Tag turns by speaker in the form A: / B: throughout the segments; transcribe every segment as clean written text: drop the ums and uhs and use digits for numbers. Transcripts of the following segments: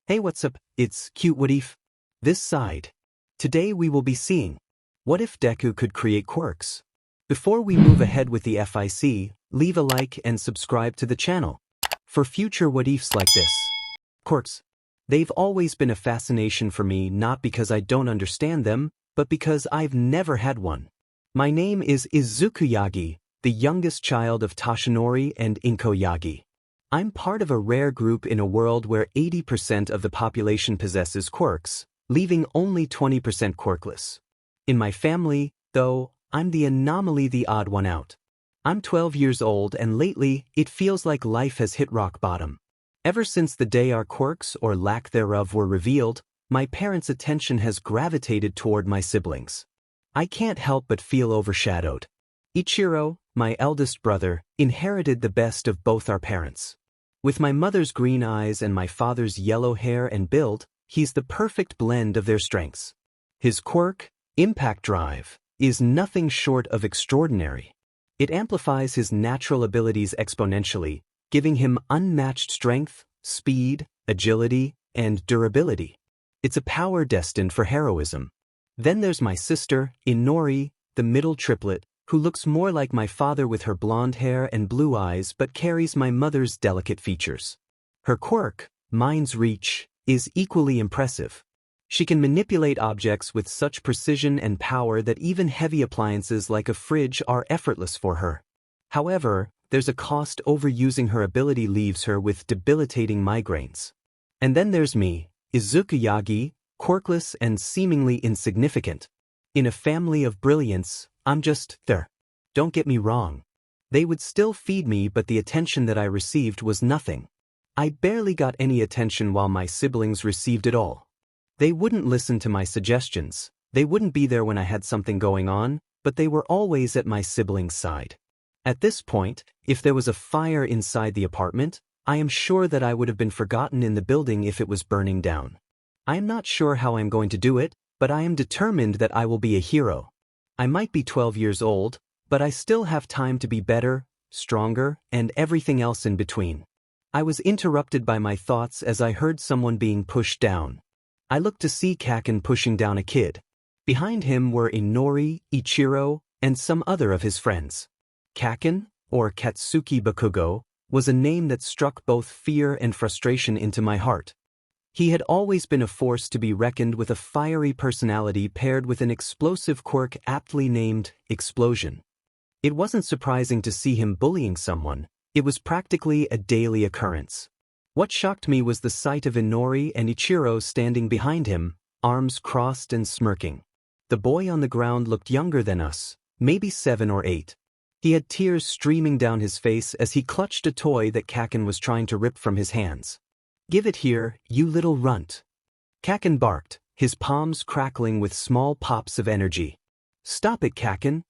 A: Hey, what's up? It's cute what if? This side. Today we will be seeing what if Deku could create quirks. Before we move ahead with the FIC, leave a like and subscribe to the channel for future what ifs like this. Quirks. They've always been a fascination for me, not because I don't understand them, but because I've never had one. My name is Izuku Yagi, the youngest child of Toshinori and Inko Yagi. I'm part of a rare group in a world where 80% of the population possesses quirks, leaving only 20% quirkless. In my family, though, I'm the anomaly, the odd one out. I'm 12 years old and lately, it feels like life has hit rock bottom. Ever since the day our quirks or lack thereof were revealed, my parents' attention has gravitated toward my siblings. I can't help but feel overshadowed. Ichiro, my eldest brother, inherited the best of both our parents. With my mother's green eyes and my father's yellow hair and build, he's the perfect blend of their strengths. His quirk, Impact Drive, is nothing short of extraordinary. It amplifies his natural abilities exponentially, giving him unmatched strength, speed, agility, and durability. It's a power destined for heroism. Then there's my sister, Inori, the middle triplet, who looks more like my father with her blonde hair and blue eyes but carries my mother's delicate features. Her quirk, Mind's Reach, is equally impressive. She can manipulate objects with such precision and power that even heavy appliances like a fridge are effortless for her. However, there's a cost. Overusing her ability leaves her with debilitating migraines. And then there's me, Izuku Yagi, quirkless and seemingly insignificant. In a family of brilliance, I'm just there. Don't get me wrong. They would still feed me, but the attention that I received was nothing. I barely got any attention while my siblings received it all. They wouldn't listen to my suggestions, they wouldn't be there when I had something going on, but they were always at my siblings' side. At this point, if there was a fire inside the apartment, I am sure that I would have been forgotten in the building if it was burning down. I am not sure how I am going to do it, but I am determined that I will be a hero. I might be 12 years old, but I still have time to be better, stronger, and everything else in between. I was interrupted by my thoughts as I heard someone being pushed down. I looked to see Kaken pushing down a kid. Behind him were Inori, Ichiro, and some other of his friends. Kaken, or Katsuki Bakugo, was a name that struck both fear and frustration into my heart. He had always been a force to be reckoned with, a fiery personality paired with an explosive quirk aptly named Explosion. It wasn't surprising to see him bullying someone, it was practically a daily occurrence. What shocked me was the sight of Inori and Ichiro standing behind him, arms crossed and smirking. The boy on the ground looked younger than us, maybe 7 or 8. He had tears streaming down his face as he clutched a toy that Kaken was trying to rip from his hands. "Give it here, you little runt." Kaken barked, his palms crackling with small pops of energy. "Stop it, Kaken,"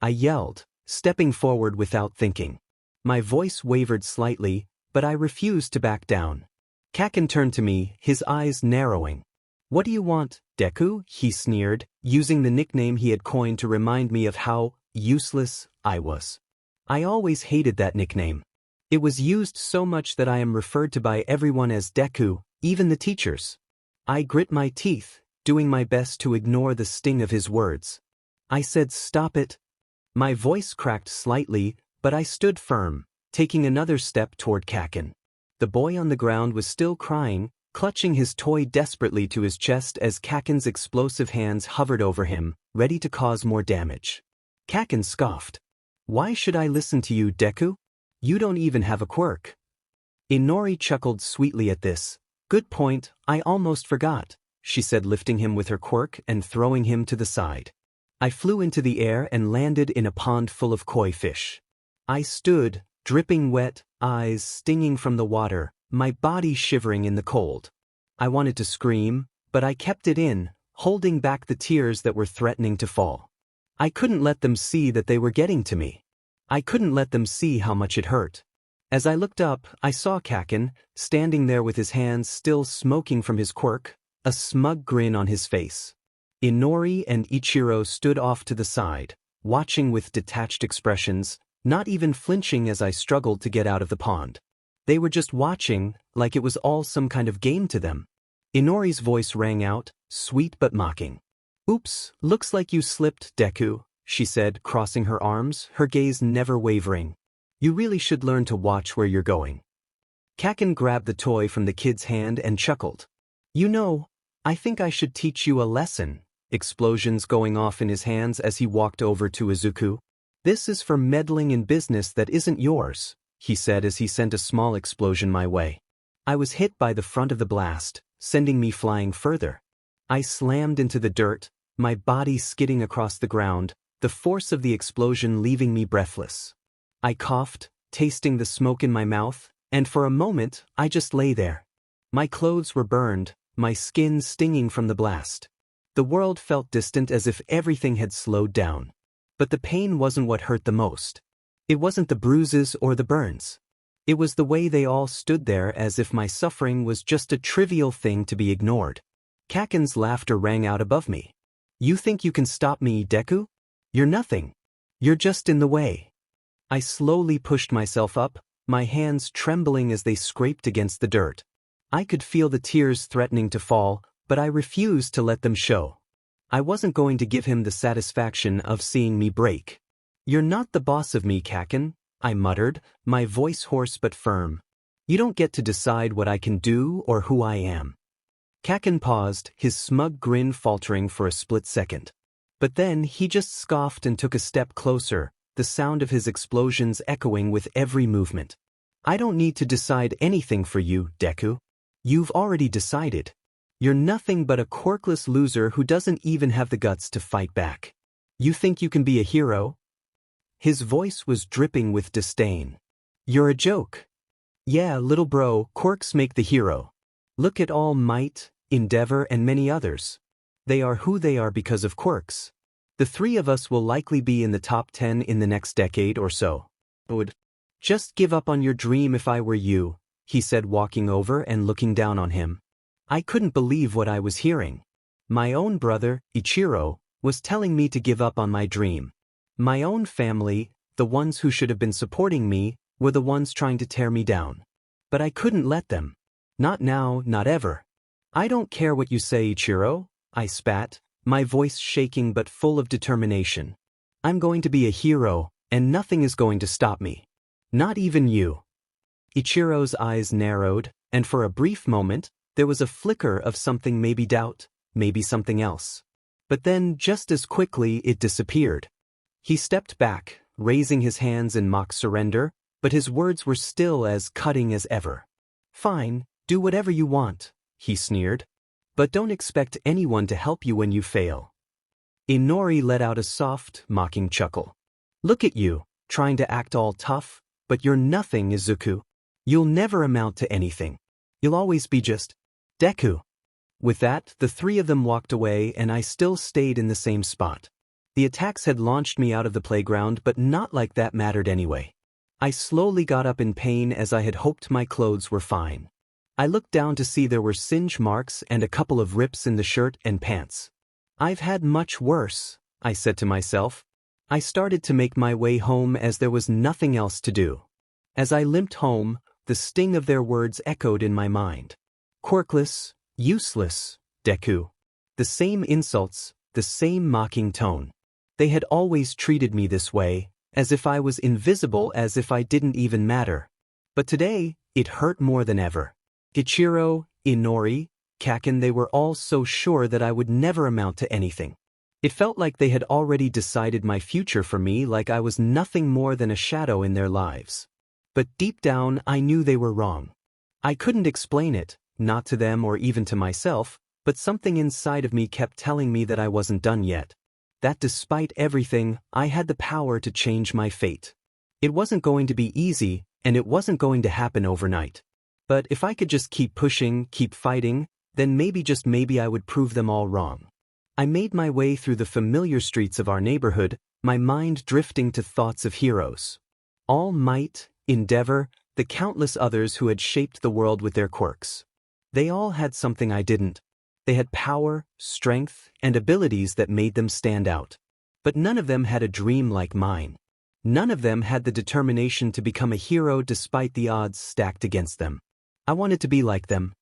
A: I yelled, stepping forward without thinking. My voice wavered slightly, but I refused to back down. Kaken turned to me, his eyes narrowing. "What do you want, Deku?" he sneered, using the nickname he had coined to remind me of how useless I was. I always hated that nickname. It was used so much that I am referred to by everyone as Deku, even the teachers. I grit my teeth, doing my best to ignore the sting of his words. I said, "Stop it." My voice cracked slightly, but I stood firm, taking another step toward Kaken. The boy on the ground was still crying, clutching his toy desperately to his chest as Kaken's explosive hands hovered over him, ready to cause more damage. Kaken scoffed. "Why should I listen to you, Deku? You don't even have a quirk." Inori chuckled sweetly at this. "Good point, I almost forgot," she said, lifting him with her quirk and throwing him to the side. I flew into the air and landed in a pond full of koi fish. I stood, dripping wet, eyes stinging from the water, my body shivering in the cold. I wanted to scream, but I kept it in, holding back the tears that were threatening to fall. I couldn't let them see that they were getting to me. I couldn't let them see how much it hurt. As I looked up, I saw Kaken, standing there with his hands still smoking from his quirk, a smug grin on his face. Inori and Ichiro stood off to the side, watching with detached expressions, not even flinching as I struggled to get out of the pond. They were just watching, like it was all some kind of game to them. Inori's voice rang out, sweet but mocking. Oops, looks like you slipped, Deku, she said, crossing her arms, her gaze never wavering. You really should learn to watch where you're going. Kaken grabbed the toy from the kid's hand and chuckled. You know, I think I should teach you a lesson. Explosions going off in his hands as he walked over to Izuku. This is for meddling in business that isn't yours, he said as he sent a small explosion my way. I was hit by the front of the blast, sending me flying further. I slammed into the dirt, my body skidding across the ground, the force of the explosion leaving me breathless. I coughed, tasting the smoke in my mouth, and for a moment, I just lay there. My clothes were burned, my skin stinging from the blast. The world felt distant as if everything had slowed down. But the pain wasn't what hurt the most. It wasn't the bruises or the burns. It was the way they all stood there as if my suffering was just a trivial thing to be ignored. Kaken's laughter rang out above me. You think you can stop me, Deku? You're nothing. You're just in the way. I slowly pushed myself up, my hands trembling as they scraped against the dirt. I could feel the tears threatening to fall, but I refused to let them show. I wasn't going to give him the satisfaction of seeing me break. You're not the boss of me, Kaken, I muttered, my voice hoarse but firm. You don't get to decide what I can do or who I am. Kaken paused, his smug grin faltering for a split second. But then he just scoffed and took a step closer, the sound of his explosions echoing with every movement. I don't need to decide anything for you, Deku. You've already decided. You're nothing but a quirkless loser who doesn't even have the guts to fight back. You think you can be a hero? His voice was dripping with disdain. You're a joke. Yeah, little bro, quirks make the hero. Look at All Might, Endeavor and many others. They are who they are because of quirks. The three of us will likely be in the top 10 in the next decade or so. I would just give up on your dream if I were you, he said, walking over and looking down on him. I couldn't believe what I was hearing. My own brother, Ichiro, was telling me to give up on my dream. My own family, the ones who should have been supporting me, were the ones trying to tear me down. But I couldn't let them. Not now, not ever. I don't care what you say, Ichiro, I spat, my voice shaking but full of determination. I'm going to be a hero, and nothing is going to stop me. Not even you. Ichiro's eyes narrowed, and for a brief moment, there was a flicker of something, maybe doubt, maybe something else. But then, just as quickly, it disappeared. He stepped back, raising his hands in mock surrender, but his words were still as cutting as ever. Fine, do whatever you want, he sneered. But don't expect anyone to help you when you fail. Inori let out a soft, mocking chuckle. Look at you, trying to act all tough, but you're nothing, Izuku. You'll never amount to anything. You'll always be just Deku. With that, the three of them walked away and I still stayed in the same spot. The attacks had launched me out of the playground, but not like that mattered anyway. I slowly got up in pain as I had hoped my clothes were fine. I looked down to see there were singe marks and a couple of rips in the shirt and pants. I've had much worse, I said to myself. I started to make my way home as there was nothing else to do. As I limped home, the sting of their words echoed in my mind. Quirkless, useless, Deku. The same insults, the same mocking tone. They had always treated me this way, as if I was invisible, as if I didn't even matter. But today, it hurt more than ever. Ichiro, Inori, Kaken, they were all so sure that I would never amount to anything. It felt like they had already decided my future for me, like I was nothing more than a shadow in their lives. But deep down, I knew they were wrong. I couldn't explain it, not to them or even to myself, but something inside of me kept telling me that I wasn't done yet. That despite everything, I had the power to change my fate. It wasn't going to be easy, and it wasn't going to happen overnight. But if I could just keep pushing, keep fighting, then maybe, just maybe, I would prove them all wrong. I made my way through the familiar streets of our neighborhood, my mind drifting to thoughts of heroes. All Might, Endeavor, the countless others who had shaped the world with their quirks. They all had something I didn't. They had power, strength, and abilities that made them stand out. But none of them had a dream like mine. None of them had the determination to become a hero despite the odds stacked against them. I wanted to be like them.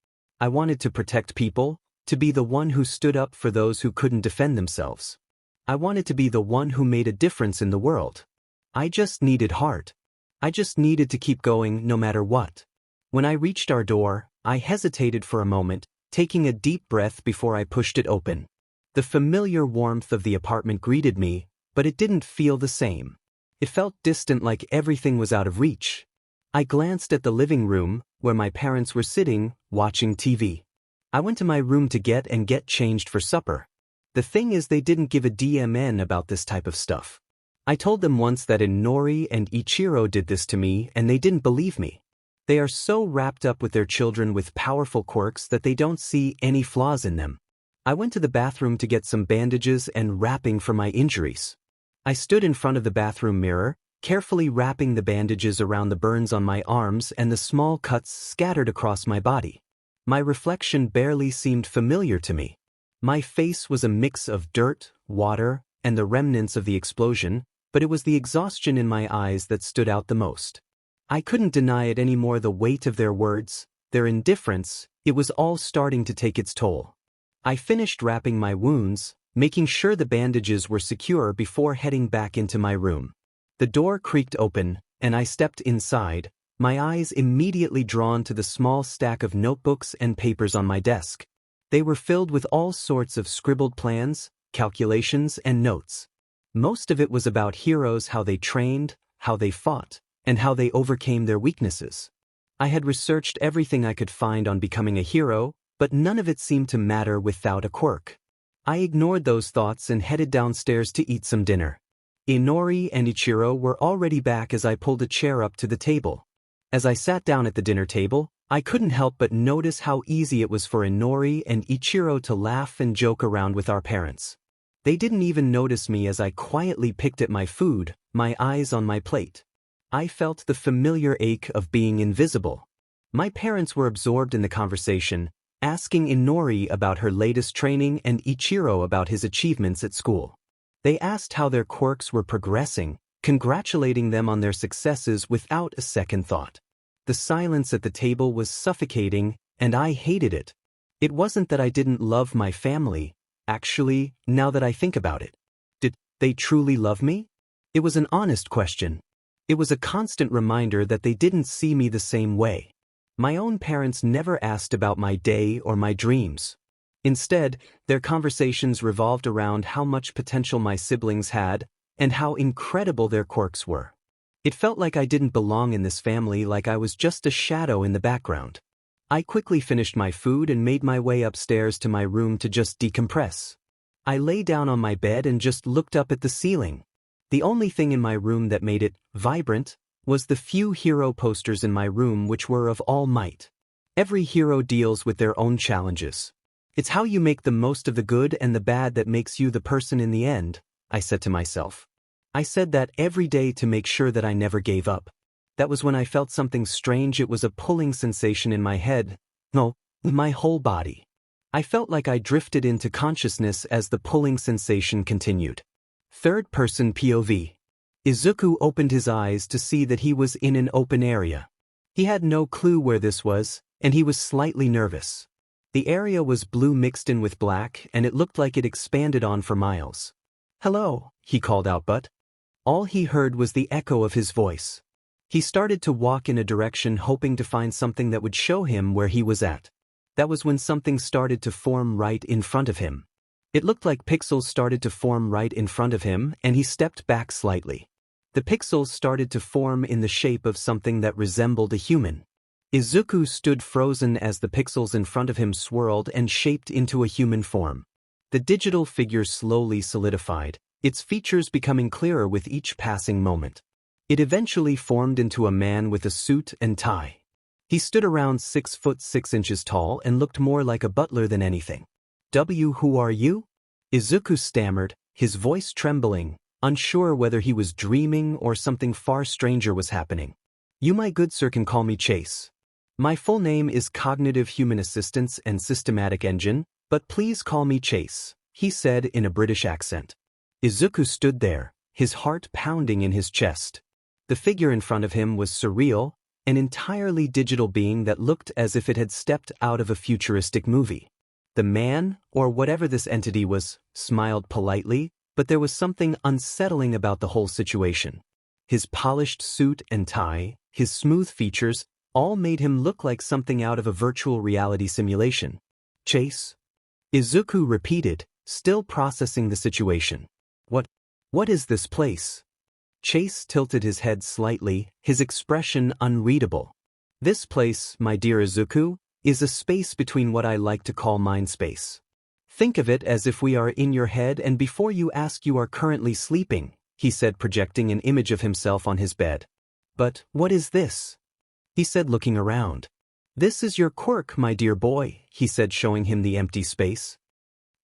A: I wanted to protect people, to be the one who stood up for those who couldn't defend themselves. I wanted to be the one who made a difference in the world. I just needed heart. I just needed to keep going no matter what. When I reached our door, I hesitated for a moment, taking a deep breath before I pushed it open. The familiar warmth of the apartment greeted me, but it didn't feel the same. It felt distant, like everything was out of reach. I glanced at the living room, where my parents were sitting, watching TV. I went to my room to get changed for supper. The thing is, they didn't give a damn about this type of stuff. I told them once that Inori and Ichiro did this to me, and they didn't believe me. They are so wrapped up with their children with powerful quirks that they don't see any flaws in them. I went to the bathroom to get some bandages and wrapping for my injuries. I stood in front of the bathroom mirror, carefully wrapping the bandages around the burns on my arms and the small cuts scattered across my body. My reflection barely seemed familiar to me. My face was a mix of dirt, water, and the remnants of the explosion, but it was the exhaustion in my eyes that stood out the most. I couldn't deny it anymore, the weight of their words, their indifference, it was all starting to take its toll. I finished wrapping my wounds, making sure the bandages were secure before heading back into my room. The door creaked open, and I stepped inside, my eyes immediately drawn to the small stack of notebooks and papers on my desk. They were filled with all sorts of scribbled plans, calculations, and notes. Most of it was about heroes, how they trained, how they fought, and how they overcame their weaknesses. I had researched everything I could find on becoming a hero, but none of it seemed to matter without a quirk. I ignored those thoughts and headed downstairs to eat some dinner. Inori and Ichiro were already back as I pulled a chair up to the table. As I sat down at the dinner table, I couldn't help but notice how easy it was for Inori and Ichiro to laugh and joke around with our parents. They didn't even notice me as I quietly picked at my food, my eyes on my plate. I felt the familiar ache of being invisible. My parents were absorbed in the conversation, asking Inori about her latest training and Ichiro about his achievements at school. They asked how their quirks were progressing, congratulating them on their successes without a second thought. The silence at the table was suffocating, and I hated it. It wasn't that I didn't love my family. Actually, now that I think about it, did they truly love me? It was an honest question. It was a constant reminder that they didn't see me the same way. My own parents never asked about my day or my dreams. Instead, their conversations revolved around how much potential my siblings had and how incredible their quirks were. It felt like I didn't belong in this family, like I was just a shadow in the background. I quickly finished my food and made my way upstairs to my room to just decompress. I lay down on my bed and just looked up at the ceiling. The only thing in my room that made it vibrant was the few hero posters in my room, which were of all might. Every hero deals with their own challenges. It's how you make the most of the good and the bad that makes you the person in the end, I said to myself. I said that every day to make sure that I never gave up. That was when I felt something strange. It was a pulling sensation in my head. No, my whole body. I felt like I drifted into consciousness as the pulling sensation continued. Third-person POV. Izuku opened his eyes to see that he was in an open area. He had no clue where this was, and he was slightly nervous. The area was blue mixed in with black, and it looked like it expanded on for miles. "Hello," he called out, but all he heard was the echo of his voice. He started to walk in a direction, hoping to find something that would show him where he was at. That was when something started to form right in front of him. It looked like pixels started to form right in front of him, and he stepped back slightly. The pixels started to form in the shape of something that resembled a human. Izuku stood frozen as the pixels in front of him swirled and shaped into a human form. The digital figure slowly solidified, its features becoming clearer with each passing moment. It eventually formed into a man with a suit and tie. He stood around 6 foot 6 inches tall and looked more like a butler than anything. Who are you?" Izuku stammered, his voice trembling, unsure whether he was dreaming or something far stranger was happening. "You, my good sir, can call me Chase. My full name is Cognitive Human Assistance and Systematic Engine, but please call me Chase," he said in a British accent. Izuku stood there, his heart pounding in his chest. The figure in front of him was surreal, an entirely digital being that looked as if it had stepped out of a futuristic movie. The man, or whatever this entity was, smiled politely, but there was something unsettling about the whole situation. His polished suit and tie, his smooth features, all made him look like something out of a virtual reality simulation. Chase? Izuku repeated, still processing the situation. What is this place? Chase tilted his head slightly, his expression unreadable. This place, my dear Izuku, is a space between what I like to call mind space. Think of it as if we are in your head and before you ask you are currently sleeping, he said, projecting an image of himself on his bed. But what is this? He said, looking around. This is your quirk, my dear boy, he said, showing him the empty space.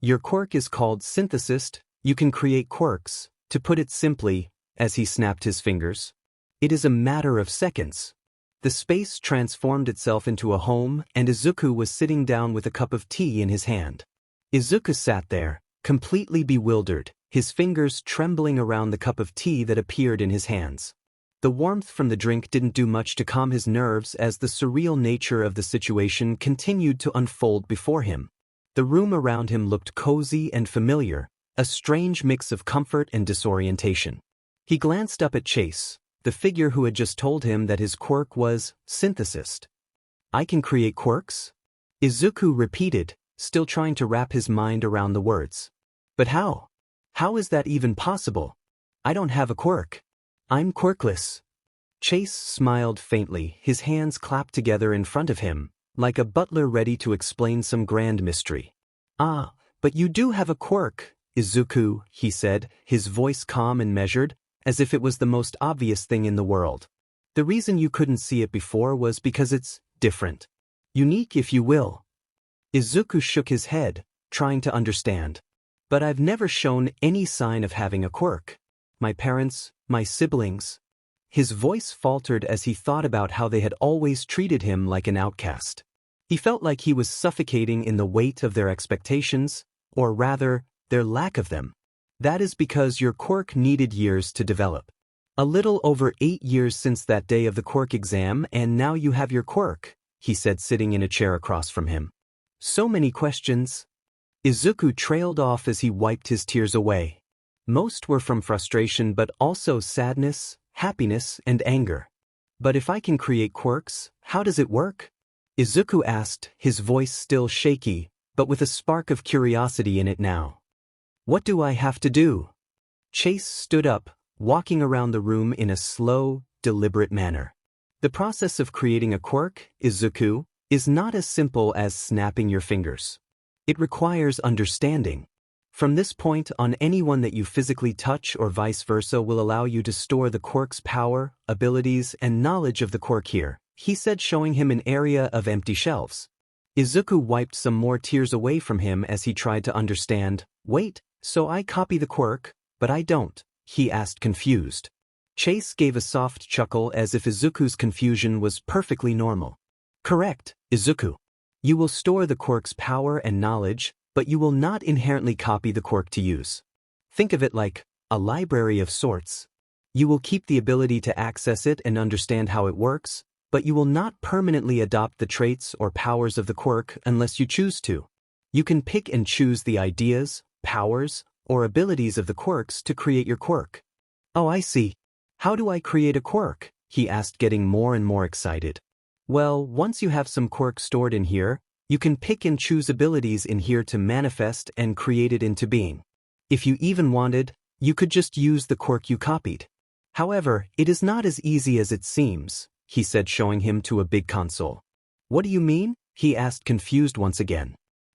A: Your quirk is called Synthesist. You can create quirks, to put it simply, as he snapped his fingers. It is a matter of seconds. The space transformed itself into a home, and Izuku was sitting down with a cup of tea in his hand. Izuku sat there, completely bewildered, his fingers trembling around the cup of tea that appeared in his hands. The warmth from the drink didn't do much to calm his nerves as the surreal nature of the situation continued to unfold before him. The room around him looked cozy and familiar, a strange mix of comfort and disorientation. He glanced up at Chase, the figure who had just told him that his quirk was Synthesist. I can create quirks? Izuku repeated, still trying to wrap his mind around the words. But how? How is that even possible? I don't have a quirk. I'm quirkless. Chase smiled faintly, his hands clapped together in front of him, like a butler ready to explain some grand mystery. Ah, but you do have a quirk, Izuku, he said, his voice calm and measured, as if it was the most obvious thing in the world. The reason you couldn't see it before was because it's different. Unique, if you will. Izuku shook his head, trying to understand. But I've never shown any sign of having a quirk. My parents, my siblings. His voice faltered as he thought about how they had always treated him like an outcast. He felt like he was suffocating in the weight of their expectations, or rather, their lack of them. That is because your quirk needed years to develop. A little over 8 years since that day of the quirk exam, and now you have your quirk, he said, sitting in a chair across from him. So many questions. Izuku trailed off as he wiped his tears away. Most were from frustration, but also sadness, happiness, and anger. But if I can create quirks, how does it work? Izuku asked, his voice still shaky, but with a spark of curiosity in it now. What do I have to do? Chase stood up, walking around the room in a slow, deliberate manner. The process of creating a quirk, Izuku, is not as simple as snapping your fingers. It requires understanding. From this point on, anyone that you physically touch or vice versa will allow you to store the quirk's power, abilities, and knowledge of the quirk here, he said, showing him an area of empty shelves. Izuku wiped some more tears away from him as he tried to understand. Wait, so I copy the quirk, but I don't, he asked, confused. Chase gave a soft chuckle as if Izuku's confusion was perfectly normal. Correct, Izuku. You will store the quirk's power and knowledge, but you will not inherently copy the quirk to use. Think of it like a library of sorts. You will keep the ability to access it and understand how it works, but you will not permanently adopt the traits or powers of the quirk unless you choose to. You can pick and choose the ideas, powers, or abilities of the quirks to create your quirk. Oh, I see. How do I create a quirk? He asked, getting more and more excited. Well, once you have some quirks stored in here, you can pick and choose abilities in here to manifest and create it into being. If you even wanted, you could just use the quirk you copied. However, it is not as easy as it seems, he said, showing him to a big console. What do you mean? He asked, confused once again.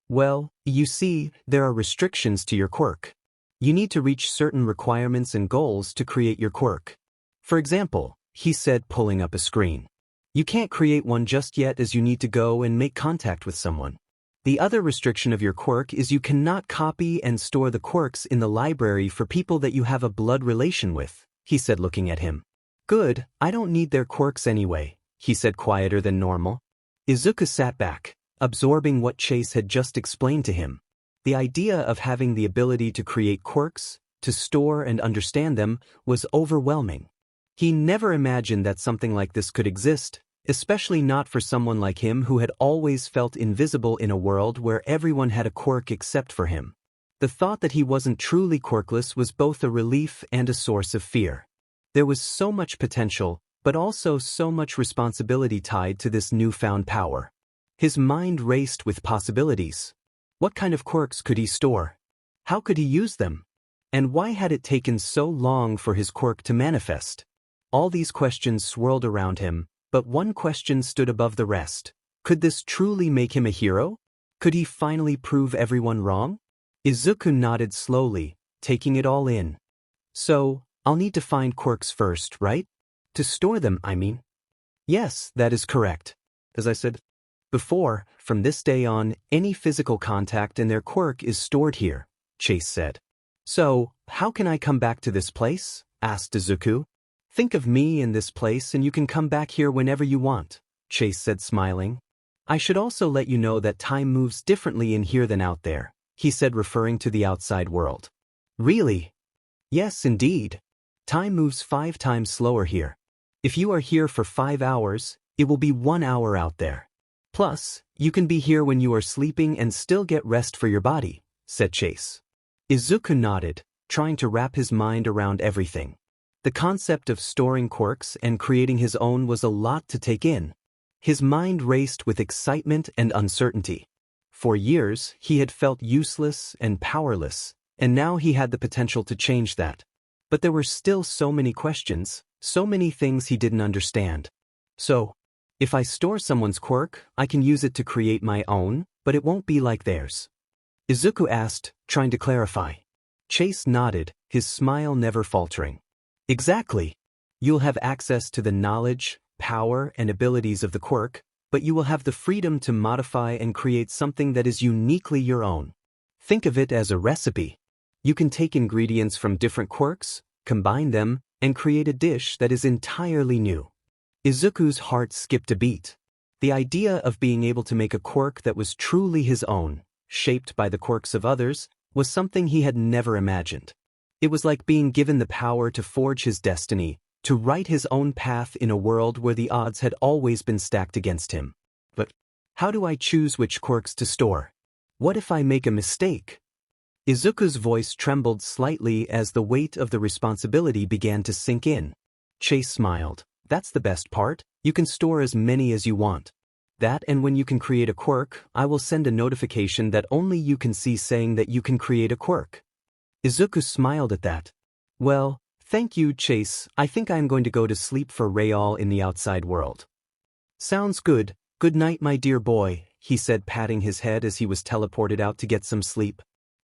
A: Well, you see, there are restrictions to your quirk. You need to reach certain requirements and goals to create your quirk. For example, he said, pulling up a screen. You can't create one just yet as you need to go and make contact with someone. The other restriction of your quirk is you cannot copy and store the quirks in the library for people that you have a blood relation with, he said, looking at him. Good, I don't need their quirks anyway, he said, quieter than normal. Izuku sat back, absorbing what Chase had just explained to him. The idea of having the ability to create quirks, to store and understand them, was overwhelming. He never imagined that something like this could exist, Especially not for someone like him who had always felt invisible in a world where everyone had a quirk except for him. The thought that he wasn't truly quirkless was both a relief and a source of fear. There was so much potential, but also so much responsibility tied to this newfound power. His mind raced with possibilities. What kind of quirks could he store? How could he use them? And why had it taken so long for his quirk to manifest? All these questions swirled around him, but one question stood above the rest. Could this truly make him a hero? Could he finally prove everyone wrong? Izuku nodded slowly, taking it all in. So, I'll need to find quirks first, right? To store them, I mean. Yes, that is correct. As I said before, from this day on, any physical contact and their quirk is stored here, Chase said. So, how can I come back to this place? Asked Izuku. Think of me in this place and you can come back here whenever you want, Chase said, smiling. I should also let you know that time moves differently in here than out there, he said, referring to the outside world. Really? Yes, indeed. Time moves 5 times slower here. If you are here for 5 hours, it will be 1 hour out there. Plus, you can be here when you are sleeping and still get rest for your body, said Chase. Izuku nodded, trying to wrap his mind around everything. The concept of storing quirks and creating his own was a lot to take in. His mind raced with excitement and uncertainty. For years, he had felt useless and powerless, and now he had the potential to change that. But there were still so many questions, so many things he didn't understand. So, if I store someone's quirk, I can use it to create my own, but it won't be like theirs. Izuku asked, trying to clarify. Chase nodded, his smile never faltering. Exactly. You'll have access to the knowledge, power, and abilities of the quirk, but you will have the freedom to modify and create something that is uniquely your own. Think of it as a recipe. You can take ingredients from different quirks, combine them, and create a dish that is entirely new. Izuku's heart skipped a beat. The idea of being able to make a quirk that was truly his own, shaped by the quirks of others, was something he had never imagined. It was like being given the power to forge his destiny, to write his own path in a world where the odds had always been stacked against him. But how do I choose which quirks to store? What if I make a mistake? Izuku's voice trembled slightly as the weight of the responsibility began to sink in. Chase smiled. That's the best part. You can store as many as you want. That, and when you can create a quirk, I will send a notification that only you can see saying that you can create a quirk. Izuku smiled at that. Well, thank you, Chase. I think I am going to go to sleep for Real in the outside world. Sounds good. Good night, my dear boy, he said, patting his head as he was teleported out to get some sleep.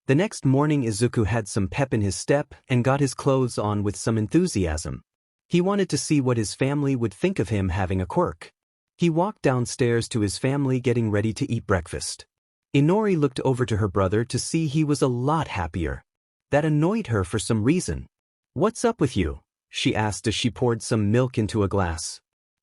A: The next morning Izuku had some pep in his step and got his clothes on with some enthusiasm. He wanted to see what his family would think of him having a quirk. He walked downstairs to his family getting ready to eat breakfast. Inori looked over to her brother to see he was a lot happier. That annoyed her for some reason. What's up with you? She asked as she poured some milk into a glass.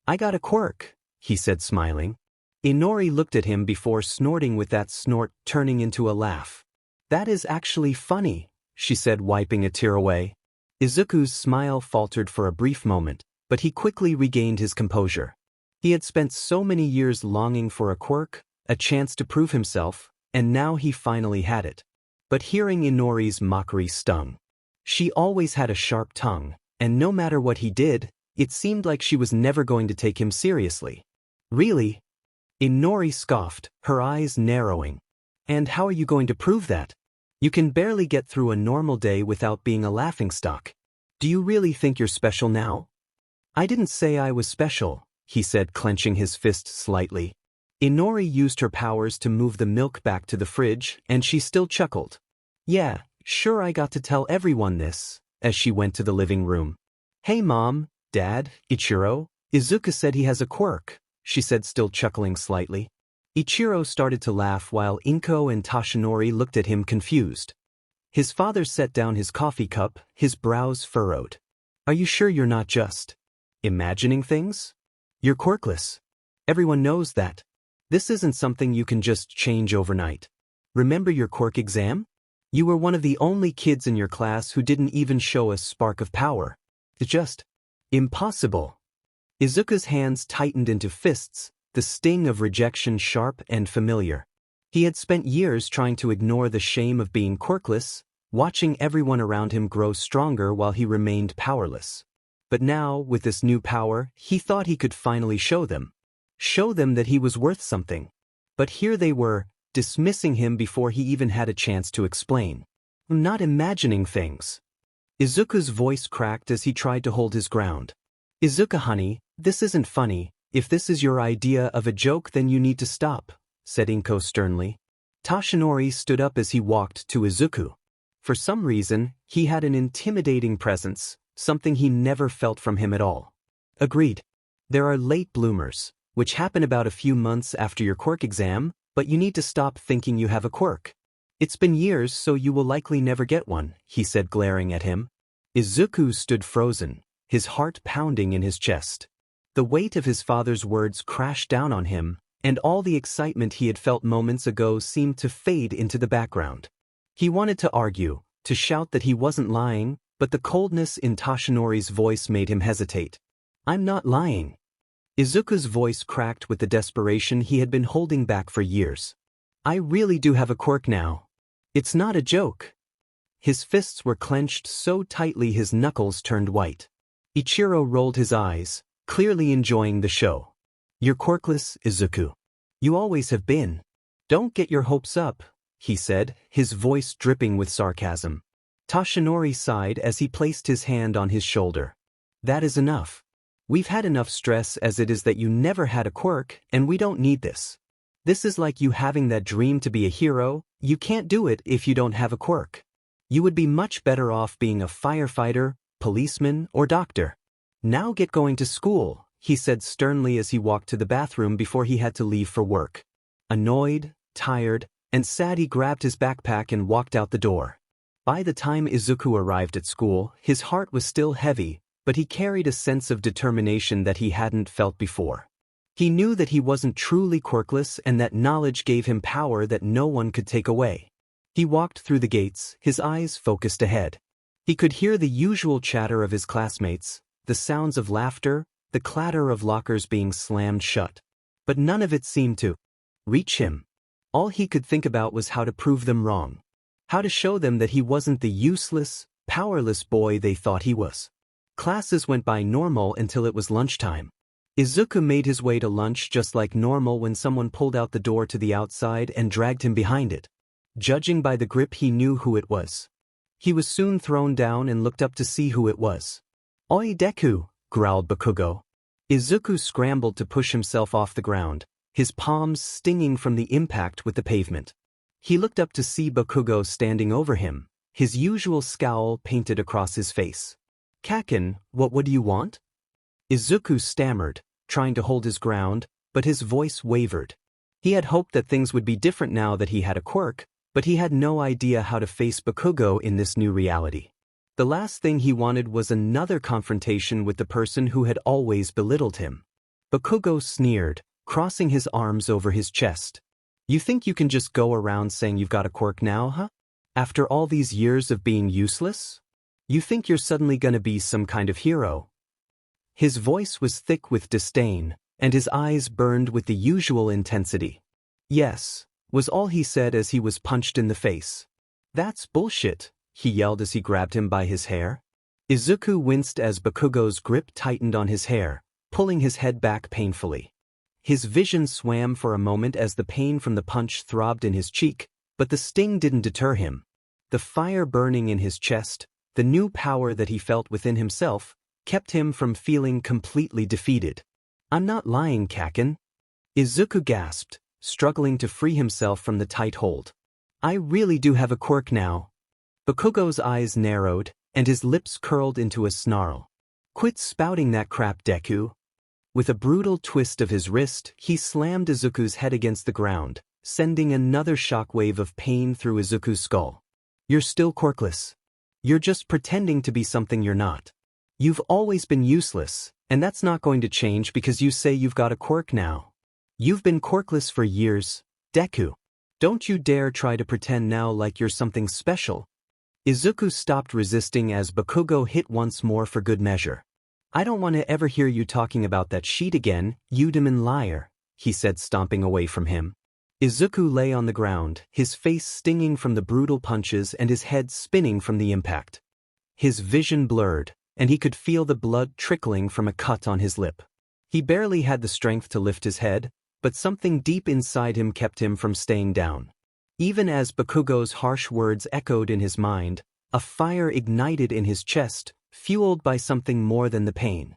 A: I got a quirk, he said, smiling. Inori looked at him before snorting, with that snort turning into a laugh. That is actually funny, she said, wiping a tear away. Izuku's smile faltered for a brief moment, but he quickly regained his composure. He had spent so many years longing for a quirk, a chance to prove himself, and now he finally had it. But hearing Inori's mockery stung. She always had a sharp tongue, and no matter what he did, it seemed like she was never going to take him seriously. Really? Inori scoffed, her eyes narrowing. And how are you going to prove that? You can barely get through a normal day without being a laughingstock. Do you really think you're special now? I didn't say I was special, he said, clenching his fist slightly. Inori used her powers to move the milk back to the fridge, and she still chuckled. Yeah, sure, I got to tell everyone this, as she went to the living room. Hey Mom, Dad, Ichiro, Izuku said he has a quirk, she said, still chuckling slightly. Ichiro started to laugh while Inko and Toshinori looked at him confused. His father set down his coffee cup, his brows furrowed. Are you sure you're not just imagining things? You're quirkless. Everyone knows that. This isn't something you can just change overnight. Remember your quirk exam? You were one of the only kids in your class who didn't even show a spark of power. It's just impossible. Izuku's hands tightened into fists, the sting of rejection sharp and familiar. He had spent years trying to ignore the shame of being quirkless, watching everyone around him grow stronger while he remained powerless. But now, with this new power, he thought he could finally show them. Show them that he was worth something. But here they were, dismissing him before he even had a chance to explain. Not imagining things. Izuku's voice cracked as he tried to hold his ground. Izuku honey, this isn't funny. If this is your idea of a joke then you need to stop, said Inko sternly. Toshinori stood up as he walked to Izuku. For some reason, he had an intimidating presence, something he never felt from him at all. Agreed. There are late bloomers, which happen about a few months after your quirk exam, but you need to stop thinking you have a quirk. It's been years so you will likely never get one, he said glaring at him. Izuku stood frozen, his heart pounding in his chest. The weight of his father's words crashed down on him, and all the excitement he had felt moments ago seemed to fade into the background. He wanted to argue, to shout that he wasn't lying, but the coldness in Toshinori's voice made him hesitate. I'm not lying. Izuku's voice cracked with the desperation he had been holding back for years. I really do have a quirk now. It's not a joke. His fists were clenched so tightly his knuckles turned white. Ichiro rolled his eyes, clearly enjoying the show. You're quirkless, Izuku. You always have been. Don't get your hopes up, he said, his voice dripping with sarcasm. Toshinori sighed as he placed his hand on his shoulder. That is enough. We've had enough stress as it is that you never had a quirk, and we don't need this. This is like you having that dream to be a hero. You can't do it if you don't have a quirk. You would be much better off being a firefighter, policeman, or doctor. Now get going to school, he said sternly as he walked to the bathroom before he had to leave for work. Annoyed, tired, and sad he grabbed his backpack and walked out the door. By the time Izuku arrived at school, his heart was still heavy, but he carried a sense of determination that he hadn't felt before. He knew that he wasn't truly quirkless and that knowledge gave him power that no one could take away. He walked through the gates, his eyes focused ahead. He could hear the usual chatter of his classmates, the sounds of laughter, the clatter of lockers being slammed shut. But none of it seemed to reach him. All he could think about was how to prove them wrong. How to show them that he wasn't the useless, powerless boy they thought he was. Classes went by normal until it was lunchtime. Izuku made his way to lunch just like normal when someone pulled out the door to the outside and dragged him behind it. Judging by the grip he knew who it was. He was soon thrown down and looked up to see who it was. Oi Deku, growled Bakugo. Izuku scrambled to push himself off the ground, his palms stinging from the impact with the pavement. He looked up to see Bakugo standing over him, his usual scowl painted across his face. Kaken, what do you want? Izuku stammered, trying to hold his ground, but his voice wavered. He had hoped that things would be different now that he had a quirk, but he had no idea how to face Bakugo in this new reality. The last thing he wanted was another confrontation with the person who had always belittled him. Bakugo sneered, crossing his arms over his chest. You think you can just go around saying you've got a quirk now, huh? After all these years of being useless? You think you're suddenly gonna be some kind of hero? His voice was thick with disdain, and his eyes burned with the usual intensity. Yes, was all he said as he was punched in the face. That's bullshit, he yelled as he grabbed him by his hair. Izuku winced as Bakugo's grip tightened on his hair, pulling his head back painfully. His vision swam for a moment as the pain from the punch throbbed in his cheek, but the sting didn't deter him. The fire burning in his chest, the new power that he felt within himself, kept him from feeling completely defeated. I'm not lying, Kaken. Izuku gasped, struggling to free himself from the tight hold. I really do have a quirk now. Bakugo's eyes narrowed, and his lips curled into a snarl. Quit spouting that crap, Deku. With a brutal twist of his wrist, he slammed Izuku's head against the ground, sending another shockwave of pain through Izuku's skull. You're still quirkless. You're just pretending to be something you're not. You've always been useless, and that's not going to change because you say you've got a quirk now. You've been quirkless for years, Deku. Don't you dare try to pretend now like you're something special. Izuku stopped resisting as Bakugo hit once more for good measure. I don't want to ever hear you talking about that sheet again, you demon liar, he said, stomping away from him. Izuku lay on the ground, his face stinging from the brutal punches and his head spinning from the impact. His vision blurred, and he could feel the blood trickling from a cut on his lip. He barely had the strength to lift his head, but something deep inside him kept him from staying down. Even as Bakugo's harsh words echoed in his mind, a fire ignited in his chest, fueled by something more than the pain.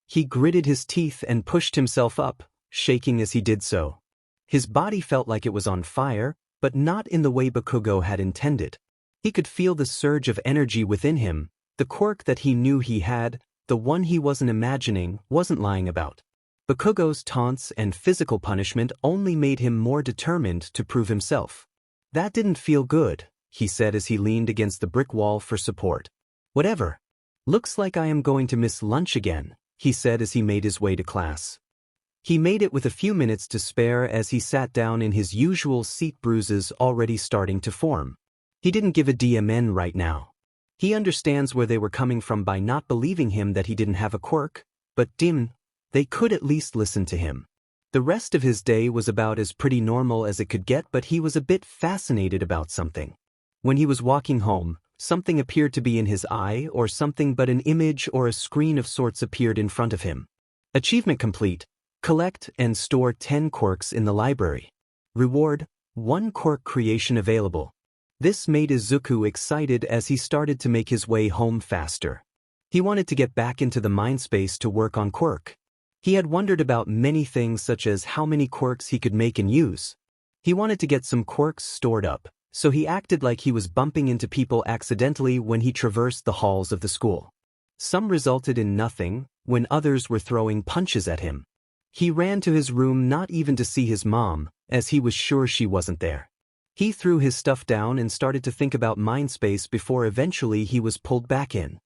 A: He gritted his teeth and pushed himself up, shaking as he did so. His body felt like it was on fire, but not in the way Bakugo had intended. He could feel the surge of energy within him, the quirk that he knew he had, the one he wasn't imagining, wasn't lying about. Bakugo's taunts and physical punishment only made him more determined to prove himself. That didn't feel good, he said as he leaned against the brick wall for support. Whatever. Looks like I am going to miss lunch again, he said as he made his way to class. He made it with a few minutes to spare as he sat down in his usual seat, bruises already starting to form. He didn't give a damn right now. He understands where they were coming from by not believing him that he didn't have a quirk, but they could at least listen to him. The rest of his day was about as pretty normal as it could get, but he was a bit fascinated about something. When he was walking home, something appeared to be in his eye or something, but an image or a screen of sorts appeared in front of him. Achievement complete. Collect and store 10 quirks in the library. Reward, 1 quirk creation available. This made Izuku excited as he started to make his way home faster. He wanted to get back into the mind space to work on quirk. He had wondered about many things such as how many quirks he could make and use. He wanted to get some quirks stored up, so he acted like he was bumping into people accidentally when he traversed the halls of the school. Some resulted in nothing, when others were throwing punches at him. He ran to his room not even to see his mom, as he was sure she wasn't there. He threw his stuff down and started to think about mindspace before eventually he was pulled back in.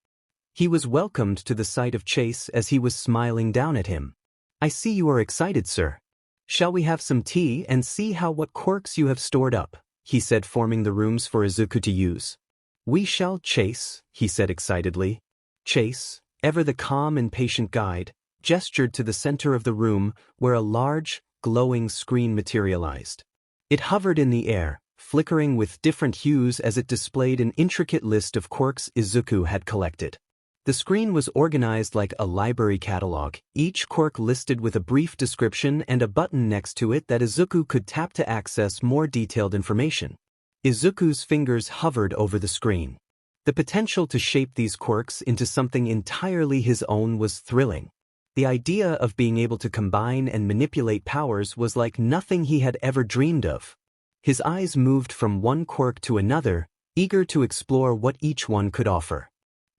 A: He was welcomed to the sight of Chase as he was smiling down at him. I see you are excited, sir. Shall we have some tea and see what quirks you have stored up, he said, forming the rooms for Izuku to use. We shall, Chase, he said excitedly. Chase, ever the calm and patient guide, gestured to the center of the room where a large, glowing screen materialized. It hovered in the air, flickering with different hues as it displayed an intricate list of quirks Izuku had collected. The screen was organized like a library catalog, each quirk listed with a brief description and a button next to it that Izuku could tap to access more detailed information. Izuku's fingers hovered over the screen. The potential to shape these quirks into something entirely his own was thrilling. The idea of being able to combine and manipulate powers was like nothing he had ever dreamed of. His eyes moved from one quirk to another, eager to explore what each one could offer.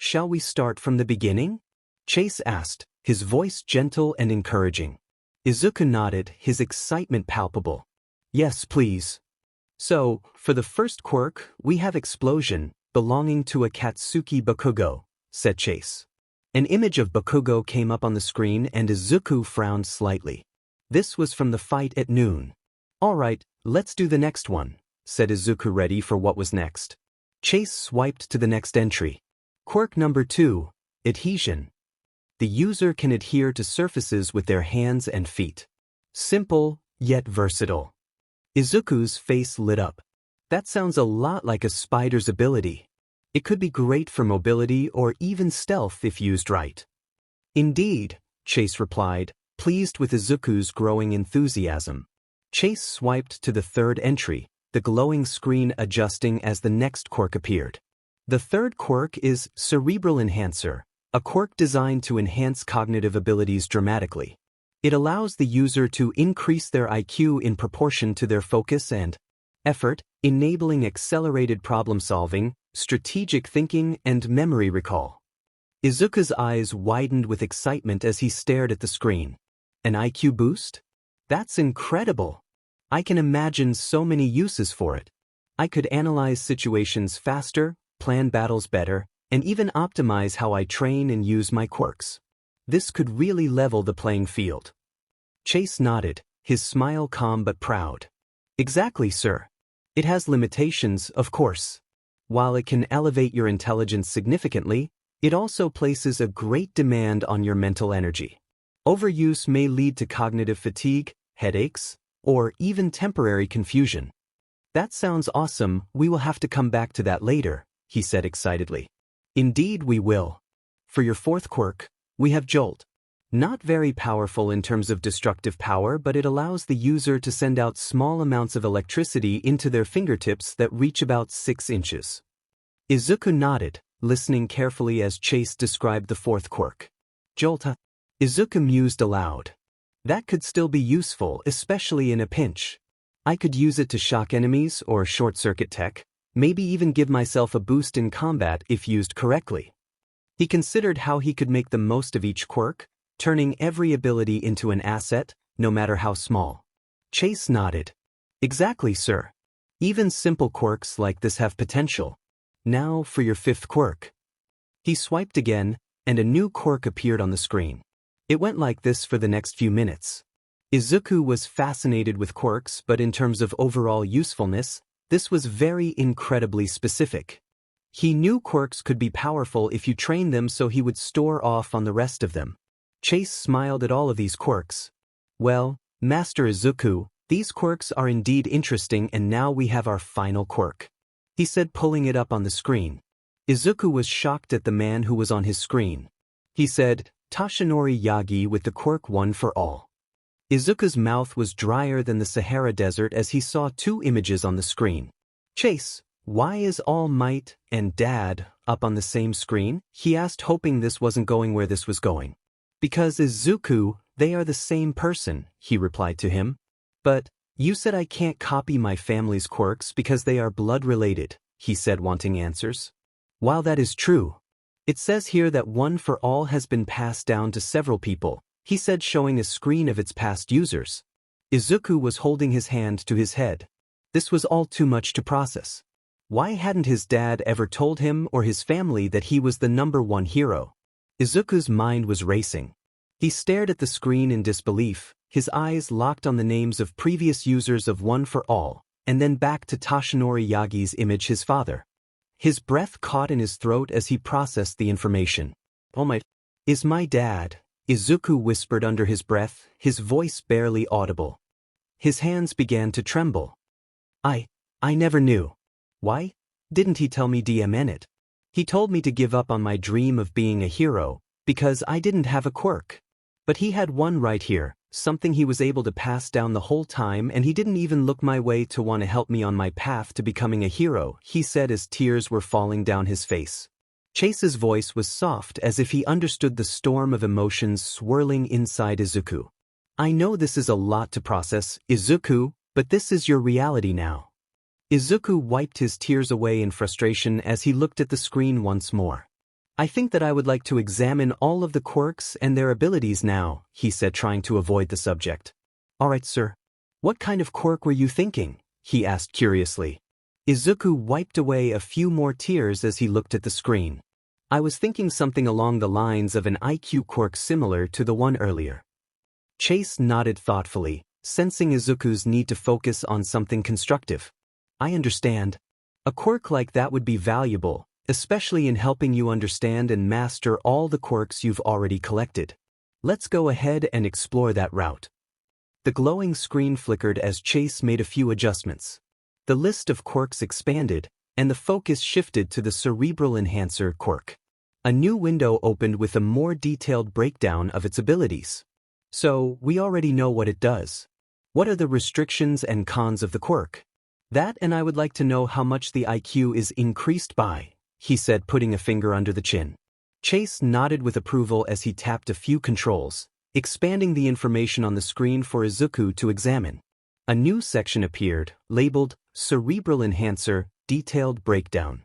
A: Shall we start from the beginning? Chase asked, his voice gentle and encouraging. Izuku nodded, his excitement palpable. Yes, please. So, for the first quirk, we have Explosion, belonging to a Katsuki Bakugo, said Chase. An image of Bakugo came up on the screen and Izuku frowned slightly. This was from the fight at noon. All right, let's do the next one, said Izuku, ready for what was next. Chase swiped to the next entry. Quirk number 2, Adhesion. The user can adhere to surfaces with their hands and feet. Simple, yet versatile. Izuku's face lit up. That sounds a lot like a spider's ability. It could be great for mobility or even stealth if used right. Indeed, Chase replied, pleased with Izuku's growing enthusiasm. Chase swiped to the third entry, the glowing screen adjusting as the next quirk appeared. The third quirk is Cerebral Enhancer, a quirk designed to enhance cognitive abilities dramatically. It allows the user to increase their IQ in proportion to their focus and effort, enabling accelerated problem-solving, strategic thinking, and memory recall. Izuku's eyes widened with excitement as he stared at the screen. An IQ boost? That's incredible. I can imagine so many uses for it. I could analyze situations faster, plan battles better, and even optimize how I train and use my quirks. This could really level the playing field. Chase nodded, his smile calm but proud. Exactly, sir. It has limitations, of course. While it can elevate your intelligence significantly, It also places a great demand on your mental energy. Overuse may lead to cognitive fatigue, headaches, or even temporary confusion. That sounds awesome, we will have to come back to that later, he said excitedly. Indeed we will. For your fourth quirk, we have Jolt. Not very powerful in terms of destructive power, but it allows the user to send out small amounts of electricity into their fingertips that reach about 6 inches. Izuku nodded, listening carefully as Chase described the fourth quirk. Jolt. Izuku mused aloud. That could still be useful, especially in a pinch. I could use it to shock enemies or short-circuit tech, maybe even give myself a boost in combat if used correctly. He considered how he could make the most of each quirk, turning every ability into an asset, no matter how small. Chase nodded. Exactly, sir. Even simple quirks like this have potential. Now for your fifth quirk. He swiped again, and a new quirk appeared on the screen. It went like this for the next few minutes. Izuku was fascinated with quirks, but in terms of overall usefulness, this was very incredibly specific. He knew quirks could be powerful if you trained them, so he would store off on the rest of them. Chase smiled at all of these quirks. Well, Master Izuku, these quirks are indeed interesting, and now we have our final quirk, he said, pulling it up on the screen. Izuku was shocked at the man who was on his screen. He said, Toshinori Yagi with the quirk One for All. Izuku's mouth was drier than the Sahara Desert as he saw 2 images on the screen. Chase, why is All Might and Dad up on the same screen? He asked, hoping this wasn't going where this was going. Because Izuku, they are the same person, he replied to him. But, you said I can't copy my family's quirks because they are blood-related, he said, wanting answers. While that is true, it says here that One for All has been passed down to several people, he said, showing a screen of its past users. Izuku was holding his hand to his head. This was all too much to process. Why hadn't his dad ever told him or his family that he was the #1 hero? Izuku's mind was racing. He stared at the screen in disbelief, his eyes locked on the names of previous users of One for All, and then back to Toshinori Yagi's image, his father. His breath caught in his throat as he processed the information. Oh my... Is my dad... Izuku whispered under his breath, his voice barely audible. His hands began to tremble. I never knew. Why? Didn't he tell me DMN it? He told me to give up on my dream of being a hero, because I didn't have a quirk. But he had one right here, something he was able to pass down the whole time, and he didn't even look my way to want to help me on my path to becoming a hero, he said as tears were falling down his face. Chase's voice was soft, as if he understood the storm of emotions swirling inside Izuku. I know this is a lot to process, Izuku, but this is your reality now. Izuku wiped his tears away in frustration as he looked at the screen once more. I think that I would like to examine all of the quirks and their abilities now, he said, trying to avoid the subject. Alright, sir. What kind of quirk were you thinking? He asked curiously. Izuku wiped away a few more tears as he looked at the screen. I was thinking something along the lines of an IQ quirk similar to the one earlier. Chase nodded thoughtfully, sensing Izuku's need to focus on something constructive. I understand. A quirk like that would be valuable, especially in helping you understand and master all the quirks you've already collected. Let's go ahead and explore that route. The glowing screen flickered as Chase made a few adjustments. The list of quirks expanded, and the focus shifted to the Cerebral Enhancer quirk. A new window opened with a more detailed breakdown of its abilities. So, we already know what it does. What are the restrictions and cons of the quirk? That, and I would like to know how much the IQ is increased by, he said, putting a finger under the chin. Chase nodded with approval as he tapped a few controls, expanding the information on the screen for Izuku to examine. A new section appeared, labeled Cerebral Enhancer, Detailed Breakdown.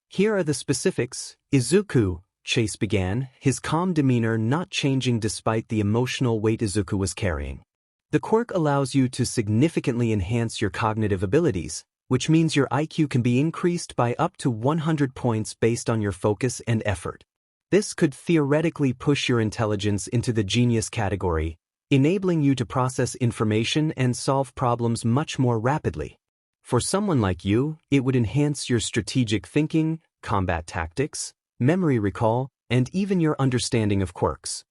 A: Here are the specifics, Izuku, Chase began, his calm demeanor not changing despite the emotional weight Izuku was carrying. The quirk allows you to significantly enhance your cognitive abilities, which means your IQ can be increased by up to 100 points based on your focus and effort. This could theoretically push your intelligence into the genius category, enabling you to process information and solve problems much more rapidly. For someone like you, it would enhance your strategic thinking, combat tactics, memory recall, and even your understanding of quirks.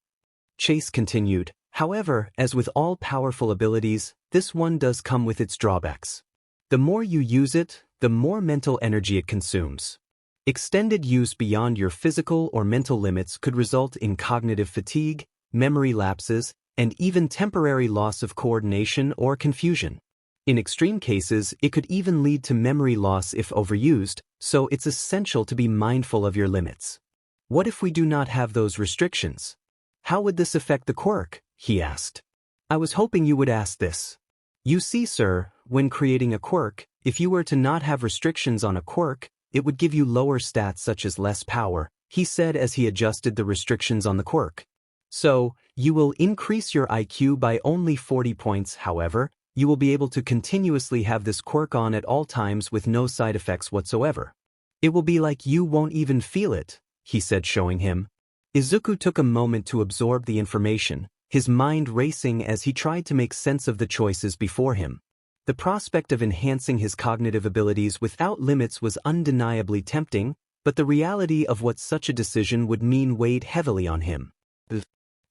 A: Chase continued, however, as with all powerful abilities, this one does come with its drawbacks. The more you use it, the more mental energy it consumes. Extended use beyond your physical or mental limits could result in cognitive fatigue, memory lapses, and even temporary loss of coordination or confusion. In extreme cases, it could even lead to memory loss if overused, so it's essential to be mindful of your limits. What if we do not have those restrictions? How would this affect the quirk? He asked. I was hoping you would ask this. You see, sir, when creating a quirk, if you were to not have restrictions on a quirk, it would give you lower stats such as less power, he said as he adjusted the restrictions on the quirk. So, you will increase your IQ by only 40 points, however, you will be able to continuously have this quirk on at all times with no side effects whatsoever. It will be like you won't even feel it, he said, showing him. Izuku took a moment to absorb the information, his mind racing as he tried to make sense of the choices before him. The prospect of enhancing his cognitive abilities without limits was undeniably tempting, but the reality of what such a decision would mean weighed heavily on him. The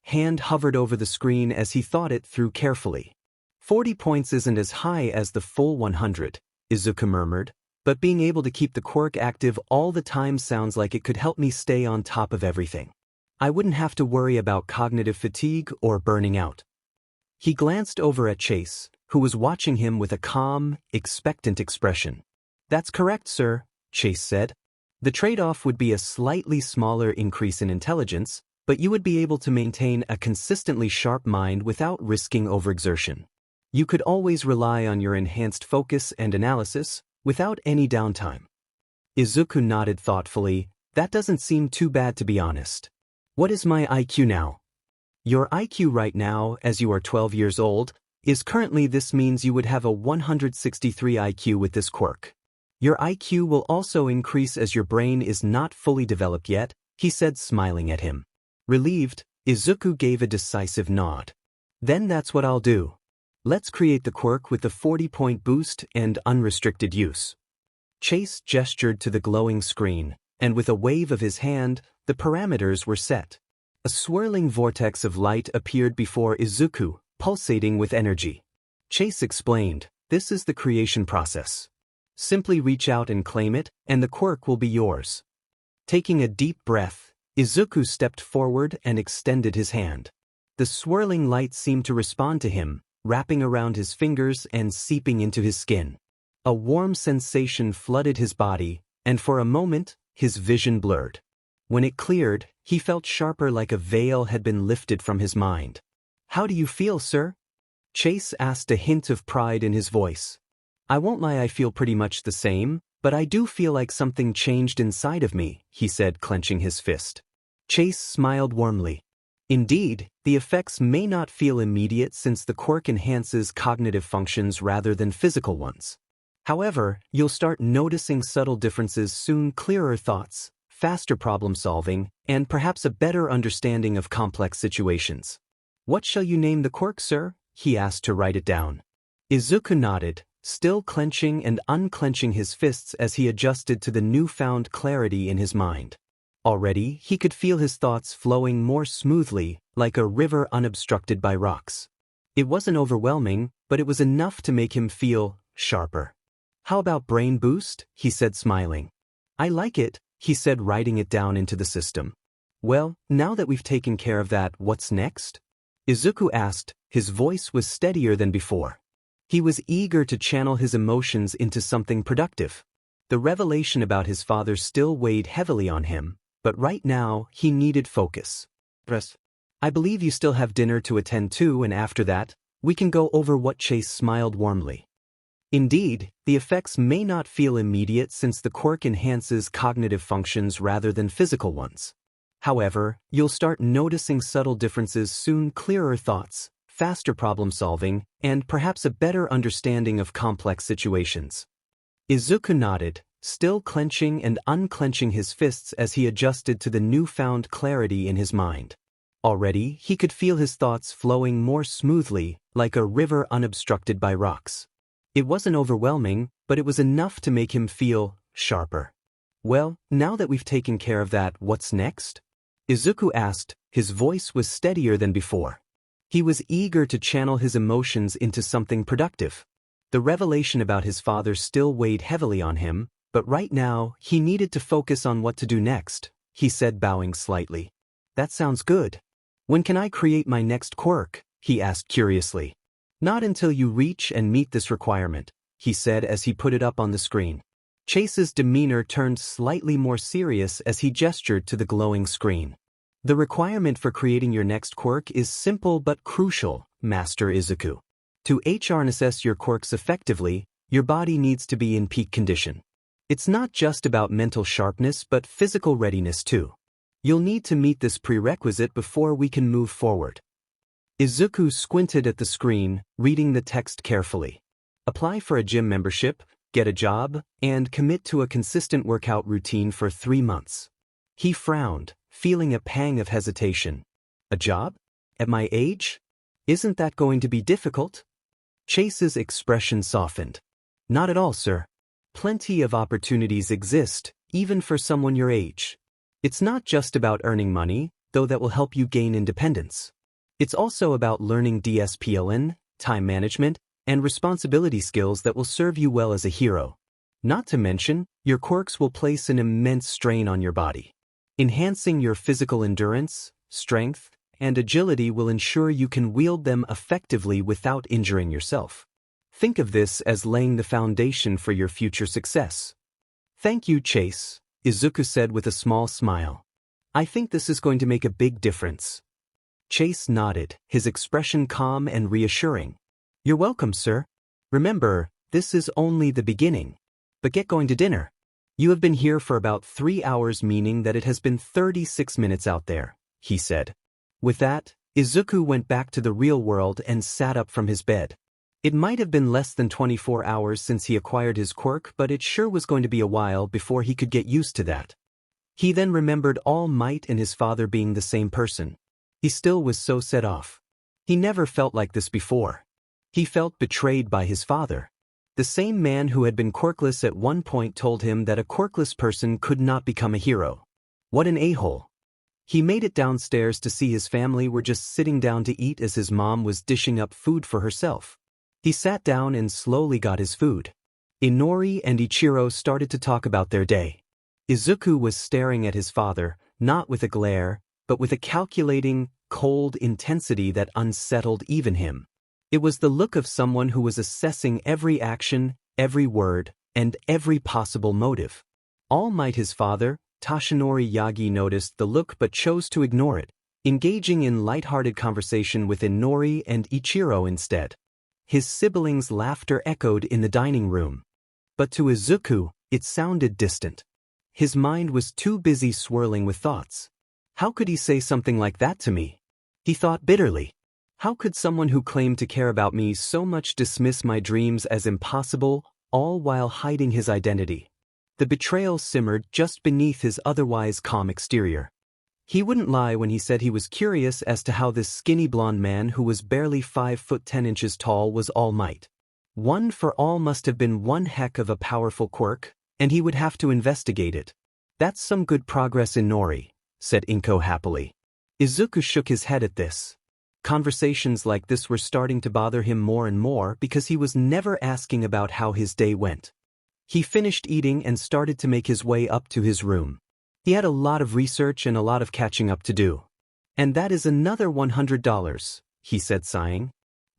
A: hand hovered over the screen as he thought it through carefully. 40 points isn't as high as the full 100, Izuku murmured, but being able to keep the quirk active all the time sounds like it could help me stay on top of everything. I wouldn't have to worry about cognitive fatigue or burning out. He glanced over at Chase, who was watching him with a calm, expectant expression. That's correct, sir, Chase said. The trade-off would be a slightly smaller increase in intelligence, but you would be able to maintain a consistently sharp mind without risking overexertion. You could always rely on your enhanced focus and analysis, without any downtime. Izuku nodded thoughtfully. That doesn't seem too bad, to be honest. What is my IQ now? Your IQ right now, as you are 12 years old, is currently. This means you would have a 163 IQ with this quirk. Your IQ will also increase as your brain is not fully developed yet, he said, smiling at him. Relieved, Izuku gave a decisive nod. Then that's what I'll do. Let's create the quirk with the 40-point boost and unrestricted use. Chase gestured to the glowing screen, and with a wave of his hand, the parameters were set. A swirling vortex of light appeared before Izuku, pulsating with energy. Chase explained, this is the creation process. Simply reach out and claim it, and the quirk will be yours. Taking a deep breath, Izuku stepped forward and extended his hand. The swirling light seemed to respond to him, wrapping around his fingers and seeping into his skin. A warm sensation flooded his body, and for a moment, his vision blurred. When it cleared, he felt sharper, like a veil had been lifted from his mind. How do you feel, sir? Chase asked, a hint of pride in his voice. I won't lie, I feel pretty much the same, but I do feel like something changed inside of me, he said, clenching his fist. Chase smiled warmly. Indeed, the effects may not feel immediate since the quirk enhances cognitive functions rather than physical ones. However, you'll start noticing subtle differences soon, clearer thoughts, faster problem solving, and perhaps a better understanding of complex situations. What shall you name the quirk, sir? He asked to write it down. Izuku nodded, still clenching and unclenching his fists as he adjusted to the newfound clarity in his mind. Already, he could feel his thoughts flowing more smoothly, like a river unobstructed by rocks. It wasn't overwhelming, but it was enough to make him feel sharper. How about brain boost? He said, smiling. I like it, he said, writing it down into the system. Well, now that we've taken care of that, what's next? Izuku asked, his voice was steadier than before. He was eager to channel his emotions into something productive. The revelation about his father still weighed heavily on him, but right now he needed focus. I believe you still have dinner to attend to, and after that, we can go over what. Chase smiled warmly. Indeed, the effects may not feel immediate since the quirk enhances cognitive functions rather than physical ones. However, you'll start noticing subtle differences soon, clearer thoughts, faster problem solving, and perhaps a better understanding of complex situations. Izuku nodded, still clenching and unclenching his fists as he adjusted to the newfound clarity in his mind. Already, he could feel his thoughts flowing more smoothly, like a river unobstructed by rocks. It wasn't overwhelming, but it was enough to make him feel sharper. Well, now that we've taken care of that, what's next? Izuku asked, his voice was steadier than before. He was eager to channel his emotions into something productive. The revelation about his father still weighed heavily on him, but right now, he needed to focus on what to do next, he said, bowing slightly. That sounds good. When can I create my next quirk? He asked curiously. Not until you reach and meet this requirement, he said as he put it up on the screen. Chase's demeanor turned slightly more serious as he gestured to the glowing screen. The requirement for creating your next quirk is simple but crucial, Master Izuku. To harness your quirks effectively, your body needs to be in peak condition. It's not just about mental sharpness but physical readiness too. You'll need to meet this prerequisite before we can move forward. Izuku squinted at the screen, reading the text carefully. Apply for a gym membership, get a job, and commit to a consistent workout routine for 3 months. He frowned, feeling a pang of hesitation. A job? At my age? Isn't that going to be difficult? Chase's expression softened. Not at all, sir. Plenty of opportunities exist, even for someone your age. It's not just about earning money, though that will help you gain independence. It's also about learning discipline, time management, and responsibility skills that will serve you well as a hero. Not to mention, your quirks will place an immense strain on your body. Enhancing your physical endurance, strength, and agility will ensure you can wield them effectively without injuring yourself. Think of this as laying the foundation for your future success. Thank you, Chase, Izuku said with a small smile. I think this is going to make a big difference. Chase nodded, his expression calm and reassuring. You're welcome, sir. Remember, this is only the beginning. But get going to dinner. You have been here for about 3 hours, meaning that it has been 36 minutes out there, he said. With that, Izuku went back to the real world and sat up from his bed. It might have been less than 24 hours since he acquired his quirk, but it sure was going to be a while before he could get used to that. He then remembered All Might and his father being the same person. He still was so set off. He never felt like this before. He felt betrayed by his father. The same man who had been quirkless at one point told him that a quirkless person could not become a hero. What an a-hole. He made it downstairs to see his family were just sitting down to eat as his mom was dishing up food for herself. He sat down and slowly got his food. Inori and Ichiro started to talk about their day. Izuku was staring at his father, not with a glare, but with a calculating, cold intensity that unsettled even him. It was the look of someone who was assessing every action, every word, and every possible motive. All Might, his father, Toshinori Yagi, noticed the look but chose to ignore it, engaging in light-hearted conversation with Inori and Ichiro instead. His siblings' laughter echoed in the dining room. But to Izuku, it sounded distant. His mind was too busy swirling with thoughts. How could he say something like that to me? He thought bitterly. How could someone who claimed to care about me so much dismiss my dreams as impossible, all while hiding his identity? The betrayal simmered just beneath his otherwise calm exterior. He wouldn't lie when he said he was curious as to how this skinny blonde man who was barely 5 foot 10 inches tall was All Might. One for All must have been one heck of a powerful quirk, and he would have to investigate it. That's some good progress, Inori, said Inko happily. Izuku shook his head at this. Conversations like this were starting to bother him more and more because he was never asking about how his day went. He finished eating and started to make his way up to his room. He had a lot of research and a lot of catching up to do. And that is another $100, he said, sighing.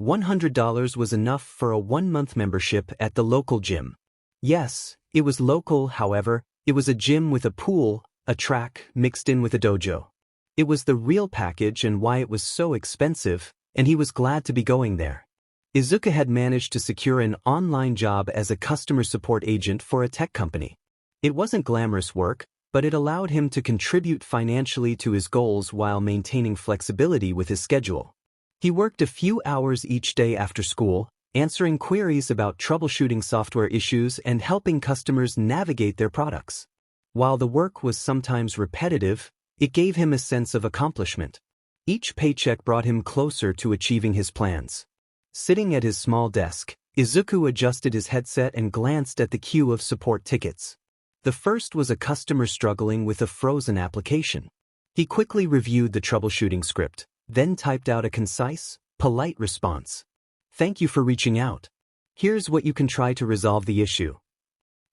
A: $100 was enough for a 1-month membership at the local gym. Yes, it was local, however, it was a gym with a pool, a track, mixed in with a dojo. It was the real package and why it was so expensive, and he was glad to be going there. Izuku had managed to secure an online job as a customer support agent for a tech company. It wasn't glamorous work, but it allowed him to contribute financially to his goals while maintaining flexibility with his schedule. He worked a few hours each day after school, answering queries about troubleshooting software issues and helping customers navigate their products. While the work was sometimes repetitive, it gave him a sense of accomplishment. Each paycheck brought him closer to achieving his plans. Sitting at his small desk, Izuku adjusted his headset and glanced at the queue of support tickets. The first was a customer struggling with a frozen application. He quickly reviewed the troubleshooting script, then typed out a concise, polite response. "Thank you for reaching out. Here's what you can try to resolve the issue."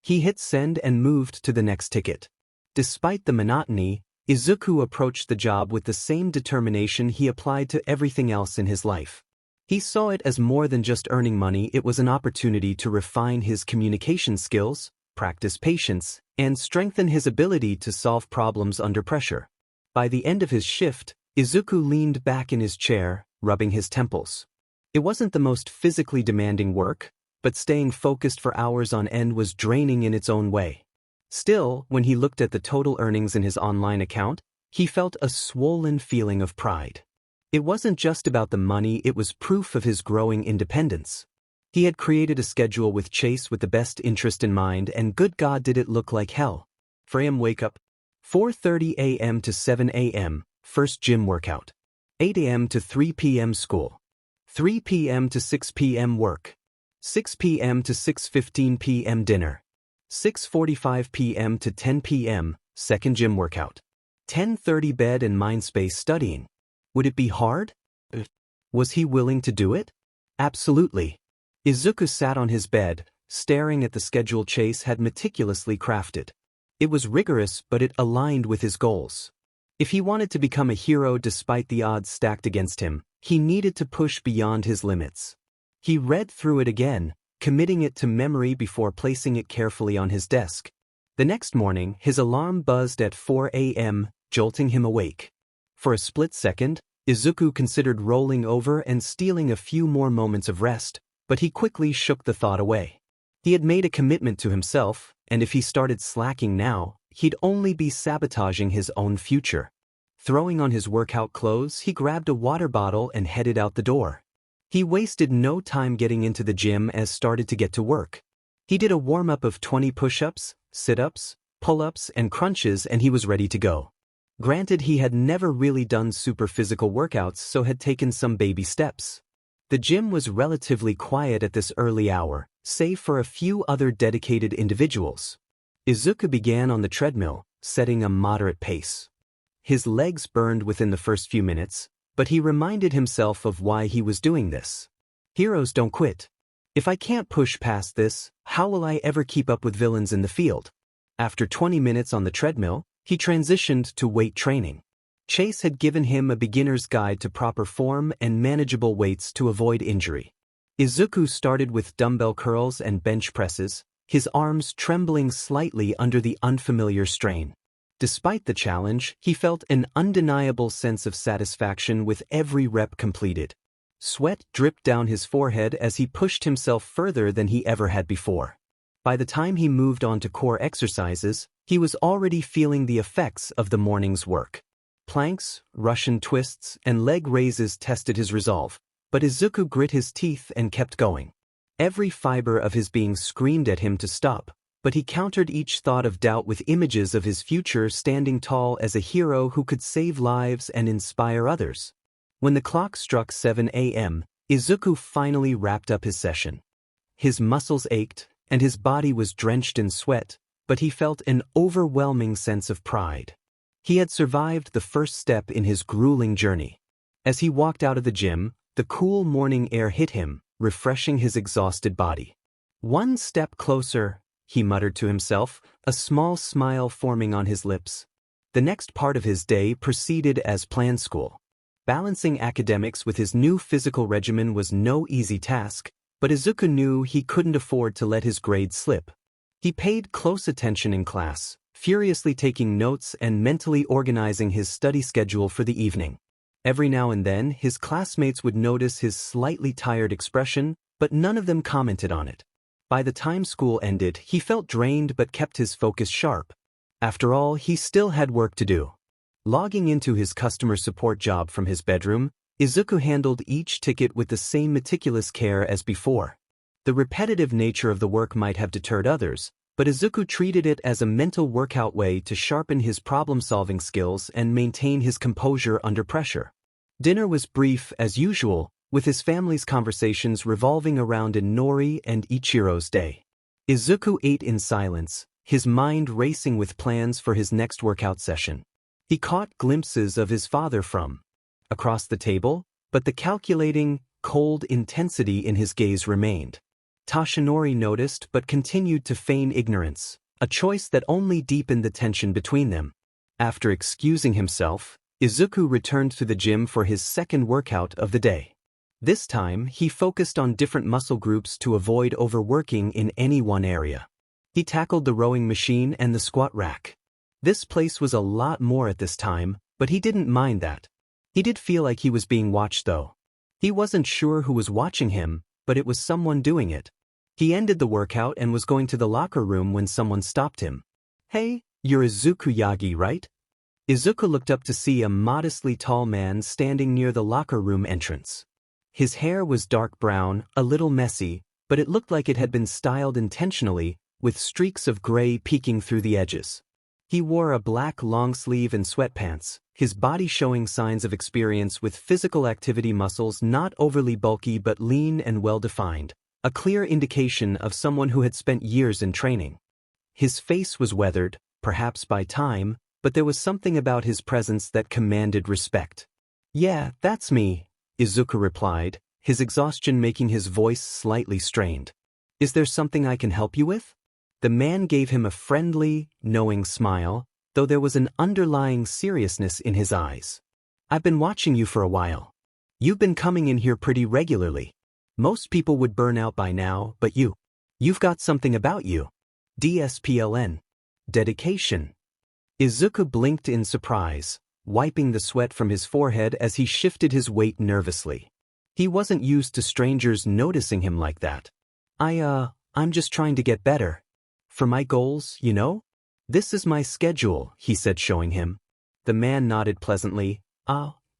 A: He hit send and moved to the next ticket. Despite the monotony, Izuku approached the job with the same determination he applied to everything else in his life. He saw it as more than just earning money. It was an opportunity to refine his communication skills, practice patience, and strengthen his ability to solve problems under pressure. By the end of his shift, Izuku leaned back in his chair, rubbing his temples. It wasn't the most physically demanding work, but staying focused for hours on end was draining in its own way. Still, when he looked at the total earnings in his online account, he felt a swollen feeling of pride. It wasn't just about the money, it was proof of his growing independence. He had created a schedule with Chase with the best interest in mind, and good God did it look like hell. 4 a.m. wake up, 4:30 a.m. to 7 a.m., first gym workout. 8 a.m. to 3 p.m. school. 3 p.m. to 6 p.m. work. 6 p.m. to 6:15 p.m. dinner. 6:45 p.m. to 10 p.m., second gym workout. 10:30 bed and mind space studying. Would it be hard? Was he willing to do it? Absolutely. Izuku sat on his bed, staring at the schedule Chase had meticulously crafted. It was rigorous, but it aligned with his goals. If he wanted to become a hero despite the odds stacked against him, he needed to push beyond his limits. He read through it again, committing it to memory before placing it carefully on his desk. The next morning, his alarm buzzed at 4 a.m., jolting him awake. For a split second, Izuku considered rolling over and stealing a few more moments of rest, but he quickly shook the thought away. He had made a commitment to himself, and if he started slacking now, he'd only be sabotaging his own future. Throwing on his workout clothes, he grabbed a water bottle and headed out the door. He wasted no time getting into the gym as started to get to work. He did a warm-up of 20 push-ups, sit-ups, pull-ups, and crunches, and he was ready to go. Granted, he had never really done super physical workouts, so had taken some baby steps. The gym was relatively quiet at this early hour, save for a few other dedicated individuals. Izuku began on the treadmill, setting a moderate pace. His legs burned within the first few minutes, but he reminded himself of why he was doing this. Heroes don't quit. If I can't push past this, how will I ever keep up with villains in the field? After 20 minutes on the treadmill, he transitioned to weight training. Chase had given him a beginner's guide to proper form and manageable weights to avoid injury. Izuku started with dumbbell curls and bench presses, his arms trembling slightly under the unfamiliar strain. Despite the challenge, he felt an undeniable sense of satisfaction with every rep completed. Sweat dripped down his forehead as he pushed himself further than he ever had before. By the time he moved on to core exercises, he was already feeling the effects of the morning's work. Planks, Russian twists, and leg raises tested his resolve, but Izuku grit his teeth and kept going. Every fiber of his being screamed at him to stop, but he countered each thought of doubt with images of his future standing tall as a hero who could save lives and inspire others. When the clock struck 7 a.m., Izuku finally wrapped up his session. His muscles ached, and his body was drenched in sweat, but he felt an overwhelming sense of pride. He had survived the first step in his grueling journey. As he walked out of the gym, the cool morning air hit him, refreshing his exhausted body. "One step closer," he muttered to himself, a small smile forming on his lips. The next part of his day proceeded as planned. School. Balancing academics with his new physical regimen was no easy task, but Izuku knew he couldn't afford to let his grades slip. He paid close attention in class, furiously taking notes and mentally organizing his study schedule for the evening. Every now and then, his classmates would notice his slightly tired expression, but none of them commented on it. By the time school ended, he felt drained but kept his focus sharp. After all, he still had work to do. Logging into his customer support job from his bedroom, Izuku handled each ticket with the same meticulous care as before. The repetitive nature of the work might have deterred others, but Izuku treated it as a mental workout way to sharpen his problem-solving skills and maintain his composure under pressure. Dinner was brief as usual, with his family's conversations revolving around Inori and Ichiro's day. Izuku ate in silence, his mind racing with plans for his next workout session. He caught glimpses of his father from across the table, but the calculating, cold intensity in his gaze remained. Toshinori noticed but continued to feign ignorance, a choice that only deepened the tension between them. After excusing himself, Izuku returned to the gym for his second workout of the day. This time, he focused on different muscle groups to avoid overworking in any one area. He tackled the rowing machine and the squat rack. This place was a lot more at this time, but he didn't mind that. He did feel like he was being watched though. He wasn't sure who was watching him, but it was someone doing it. He ended the workout and was going to the locker room when someone stopped him. "Hey, you're Izuku Yagi, right?" Izuku looked up to see a modestly tall man standing near the locker room entrance. His hair was dark brown, a little messy, but it looked like it had been styled intentionally, with streaks of gray peeking through the edges. He wore a black long sleeve and sweatpants, his body showing signs of experience with physical activity muscles not overly bulky but lean and well-defined, a clear indication of someone who had spent years in training. His face was weathered, perhaps by time, but there was something about his presence that commanded respect. "Yeah, that's me," Izuku replied, his exhaustion making his voice slightly strained. "Is there something I can help you with?" The man gave him a friendly, knowing smile, though there was an underlying seriousness in his eyes. "I've been watching you for a while. You've been coming in here pretty regularly. Most people would burn out by now, but you've got something about you. DSPLN. Dedication." Izuku blinked in surprise, wiping the sweat from his forehead as he shifted his weight nervously. He wasn't used to strangers noticing him like that. I'm just trying to get better. For my goals, you know? This is my schedule," he said, showing him. The man nodded pleasantly.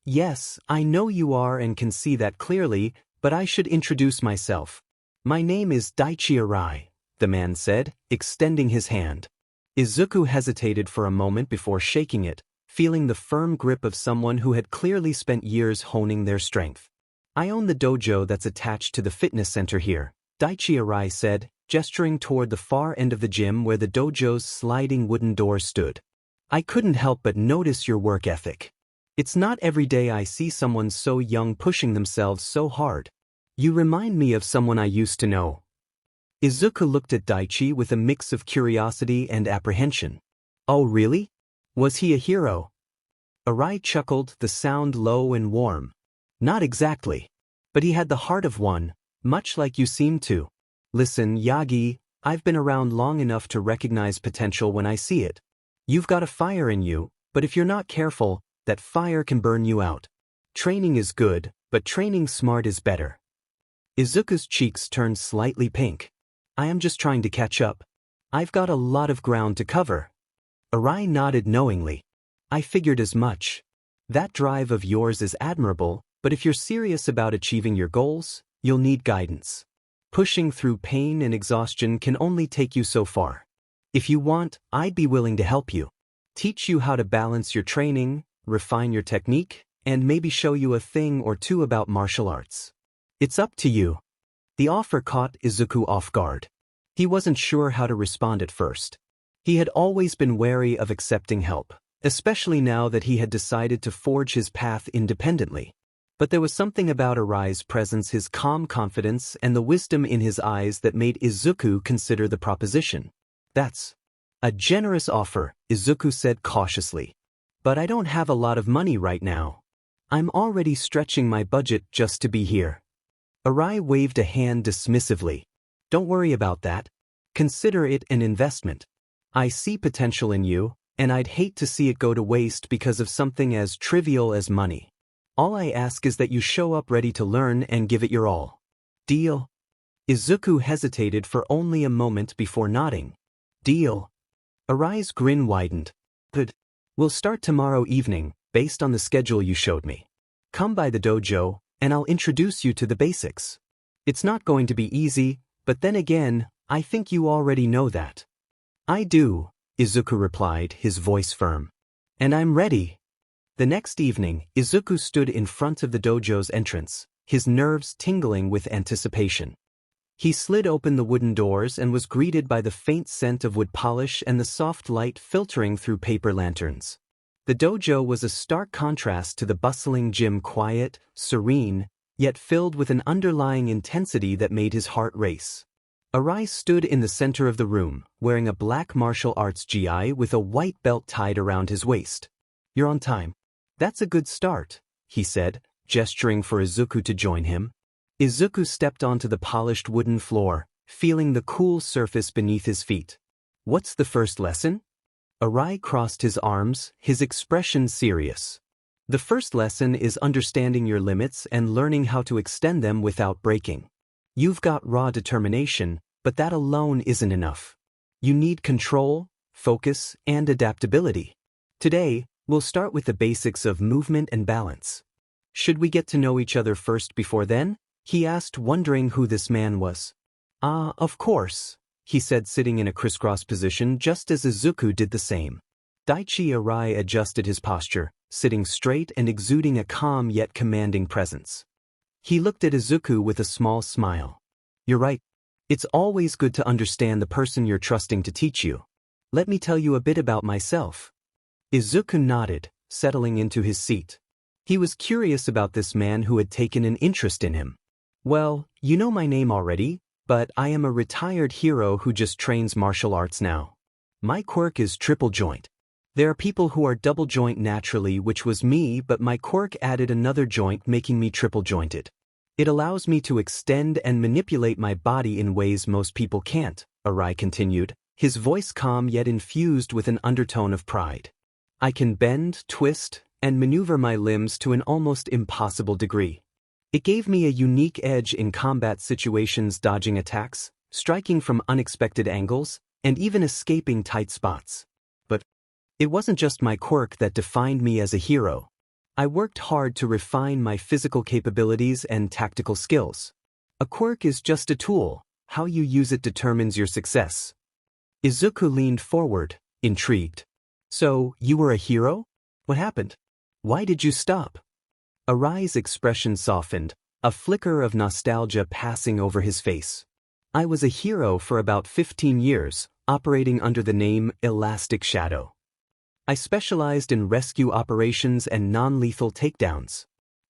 A: Yes, I know you are and can see that clearly, but I should introduce myself. My name is Daichi Arai," the man said, extending his hand. Izuku hesitated for a moment before shaking it, feeling the firm grip of someone who had clearly spent years honing their strength. "I own the dojo that's attached to the fitness center here," Daichi Arai said, gesturing toward the far end of the gym where the dojo's sliding wooden door stood. "I couldn't help but notice your work ethic. It's not every day I see someone so young pushing themselves so hard. You remind me of someone I used to know." Izuku looked at Daichi with a mix of curiosity and apprehension. "Oh really? Was he a hero?" Arai chuckled, the sound low and warm. "Not exactly. But he had the heart of one, much like you seem to. Listen, Yagi, I've been around long enough to recognize potential when I see it. You've got a fire in you, but if you're not careful, that fire can burn you out. Training is good, but training smart is better." Izuku's cheeks turned slightly pink. "I am just trying to catch up. I've got a lot of ground to cover." Arai nodded knowingly. "I figured as much. That drive of yours is admirable, but if you're serious about achieving your goals, you'll need guidance. Pushing through pain and exhaustion can only take you so far. If you want, I'd be willing to help you. Teach you how to balance your training, refine your technique, and maybe show you a thing or two about martial arts. It's up to you." The offer caught Izuku off guard. He wasn't sure how to respond at first. He had always been wary of accepting help, especially now that he had decided to forge his path independently. But there was something about Arai's presence, his calm confidence, and the wisdom in his eyes that made Izuku consider the proposition. "That's a generous offer," Izuku said cautiously. "But I don't have a lot of money right now. I'm already stretching my budget just to be here." Arai waved a hand dismissively. "Don't worry about that. Consider it an investment. I see potential in you, and I'd hate to see it go to waste because of something as trivial as money. All I ask is that you show up ready to learn and give it your all. Deal?" Izuku hesitated for only a moment before nodding. "Deal." Arai's grin widened. "Good. We'll start tomorrow evening, based on the schedule you showed me. Come by the dojo, and I'll introduce you to the basics. It's not going to be easy, but then again, I think you already know that." "I do," Izuku replied, his voice firm. "And I'm ready." The next evening, Izuku stood in front of the dojo's entrance, his nerves tingling with anticipation. He slid open the wooden doors and was greeted by the faint scent of wood polish and the soft light filtering through paper lanterns. The dojo was a stark contrast to the bustling gym, quiet, serene, yet filled with an underlying intensity that made his heart race. Arai stood in the center of the room, wearing a black martial arts gi with a white belt tied around his waist. "You're on time. That's a good start," he said, gesturing for Izuku to join him. Izuku stepped onto the polished wooden floor, feeling the cool surface beneath his feet. "What's the first lesson?" Arai crossed his arms, his expression serious. "The first lesson is understanding your limits and learning how to extend them without breaking. You've got raw determination, but that alone isn't enough. You need control, focus, and adaptability. Today, we'll start with the basics of movement and balance." "Should we get to know each other first before then?" he asked, wondering who this man was. Of course," he said, sitting in a crisscross position just as Izuku did the same. Daichi Arai adjusted his posture, sitting straight and exuding a calm yet commanding presence. He looked at Izuku with a small smile. "You're right. It's always good to understand the person you're trusting to teach you. Let me tell you a bit about myself." Izuku nodded, settling into his seat. He was curious about this man who had taken an interest in him. "Well, you know my name already, but I am a retired hero who just trains martial arts now. My quirk is triple joint. There are people who are double joint naturally, which was me, but my quirk added another joint, making me triple jointed. It allows me to extend and manipulate my body in ways most people can't," Arai continued, his voice calm yet infused with an undertone of pride. "I can bend, twist, and maneuver my limbs to an almost impossible degree. It gave me a unique edge in combat situations, dodging attacks, striking from unexpected angles, and even escaping tight spots. But it wasn't just my quirk that defined me as a hero. I worked hard to refine my physical capabilities and tactical skills. A quirk is just a tool. How you use it determines your success." Izuku leaned forward, intrigued. "So, you were a hero? What happened? Why did you stop?" Arai's expression softened, a flicker of nostalgia passing over his face. "I was a hero for about 15 years, operating under the name Elastic Shadow. I specialized in rescue operations and non-lethal takedowns.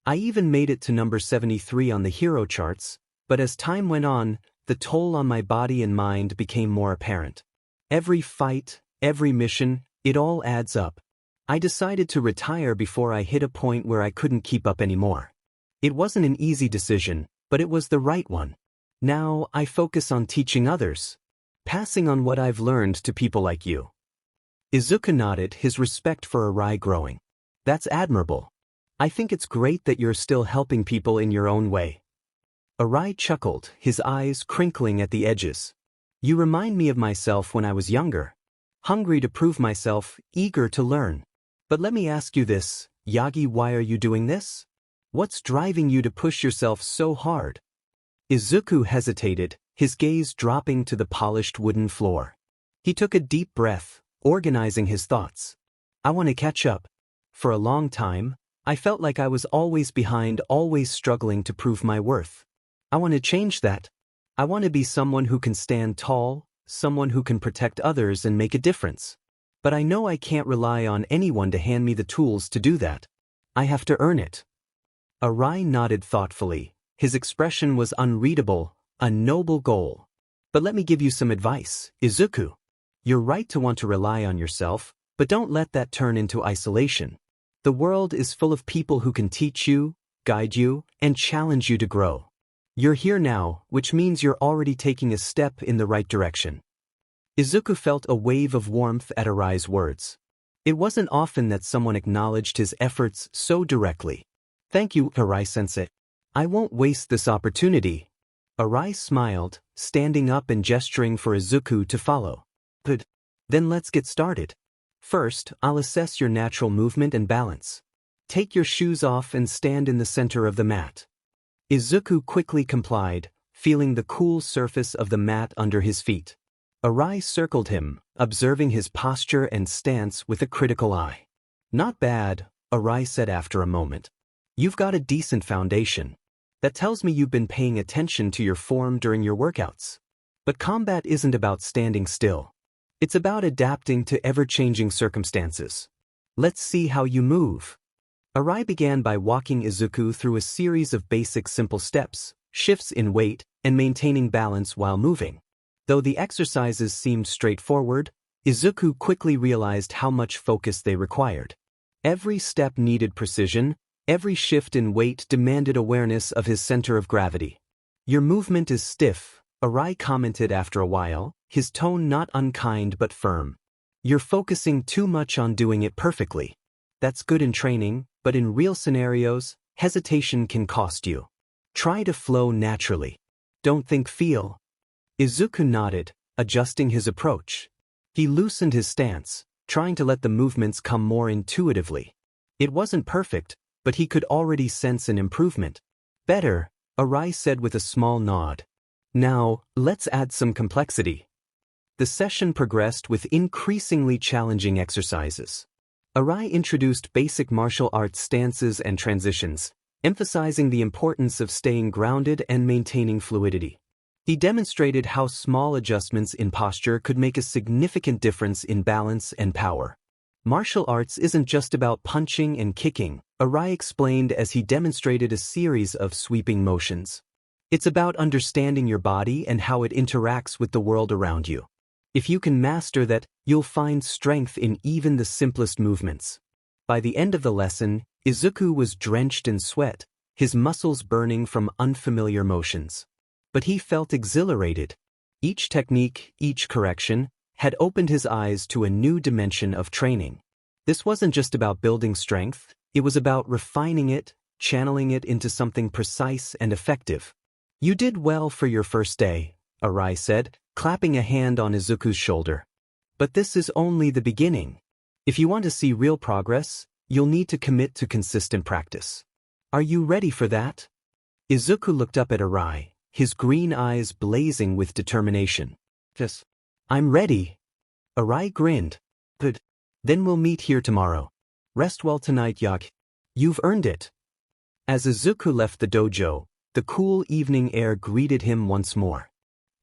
A: I even made it to number 73 on the hero charts, but as time went on, the toll on my body and mind became more apparent. Every fight, every mission, it all adds up. I decided to retire before I hit a point where I couldn't keep up anymore. It wasn't an easy decision, but it was the right one. Now I focus on teaching others, passing on what I've learned to people like you." Izuku nodded, his respect for Arai growing. "That's admirable. I think it's great that you're still helping people in your own way." Arai chuckled, his eyes crinkling at the edges. "You remind me of myself when I was younger. Hungry to prove myself, eager to learn. But let me ask you this, Yagi, why are you doing this? What's driving you to push yourself so hard?" Izuku hesitated, his gaze dropping to the polished wooden floor. He took a deep breath, organizing his thoughts. "I want to catch up. For a long time, I felt like I was always behind, always struggling to prove my worth. I want to change that. I want to be someone who can stand tall, someone who can protect others and make a difference. But I know I can't rely on anyone to hand me the tools to do that. I have to earn it." Arai nodded thoughtfully. His expression was unreadable, a noble goal. "But let me give you some advice, Izuku. You're right to want to rely on yourself, but don't let that turn into isolation. The world is full of people who can teach you, guide you, and challenge you to grow. You're here now, which means you're already taking a step in the right direction." Izuku felt a wave of warmth at Arai's words. It wasn't often that someone acknowledged his efforts so directly. "Thank you, Arai-sensei. I won't waste this opportunity." Arai smiled, standing up and gesturing for Izuku to follow. "Good. Then let's get started. First, I'll assess your natural movement and balance. Take your shoes off and stand in the center of the mat." Izuku quickly complied, feeling the cool surface of the mat under his feet. Arai circled him, observing his posture and stance with a critical eye. "Not bad," Arai said after a moment. "You've got a decent foundation. That tells me you've been paying attention to your form during your workouts. But combat isn't about standing still. It's about adapting to ever-changing circumstances. Let's see how you move. Arai began by walking Izuku through a series of basic simple steps, shifts in weight, and maintaining balance while moving. Though the exercises seemed straightforward, Izuku quickly realized how much focus they required. Every step needed precision, every shift in weight demanded awareness of his center of gravity. Your movement is stiff, Arai commented after a while, his tone not unkind but firm. You're focusing too much on doing it perfectly. That's good in training, but in real scenarios, hesitation can cost you. Try to flow naturally. Don't think, feel. Izuku nodded, adjusting his approach. He loosened his stance, trying to let the movements come more intuitively. It wasn't perfect, but he could already sense an improvement. Better, Arai said with a small nod. Now, let's add some complexity. The session progressed with increasingly challenging exercises. Arai introduced basic martial arts stances and transitions, emphasizing the importance of staying grounded and maintaining fluidity. He demonstrated how small adjustments in posture could make a significant difference in balance and power. Martial arts isn't just about punching and kicking, Arai explained as he demonstrated a series of sweeping motions. It's about understanding your body and how it interacts with the world around you. If you can master that, you'll find strength in even the simplest movements. By the end of the lesson, Izuku was drenched in sweat, his muscles burning from unfamiliar motions. But he felt exhilarated. Each technique, each correction, had opened his eyes to a new dimension of training. This wasn't just about building strength, it was about refining it, channeling it into something precise and effective. You did well for your first day, Arai said, clapping a hand on Izuku's shoulder. But this is only the beginning. If you want to see real progress, you'll need to commit to consistent practice. Are you ready for that? Izuku looked up at Arai, his green eyes blazing with determination. Yes. I'm ready. Arai grinned. Good. Then we'll meet here tomorrow. Rest well tonight, Yagi. You've earned it. As Izuku left the dojo, the cool evening air greeted him once more.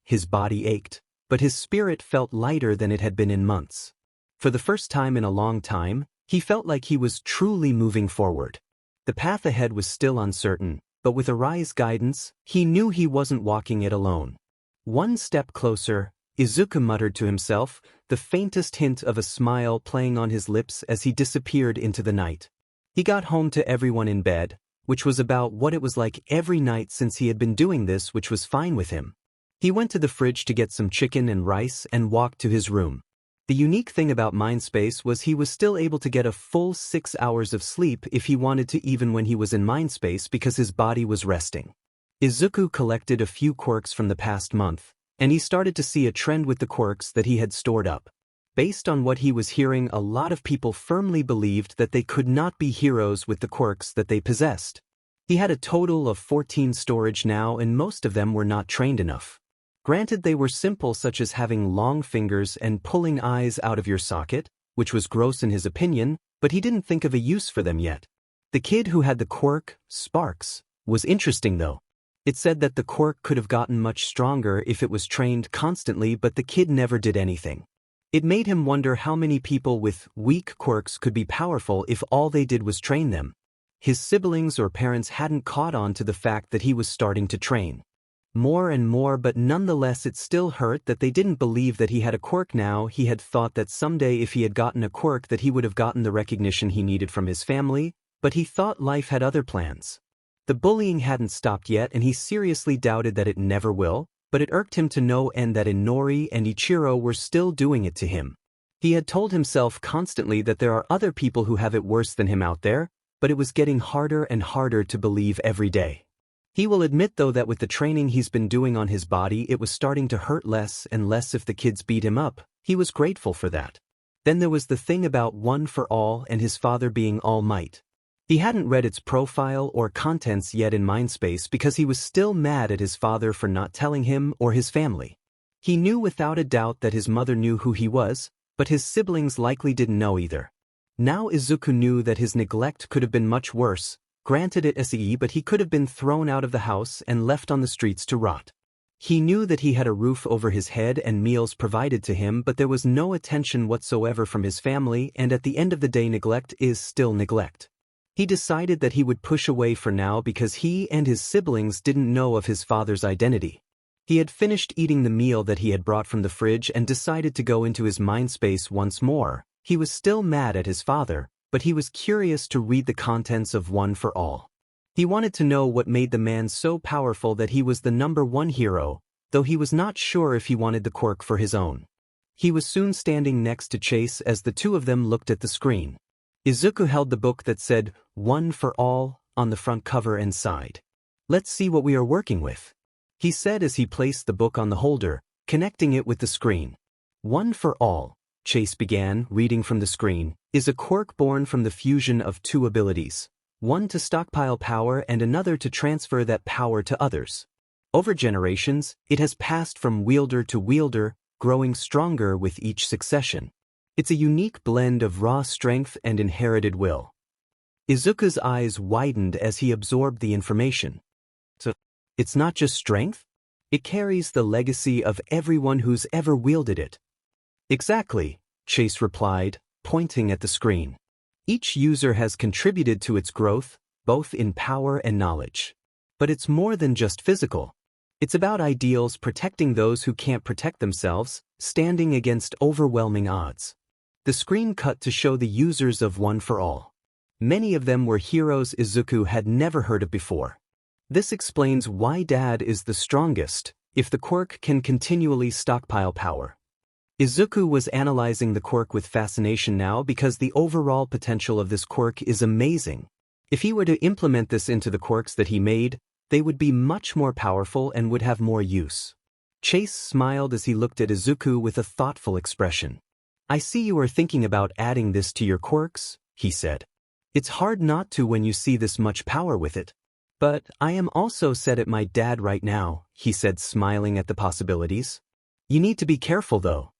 A: His body ached, but his spirit felt lighter than it had been in months. For the first time in a long time, he felt like he was truly moving forward. The path ahead was still uncertain, but with Arai's guidance, he knew he wasn't walking it alone. One step closer, Izuku muttered to himself, the faintest hint of a smile playing on his lips as he disappeared into the night. He got home to everyone in bed, which was about what it was like every night since he had been doing this, which was fine with him. He went to the fridge to get some chicken and rice and walked to his room. The unique thing about Mindspace was he was still able to get a full 6 hours of sleep if he wanted to, even when he was in Mindspace, because his body was resting. Izuku collected a few quirks from the past month, and he started to see a trend with the quirks that he had stored up. Based on what he was hearing, a lot of people firmly believed that they could not be heroes with the quirks that they possessed. He had a total of 14 storage now, and most of them were not trained enough. Granted, they were simple, such as having long fingers and pulling eyes out of your socket, which was gross in his opinion, but he didn't think of a use for them yet. The kid who had the quirk, Sparks, was interesting though. It said that the quirk could have gotten much stronger if it was trained constantly, but the kid never did anything. It made him wonder how many people with weak quirks could be powerful if all they did was train them. His siblings or parents hadn't caught on to the fact that he was starting to train more and more, but nonetheless it still hurt that they didn't believe that he had a quirk now. He had thought that someday if he had gotten a quirk that he would have gotten the recognition he needed from his family, but he thought life had other plans. The bullying hadn't stopped yet, and he seriously doubted that it never will, but it irked him to no end that Inori and Ichiro were still doing it to him. He had told himself constantly that there are other people who have it worse than him out there, but it was getting harder and harder to believe every day. He will admit though that with the training he's been doing on his body, it was starting to hurt less and less if the kids beat him up. He was grateful for that. Then there was the thing about One for All and his father being All Might. He hadn't read its profile or contents yet in Mindspace because he was still mad at his father for not telling him or his family. He knew without a doubt that his mother knew who he was, but his siblings likely didn't know either. Now Izuku knew that his neglect could have been much worse, granted it SE, but he could have been thrown out of the house and left on the streets to rot. He knew that he had a roof over his head and meals provided to him, but there was no attention whatsoever from his family, and at the end of the day neglect is still neglect. He decided that he would push away for now because he and his siblings didn't know of his father's identity. He had finished eating the meal that he had brought from the fridge and decided to go into his mind space once more. He was still mad at his father, but he was curious to read the contents of One for All. He wanted to know what made the man so powerful that he was the #1 hero, though he was not sure if he wanted the quirk for his own. He was soon standing next to Chase as the two of them looked at the screen. Izuku held the book that said, One for All, on the front cover and side. "Let's see what we are working with," he said as he placed the book on the holder, connecting it with the screen. One for All, Chase began, reading from the screen, is a quirk born from the fusion of two abilities, one to stockpile power and another to transfer that power to others. Over generations, it has passed from wielder to wielder, growing stronger with each succession. It's a unique blend of raw strength and inherited will. Izuku's eyes widened as he absorbed the information. So, it's not just strength? It carries the legacy of everyone who's ever wielded it. Exactly, Chase replied, pointing at the screen. Each user has contributed to its growth, both in power and knowledge. But it's more than just physical. It's about ideals protecting those who can't protect themselves, standing against overwhelming odds. The screen cut to show the users of One for All. Many of them were heroes Izuku had never heard of before. This explains why Dad is the strongest, if the quirk can continually stockpile power. Izuku was analyzing the quirk with fascination now because the overall potential of this quirk is amazing. If he were to implement this into the quirks that he made, they would be much more powerful and would have more use. Chase smiled as he looked at Izuku with a thoughtful expression. "I see you are thinking about adding this to your quirks," he said. "It's hard not to when you see this much power with it. But I am also set at my dad right now," he said, smiling at the possibilities. "You need to be careful though.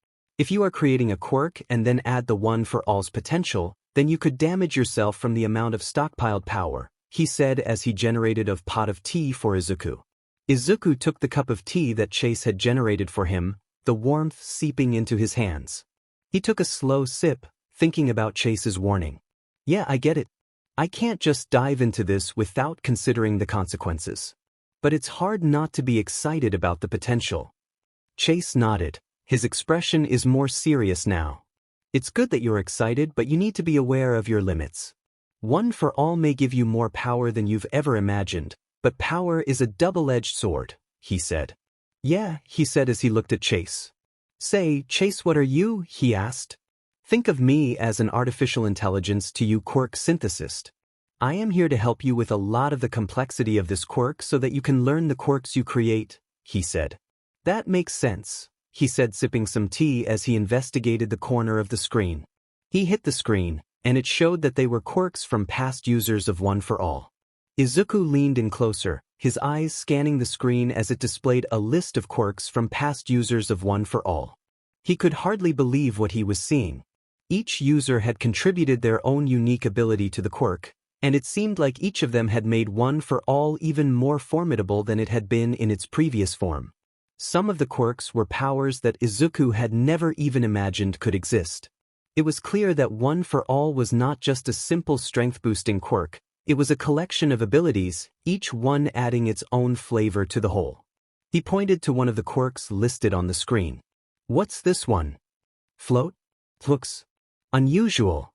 A: If you are creating a quirk and then add the One for All's potential, then you could damage yourself from the amount of stockpiled power," he said as he generated a pot of tea for Izuku. Izuku took the cup of tea that Chase had generated for him, the warmth seeping into his hands. He took a slow sip, thinking about Chase's warning. "Yeah, I get it. I can't just dive into this without considering the consequences. But it's hard not to be excited about the potential." Chase nodded. His expression is more serious now. "It's good that you're excited, but you need to be aware of your limits. One for All may give you more power than you've ever imagined, but power is a double-edged sword," he said. "Yeah," he said as he looked at Chase. "Say, Chase, what are you?" he asked. "Think of me as an artificial intelligence to you, quirk synthesist. I am here to help you with a lot of the complexity of this quirk so that you can learn the quirks you create," he said. "That makes sense," he said, sipping some tea as he investigated the corner of the screen. He hit the screen, and it showed that they were quirks from past users of One for All. Izuku leaned in closer, his eyes scanning the screen as it displayed a list of quirks from past users of One for All. He could hardly believe what he was seeing. Each user had contributed their own unique ability to the quirk, and it seemed like each of them had made One for All even more formidable than it had been in its previous form. Some of the quirks were powers that Izuku had never even imagined could exist. It was clear that One for All was not just a simple strength-boosting quirk, it was a collection of abilities, each one adding its own flavor to the whole. He pointed to one of the quirks listed on the screen. "What's this one? Float? Looks unusual."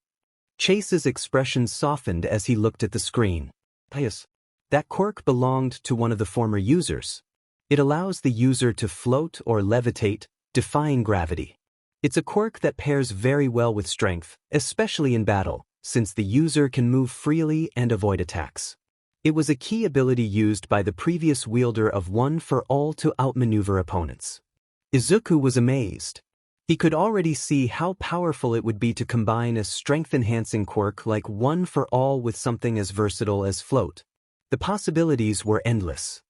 A: Chase's expression softened as he looked at the screen. "Yes, that quirk belonged to one of the former users. It allows the user to float or levitate, defying gravity. It's a quirk that pairs very well with strength, especially in battle, since the user can move freely and avoid attacks. It was a key ability used by the previous wielder of One for All to outmaneuver opponents." Izuku was amazed. He could already see how powerful it would be to combine a strength-enhancing quirk like One for All with something as versatile as float. The possibilities were endless.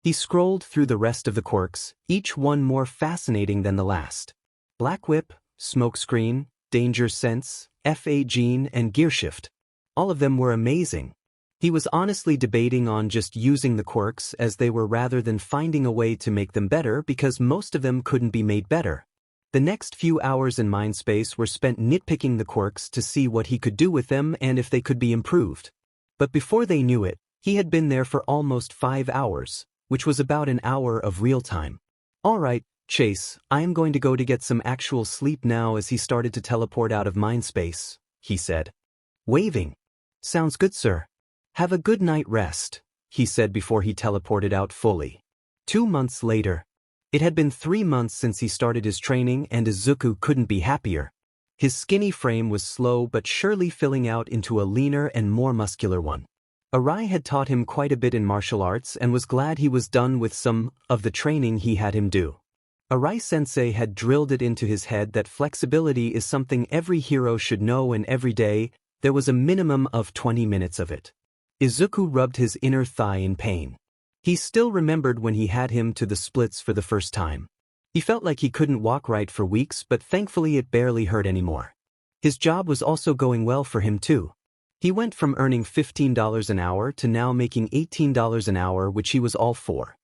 A: He scrolled through the rest of the quirks, each one more fascinating than the last. Black Whip, Smokescreen, Danger Sense, FA Gene, and Gearshift. All of them were amazing. He was honestly debating on just using the quirks as they were rather than finding a way to make them better because most of them couldn't be made better. The next few hours in Mindspace were spent nitpicking the quirks to see what he could do with them and if they could be improved. But before they knew it, he had been there for almost 5 hours, which was about an hour of real time. Alright, Chase, I am going to go to get some actual sleep now as he started to teleport out of Mindspace, he said. Waving. Sounds good, sir. Have a good night rest, he said before he teleported out fully. 2 months later. It had been 3 months since he started his training and Izuku couldn't be happier. His skinny frame was slow but surely filling out into a leaner and more muscular one. Arai had taught him quite a bit in martial arts and was glad he was done with some of the training he had him do. Arai-sensei had drilled it into his head that flexibility is something every hero should know, and every day, there was a minimum of 20 minutes of it. Izuku rubbed his inner thigh in pain. He still remembered when he had him to the splits for the first time. He felt like he couldn't walk right for weeks, but thankfully it barely hurt anymore. His job was also going well for him too. He went from earning $15 an hour to now making $18 an hour, which he was all for.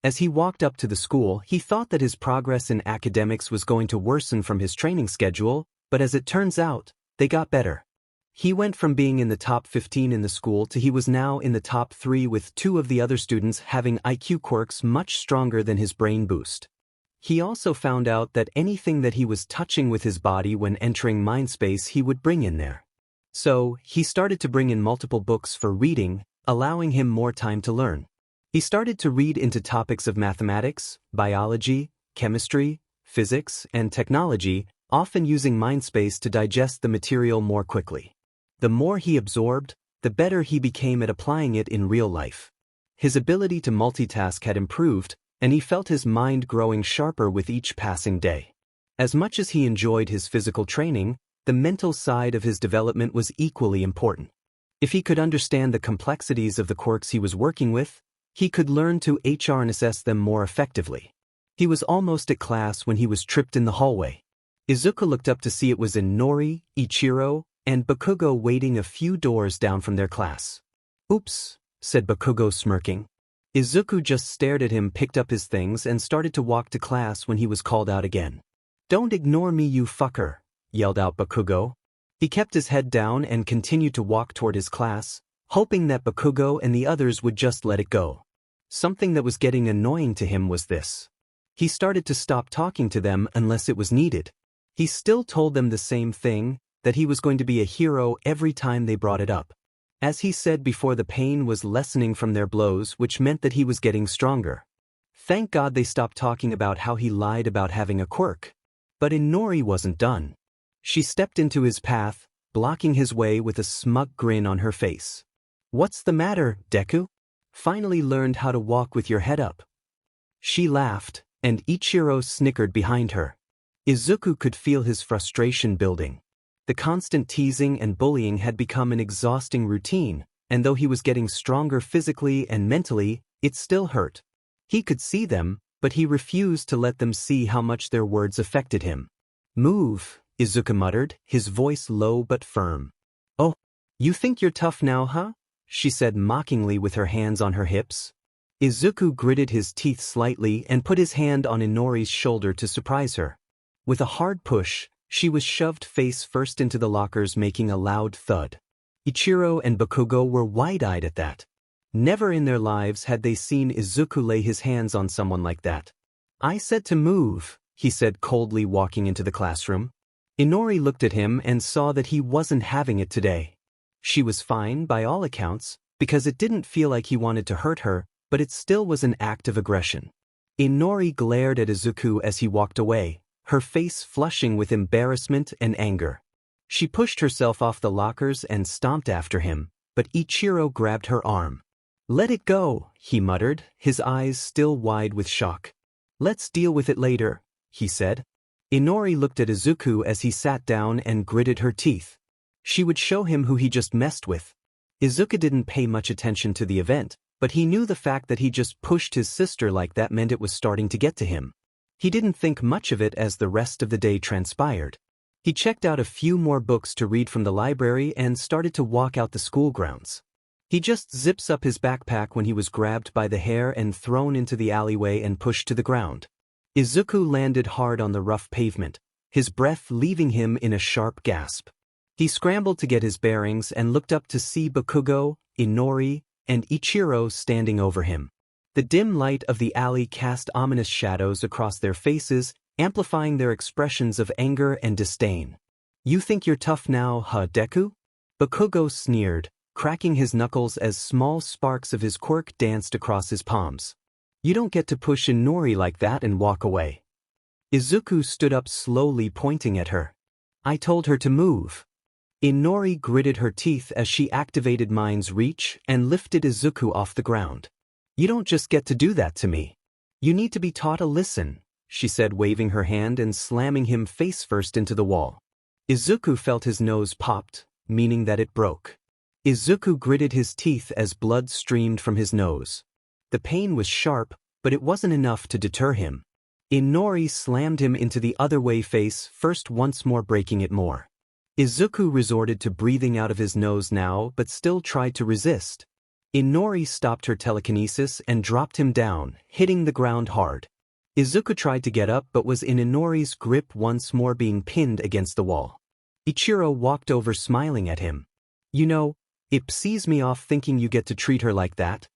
A: As he walked up to the school, he thought that his progress in academics was going to worsen from his training schedule, but as it turns out, they got better. He went from being in the top 15 in the school to he was now in the top 3, with 2 of the other students having IQ quirks much stronger than his brain boost. He also found out that anything that he was touching with his body when entering Mindspace he would bring in there. So, he started to bring in multiple books for reading, allowing him more time to learn. He started to read into topics of mathematics, biology, chemistry, physics, and technology, often using Mindspace to digest the material more quickly. The more he absorbed, the better he became at applying it in real life. His ability to multitask had improved, and he felt his mind growing sharper with each passing day. As much as he enjoyed his physical training, the mental side of his development was equally important. If he could understand the complexities of the quirks he was working with, he could learn to assess them more effectively. He was almost at class when he was tripped in the hallway. Izuku looked up to see it was Nori, Ichiro, and Bakugo waiting a few doors down from their class. Oops, said Bakugo smirking. Izuku just stared at him, picked up his things, and started to walk to class when he was called out again. Don't ignore me, you fucker, yelled out Bakugo. He kept his head down and continued to walk toward his class, hoping that Bakugo and the others would just let it go. Something that was getting annoying to him was this. He started to stop talking to them unless it was needed. He still told them the same thing, that he was going to be a hero every time they brought it up. As he said before, the pain was lessening from their blows, which meant that he was getting stronger. Thank God they stopped talking about how he lied about having a quirk. But Inori wasn't done. She stepped into his path, blocking his way with a smug grin on her face. What's the matter, Deku? Finally learned how to walk with your head up. She laughed, and Ichiro snickered behind her. Izuku could feel his frustration building. The constant teasing and bullying had become an exhausting routine, and though he was getting stronger physically and mentally, it still hurt. He could see them, but he refused to let them see how much their words affected him. Move, Izuku muttered, his voice low but firm. Oh, you think you're tough now, huh? She said mockingly with her hands on her hips. Izuku gritted his teeth slightly and put his hand on Inori's shoulder to surprise her. With a hard push, she was shoved face first into the lockers, making a loud thud. Ichiro and Bakugo were wide-eyed at that. Never in their lives had they seen Izuku lay his hands on someone like that. I said to move, he said coldly, walking into the classroom. Inori looked at him and saw that he wasn't having it today. She was fine by all accounts, because it didn't feel like he wanted to hurt her, but it still was an act of aggression. Inori glared at Izuku as he walked away, her face flushing with embarrassment and anger. She pushed herself off the lockers and stomped after him, but Ichiro grabbed her arm. Let it go, he muttered, his eyes still wide with shock. Let's deal with it later, he said. Inori looked at Izuku as he sat down and gritted her teeth. She would show him who he just messed with. Izuku didn't pay much attention to the event, but he knew the fact that he just pushed his sister like that meant it was starting to get to him. He didn't think much of it as the rest of the day transpired. He checked out a few more books to read from the library and started to walk out the school grounds. He just zips up his backpack when he was grabbed by the hair and thrown into the alleyway and pushed to the ground. Izuku landed hard on the rough pavement, his breath leaving him in a sharp gasp. He scrambled to get his bearings and looked up to see Bakugo, Inori, and Ichiro standing over him. The dim light of the alley cast ominous shadows across their faces, amplifying their expressions of anger and disdain. "You think you're tough now, huh, Deku?" Bakugo sneered, cracking his knuckles as small sparks of his quirk danced across his palms. "You don't get to push Inori like that and walk away." Izuku stood up slowly, pointing at her. "I told her to move." Inori gritted her teeth as she activated Mind's Reach and lifted Izuku off the ground. "You don't just get to do that to me. You need to be taught a lesson," she said, waving her hand and slamming him face first into the wall. Izuku felt his nose popped, meaning that it broke. Izuku gritted his teeth as blood streamed from his nose. The pain was sharp, but it wasn't enough to deter him. Inori slammed him into the other way face first, once more breaking it more. Izuku resorted to breathing out of his nose now but still tried to resist. Inori stopped her telekinesis and dropped him down, hitting the ground hard. Izuku tried to get up but was in Inori's grip, once more being pinned against the wall. Ichiro walked over, smiling at him. "You know, it pisses me off thinking you get to treat her like that.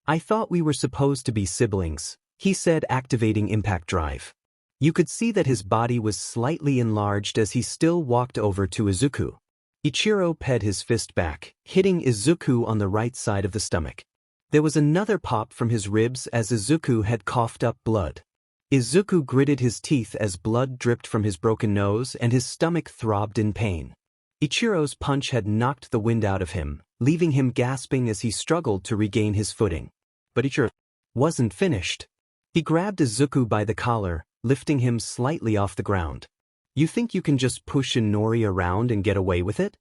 A: I thought we were supposed to be siblings," he said, activating Impact Drive. You could see that his body was slightly enlarged as he still walked over to Izuku. Ichiro ped his fist back, hitting Izuku on the right side of the stomach. There was another pop from his ribs as Izuku had coughed up blood. Izuku gritted his teeth as blood dripped from his broken nose and his stomach throbbed in pain. Ichiro's punch had knocked the wind out of him, leaving him gasping as he struggled to regain his footing. But Ichiro wasn't finished. He grabbed Izuku by the collar, lifting him slightly off the ground. "You think you can just push Inori around and get away with it?"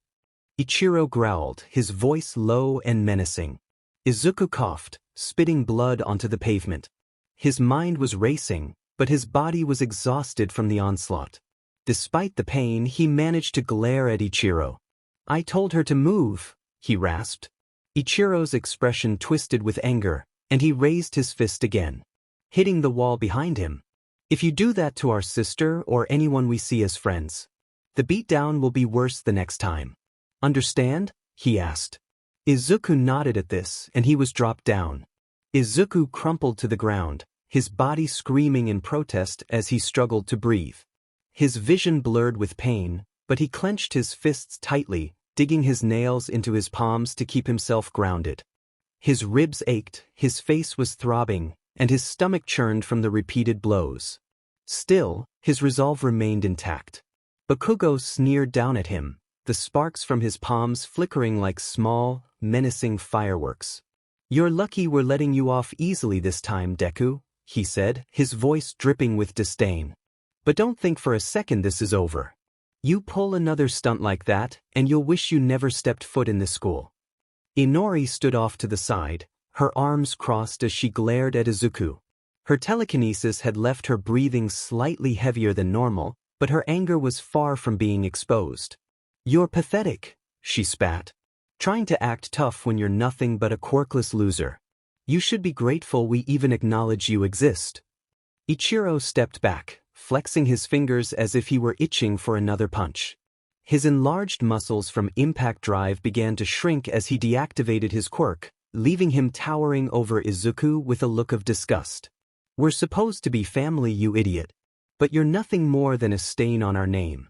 A: Ichiro growled, his voice low and menacing. Izuku coughed, spitting blood onto the pavement. His mind was racing, but his body was exhausted from the onslaught. Despite the pain, he managed to glare at Ichiro. "I told her to move," he rasped. Ichiro's expression twisted with anger, and he raised his fist again, hitting the wall behind him. "If you do that to our sister or anyone we see as friends, the beatdown will be worse the next time. Understand?" he asked. Izuku nodded at this, and he was dropped down. Izuku crumpled to the ground, his body screaming in protest as he struggled to breathe. His vision blurred with pain, but he clenched his fists tightly, digging his nails into his palms to keep himself grounded. His ribs ached, his face was throbbing, and his stomach churned from the repeated blows. Still, his resolve remained intact. Bakugo sneered down at him, the sparks from his palms flickering like small, menacing fireworks. "You're lucky we're letting you off easily this time, Deku," he said, his voice dripping with disdain. "But don't think for a second this is over. You pull another stunt like that, and you'll wish you never stepped foot in this school." Inori stood off to the side, her arms crossed as she glared at Izuku. Her telekinesis had left her breathing slightly heavier than normal, but her anger was far from being exposed. "You're pathetic," she spat. "Trying to act tough when you're nothing but a quirkless loser. You should be grateful we even acknowledge you exist." Ichiro stepped back, flexing his fingers as if he were itching for another punch. His enlarged muscles from Impact Drive began to shrink as he deactivated his quirk, leaving him towering over Izuku with a look of disgust. "We're supposed to be family, you idiot. But you're nothing more than a stain on our name."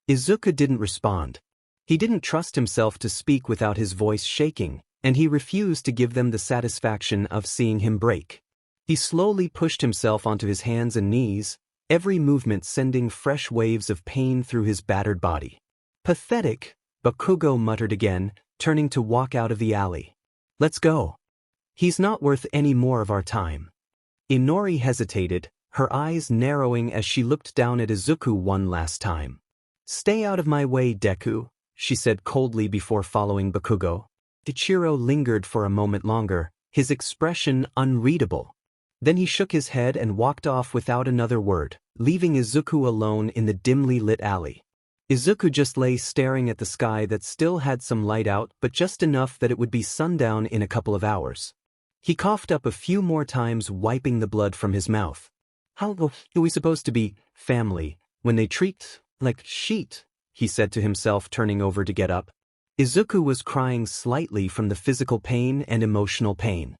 A: Izuku didn't respond. He didn't trust himself to speak without his voice shaking, and he refused to give them the satisfaction of seeing him break. He slowly pushed himself onto his hands and knees, every movement sending fresh waves of pain through his battered body. "Pathetic," Bakugo muttered again, turning to walk out of the alley. "Let's go. He's not worth any more of our time." Inori hesitated, her eyes narrowing as she looked down at Izuku one last time. "Stay out of my way, Deku," she said coldly before following Bakugo. Ichiro lingered for a moment longer, his expression unreadable. Then he shook his head and walked off without another word, leaving Izuku alone in the dimly lit alley. Izuku just lay staring at the sky that still had some light out but just enough that it would be sundown in a couple of hours. He coughed up a few more times, wiping the blood from his mouth. How are we supposed to be family when they treat like shit? He said to himself, turning over to get up. Izuku was crying slightly from the physical pain and emotional pain.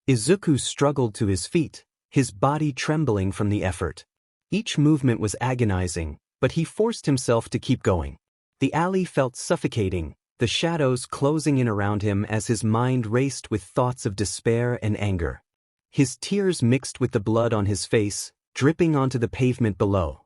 A: Izuku struggled to his feet, his body trembling from the effort. Each movement was agonizing, but he forced himself to keep going. The alley felt suffocating, the shadows closing in around him as his mind raced with thoughts of despair and anger. His tears mixed with the blood on his face, dripping onto the pavement below.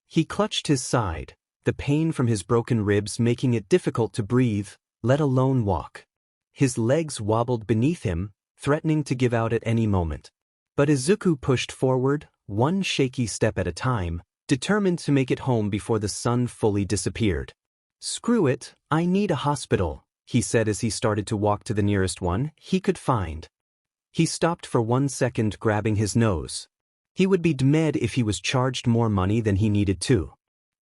A: He clutched his side, the pain from his broken ribs making it difficult to breathe, let alone walk. His legs wobbled beneath him, threatening to give out at any moment. But Izuku pushed forward, one shaky step at a time, determined to make it home before the sun fully disappeared. "Screw it, I need a hospital," he said as he started to walk to the nearest one he could find. He stopped for 1 second, grabbing his nose. He would be dead if he was charged more money than he needed to.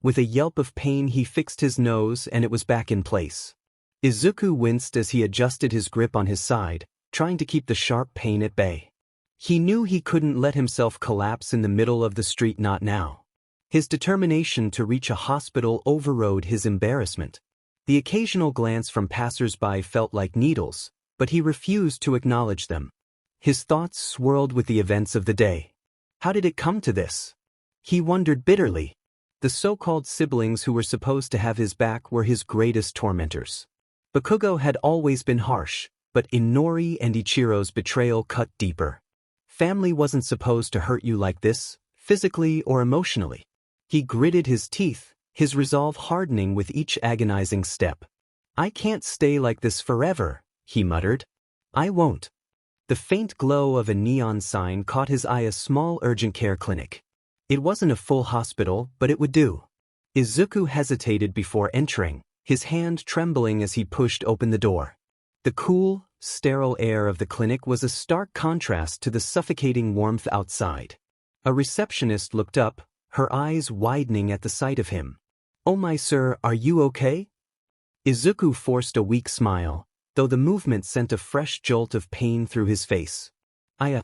A: With a yelp of pain he fixed his nose and it was back in place. Izuku winced as he adjusted his grip on his side, trying to keep the sharp pain at bay. He knew he couldn't let himself collapse in the middle of the street, not now. His determination to reach a hospital overrode his embarrassment. The occasional glance from passers-by felt like needles, but he refused to acknowledge them. His thoughts swirled with the events of the day. How did it come to this? He wondered bitterly. The so-called siblings who were supposed to have his back were his greatest tormentors. Bakugo had always been harsh, but Inori and Ichiro's betrayal cut deeper. Family wasn't supposed to hurt you like this, physically or emotionally. He gritted his teeth, his resolve hardening with each agonizing step. "I can't stay like this forever," he muttered. "I won't." The faint glow of a neon sign caught his eye, a small urgent care clinic. It wasn't a full hospital, but it would do. Izuku hesitated before entering, his hand trembling as he pushed open the door. The cool, sterile air of the clinic was a stark contrast to the suffocating warmth outside. A receptionist looked up, her eyes widening at the sight of him. "Oh my sir, are you okay?" Izuku forced a weak smile, though the movement sent a fresh jolt of pain through his face. I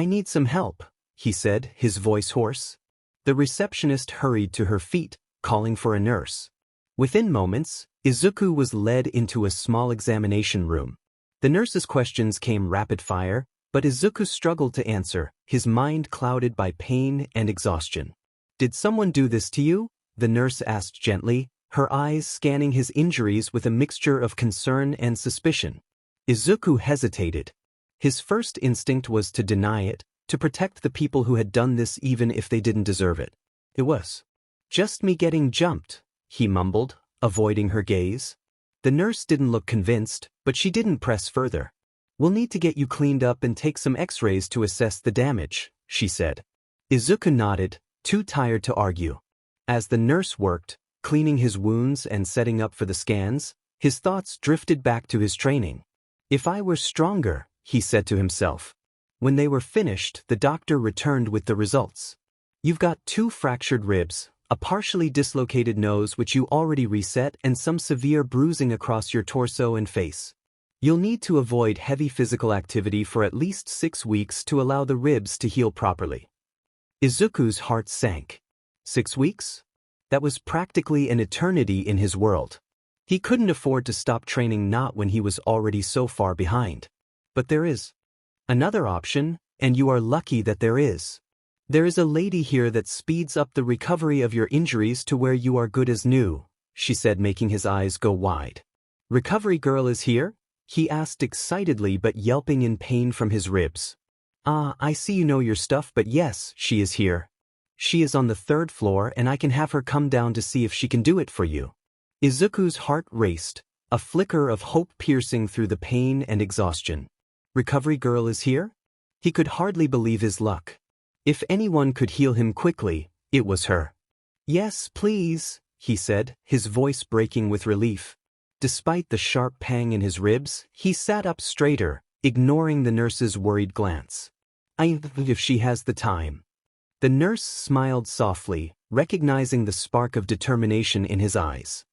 A: need some help," he said, his voice hoarse. The receptionist hurried to her feet, calling for a nurse. Within moments, Izuku was led into a small examination room. The nurse's questions came rapid-fire, but Izuku struggled to answer, his mind clouded by pain and exhaustion. "Did someone do this to you?" the nurse asked gently, her eyes scanning his injuries with a mixture of concern and suspicion. Izuku hesitated. His first instinct was to deny it, to protect the people who had done this even if they didn't deserve it. "It was just me getting jumped," he mumbled, avoiding her gaze. The nurse didn't look convinced, but she didn't press further. "We'll need to get you cleaned up and take some x-rays to assess the damage," she said. Izuku nodded, too tired to argue. As the nurse worked, cleaning his wounds and setting up for the scans, his thoughts drifted back to his training. "If I were stronger," he said to himself. When they were finished, the doctor returned with the results. "You've got 2 fractured ribs, a partially dislocated nose which you already reset, and some severe bruising across your torso and face. You'll need to avoid heavy physical activity for at least 6 weeks to allow the ribs to heal properly." Izuku's heart sank. 6 weeks? That was practically an eternity in his world. He couldn't afford to stop training, not when he was already so far behind. But there is another option, and you are lucky that there is. "There is a lady here that speeds up the recovery of your injuries to where you are good as new," she said, making his eyes go wide. "Recovery girl is here?" he asked excitedly but yelping in pain from his ribs. "Ah, I see you know your stuff, but yes, she is here. She is on the 3rd floor and I can have her come down to see if she can do it for you." Izuku's heart raced, a flicker of hope piercing through the pain and exhaustion. Recovery girl is here? He could hardly believe his luck. If anyone could heal him quickly, it was her. "Yes, please," he said, his voice breaking with relief. Despite the sharp pang in his ribs, he sat up straighter, ignoring the nurse's worried glance. "If she has the time." The nurse smiled softly, recognizing the spark of determination in his eyes.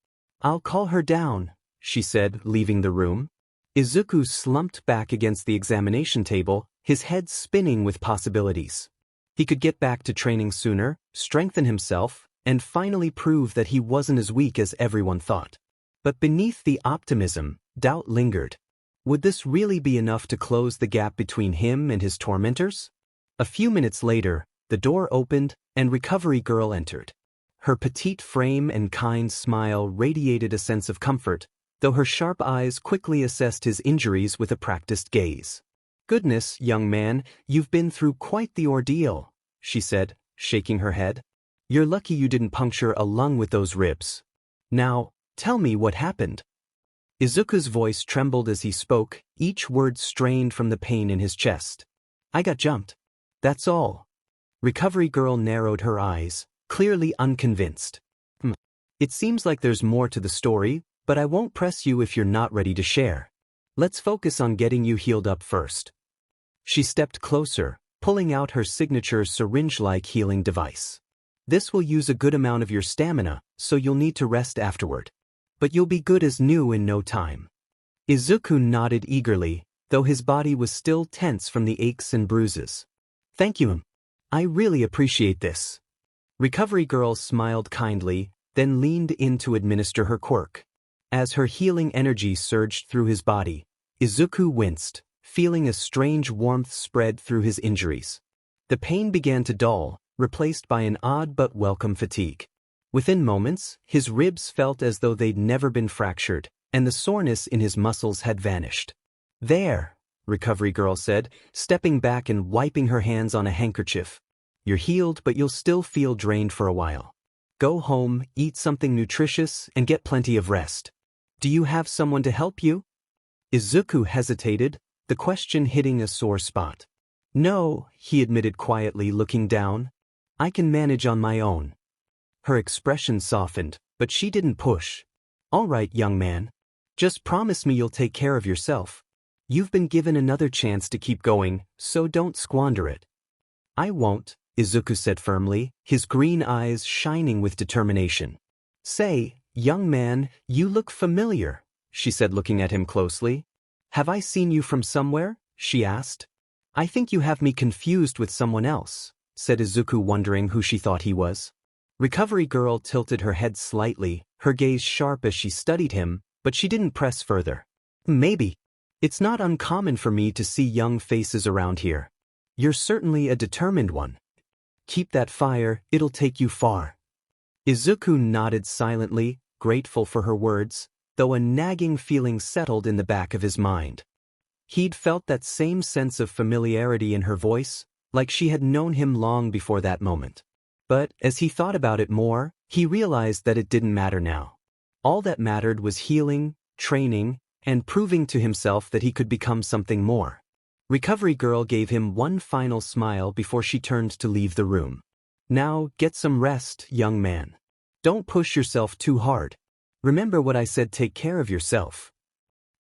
A: "I'll call her down," she said, leaving the room. Izuku slumped back against the examination table, his head spinning with possibilities. He could get back to training sooner, strengthen himself, and finally prove that he wasn't as weak as everyone thought. But beneath the optimism, doubt lingered. Would this really be enough to close the gap between him and his tormentors? A few minutes later, the door opened, and Recovery Girl entered. Her petite frame and kind smile radiated a sense of comfort, though her sharp eyes quickly assessed his injuries with a practiced gaze. "Goodness, young man, you've been through quite the ordeal," she said, shaking her head. "You're lucky you didn't puncture a lung with those ribs. Now, tell me what happened." Izuku's voice trembled as he spoke, each word strained from the pain in his chest. "I got jumped. That's all." Recovery Girl narrowed her eyes, clearly unconvinced. It seems like there's more to the story, but I won't press you if you're not ready to share. Let's focus on getting you healed up first." She stepped closer, pulling out her signature syringe-like healing device. "This will use a good amount of your stamina, so you'll need to rest afterward. But you'll be good as new in no time." Izuku nodded eagerly, though his body was still tense from the aches and bruises. "Thank you. I really appreciate this." Recovery Girl smiled kindly, then leaned in to administer her quirk. As her healing energy surged through his body, Izuku winced, feeling a strange warmth spread through his injuries. The pain began to dull, replaced by an odd but welcome fatigue. Within moments, his ribs felt as though they'd never been fractured, and the soreness in his muscles had vanished. "There," Recovery Girl said, stepping back and wiping her hands on a handkerchief. "You're healed, but you'll still feel drained for a while. Go home, eat something nutritious, and get plenty of rest. Do you have someone to help you?" Izuku hesitated, the question hitting a sore spot. "No," he admitted quietly, looking down. "I can manage on my own." Her expression softened, but she didn't push. "All right, young man. Just promise me you'll take care of yourself. You've been given another chance to keep going, so don't squander it." "I won't," Izuku said firmly, his green eyes shining with determination. "Say, young man, you look familiar," she said, looking at him closely. "Have I seen you from somewhere?" she asked. "I think you have me confused with someone else," said Izuku, wondering who she thought he was. Recovery Girl tilted her head slightly, her gaze sharp as she studied him, but she didn't press further. "Maybe. It's not uncommon for me to see young faces around here. You're certainly a determined one. Keep that fire, it'll take you far." Izuku nodded silently, grateful for her words, though a nagging feeling settled in the back of his mind. He'd felt that same sense of familiarity in her voice, like she had known him long before that moment. But as he thought about it more, he realized that it didn't matter now. All that mattered was healing, training, and proving to himself that he could become something more. Recovery Girl gave him one final smile before she turned to leave the room. "Now, get some rest, young man. Don't push yourself too hard. Remember what I said, take care of yourself."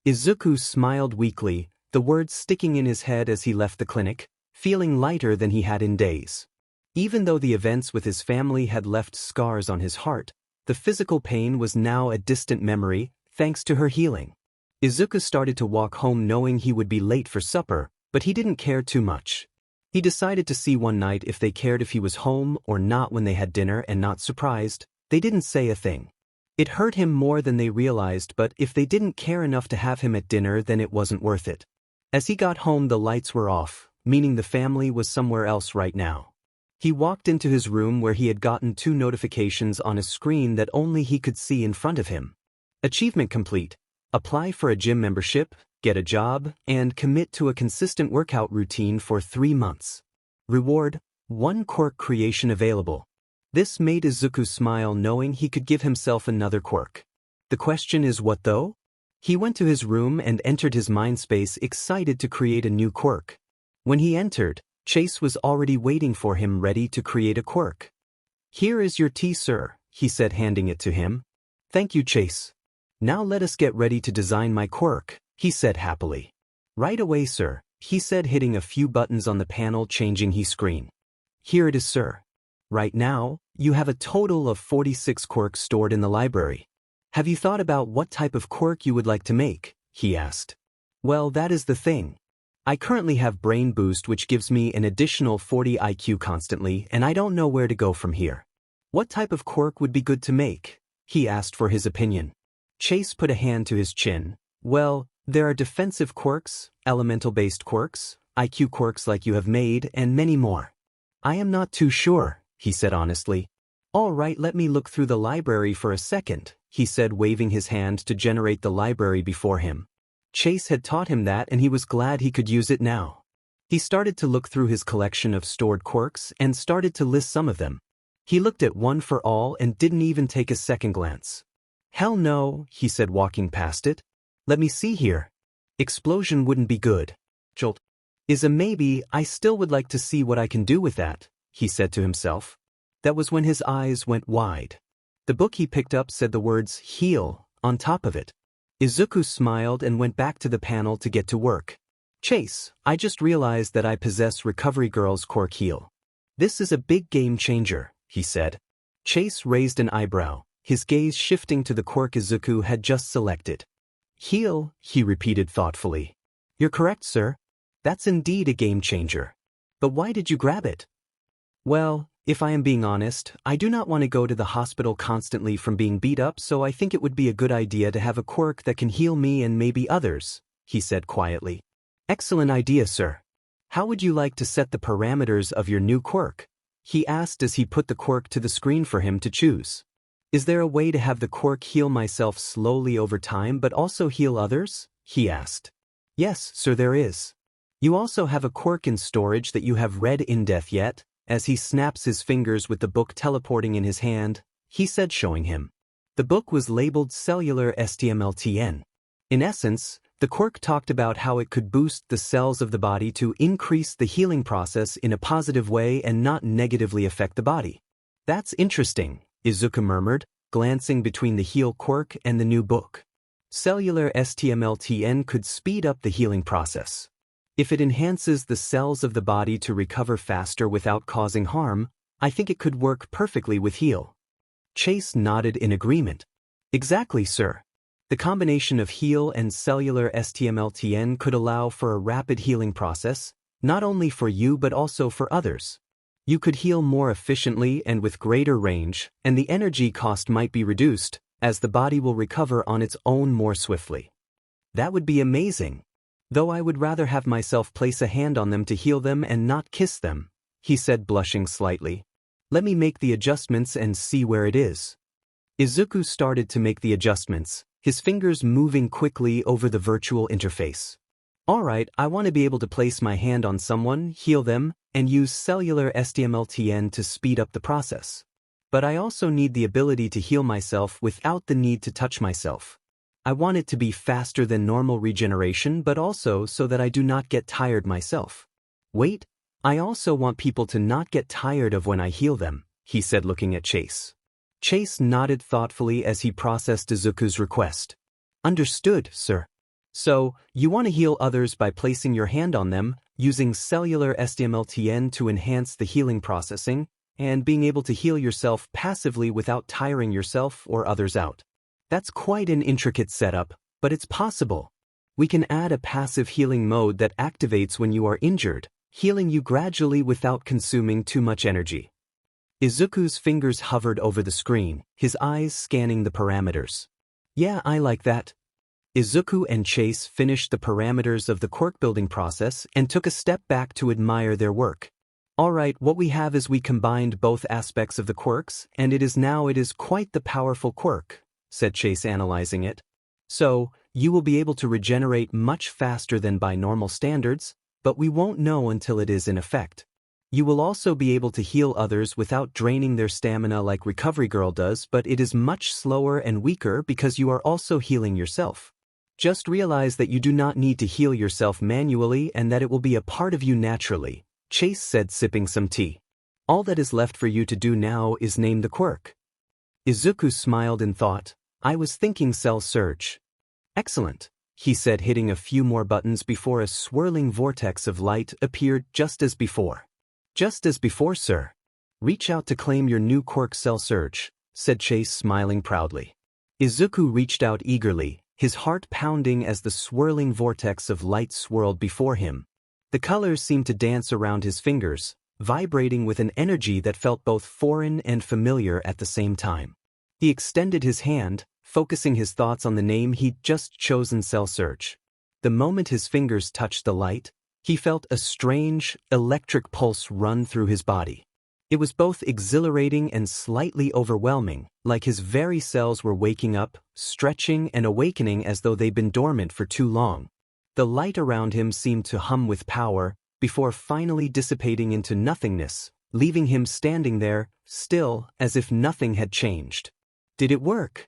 A: Izuku smiled weakly, the words sticking in his head as he left the clinic, feeling lighter than he had in days. Even though the events with his family had left scars on his heart, the physical pain was now a distant memory, thanks to her healing. Izuku started to walk home knowing he would be late for supper, but he didn't care too much. He decided to see one night if they cared if he was home or not when they had dinner, and not surprised, they didn't say a thing. It hurt him more than they realized, but if they didn't care enough to have him at dinner, then it wasn't worth it. As he got home, the lights were off, meaning the family was somewhere else right now. He walked into his room where he had gotten 2 notifications on a screen that only he could see in front of him. Achievement complete. Apply for a gym membership, get a job, and commit to a consistent workout routine for 3 months. Reward, 1 quirk creation available. This made Izuku smile, knowing he could give himself another quirk. The question is, what though? He went to his room and entered his mind space, excited to create a new quirk. When he entered, Chase was already waiting for him, ready to create a quirk. "Here is your tea, sir," he said, handing it to him. "Thank you, Chase. Now let us get ready to design my quirk," he said happily. "Right away, sir," he said, hitting a few buttons on the panel, changing his screen. Here it is, sir. Right now, you have a total of 46 quirks stored in the library. Have you thought about what type of quirk you would like to make? He asked. Well, that is the thing. I currently have Brain Boost, which gives me an additional 40 IQ constantly, and I don't know where to go from here. What type of quirk would be good to make? He asked for his opinion. Chase put a hand to his chin. Well, there are defensive quirks, elemental-based quirks, IQ quirks like you have made, and many more. I am not too sure, he said honestly. All right, let me look through the library for a second, he said, waving his hand to generate the library before him. Chase had taught him that, and he was glad he could use it now. He started to look through his collection of stored quirks and started to list some of them. He looked at one for all and didn't even take a second glance. Hell no, he said, walking past it. Let me see here. Explosion wouldn't be good. Jolt. Is a maybe. I still would like to see what I can do with that, he said to himself. That was when his eyes went wide. The book he picked up said the words heal on top of it. Izuku smiled and went back to the panel to get to work. Chase, I just realized that I possess Recovery Girl's quirk heal. This is a big game changer, he said. Chase raised an eyebrow, his gaze shifting to the quirk Izuku had just selected. Heal, he repeated thoughtfully. You're correct, sir. That's indeed a game changer. But why did you grab it? Well, if I am being honest, I do not want to go to the hospital constantly from being beat up, so I think it would be a good idea to have a quirk that can heal me and maybe others, he said quietly. Excellent idea, sir. How would you like to set the parameters of your new quirk? He asked as he put the quirk to the screen for him to choose. Is there a way to have the quirk heal myself slowly over time but also heal others? He asked. Yes, sir, there is. You also have a quirk in storage that you have read in depth yet. As he snaps his fingers with the book teleporting in his hand, he said, showing him. The book was labeled Cellular STMLTN. In essence, the quirk talked about how it could boost the cells of the body to increase the healing process in a positive way and not negatively affect the body. That's interesting, Izuku murmured, glancing between the heal quirk and the new book. Cellular STMLTN could speed up the healing process. If it enhances the cells of the body to recover faster without causing harm, I think it could work perfectly with heal. Chase nodded in agreement. Exactly, sir. The combination of heal and cellular STMLTN could allow for a rapid healing process, not only for you but also for others. You could heal more efficiently and with greater range, and the energy cost might be reduced, as the body will recover on its own more swiftly. That would be amazing. Though I would rather have myself place a hand on them to heal them and not kiss them, he said, blushing slightly. Let me make the adjustments and see where it is. Izuku started to make the adjustments, his fingers moving quickly over the virtual interface. All right, I want to be able to place my hand on someone, heal them, and use cellular STMLTN to speed up the process. But I also need the ability to heal myself without the need to touch myself. I want it to be faster than normal regeneration, but also so that I do not get tired myself. Wait, I also want people to not get tired of when I heal them, he said, looking at Chase. Chase nodded thoughtfully as he processed Izuku's request. Understood, sir. So, you want to heal others by placing your hand on them, using cellular STMLTN to enhance the healing processing, and being able to heal yourself passively without tiring yourself or others out. That's quite an intricate setup, but it's possible. We can add a passive healing mode that activates when you are injured, healing you gradually without consuming too much energy. Izuku's fingers hovered over the screen, his eyes scanning the parameters. Yeah, I like that. Izuku and Chase finished the parameters of the quirk building process and took a step back to admire their work. All right, what we have is we combined both aspects of the quirks, and it is quite the powerful quirk, said Chase, analyzing it. So, you will be able to regenerate much faster than by normal standards, but we won't know until it is in effect. You will also be able to heal others without draining their stamina like Recovery Girl does, but it is much slower and weaker because you are also healing yourself. Just realize that you do not need to heal yourself manually and that it will be a part of you naturally, Chase said, sipping some tea. All that is left for you to do now is name the quirk. Izuku smiled and thought, I was thinking Cell Surge. Excellent, he said, hitting a few more buttons before a swirling vortex of light appeared just as before. Just as before, sir. Reach out to claim your new quirk cell surge, said Chase, smiling proudly. Izuku reached out eagerly, his heart pounding as the swirling vortex of light swirled before him. The colors seemed to dance around his fingers, vibrating with an energy that felt both foreign and familiar at the same time. He extended his hand, focusing his thoughts on the name he'd just chosen, Cell Surge. The moment his fingers touched the light, he felt a strange, electric pulse run through his body. It was both exhilarating and slightly overwhelming, like his very cells were waking up, stretching and awakening as though they'd been dormant for too long. The light around him seemed to hum with power, before finally dissipating into nothingness, leaving him standing there, still, as if nothing had changed. Did it work?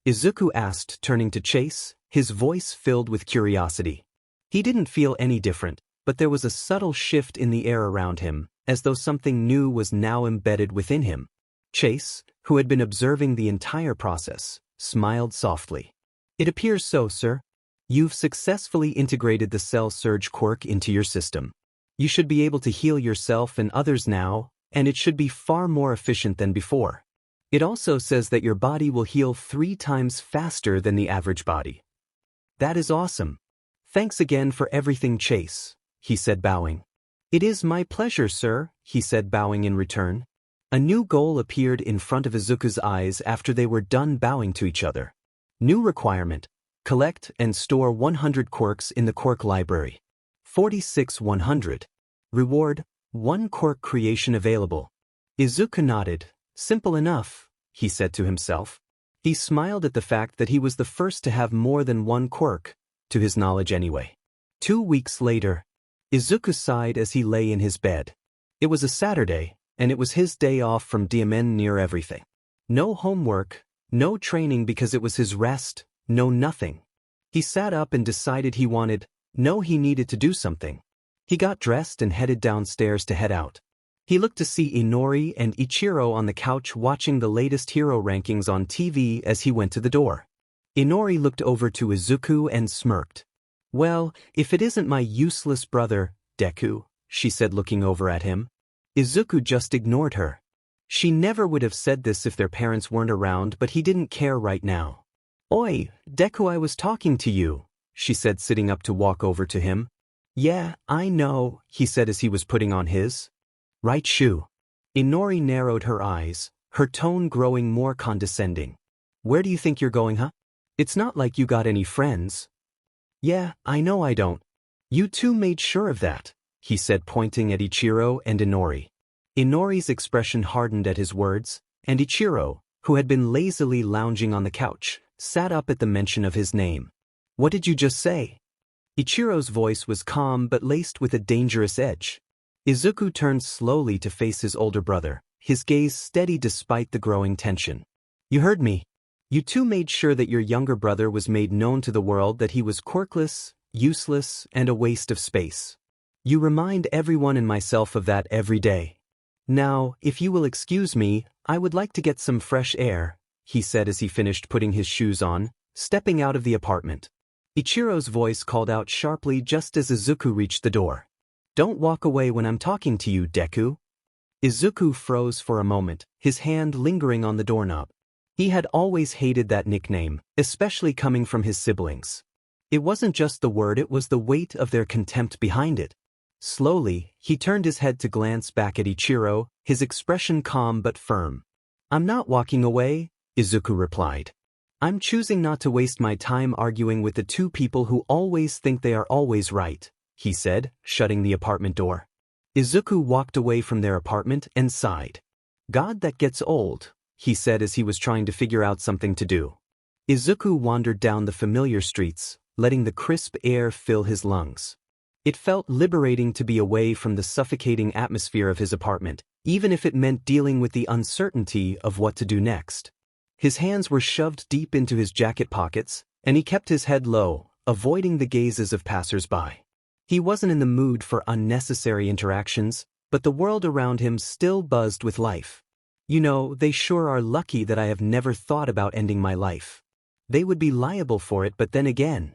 A: Izuku asked, turning to Chase, his voice filled with curiosity. He didn't feel any different, but there was a subtle shift in the air around him, as though something new was now embedded within him. Chase, who had been observing the entire process, smiled softly. It appears so, sir. You've successfully integrated the Cell Surge quirk into your system. You should be able to heal yourself and others now, and it should be far more efficient than before. It also says that your body will heal 3 times faster than the average body. That is awesome. Thanks again for everything, Chase, he said, bowing. It is my pleasure, sir, he said, bowing in return. A new goal appeared in front of Izuku's eyes after they were done bowing to each other. New requirement: collect and store 100 quirks in the quirk library. 46-100. Reward: 1 quirk creation available. Izuku nodded. Simple enough, he said to himself. He smiled at the fact that he was the first to have more than 1 quirk, to his knowledge anyway. 2 weeks later, Izuku sighed as he lay in his bed. It was a Saturday, and it was his day off from DMN near everything. No homework, no training because it was his rest, no nothing. He sat up and decided he needed to do something. He got dressed and headed downstairs to head out. He looked to see Inori and Ichiro on the couch watching the latest hero rankings on TV as he went to the door. Inori looked over to Izuku and smirked. Well, if it isn't my useless brother, Deku, she said, looking over at him. Izuku just ignored her. She never would have said this if their parents weren't around, but he didn't care right now. Oi, Deku, I was talking to you, she said, sitting up to walk over to him. Yeah, I know, he said as he was putting on his right shoe. Inori narrowed her eyes, her tone growing more condescending. Where do you think you're going, huh? It's not like you got any friends. Yeah, I know I don't. You two made sure of that, he said, pointing at Ichiro and Inori. Inori's expression hardened at his words, and Ichiro, who had been lazily lounging on the couch, sat up at the mention of his name. What did you just say? Ichiro's voice was calm but laced with a dangerous edge. Izuku turned slowly to face his older brother, his gaze steady despite the growing tension. You heard me. You two made sure that your younger brother was made known to the world that he was quirkless, useless, and a waste of space. You remind everyone and myself of that every day. Now, if you will excuse me, I would like to get some fresh air, he said as he finished putting his shoes on, stepping out of the apartment. Ichiro's voice called out sharply just as Izuku reached the door. Don't walk away when I'm talking to you, Deku. Izuku froze for a moment, his hand lingering on the doorknob. He had always hated that nickname, especially coming from his siblings. It wasn't just the word, it was the weight of their contempt behind it. Slowly, he turned his head to glance back at Ichiro, his expression calm but firm. I'm not walking away, Izuku replied. I'm choosing not to waste my time arguing with the two people who always think they are always right, he said, shutting the apartment door. Izuku walked away from their apartment and sighed. God, that gets old, he said as he was trying to figure out something to do. Izuku wandered down the familiar streets, letting the crisp air fill his lungs. It felt liberating to be away from the suffocating atmosphere of his apartment, even if it meant dealing with the uncertainty of what to do next. His hands were shoved deep into his jacket pockets, and he kept his head low, avoiding the gazes of passers-by. He wasn't in the mood for unnecessary interactions, but the world around him still buzzed with life. You know, they sure are lucky that I have never thought about ending my life. They would be liable for it, but then again,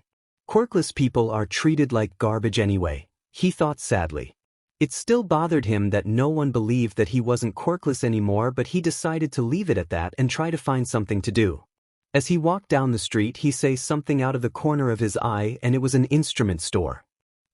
A: quirkless people are treated like garbage anyway, he thought sadly. It still bothered him that no one believed that he wasn't quirkless anymore, but he decided to leave it at that and try to find something to do. As he walked down the street, he saw something out of the corner of his eye, and it was an instrument store.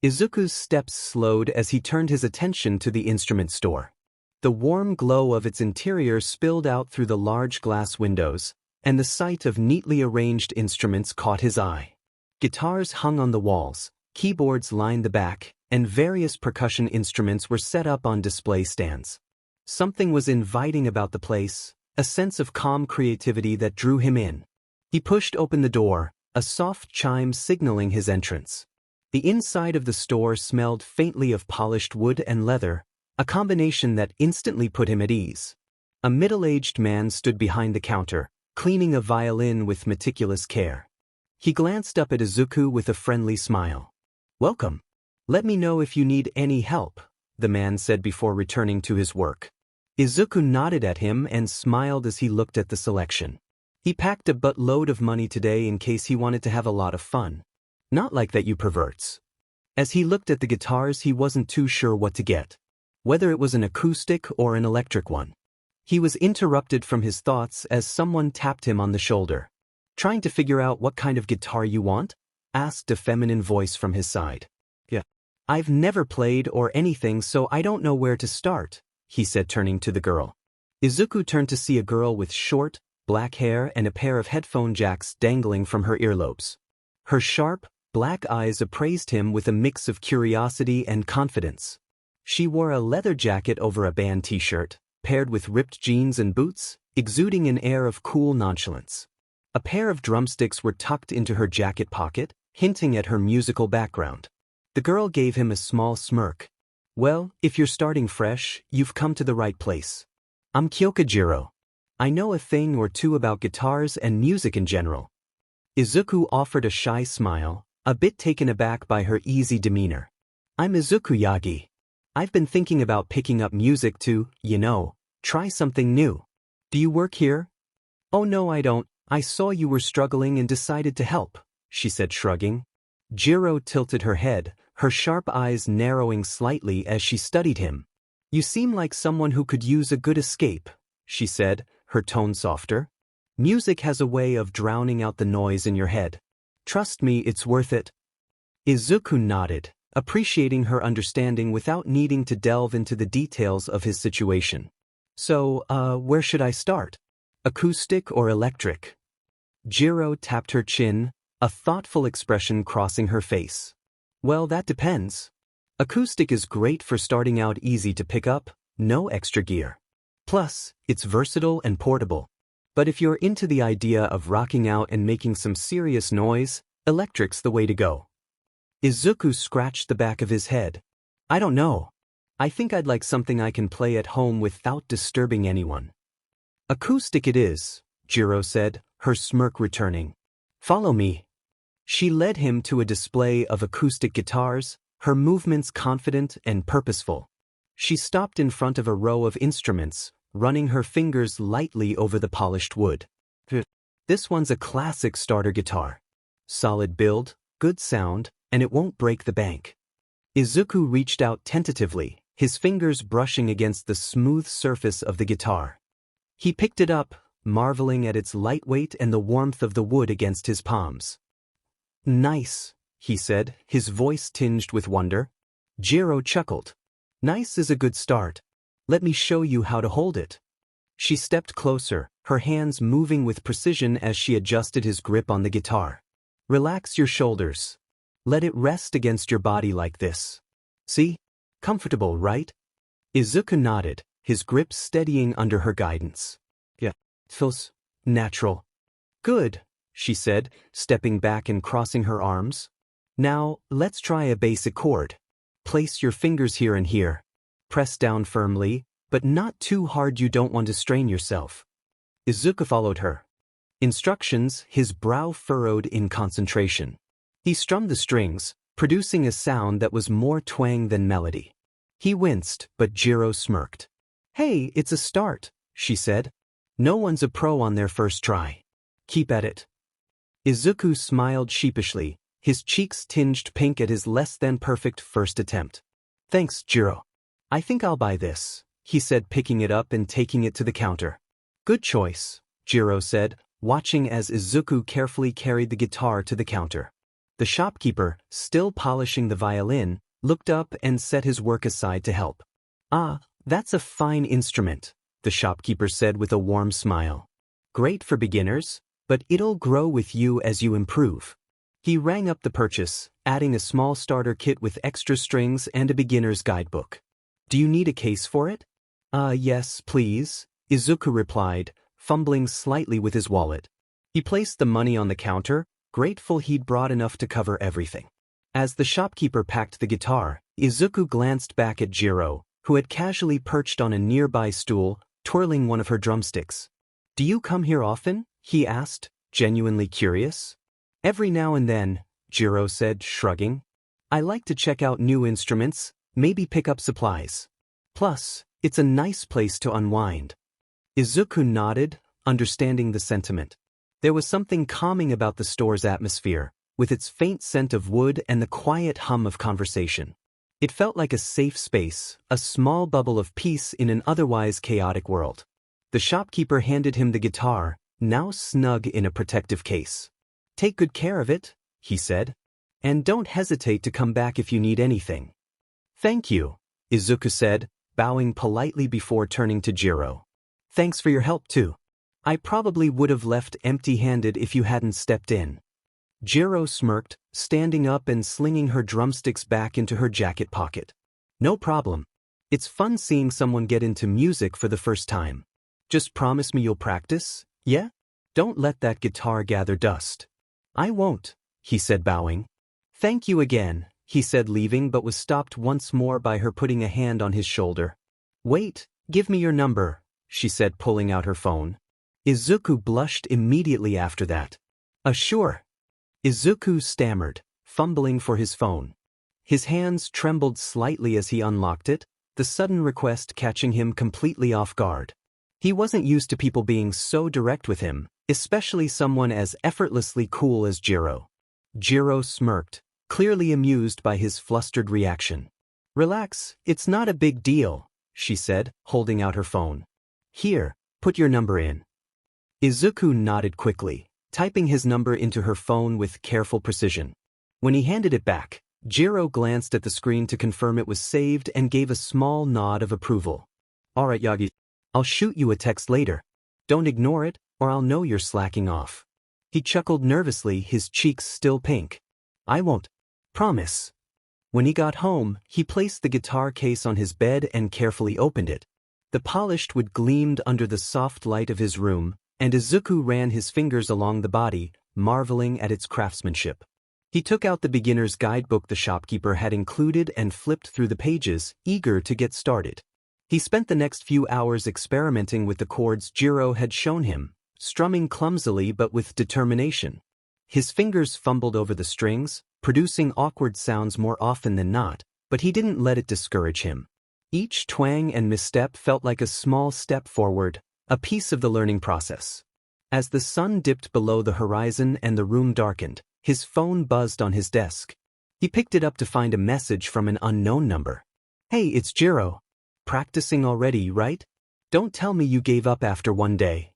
A: Izuku's steps slowed as he turned his attention to the instrument store. The warm glow of its interior spilled out through the large glass windows, and the sight of neatly arranged instruments caught his eye. Guitars hung on the walls, keyboards lined the back, and various percussion instruments were set up on display stands. Something was inviting about the place, a sense of calm creativity that drew him in. He pushed open the door, a soft chime signaling his entrance. The inside of the store smelled faintly of polished wood and leather, a combination that instantly put him at ease. A middle-aged man stood behind the counter, cleaning a violin with meticulous care. He glanced up at Izuku with a friendly smile. "Welcome. Let me know if you need any help," the man said before returning to his work. Izuku nodded at him and smiled as he looked at the selection. He packed a buttload of money today in case he wanted to have a lot of fun. Not like that, you perverts. As he looked at the guitars, he wasn't too sure what to get. Whether it was an acoustic or an electric one. He was interrupted from his thoughts as someone tapped him on the shoulder. "Trying to figure out what kind of guitar you want?" asked a feminine voice from his side. "Yeah. I've never played or anything, so I don't know where to start," he said, turning to the girl. Izuku turned to see a girl with short, black hair and a pair of headphone jacks dangling from her earlobes. Her sharp, black eyes appraised him with a mix of curiosity and confidence. She wore a leather jacket over a band t-shirt, paired with ripped jeans and boots, exuding an air of cool nonchalance. A pair of drumsticks were tucked into her jacket pocket, hinting at her musical background. The girl gave him a small smirk. "Well, if you're starting fresh, you've come to the right place. I'm Kyokajiro. I know a thing or two about guitars and music in general." Izuku offered a shy smile, a bit taken aback by her easy demeanor. "I'm Izuku Yagi. I've been thinking about picking up music to, try something new. Do you work here?" "Oh no, I don't. I saw you were struggling and decided to help," she said, shrugging. Jiro tilted her head, her sharp eyes narrowing slightly as she studied him. "You seem like someone who could use a good escape," she said, her tone softer. "Music has a way of drowning out the noise in your head. Trust me, it's worth it." Izuku nodded, appreciating her understanding without needing to delve into the details of his situation. "So, where should I start? Acoustic or electric?" Jiro tapped her chin, a thoughtful expression crossing her face. "Well, that depends. Acoustic is great for starting out, easy to pick up, no extra gear. Plus, it's versatile and portable. But if you're into the idea of rocking out and making some serious noise, electric's the way to go." Izuku scratched the back of his head. "I don't know. I think I'd like something I can play at home without disturbing anyone." "Acoustic it is," Jiro said, her smirk returning. "Follow me." She led him to a display of acoustic guitars, her movements confident and purposeful. She stopped in front of a row of instruments, running her fingers lightly over the polished wood. "This one's a classic starter guitar. Solid build, good sound, and it won't break the bank." Izuku reached out tentatively, his fingers brushing against the smooth surface of the guitar. He picked it up, marveling at its lightweight and the warmth of the wood against his palms. "Nice," he said, his voice tinged with wonder. Jiro chuckled. "Nice is a good start. Let me show you how to hold it." She stepped closer, her hands moving with precision as she adjusted his grip on the guitar. "Relax your shoulders. Let it rest against your body like this. See? Comfortable, right?" Izuku nodded, his grip steadying under her guidance. "Yeah, feels natural." "Good," she said, stepping back and crossing her arms. "Now, let's try a basic chord. Place your fingers here and here. Press down firmly, but not too hard, you don't want to strain yourself." Izuku followed her instructions, his brow furrowed in concentration. He strummed the strings, producing a sound that was more twang than melody. He winced, but Jiro smirked. "Hey, it's a start," she said. "No one's a pro on their first try. Keep at it." Izuku smiled sheepishly, his cheeks tinged pink at his less-than-perfect first attempt. "Thanks, Jiro." I think I'll buy this, he said, picking it up and taking it to the counter. Good choice, Jiro said, watching as Izuku carefully carried the guitar to the counter. The shopkeeper, still polishing the violin, looked up and set his work aside to help. Ah, that's a fine instrument, the shopkeeper said with a warm smile. Great for beginners, but it'll grow with you as you improve. He rang up the purchase, adding a small starter kit with extra strings and a beginner's guidebook. Do you need a case for it? Yes, please, Izuku replied, fumbling slightly with his wallet. He placed the money on the counter, grateful he'd brought enough to cover everything. As the shopkeeper packed the guitar, Izuku glanced back at Jiro, who had casually perched on a nearby stool, twirling one of her drumsticks. Do you come here often? He asked, genuinely curious. Every now and then, Jiro said, shrugging. I like to check out new instruments, maybe pick up supplies. Plus, it's a nice place to unwind. Izuku nodded, understanding the sentiment. There was something calming about the store's atmosphere, with its faint scent of wood and the quiet hum of conversation. It felt like a safe space, a small bubble of peace in an otherwise chaotic world. The shopkeeper handed him the guitar, now snug in a protective case. Take good care of it, he said. And don't hesitate to come back if you need anything. Thank you, Izuku said, bowing politely before turning to Jiro. Thanks for your help too. I probably would have left empty-handed if you hadn't stepped in. Jiro smirked, standing up and slinging her drumsticks back into her jacket pocket. No problem. It's fun seeing someone get into music for the first time. Just promise me you'll practice, yeah? Don't let that guitar gather dust. I won't, he said, bowing. Thank you again, he said, leaving, but was stopped once more by her putting a hand on his shoulder. Wait, give me your number, she said, pulling out her phone. Izuku blushed immediately after that. Sure. Izuku stammered, fumbling for his phone. His hands trembled slightly as he unlocked it, the sudden request catching him completely off guard. He wasn't used to people being so direct with him, especially someone as effortlessly cool as Jiro. Jiro smirked, clearly amused by his flustered reaction. Relax, it's not a big deal, she said, holding out her phone. Here, put your number in. Izuku nodded quickly, typing his number into her phone with careful precision. When he handed it back, Jiro glanced at the screen to confirm it was saved and gave a small nod of approval. All right, Yagi. I'll shoot you a text later. Don't ignore it, or I'll know you're slacking off. He chuckled nervously, his cheeks still pink. I won't. Promise. When he got home, he placed the guitar case on his bed and carefully opened it. The polished wood gleamed under the soft light of his room, and Izuku ran his fingers along the body, marveling at its craftsmanship. He took out the beginner's guidebook the shopkeeper had included and flipped through the pages, eager to get started. He spent the next few hours experimenting with the chords Jiro had shown him, strumming clumsily but with determination. His fingers fumbled over the strings, producing awkward sounds more often than not, but he didn't let it discourage him. Each twang and misstep felt like a small step forward, a piece of the learning process. As the sun dipped below the horizon and the room darkened, his phone buzzed on his desk. He picked it up to find a message from an unknown number. Hey, it's Jiro. Practicing already, right? Don't tell me you gave up after one day.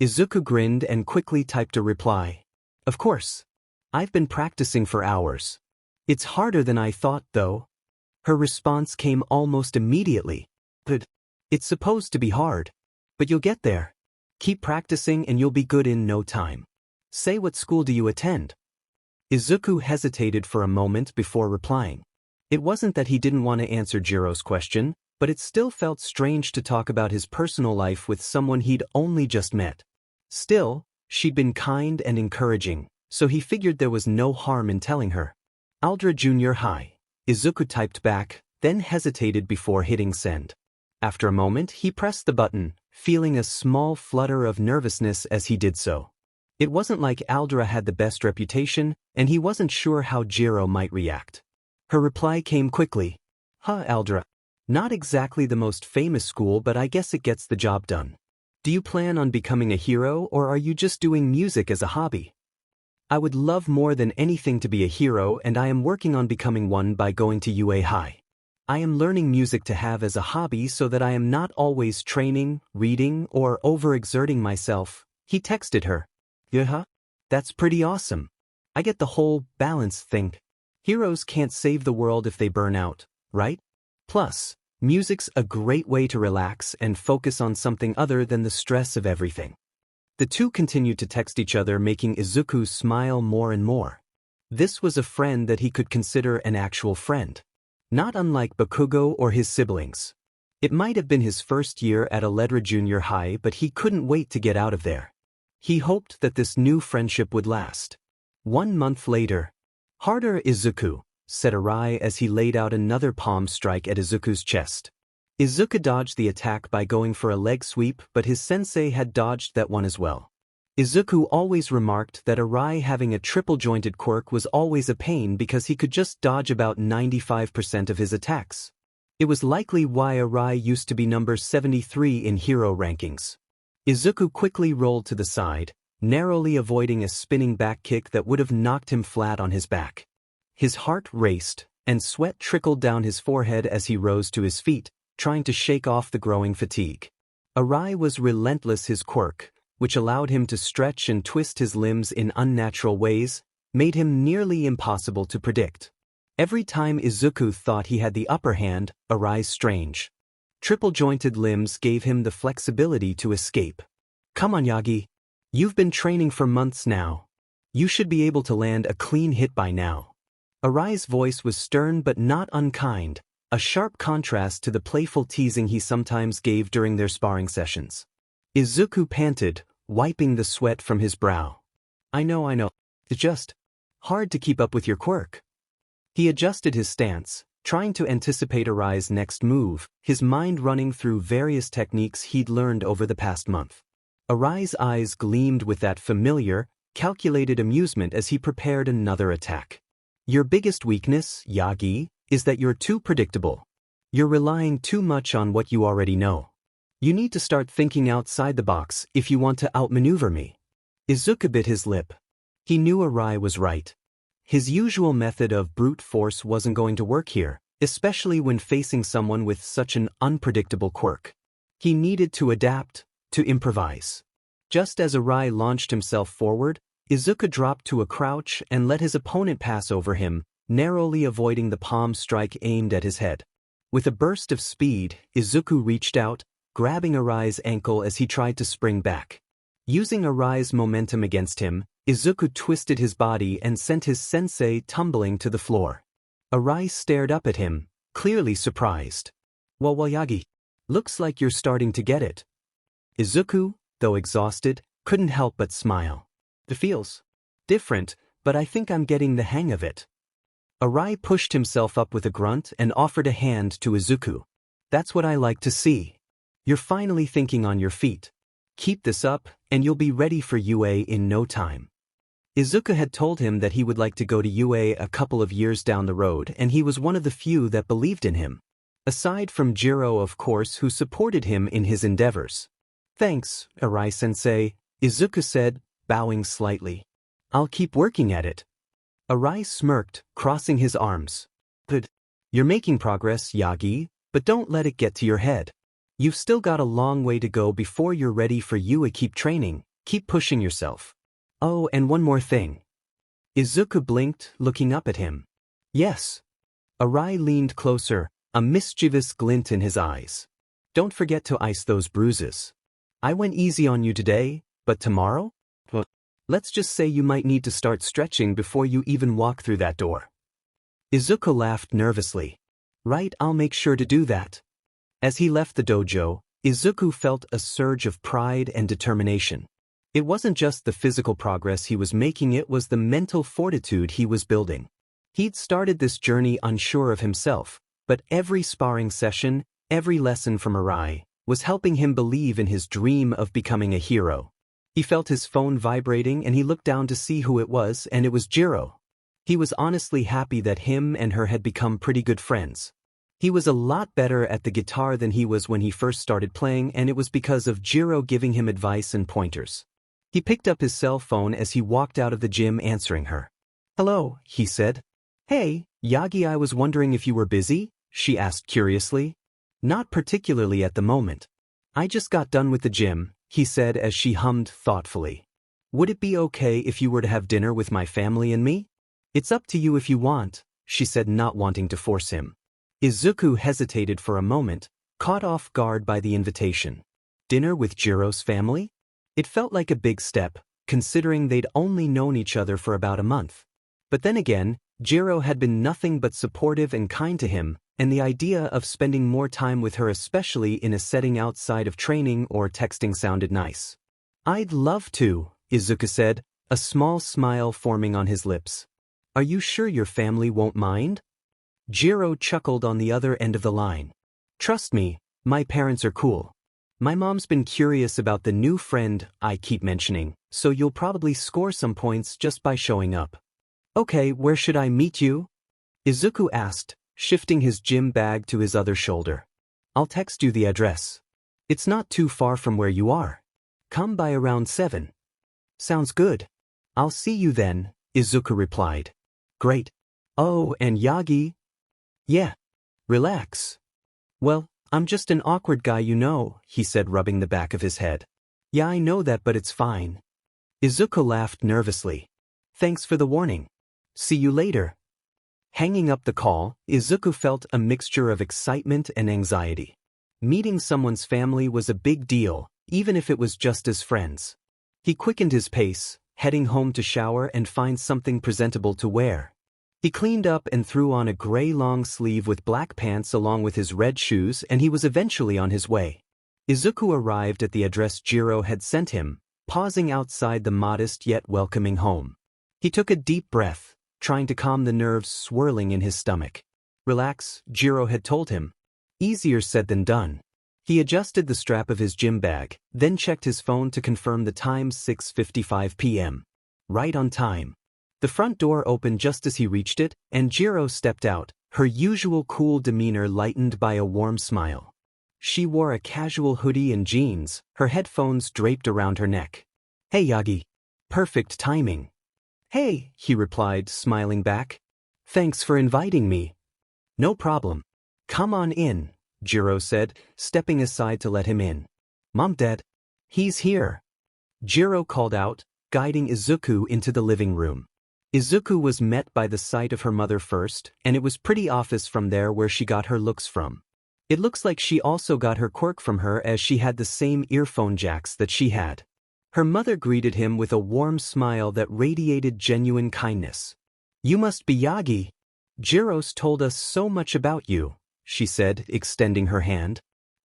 A: Izuku grinned and quickly typed a reply. Of course. I've been practicing for hours. It's harder than I thought, though. Her response came almost immediately. But it's supposed to be hard. But you'll get there. Keep practicing and you'll be good in no time. Say, what school do you attend? Izuku hesitated for a moment before replying. It wasn't that he didn't want to answer Jiro's question, but it still felt strange to talk about his personal life with someone he'd only just met. Still, she'd been kind and encouraging, so he figured there was no harm in telling her. Aldra Junior High, Izuku typed back, then hesitated before hitting send. After a moment, he pressed the button, feeling a small flutter of nervousness as he did so. It wasn't like Aldra had the best reputation, and he wasn't sure how Jiro might react. Her reply came quickly. Aldra. Not exactly the most famous school, but I guess it gets the job done. Do you plan on becoming a hero, or are you just doing music as a hobby? I would love more than anything to be a hero, and I am working on becoming one by going to UA High. I am learning music to have as a hobby so that I am not always training, reading, or overexerting myself, he texted her. Yeah? That's pretty awesome. I get the whole balance thing. Heroes can't save the world if they burn out, right? Plus, music's a great way to relax and focus on something other than the stress of everything. The two continued to text each other, making Izuku smile more and more. This was a friend that he could consider an actual friend. Not unlike Bakugo or his siblings. It might have been his first year at Aledra Junior High, but he couldn't wait to get out of there. He hoped that this new friendship would last. 1 month later. Harder, Izuku, said Arai as he laid out another palm strike at Izuku's chest. Izuku dodged the attack by going for a leg sweep, but his sensei had dodged that one as well. Izuku always remarked that Arai having a triple-jointed quirk was always a pain because he could just dodge about 95% of his attacks. It was likely why Arai used to be number 73 in hero rankings. Izuku quickly rolled to the side, narrowly avoiding a spinning back kick that would have knocked him flat on his back. His heart raced, and sweat trickled down his forehead as he rose to his feet, trying to shake off the growing fatigue. Arai was relentless. His quirk, which allowed him to stretch and twist his limbs in unnatural ways, made him nearly impossible to predict. Every time Izuku thought he had the upper hand, Arai's strange, triple-jointed limbs gave him the flexibility to escape. Come on, Yagi. You've been training for months now. You should be able to land a clean hit by now. Arai's voice was stern but not unkind, a sharp contrast to the playful teasing he sometimes gave during their sparring sessions. Izuku panted, wiping the sweat from his brow. I know. It's just hard to keep up with your quirk. He adjusted his stance, trying to anticipate Arai's next move, his mind running through various techniques he'd learned over the past month. Arai's eyes gleamed with that familiar, calculated amusement as he prepared another attack. Your biggest weakness, Yagi, is that you're too predictable. You're relying too much on what you already know. You need to start thinking outside the box if you want to outmaneuver me. Izuku bit his lip. He knew Arai was right. His usual method of brute force wasn't going to work here, especially when facing someone with such an unpredictable quirk. He needed to adapt, to improvise. Just as Arai launched himself forward, Izuku dropped to a crouch and let his opponent pass over him, narrowly avoiding the palm strike aimed at his head. With a burst of speed, Izuku reached out, grabbing Arai's ankle as he tried to spring back. Using Arai's momentum against him, Izuku twisted his body and sent his sensei tumbling to the floor. Arai stared up at him, clearly surprised. Well, Yagi, looks like you're starting to get it. Izuku, though exhausted, couldn't help but smile. It feels different, but I think I'm getting the hang of it. Arai pushed himself up with a grunt and offered a hand to Izuku. That's what I like to see. You're finally thinking on your feet. Keep this up, and you'll be ready for UA in no time. Izuku had told him that he would like to go to UA a couple of years down the road, and he was one of the few that believed in him. Aside from Jiro, of course, who supported him in his endeavors. Thanks, Arai-sensei, Izuku said, bowing slightly. I'll keep working at it. Arai smirked, crossing his arms. Good. You're making progress, Yagi, but don't let it get to your head. You've still got a long way to go before you're ready for UA. Keep training, keep pushing yourself. Oh, and one more thing. Izuku blinked, looking up at him. Yes. Arai leaned closer, a mischievous glint in his eyes. Don't forget to ice those bruises. I went easy on you today, but tomorrow? Well, let's just say you might need to start stretching before you even walk through that door. Izuku laughed nervously. Right, I'll make sure to do that. As he left the dojo, Izuku felt a surge of pride and determination. It wasn't just the physical progress he was making, it was the mental fortitude he was building. He'd started this journey unsure of himself, but every sparring session, every lesson from Arai, was helping him believe in his dream of becoming a hero. He felt his phone vibrating and he looked down to see who it was, and it was Jiro. He was honestly happy that him and her had become pretty good friends. He was a lot better at the guitar than he was when he first started playing, and it was because of Jiro giving him advice and pointers. He picked up his cell phone as he walked out of the gym, answering her. Hello, he said. Hey, Yagi, I was wondering if you were busy? she asked curiously. Not particularly at the moment. I just got done with the gym, he said as she hummed thoughtfully. Would it be okay if you were to have dinner with my family and me? It's up to you if you want, she said, not wanting to force him. Izuku hesitated for a moment, caught off guard by the invitation. Dinner with Jiro's family? It felt like a big step, considering they'd only known each other for about a month. But then again, Jiro had been nothing but supportive and kind to him, and the idea of spending more time with her, especially in a setting outside of training or texting, sounded nice. I'd love to, Izuku said, a small smile forming on his lips. Are you sure your family won't mind? Jiro chuckled on the other end of the line. Trust me, my parents are cool. My mom's been curious about the new friend I keep mentioning, so you'll probably score some points just by showing up. Okay, where should I meet you? Izuku asked, shifting his gym bag to his other shoulder. I'll text you the address. It's not too far from where you are. Come by around 7. Sounds good. I'll see you then, Izuku replied. Great. Oh, and Yagi? Yeah. Relax. Well, I'm just an awkward guy, you know, he said, rubbing the back of his head. Yeah, I know that, but it's fine. Izuku laughed nervously. Thanks for the warning. See you later. Hanging up the call, Izuku felt a mixture of excitement and anxiety. Meeting someone's family was a big deal, even if it was just as friends. He quickened his pace, heading home to shower and find something presentable to wear. He cleaned up and threw on a gray long sleeve with black pants along with his red shoes, and he was eventually on his way. Izuku arrived at the address Jiro had sent him, pausing outside the modest yet welcoming home. He took a deep breath, trying to calm the nerves swirling in his stomach. Relax, Jiro had told him. Easier said than done. He adjusted the strap of his gym bag, then checked his phone to confirm the time: 6:55 p.m. Right on time. The front door opened just as he reached it, and Jiro stepped out, her usual cool demeanor lightened by a warm smile. She wore a casual hoodie and jeans, her headphones draped around her neck. Hey Yagi. Perfect timing. Hey, he replied, smiling back. Thanks for inviting me. No problem. Come on in, Jiro said, stepping aside to let him in. Mom, Dad. He's here. Jiro called out, guiding Izuku into the living room. Izuku was met by the sight of her mother first, and it was pretty obvious from there where she got her looks from. It looks like she also got her quirk from her, as she had the same earphone jacks that she had. Her mother greeted him with a warm smile that radiated genuine kindness. You must be Yagi. Jiro's told us so much about you, she said, extending her hand.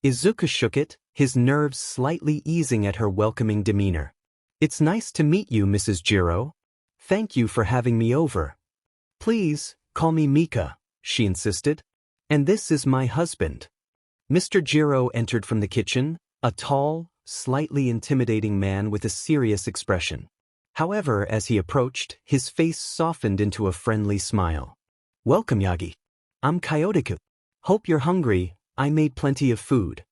A: Izuku shook it, his nerves slightly easing at her welcoming demeanor. It's nice to meet you, Mrs. Jiro. Thank you for having me over. Please, call me Mika, she insisted. And this is my husband. Mr. Jiro entered from the kitchen, a tall, slightly intimidating man with a serious expression. However, as he approached, his face softened into a friendly smile. Welcome, Yagi. I'm Kyotoku. Hope you're hungry. I made plenty of food.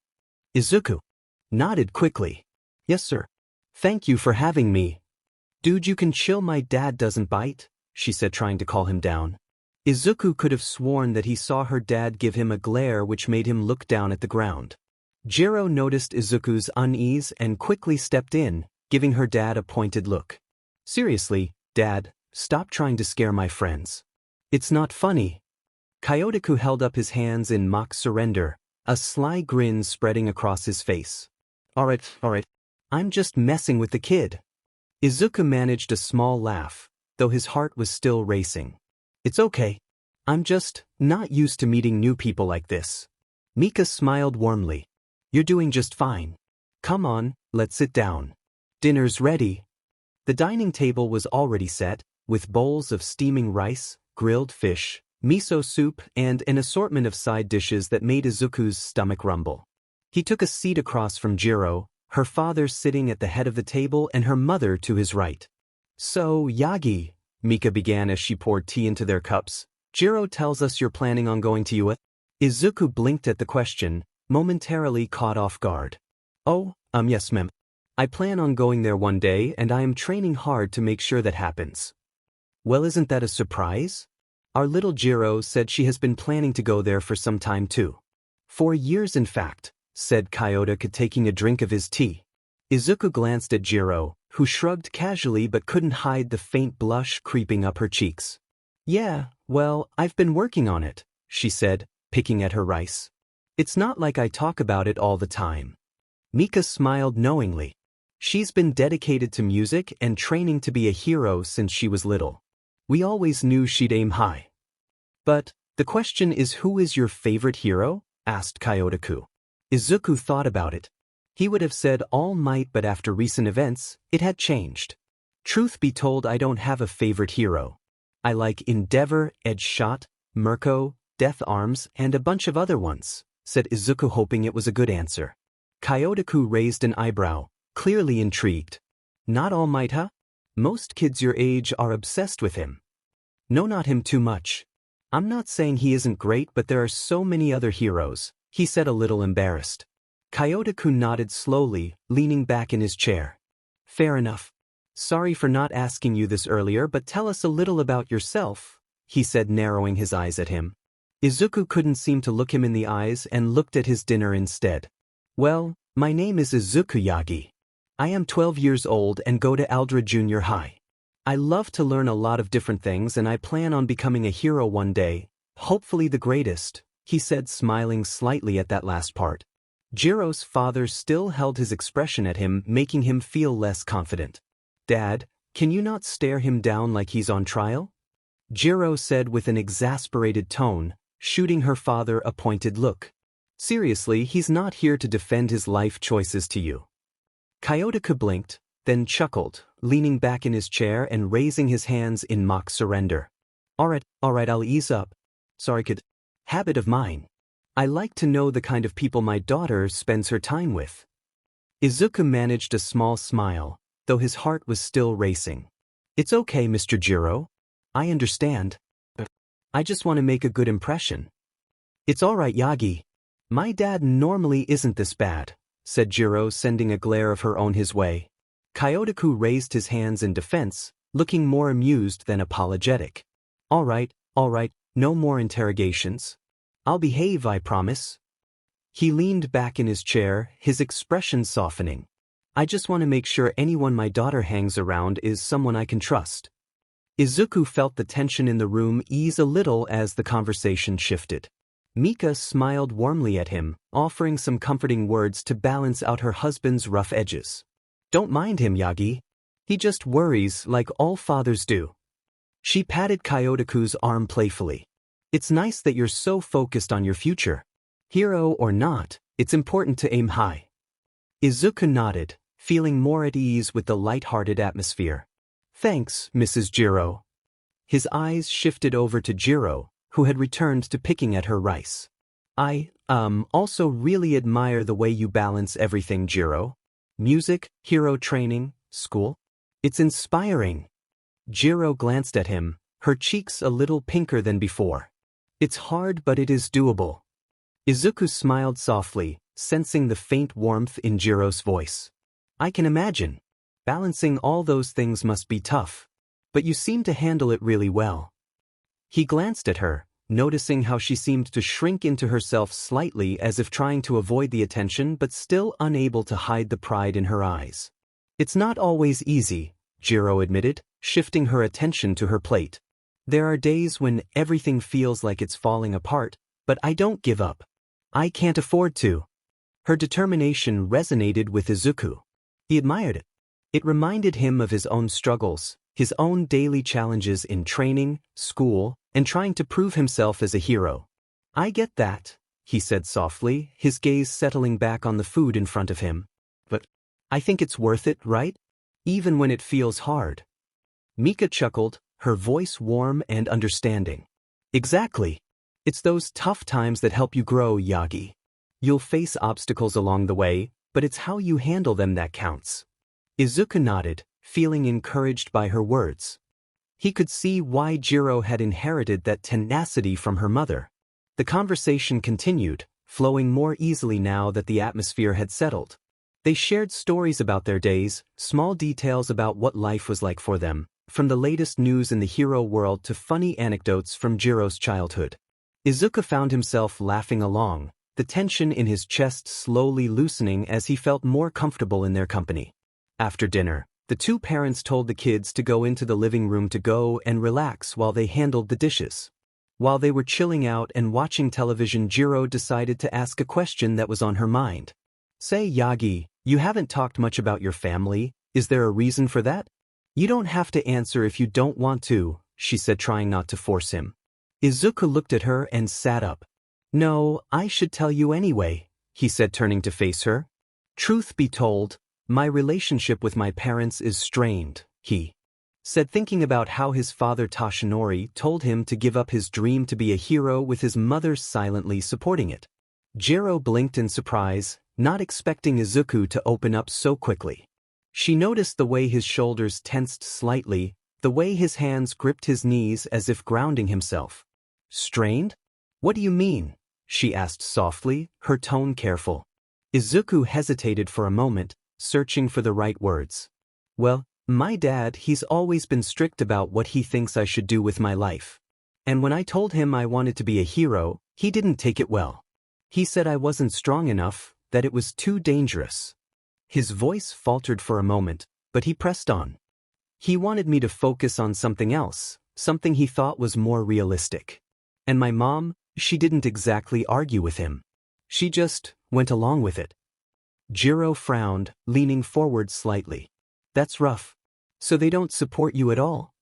A: Izuku nodded quickly. Yes, sir. Thank you for having me. Dude, you can chill, my dad doesn't bite, she said, trying to calm him down. Izuku could have sworn that he saw her dad give him a glare which made him look down at the ground. Jiro noticed Izuku's unease and quickly stepped in, giving her dad a pointed look. Seriously, Dad, stop trying to scare my friends. It's not funny. Kyotoku held up his hands in mock surrender, a sly grin spreading across his face. Alright. I'm just messing with the kid. Izuku managed a small laugh, though his heart was still racing. It's okay. I'm just not used to meeting new people like this. Mika smiled warmly. You're doing just fine. Come on, let's sit down. Dinner's ready. The dining table was already set, with bowls of steaming rice, grilled fish, miso soup, and an assortment of side dishes that made Izuku's stomach rumble. He took a seat across from Jiro, her father sitting at the head of the table and her mother to his right. So, Yagi, Mika began as she poured tea into their cups, Jiro tells us you're planning on going to UA? Izuku blinked at the question, momentarily caught off guard. Oh, yes ma'am. I plan on going there one day and I am training hard to make sure that happens. Well, isn't that a surprise? Our little Jiro said she has been planning to go there for some time too. 4 years in fact, said Kyotoku taking a drink of his tea. Izuku glanced at Jiro, who shrugged casually but couldn't hide the faint blush creeping up her cheeks. Yeah, well, I've been working on it, she said, picking at her rice. It's not like I talk about it all the time. Mika smiled knowingly. She's been dedicated to music and training to be a hero since she was little. We always knew she'd aim high. But, the question is, who is your favorite hero? Asked Kyotoku. Izuku thought about it. He would have said All Might, but after recent events, it had changed. Truth be told, I don't have a favorite hero. I like Endeavor, Edge Shot, Mirko, Death Arms, and a bunch of other ones, said Izuku, hoping it was a good answer. Kyotoku raised an eyebrow, clearly intrigued. Not All Might, huh? Most kids your age are obsessed with him. No, not him too much. I'm not saying he isn't great, but there are so many other heroes, he said, a little embarrassed. Kyotoku nodded slowly, leaning back in his chair. Fair enough. Sorry for not asking you this earlier, but tell us a little about yourself, he said, narrowing his eyes at him. Izuku couldn't seem to look him in the eyes and looked at his dinner instead. Well, my name is Izuku Yagi. I am 12 years old and go to Aldra Junior High. I love to learn a lot of different things and I plan on becoming a hero one day, hopefully the greatest, he said, smiling slightly at that last part. Jiro's father still held his expression at him, making him feel less confident. Dad, can you not stare him down like he's on trial? Jiro said with an exasperated tone, shooting her father a pointed look. Seriously, he's not here to defend his life choices to you. Kyotoku blinked, then chuckled, leaning back in his chair and raising his hands in mock surrender. Alright, I'll ease up. Sorry kid. Habit of mine. I like to know the kind of people my daughter spends her time with. Izuku managed a small smile, though his heart was still racing. It's okay, Mr. Jiro. I understand. I just want to make a good impression. It's alright, Yagi. My dad normally isn't this bad, said Jiro, sending a glare of her own his way. Kyotoku raised his hands in defense, looking more amused than apologetic. Alright, no more interrogations. I'll behave, I promise. He leaned back in his chair, his expression softening. I just want to make sure anyone my daughter hangs around is someone I can trust. Izuku felt the tension in the room ease a little as the conversation shifted. Mika smiled warmly at him, offering some comforting words to balance out her husband's rough edges. Don't mind him, Yagi. He just worries like all fathers do. She patted Kyotoku's arm playfully. It's nice that you're so focused on your future. Hero or not, it's important to aim high. Izuku nodded, feeling more at ease with the light-hearted atmosphere. Thanks, Mrs. Jiro. His eyes shifted over to Jiro, who had returned to picking at her rice. I, also really admire the way you balance everything, Jiro. Music, hero training, school. It's inspiring. Jiro glanced at him, her cheeks a little pinker than before. It's hard, but it is doable. Izuku smiled softly, sensing the faint warmth in Jiro's voice. I can imagine. Balancing all those things must be tough. But you seem to handle it really well. He glanced at her, noticing how she seemed to shrink into herself slightly, as if trying to avoid the attention but still unable to hide the pride in her eyes. It's not always easy, Jiro admitted, shifting her attention to her plate. There are days when everything feels like it's falling apart, but I don't give up. I can't afford to. Her determination resonated with Izuku. He admired it. It reminded him of his own struggles, his own daily challenges in training, school, and trying to prove himself as a hero. I get that, he said softly, his gaze settling back on the food in front of him. But I think it's worth it, right? Even when it feels hard. Mika chuckled, her voice warm and understanding. Exactly. It's those tough times that help you grow, Yagi. You'll face obstacles along the way, but it's how you handle them that counts. Izuku nodded, feeling encouraged by her words. He could see why Jiro had inherited that tenacity from her mother. The conversation continued, flowing more easily now that the atmosphere had settled. They shared stories about their days, small details about what life was like for them, from the latest news in the hero world to funny anecdotes from Jiro's childhood. Izuku found himself laughing along, the tension in his chest slowly loosening as he felt more comfortable in their company. After dinner, the two parents told the kids to go into the living room to go and relax while they handled the dishes. While they were chilling out and watching television, Jiro decided to ask a question that was on her mind. "Say, Yagi, you haven't talked much about your family, is there a reason for that?" "You don't have to answer if you don't want to," she said, trying not to force him. Izuku looked at her and sat up. "No, I should tell you anyway," he said, turning to face her. "Truth be told, my relationship with my parents is strained," he said, thinking about how his father Toshinori told him to give up his dream to be a hero with his mother silently supporting it. Jiro blinked in surprise, not expecting Izuku to open up so quickly. She noticed the way his shoulders tensed slightly, the way his hands gripped his knees as if grounding himself. "Strained? What do you mean?" she asked softly, her tone careful. Izuku hesitated for a moment, searching for the right words. "Well, my dad, he's always been strict about what he thinks I should do with my life. And when I told him I wanted to be a hero, he didn't take it well. He said I wasn't strong enough, that it was too dangerous." His voice faltered for a moment, but he pressed on. "He wanted me to focus on something else, something he thought was more realistic. And my mom, she didn't exactly argue with him. She just went along with it." Jiro frowned, leaning forward slightly. "That's rough. So they don't support you at all?"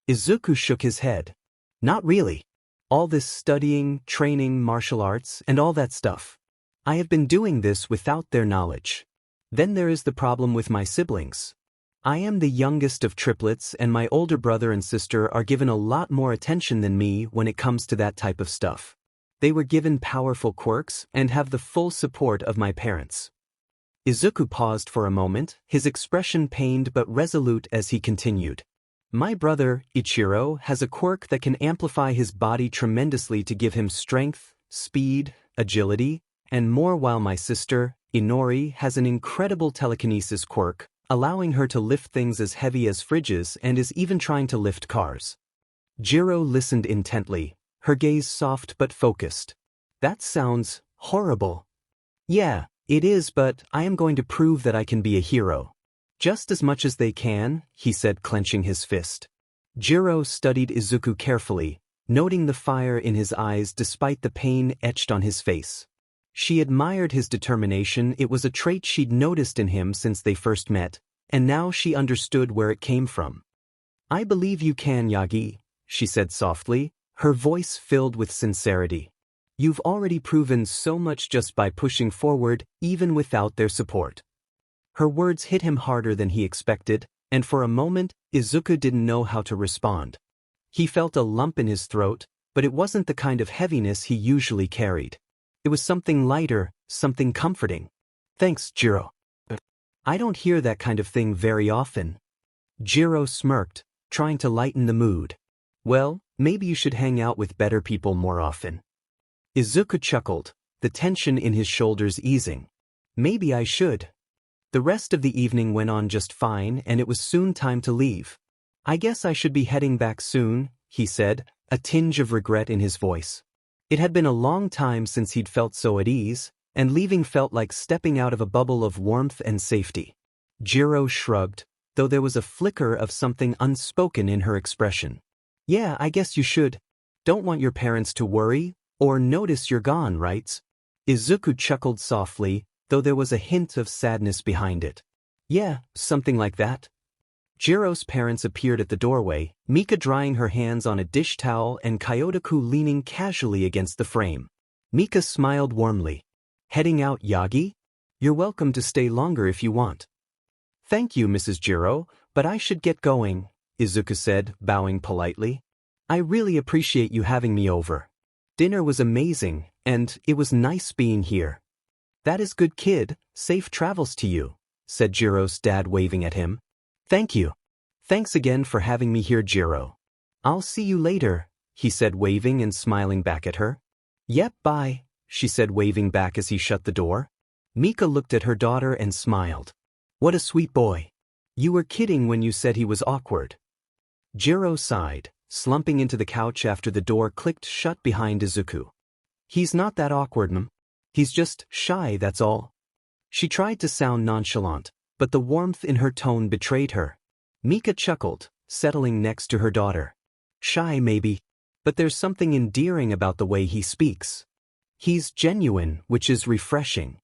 A: Izuku shook his head. "Not really. All this studying, training, martial arts, and all that stuff. I have been doing this without their knowledge. Then there is the problem with my siblings. I am the youngest of triplets, and my older brother and sister are given a lot more attention than me when it comes to that type of stuff. They were given powerful quirks and have the full support of my parents." Izuku paused for a moment, his expression pained but resolute as he continued. "My brother, Ichiro, has a quirk that can amplify his body tremendously to give him strength, speed, agility, and more, while my sister, Inori, has an incredible telekinesis quirk, allowing her to lift things as heavy as fridges and is even trying to lift cars." Jiro listened intently, her gaze soft but focused. "That sounds horrible." "Yeah, it is, but I am going to prove that I can be a hero. Just as much as they can," he said, clenching his fist. Jiro studied Izuku carefully, noting the fire in his eyes despite the pain etched on his face. She admired his determination. It was a trait she'd noticed in him since they first met, and now she understood where it came from. "I believe you can, Yagi," she said softly, her voice filled with sincerity. "You've already proven so much just by pushing forward, even without their support." Her words hit him harder than he expected, and for a moment, Izuku didn't know how to respond. He felt a lump in his throat, but it wasn't the kind of heaviness he usually carried. It was something lighter, something comforting. "Thanks, Jiro. I don't hear that kind of thing very often." Jiro smirked, trying to lighten the mood. "Well, maybe you should hang out with better people more often." Izuku chuckled, the tension in his shoulders easing. "Maybe I should." The rest of the evening went on just fine, and it was soon time to leave. "I guess I should be heading back soon," he said, a tinge of regret in his voice. It had been a long time since he'd felt so at ease, and leaving felt like stepping out of a bubble of warmth and safety. Jiro shrugged, though there was a flicker of something unspoken in her expression. "Yeah, I guess you should. Don't want your parents to worry, or notice you're gone, right?" Izuku chuckled softly, though there was a hint of sadness behind it. "Yeah, something like that." Jiro's parents appeared at the doorway, Mika drying her hands on a dish towel and Kyotoku leaning casually against the frame. Mika smiled warmly. "Heading out, Yagi? You're welcome to stay longer if you want." "Thank you, Mrs. Jiro, but I should get going," Izuku said, bowing politely. "I really appreciate you having me over. Dinner was amazing, and it was nice being here." "That is good, kid. Safe travels to you," said Jiro's dad, waving at him. "Thank you. Thanks again for having me here, Jiro. I'll see you later," he said, waving and smiling back at her. "Yep, bye," she said, waving back as he shut the door. Mika looked at her daughter and smiled. "What a sweet boy. You were kidding when you said he was awkward." Jiro sighed, slumping into the couch after the door clicked shut behind Izuku. He's not that awkward, ma'am. He's just shy, that's all. She tried to sound nonchalant, but the warmth in her tone betrayed her. Mika chuckled, settling next to her daughter. Shy maybe, but there's something endearing about the way he speaks. He's genuine, which is refreshing.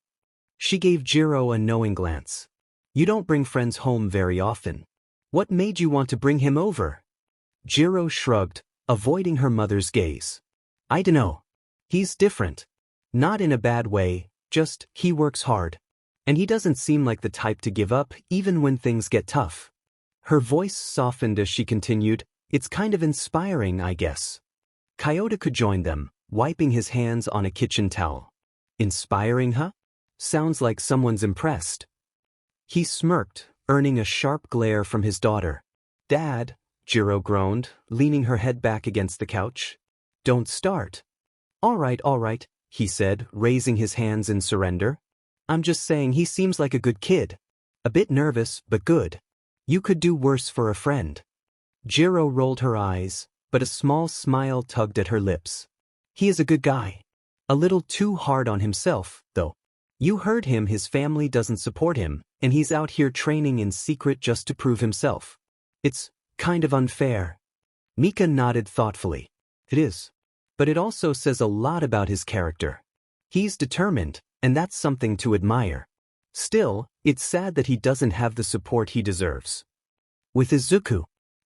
A: She gave Jiro a knowing glance. You don't bring friends home very often. What made you want to bring him over? Jiro shrugged, avoiding her mother's gaze. I dunno. He's different. Not in a bad way, just, he works hard. And he doesn't seem like the type to give up even when things get tough. Her voice softened as she continued, it's kind of inspiring, I guess. Kyoto could join them, wiping his hands on a kitchen towel. Inspiring, huh? Sounds like someone's impressed. He smirked, earning a sharp glare from his daughter. Dad, Jiro groaned, leaning her head back against the couch. Don't start. All right, he said, raising his hands in surrender. I'm just saying he seems like a good kid. A bit nervous, but good. You could do worse for a friend. Jiro rolled her eyes, but a small smile tugged at her lips. He is a good guy. A little too hard on himself, though. You heard him, his family doesn't support him, and he's out here training in secret just to prove himself. It's kind of unfair. Mika nodded thoughtfully. It is. But it also says a lot about his character. He's determined, and that's something to admire. Still, it's sad that he doesn't have the support he deserves. With Izuku,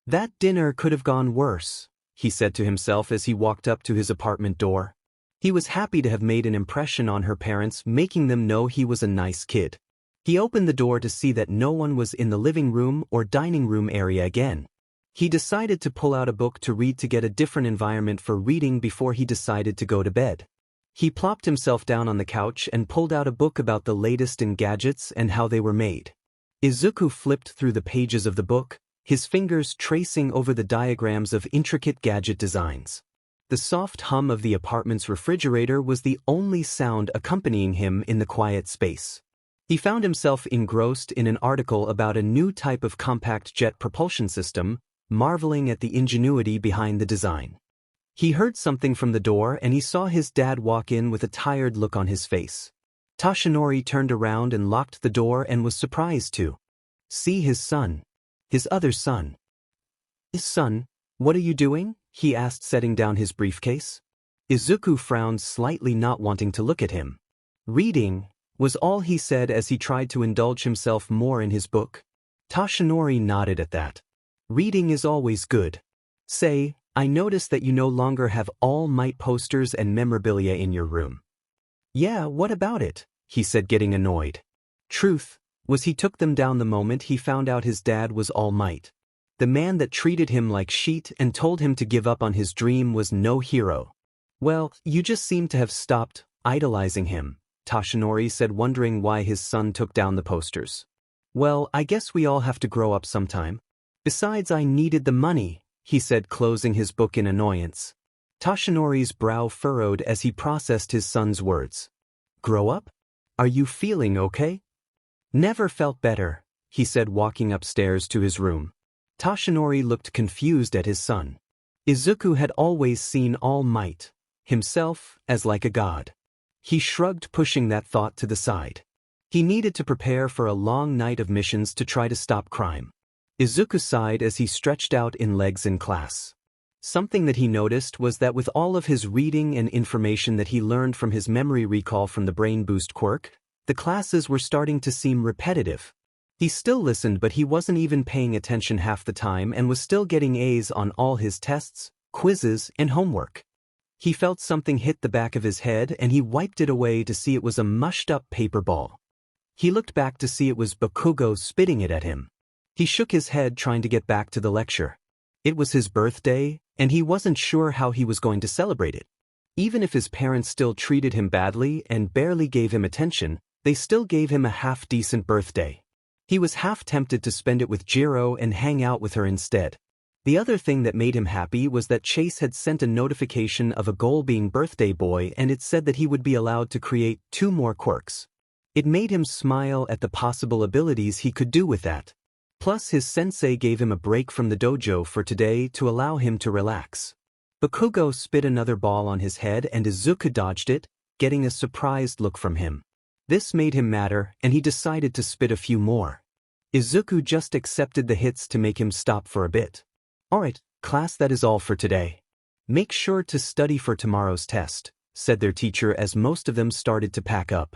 A: that dinner could have gone worse, he said to himself as he walked up to his apartment door. He was happy to have made an impression on her parents, making them know he was a nice kid. He opened the door to see that no one was in the living room or dining room area again. He decided to pull out a book to read to get a different environment for reading before he decided to go to bed. He plopped himself down on the couch and pulled out a book about the latest in gadgets and how they were made. Izuku flipped through the pages of the book, his fingers tracing over the diagrams of intricate gadget designs. The soft hum of the apartment's refrigerator was the only sound accompanying him in the quiet space. He found himself engrossed in an article about a new type of compact jet propulsion system, marveling at the ingenuity behind the design. He heard something from the door and he saw his dad walk in with a tired look on his face. Toshinori turned around and locked the door and was surprised to see his son. His other son. His son, what are you doing? He asked, setting down his briefcase. Izuku frowned slightly, not wanting to look at him. Reading, was all he said as he tried to indulge himself more in his book. Toshinori nodded at that. Reading is always good. Say, I noticed that you no longer have All Might posters and memorabilia in your room. Yeah, what about it? He said, getting annoyed. Truth was he took them down the moment he found out his dad was All Might. The man that treated him like shit and told him to give up on his dream was no hero. Well, you just seem to have stopped idolizing him, Toshinori said, wondering why his son took down the posters. Well, I guess we all have to grow up sometime. Besides, I needed the money, he said, closing his book in annoyance. Toshinori's brow furrowed as he processed his son's words. Grow up? Are you feeling okay? Never felt better, he said, walking upstairs to his room. Toshinori looked confused at his son. Izuku had always seen All Might, himself, as like a god. He shrugged, pushing that thought to the side. He needed to prepare for a long night of missions to try to stop crime. Izuku sighed as he stretched out in legs in class. Something that he noticed was that with all of his reading and information that he learned from his memory recall from the Brain Boost quirk, the classes were starting to seem repetitive. He still listened, but he wasn't even paying attention half the time and was still getting A's on all his tests, quizzes, and homework. He felt something hit the back of his head and he wiped it away to see it was a mushed-up paper ball. He looked back to see it was Bakugo spitting it at him. He shook his head, trying to get back to the lecture. It was his birthday, and he wasn't sure how he was going to celebrate it. Even if his parents still treated him badly and barely gave him attention, they still gave him a half-decent birthday. He was half tempted to spend it with Jiro and hang out with her instead. The other thing that made him happy was that Chase had sent a notification of a goal being birthday boy, and it said that he would be allowed to create 2 more quirks. It made him smile at the possible abilities he could do with that. Plus his sensei gave him a break from the dojo for today to allow him to relax. Bakugo spit another ball on his head and Izuku dodged it, getting a surprised look from him. This made him madder and he decided to spit a few more. Izuku just accepted the hits to make him stop for a bit. Alright, class, that is all for today. Make sure to study for tomorrow's test, said their teacher as most of them started to pack up.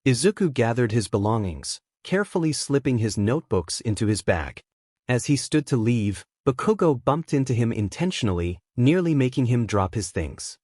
A: Izuku gathered his belongings, carefully slipping his notebooks into his bag. As he stood to leave, Bakugo bumped into him intentionally, nearly making him drop his things.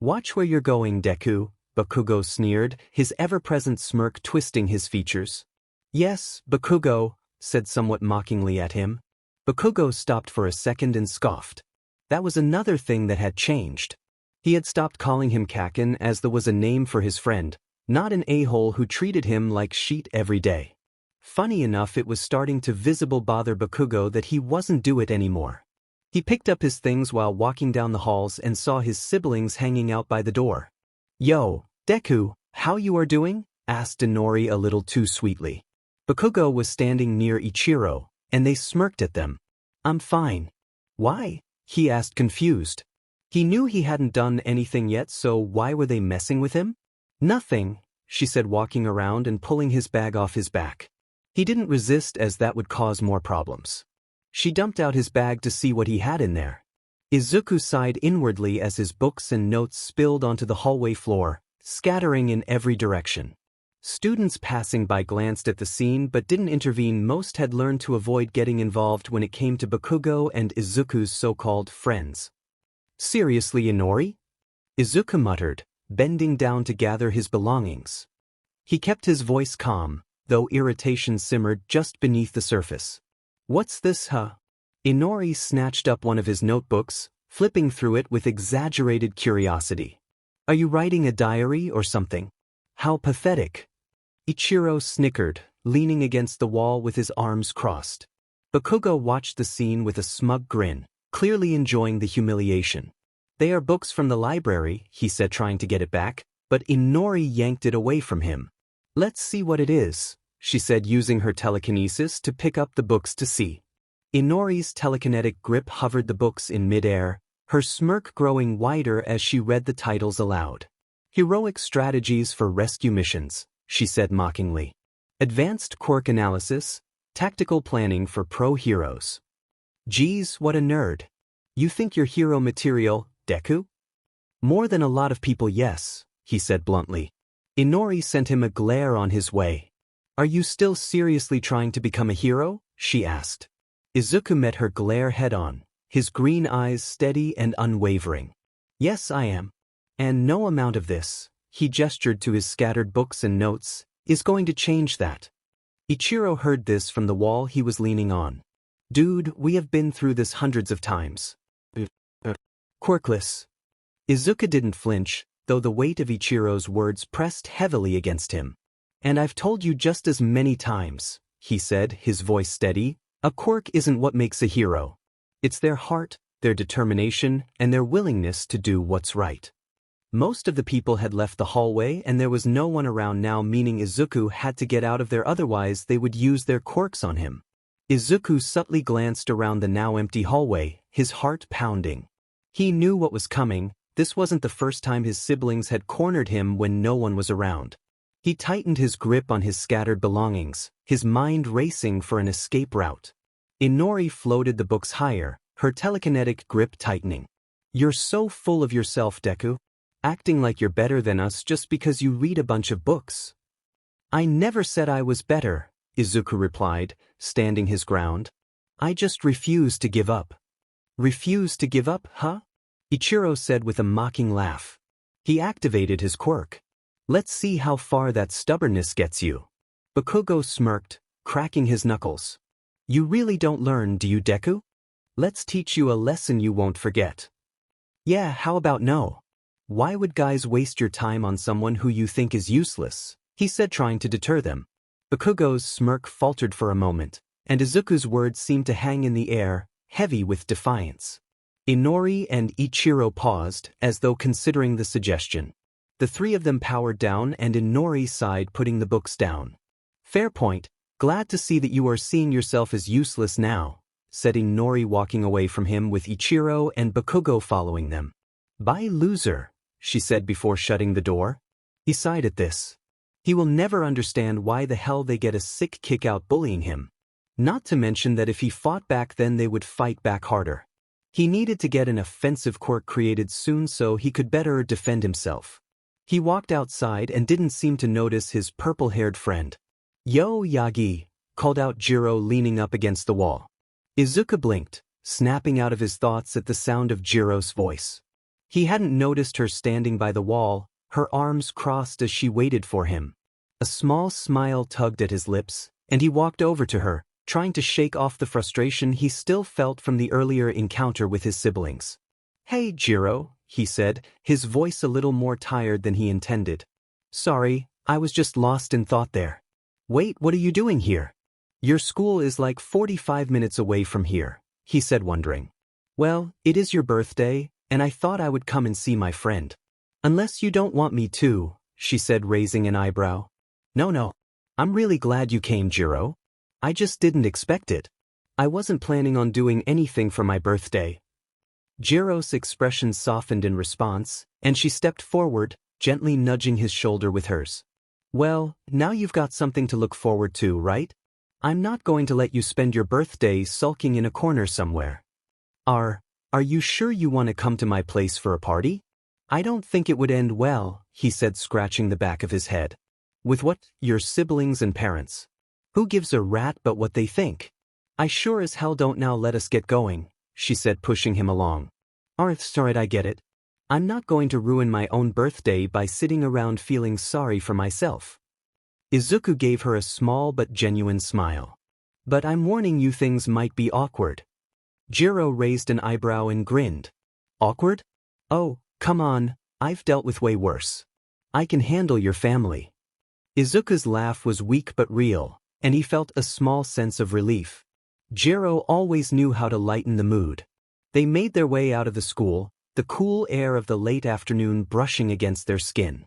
A: Watch where you're going, Deku, Bakugo sneered, his ever-present smirk twisting his features. Yes, Bakugo, said somewhat mockingly at him. Bakugo stopped for a second and scoffed. That was another thing that had changed. He had stopped calling him Kakin as there was a name for his friend, not an a-hole who treated him like shit every day. Funny enough, it was starting to visibly bother Bakugo that he wasn't do it anymore. He picked up his things while walking down the halls and saw his siblings hanging out by the door. Yo, Deku, how you are doing? Asked Inori a little too sweetly. Bakugo was standing near Ichiro, and they smirked at them. I'm fine. Why? He asked confused. He knew he hadn't done anything yet, so why were they messing with him? Nothing, she said, walking around and pulling his bag off his back. He didn't resist as that would cause more problems. She dumped out his bag to see what he had in there. Izuku sighed inwardly as his books and notes spilled onto the hallway floor, scattering in every direction. Students passing by glanced at the scene but didn't intervene. Most had learned to avoid getting involved when it came to Bakugo and Izuku's so-called friends. Seriously, Inori? Izuku muttered, bending down to gather his belongings. He kept his voice calm, though irritation simmered just beneath the surface. What's this, huh? Inori snatched up one of his notebooks, flipping through it with exaggerated curiosity. Are you writing a diary or something? How pathetic. Ichiro snickered, leaning against the wall with his arms crossed. Bakugo watched the scene with a smug grin, clearly enjoying the humiliation. They are books from the library, he said, trying to get it back, but Inori yanked it away from him. Let's see what it is, she said, using her telekinesis to pick up the books to see. Inori's telekinetic grip hovered the books in midair, her smirk growing wider as she read the titles aloud. Heroic Strategies for Rescue Missions, she said mockingly. Advanced Quirk Analysis, Tactical Planning for Pro Heroes. Geez, what a nerd. You think you're hero material, Deku? More than a lot of people, yes, he said bluntly. Inori sent him a glare on his way. Are you still seriously trying to become a hero? She asked. Izuku met her glare head-on, his green eyes steady and unwavering. Yes, I am. And no amount of this, he gestured to his scattered books and notes, is going to change that. Ichiro heard this from the wall he was leaning on. Dude, we have been through this hundreds of times. Quirkless. Izuku didn't flinch, though the weight of Ichiro's words pressed heavily against him. And I've told you just as many times, he said, his voice steady, a quirk isn't what makes a hero. It's their heart, their determination, and their willingness to do what's right. Most of the people had left the hallway and there was no one around now, meaning Izuku had to get out of there, otherwise they would use their quirks on him. Izuku subtly glanced around the now empty hallway, his heart pounding. He knew what was coming. This wasn't the first time his siblings had cornered him when no one was around. He tightened his grip on his scattered belongings, his mind racing for an escape route. Inori floated the books higher, her telekinetic grip tightening. You're so full of yourself, Deku. Acting like you're better than us just because you read a bunch of books. I never said I was better, Izuku replied, standing his ground. I just refuse to give up. Refuse to give up, huh? Ichiro said with a mocking laugh. He activated his quirk. Let's see how far that stubbornness gets you. Bakugo smirked, cracking his knuckles. You really don't learn, do you, Deku? Let's teach you a lesson you won't forget. Yeah, how about no? Why would guys waste your time on someone who you think is useless? He said, trying to deter them. Bakugo's smirk faltered for a moment, and Izuku's words seemed to hang in the air, heavy with defiance. Inori and Ichiro paused, as though considering the suggestion. The three of them powered down and Inori sighed, putting the books down. Fair point, Glad to see that you are seeing yourself as useless now, said Inori, walking away from him with Ichiro and Bakugo following them. Bye, loser, she said before shutting the door. He sighed at this. He will never understand why the hell they get a sick kick out bullying him. Not to mention that if he fought back then they would fight back harder. He needed to get an offensive quirk created soon so he could better defend himself. He walked outside and didn't seem to notice his purple-haired friend. Yo, Yagi, called out Jiro, leaning up against the wall. Izuku blinked, snapping out of his thoughts at the sound of Jiro's voice. He hadn't noticed her standing by the wall, her arms crossed as she waited for him. A small smile tugged at his lips, and he walked over to her, trying to shake off the frustration he still felt from the earlier encounter with his siblings. Hey, Jiro, he said, his voice a little more tired than he intended. Sorry, I was just lost in thought there. Wait, what are you doing here? Your school is like 45 minutes away from here, he said, wondering. Well, it is your birthday, and I thought I would come and see my friend. Unless you don't want me to, she said, raising an eyebrow. No. I'm really glad you came, Jiro. I just didn't expect it. I wasn't planning on doing anything for my birthday. Jiro's expression softened in response, and she stepped forward, gently nudging his shoulder with hers. Well, now you've got something to look forward to, right? I'm not going to let you spend your birthday sulking in a corner somewhere. Are you sure you want to come to my place for a party? I don't think it would end well, he said, scratching the back of his head. With what? Your siblings and parents? Who gives a rat but what they think? I sure as hell don't. Now let us get going, she said, pushing him along. Alright, I get it. I'm not going to ruin my own birthday by sitting around feeling sorry for myself. Izuku gave her a small but genuine smile. But I'm warning you, things might be awkward. Jiro raised an eyebrow and grinned. Awkward? Oh, come on, I've dealt with way worse. I can handle your family. Izuku's laugh was weak but real, and he felt a small sense of relief. Jiro always knew how to lighten the mood. They made their way out of the school, the cool air of the late afternoon brushing against their skin.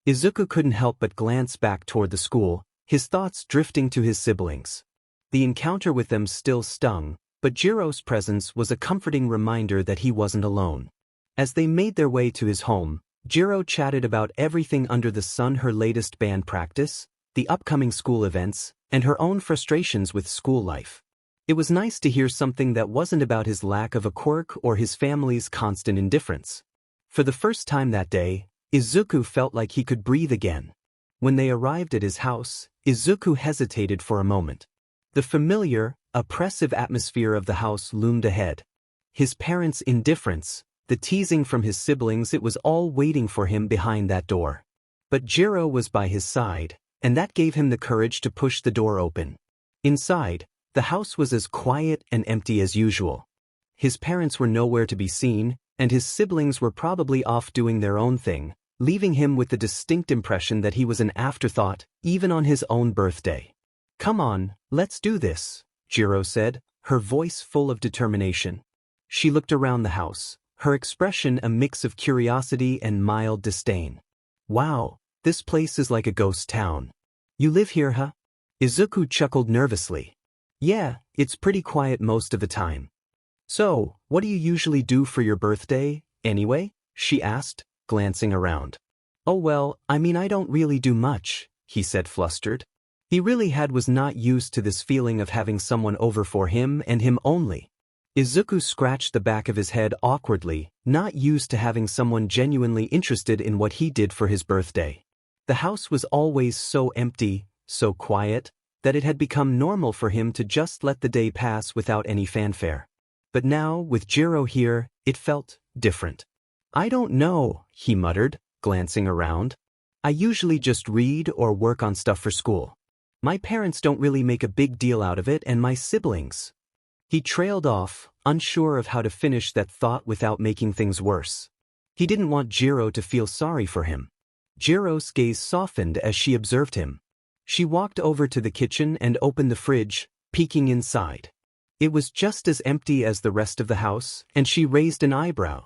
A: Izuku couldn't help but glance back toward the school, his thoughts drifting to his siblings. The encounter with them still stung, but Jiro's presence was a comforting reminder that he wasn't alone. As they made their way to his home, Jiro chatted about everything under the sun: her latest band practice, the upcoming school events, and her own frustrations with school life. It was nice to hear something that wasn't about his lack of a quirk or his family's constant indifference. For the first time that day, Izuku felt like he could breathe again. When they arrived at his house, Izuku hesitated for a moment. The familiar, oppressive atmosphere of the house loomed ahead. His parents' indifference, the teasing from his siblings, it was all waiting for him behind that door. But Jiro was by his side, and that gave him the courage to push the door open. Inside, the house was as quiet and empty as usual. His parents were nowhere to be seen, and his siblings were probably off doing their own thing, leaving him with the distinct impression that he was an afterthought, even on his own birthday. Come on, let's do this, Jiro said, her voice full of determination. She looked around the house, her expression a mix of curiosity and mild disdain. Wow, this place is like a ghost town. You live here, huh? Izuku chuckled nervously. Yeah, it's pretty quiet most of the time. So, what do you usually do for your birthday, anyway? She asked, glancing around. Oh well, I don't really do much, he said, flustered. He really was not used to this feeling of having someone over for him and him only. Izuku scratched the back of his head awkwardly, not used to having someone genuinely interested in what he did for his birthday. The house was always so empty, so quiet, that it had become normal for him to just let the day pass without any fanfare. But now, with Jiro here, it felt different. I don't know, he muttered, glancing around. I usually just read or work on stuff for school. My parents don't really make a big deal out of it, and my siblings. He trailed off, unsure of how to finish that thought without making things worse. He didn't want Jiro to feel sorry for him. Jiro's gaze softened as she observed him. She walked over to the kitchen and opened the fridge, peeking inside. It was just as empty as the rest of the house, and she raised an eyebrow.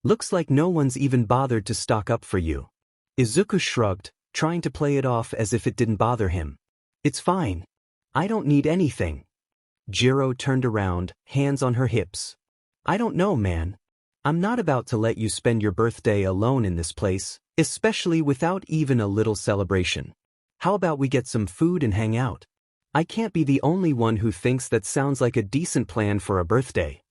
A: Looks like no one's even bothered to stock up for you. Izuku shrugged, trying to play it off as if it didn't bother him. It's fine. I don't need anything. Jiro turned around, hands on her hips. I don't know, man. I'm not about to let you spend your birthday alone in this place, especially without even a little celebration. How about we get some food and hang out? I can't be the only one who thinks that sounds like a decent plan for a birthday.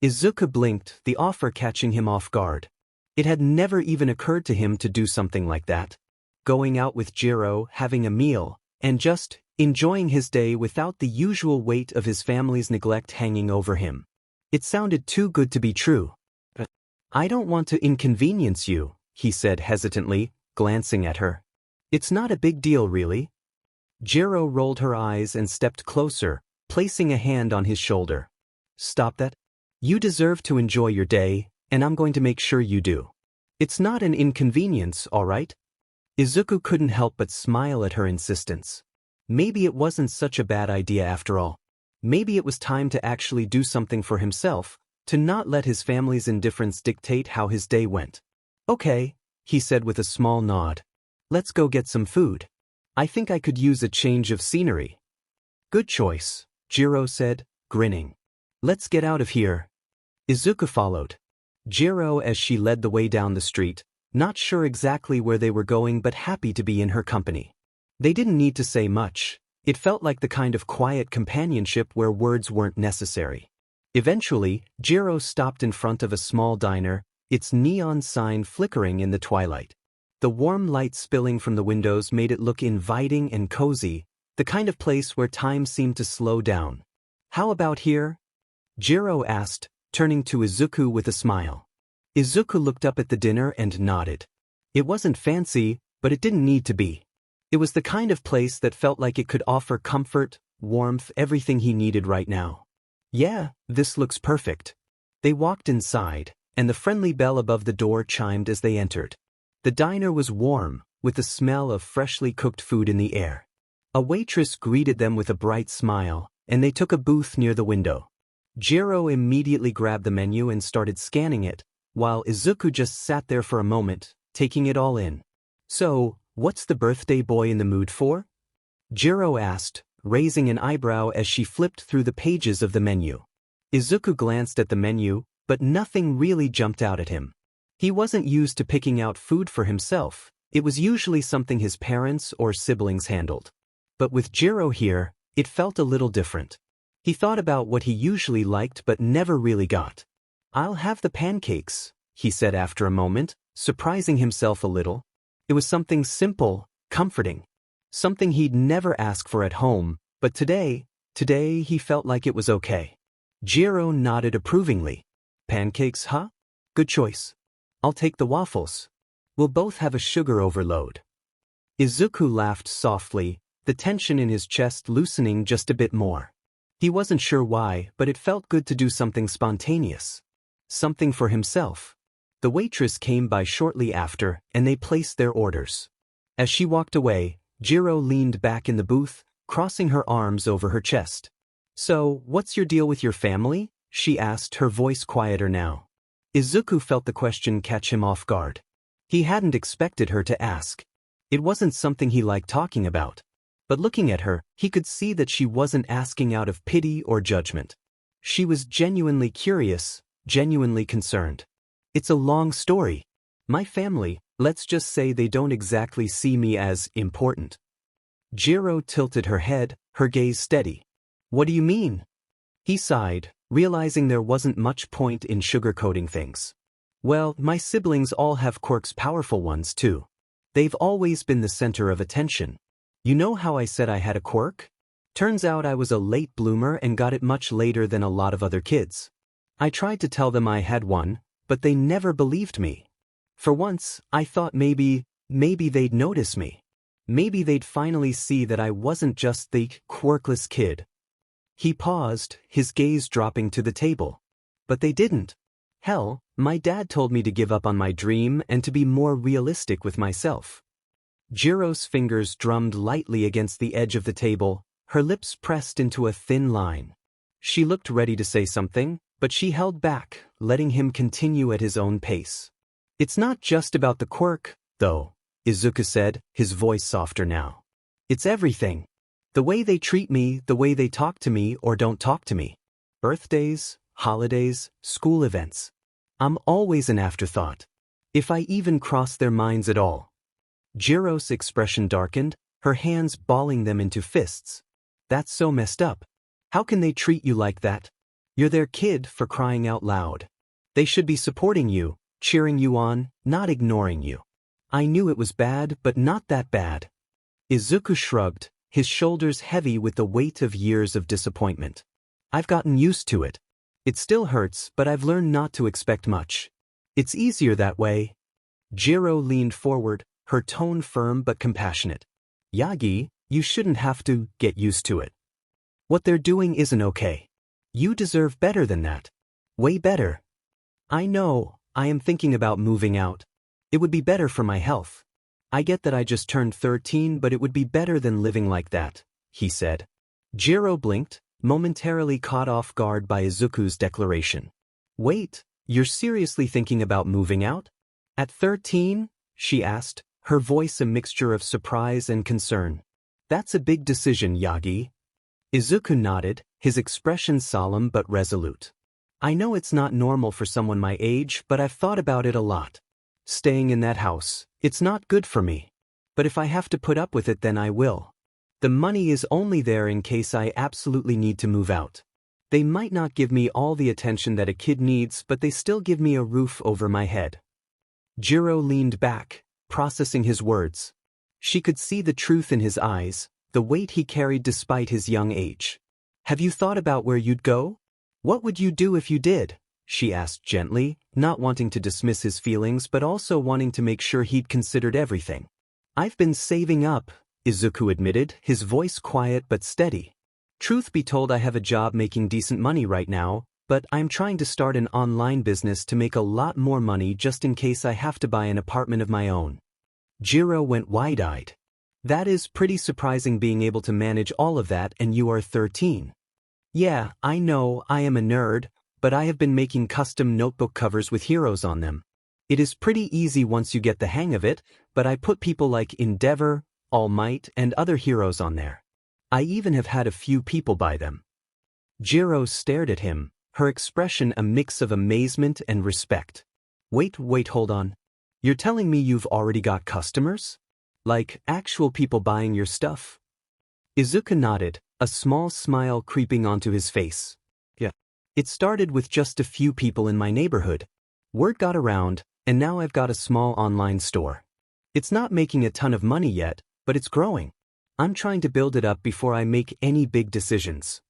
A: Izuku blinked, the offer catching him off guard. It had never even occurred to him to do something like that. Going out with Jiro, having a meal, and just enjoying his day without the usual weight of his family's neglect hanging over him. It sounded too good to be true. I don't want to inconvenience you, he said hesitantly, glancing at her. It's not a big deal, really. Jiro rolled her eyes and stepped closer, placing a hand on his shoulder. Stop that. You deserve to enjoy your day, and I'm going to make sure you do. It's not an inconvenience, all right? Izuku couldn't help but smile at her insistence. Maybe it wasn't such a bad idea after all. Maybe it was time to actually do something for himself, to not let his family's indifference dictate how his day went. Okay, he said with a small nod. Let's go get some food. I think I could use a change of scenery. Good choice, Jiro said, grinning. Let's get out of here. Izuku followed Jiro as she led the way down the street, not sure exactly where they were going but happy to be in her company. They didn't need to say much. It felt like the kind of quiet companionship where words weren't necessary. Eventually, Jiro stopped in front of a small diner, its neon sign flickering in the twilight. The warm light spilling from the windows made it look inviting and cozy, the kind of place where time seemed to slow down. How about here? Jiro asked, turning to Izuku with a smile. Izuku looked up at the dinner and nodded. It wasn't fancy, but it didn't need to be. It was the kind of place that felt like it could offer comfort, warmth, everything he needed right now. Yeah, this looks perfect. They walked inside, and the friendly bell above the door chimed as they entered. The diner was warm, with the smell of freshly cooked food in the air. A waitress greeted them with a bright smile, and they took a booth near the window. Jiro immediately grabbed the menu and started scanning it, while Izuku just sat there for a moment, taking it all in. So, what's the birthday boy in the mood for? Jiro asked, raising an eyebrow as she flipped through the pages of the menu. Izuku glanced at the menu, but nothing really jumped out at him. He wasn't used to picking out food for himself. It was usually something his parents or siblings handled. But with Jiro here, it felt a little different. He thought about what he usually liked but never really got. I'll have the pancakes, he said after a moment, surprising himself a little. It was something simple, comforting. Something he'd never ask for at home, but today he felt like it was okay. Jiro nodded approvingly. Pancakes, huh? Good choice. I'll take the waffles. We'll both have a sugar overload. Izuku laughed softly, the tension in his chest loosening just a bit more. He wasn't sure why, but it felt good to do something spontaneous. Something for himself. The waitress came by shortly after, and they placed their orders. As she walked away, Jiro leaned back in the booth, crossing her arms over her chest. So, what's your deal with your family? She asked, her voice quieter now. Izuku felt the question catch him off guard. He hadn't expected her to ask. It wasn't something he liked talking about. But looking at her, he could see that she wasn't asking out of pity or judgment. She was genuinely curious, genuinely concerned. It's a long story. My family, let's just say they don't exactly see me as important. Jiro tilted her head, her gaze steady. What do you mean? He sighed, realizing there wasn't much point in sugarcoating things. Well, my siblings all have quirks, powerful ones too. They've always been the center of attention. You know how I said I had a quirk? Turns out I was a late bloomer and got it much later than a lot of other kids. I tried to tell them I had one, but they never believed me. For once, I thought maybe they'd notice me. Maybe they'd finally see that I wasn't just the quirkless kid. He paused, his gaze dropping to the table. But they didn't. Hell, my dad told me to give up on my dream and to be more realistic with myself. Jiro's fingers drummed lightly against the edge of the table, her lips pressed into a thin line. She looked ready to say something, but she held back, letting him continue at his own pace. It's not just about the quirk, though, Izuku said, his voice softer now. It's everything. The way they treat me, the way they talk to me or don't talk to me. Birthdays, holidays, school events. I'm always an afterthought. If I even cross their minds at all. Jiro's expression darkened, her hands balling them into fists. That's so messed up. How can they treat you like that? You're their kid, for crying out loud. They should be supporting you, cheering you on, not ignoring you. I knew it was bad, but not that bad. Izuku shrugged, his shoulders heavy with the weight of years of disappointment. I've gotten used to it. It still hurts, but I've learned not to expect much. It's easier that way. Jiro leaned forward, her tone firm but compassionate. Yagi, you shouldn't have to get used to it. What they're doing isn't okay. You deserve better than that. Way better. I know, I am thinking about moving out. It would be better for my health. I get that I just turned 13, but it would be better than living like that, he said. Jiro blinked, momentarily caught off guard by Izuku's declaration. Wait, you're seriously thinking about moving out? At 13? She asked, her voice a mixture of surprise and concern. That's a big decision, Yagi. Izuku nodded, his expression solemn but resolute. I know it's not normal for someone my age, but I've thought about it a lot. Staying in that house, it's not good for me. But if I have to put up with it, then I will. The money is only there in case I absolutely need to move out. They might not give me all the attention that a kid needs, but they still give me a roof over my head. Jiro leaned back, processing his words. She could see the truth in his eyes, the weight he carried despite his young age. Have you thought about where you'd go? What would you do if you did? She asked gently, not wanting to dismiss his feelings but also wanting to make sure he'd considered everything. I've been saving up, Izuku admitted, his voice quiet but steady. Truth be told, I have a job making decent money right now, but I'm trying to start an online business to make a lot more money just in case I have to buy an apartment of my own. Jiro went wide-eyed. That is pretty surprising, being able to manage all of that, and you are 13. Yeah, I know I am a nerd, but I have been making custom notebook covers with heroes on them. It is pretty easy once you get the hang of it, but I put people like Endeavor, All Might, and other heroes on there. I even have had a few people buy them. Jiro stared at him, her expression a mix of amazement and respect. Wait, hold on. You're telling me you've already got customers? Like, actual people buying your stuff? Izuku nodded, a small smile creeping onto his face. Yeah. It started with just a few people in my neighborhood. Word got around, and now I've got a small online store. It's not making a ton of money yet, but it's growing. I'm trying to build it up before I make any big decisions.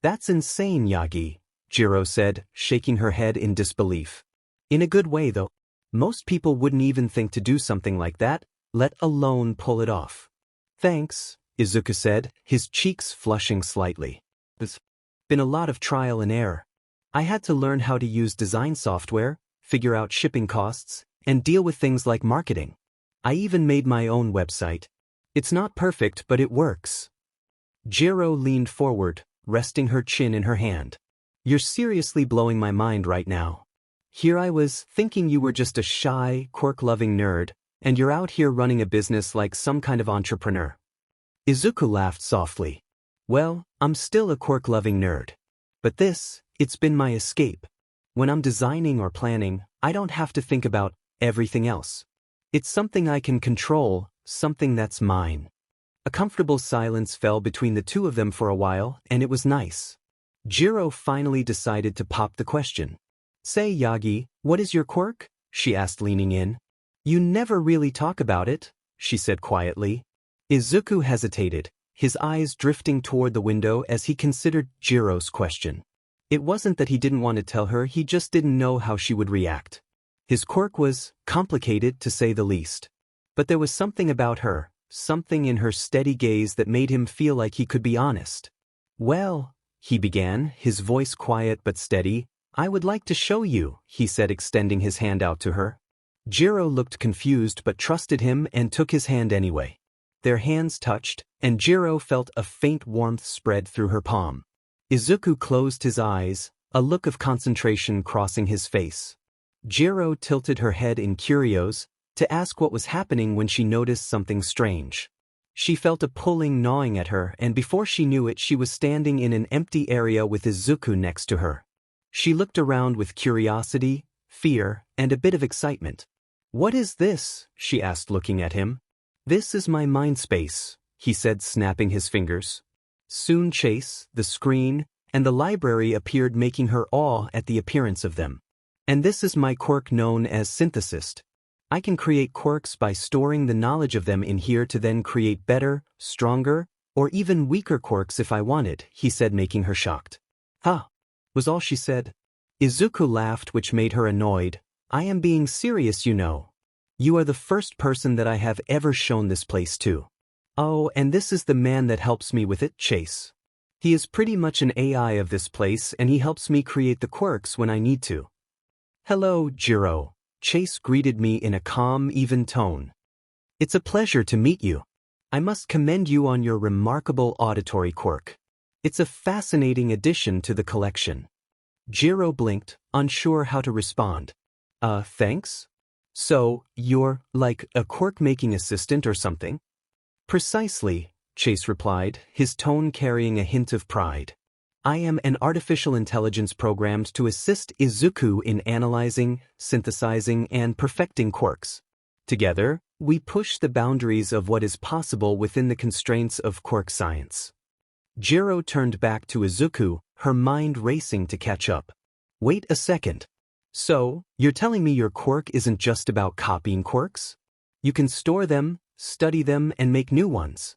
A: That's insane, Yagi, Jiro said, shaking her head in disbelief. In a good way, though. Most people wouldn't even think to do something like that, let alone pull it off. Thanks, Izuku said, his cheeks flushing slightly. There's been a lot of trial and error. I had to learn how to use design software, figure out shipping costs, and deal with things like marketing. I even made my own website. It's not perfect, but it works. Jiro leaned forward, resting her chin in her hand. You're seriously blowing my mind right now. Here I was, thinking you were just a shy, quirk-loving nerd, and you're out here running a business like some kind of entrepreneur. Izuku laughed softly. Well, I'm still a quirk-loving nerd. But it's been my escape. When I'm designing or planning, I don't have to think about everything else. It's something I can control, something that's mine. A comfortable silence fell between the two of them for a while, and it was nice. Jiro finally decided to pop the question. Say, Yagi, what is your quirk? She asked, leaning in. You never really talk about it, she said quietly. Izuku hesitated, his eyes drifting toward the window as he considered Jiro's question. It wasn't that he didn't want to tell her, he just didn't know how she would react. His quirk was complicated, to say the least. But there was something about her, something in her steady gaze that made him feel like he could be honest. Well, he began, his voice quiet but steady. I would like to show you, he said, extending his hand out to her. Jiro looked confused but trusted him and took his hand anyway. Their hands touched, and Jiro felt a faint warmth spread through her palm. Izuku closed his eyes, a look of concentration crossing his face. Jiro tilted her head in curios, to ask what was happening when she noticed something strange. She felt a pulling gnawing at her, and before she knew it she was standing in an empty area with Izuku next to her. She looked around with curiosity, fear, and a bit of excitement. "What is this?" she asked, looking at him. "This is my mind space," he said, snapping his fingers. Soon Chase, the screen, and the library appeared, making her awe at the appearance of them. "And this is my quirk known as Synthesist. I can create quirks by storing the knowledge of them in here to then create better, stronger, or even weaker quirks if I wanted," he said, making her shocked. "Huh," was all she said. Izuku laughed, which made her annoyed. "I am being serious, you know. You are the first person that I have ever shown this place to. Oh, and this is the man that helps me with it, Chase. He is pretty much an AI of this place, and he helps me create the quirks when I need to." "Hello, Jiro," Chase greeted me in a calm, even tone. "It's a pleasure to meet you. I must commend you on your remarkable auditory quirk. It's a fascinating addition to the collection." Jiro blinked, unsure how to respond. Thanks? So, you're, like, a quirk-making assistant or something?" "Precisely," Chase replied, his tone carrying a hint of pride. "I am an artificial intelligence programmed to assist Izuku in analyzing, synthesizing, and perfecting quirks. Together, we push the boundaries of what is possible within the constraints of quirk science." Jiro turned back to Izuku, her mind racing to catch up. "Wait a second. So, you're telling me your quirk isn't just about copying quirks? You can store them, study them, and make new ones?"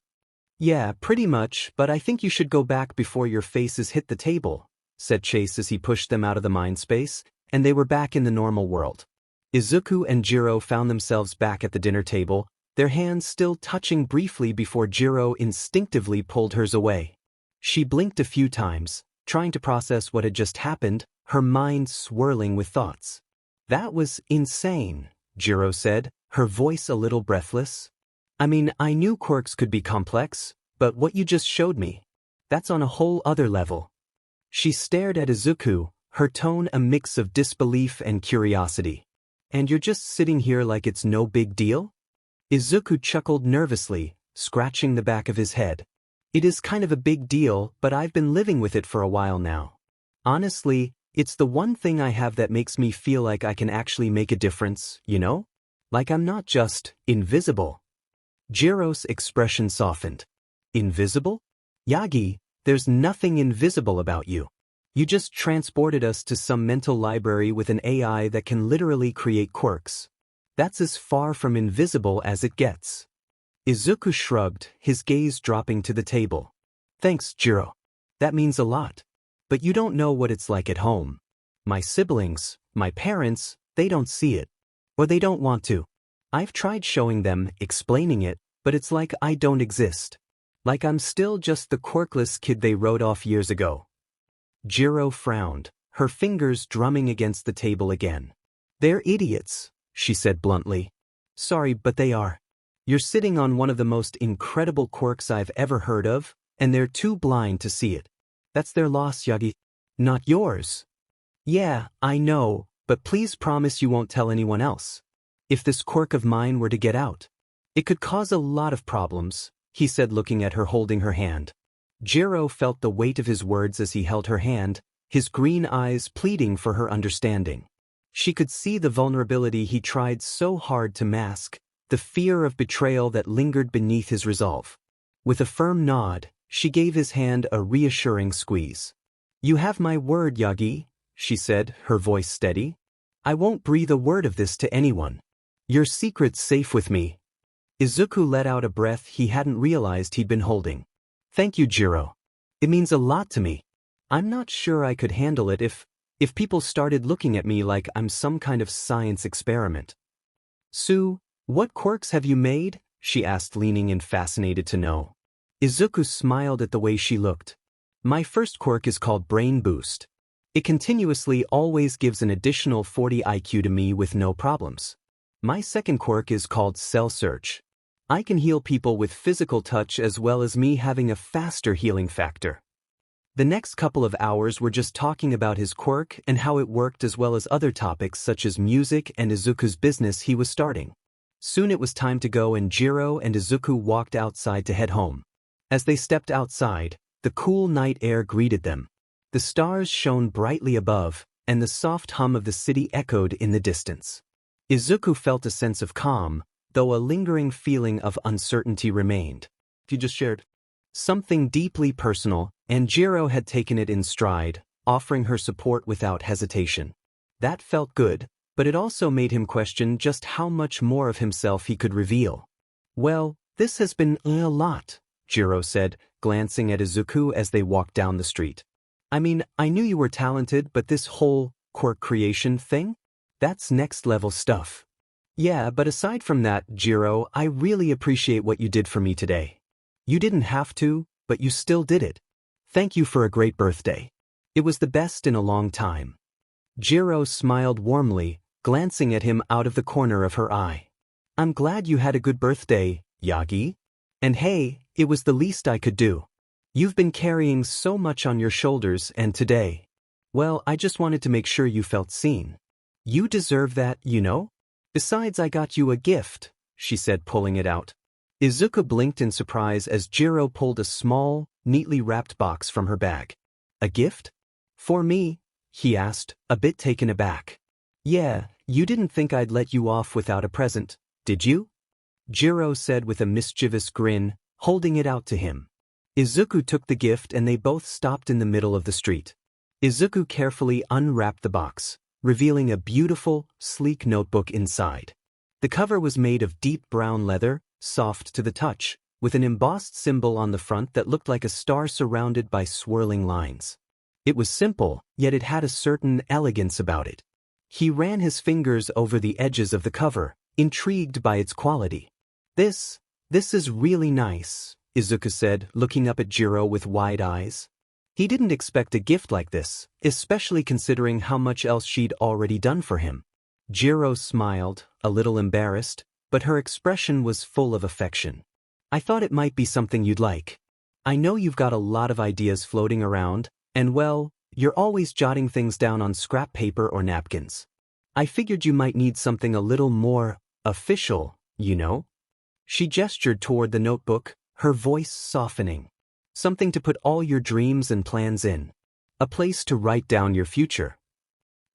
A: "Yeah, pretty much, but I think you should go back before your faces hit the table," said Chase as he pushed them out of the mind space, and they were back in the normal world. Izuku and Jiro found themselves back at the dinner table, their hands still touching briefly before Jiro instinctively pulled hers away. She blinked a few times, trying to process what had just happened, her mind swirling with thoughts. "That was insane," Jiro said, her voice a little breathless. "I mean, I knew quirks could be complex, but what you just showed me, that's on a whole other level." She stared at Izuku, her tone a mix of disbelief and curiosity. "And you're just sitting here like it's no big deal?" Izuku chuckled nervously, scratching the back of his head. "It is kind of a big deal, but I've been living with it for a while now. Honestly, it's the one thing I have that makes me feel like I can actually make a difference, you know? Like I'm not just invisible." Jiro's expression softened. "Invisible? Yagi, there's nothing invisible about you. You just transported us to some mental library with an AI that can literally create quirks. That's as far from invisible as it gets." Izuku shrugged, his gaze dropping to the table. "Thanks, Jiro. That means a lot. But you don't know what it's like at home. My siblings, my parents, they don't see it. Or they don't want to. I've tried showing them, explaining it, but it's like I don't exist. Like I'm still just the quirkless kid they wrote off years ago." Jiro frowned, her fingers drumming against the table again. "They're idiots," she said bluntly. "Sorry, but they are. You're sitting on one of the most incredible quirks I've ever heard of, and they're too blind to see it. That's their loss, Yagi. Not yours." "Yeah, I know, but please promise you won't tell anyone else. If this quirk of mine were to get out, it could cause a lot of problems," he said, looking at her, holding her hand. Jiro felt the weight of his words as he held her hand, his green eyes pleading for her understanding. She could see the vulnerability he tried so hard to mask, the fear of betrayal that lingered beneath his resolve. With a firm nod, she gave his hand a reassuring squeeze. "You have my word, Yagi," she said, her voice steady. "I won't breathe a word of this to anyone. Your secret's safe with me." Izuku let out a breath he hadn't realized he'd been holding. "Thank you, Jiro. It means a lot to me. I'm not sure I could handle it if people started looking at me like I'm some kind of science experiment." "Sue, what quirks have you made?" she asked, leaning in, fascinated to know. Izuku smiled at the way she looked. "My first quirk is called Brain Boost. It continuously always gives an additional 40 IQ to me with no problems. My second quirk is called Cell Search. I can heal people with physical touch as well as me having a faster healing factor." The next couple of hours were just talking about his quirk and how it worked, as well as other topics such as music and Izuku's business he was starting. Soon it was time to go and Jiro and Izuku walked outside to head home. As they stepped outside, the cool night air greeted them. The stars shone brightly above, and the soft hum of the city echoed in the distance. Izuku felt a sense of calm, though a lingering feeling of uncertainty remained. You just shared something deeply personal, and Jiro had taken it in stride, offering her support without hesitation. That felt good, but it also made him question just how much more of himself he could reveal. Well, this has been a lot, Jiro said, glancing at Izuku as they walked down the street. I mean, I knew you were talented, but this whole quirk creation thing? That's next-level stuff. Yeah, but aside from that, Jiro, I really appreciate what you did for me today. You didn't have to, but you still did it. Thank you for a great birthday. It was the best in a long time. Jiro smiled warmly, glancing at him out of the corner of her eye. I'm glad you had a good birthday, Yagi. And hey, it was the least I could do. You've been carrying so much on your shoulders and today. Well, I just wanted to make sure you felt seen. You deserve that, you know? Besides, I got you a gift, she said, pulling it out. Izuku blinked in surprise as Jiro pulled a small, neatly wrapped box from her bag. A gift? For me? He asked, a bit taken aback. Yeah, you didn't think I'd let you off without a present, did you? Jiro said with a mischievous grin, holding it out to him. Izuku took the gift and they both stopped in the middle of the street. Izuku carefully unwrapped the box, revealing a beautiful, sleek notebook inside. The cover was made of deep brown leather, soft to the touch, with an embossed symbol on the front that looked like a star surrounded by swirling lines. It was simple, yet it had a certain elegance about it. He ran his fingers over the edges of the cover, intrigued by its quality. This is really nice, Izuku said, looking up at Jiro with wide eyes. He didn't expect a gift like this, especially considering how much else she'd already done for him. Jiro smiled, a little embarrassed, but her expression was full of affection. I thought it might be something you'd like. I know you've got a lot of ideas floating around, and well, you're always jotting things down on scrap paper or napkins. I figured you might need something a little more official, you know? She gestured toward the notebook, her voice softening. Something to put all your dreams and plans in. A place to write down your future.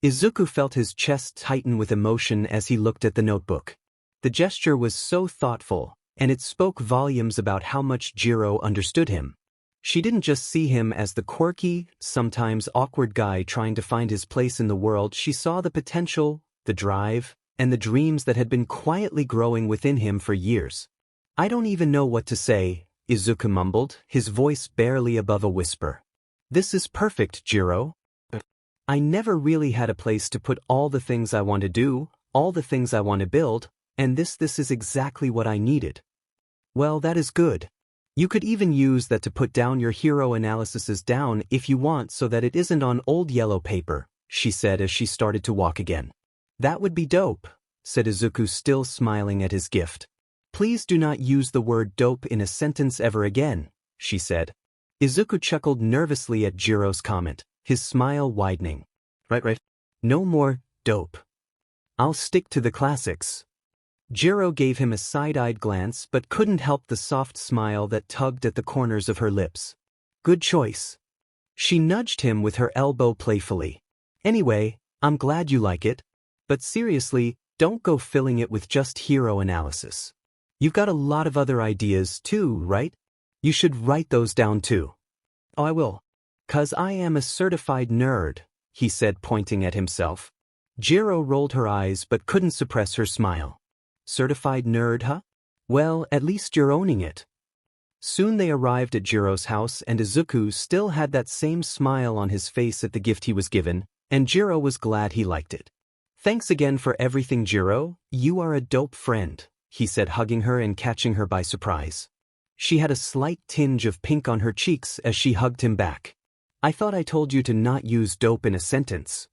A: Izuku felt his chest tighten with emotion as he looked at the notebook. The gesture was so thoughtful, and it spoke volumes about how much Jiro understood him. She didn't just see him as the quirky, sometimes awkward guy trying to find his place in the world. She saw the potential, the drive, and the dreams that had been quietly growing within him for years. I don't even know what to say, Izuku mumbled, his voice barely above a whisper. This is perfect, Jiro. I never really had a place to put all the things I want to do, all the things I want to build, and this is exactly what I needed. Well, that is good. You could even use that to put down your hero analyses down if you want so that it isn't on old yellow paper, she said as she started to walk again. That would be dope, said Izuku, still smiling at his gift. Please do not use the word dope in a sentence ever again, she said. Izuku chuckled nervously at Jiro's comment, his smile widening. Right. No more dope. I'll stick to the classics. Jiro gave him a side-eyed glance but couldn't help the soft smile that tugged at the corners of her lips. Good choice. She nudged him with her elbow playfully. Anyway, I'm glad you like it. But seriously, don't go filling it with just hero analysis. You've got a lot of other ideas too, right? You should write those down too. Oh, I will. 'Cause I am a certified nerd, he said, pointing at himself. Jiro rolled her eyes but couldn't suppress her smile. Certified nerd, huh? Well, at least you're owning it. Soon they arrived at Jiro's house and Izuku still had that same smile on his face at the gift he was given, and Jiro was glad he liked it. Thanks again for everything, Jiro. You are a dope friend, he said, hugging her and catching her by surprise. She had a slight tinge of pink on her cheeks as she hugged him back. I thought I told you to not use dope in a sentence.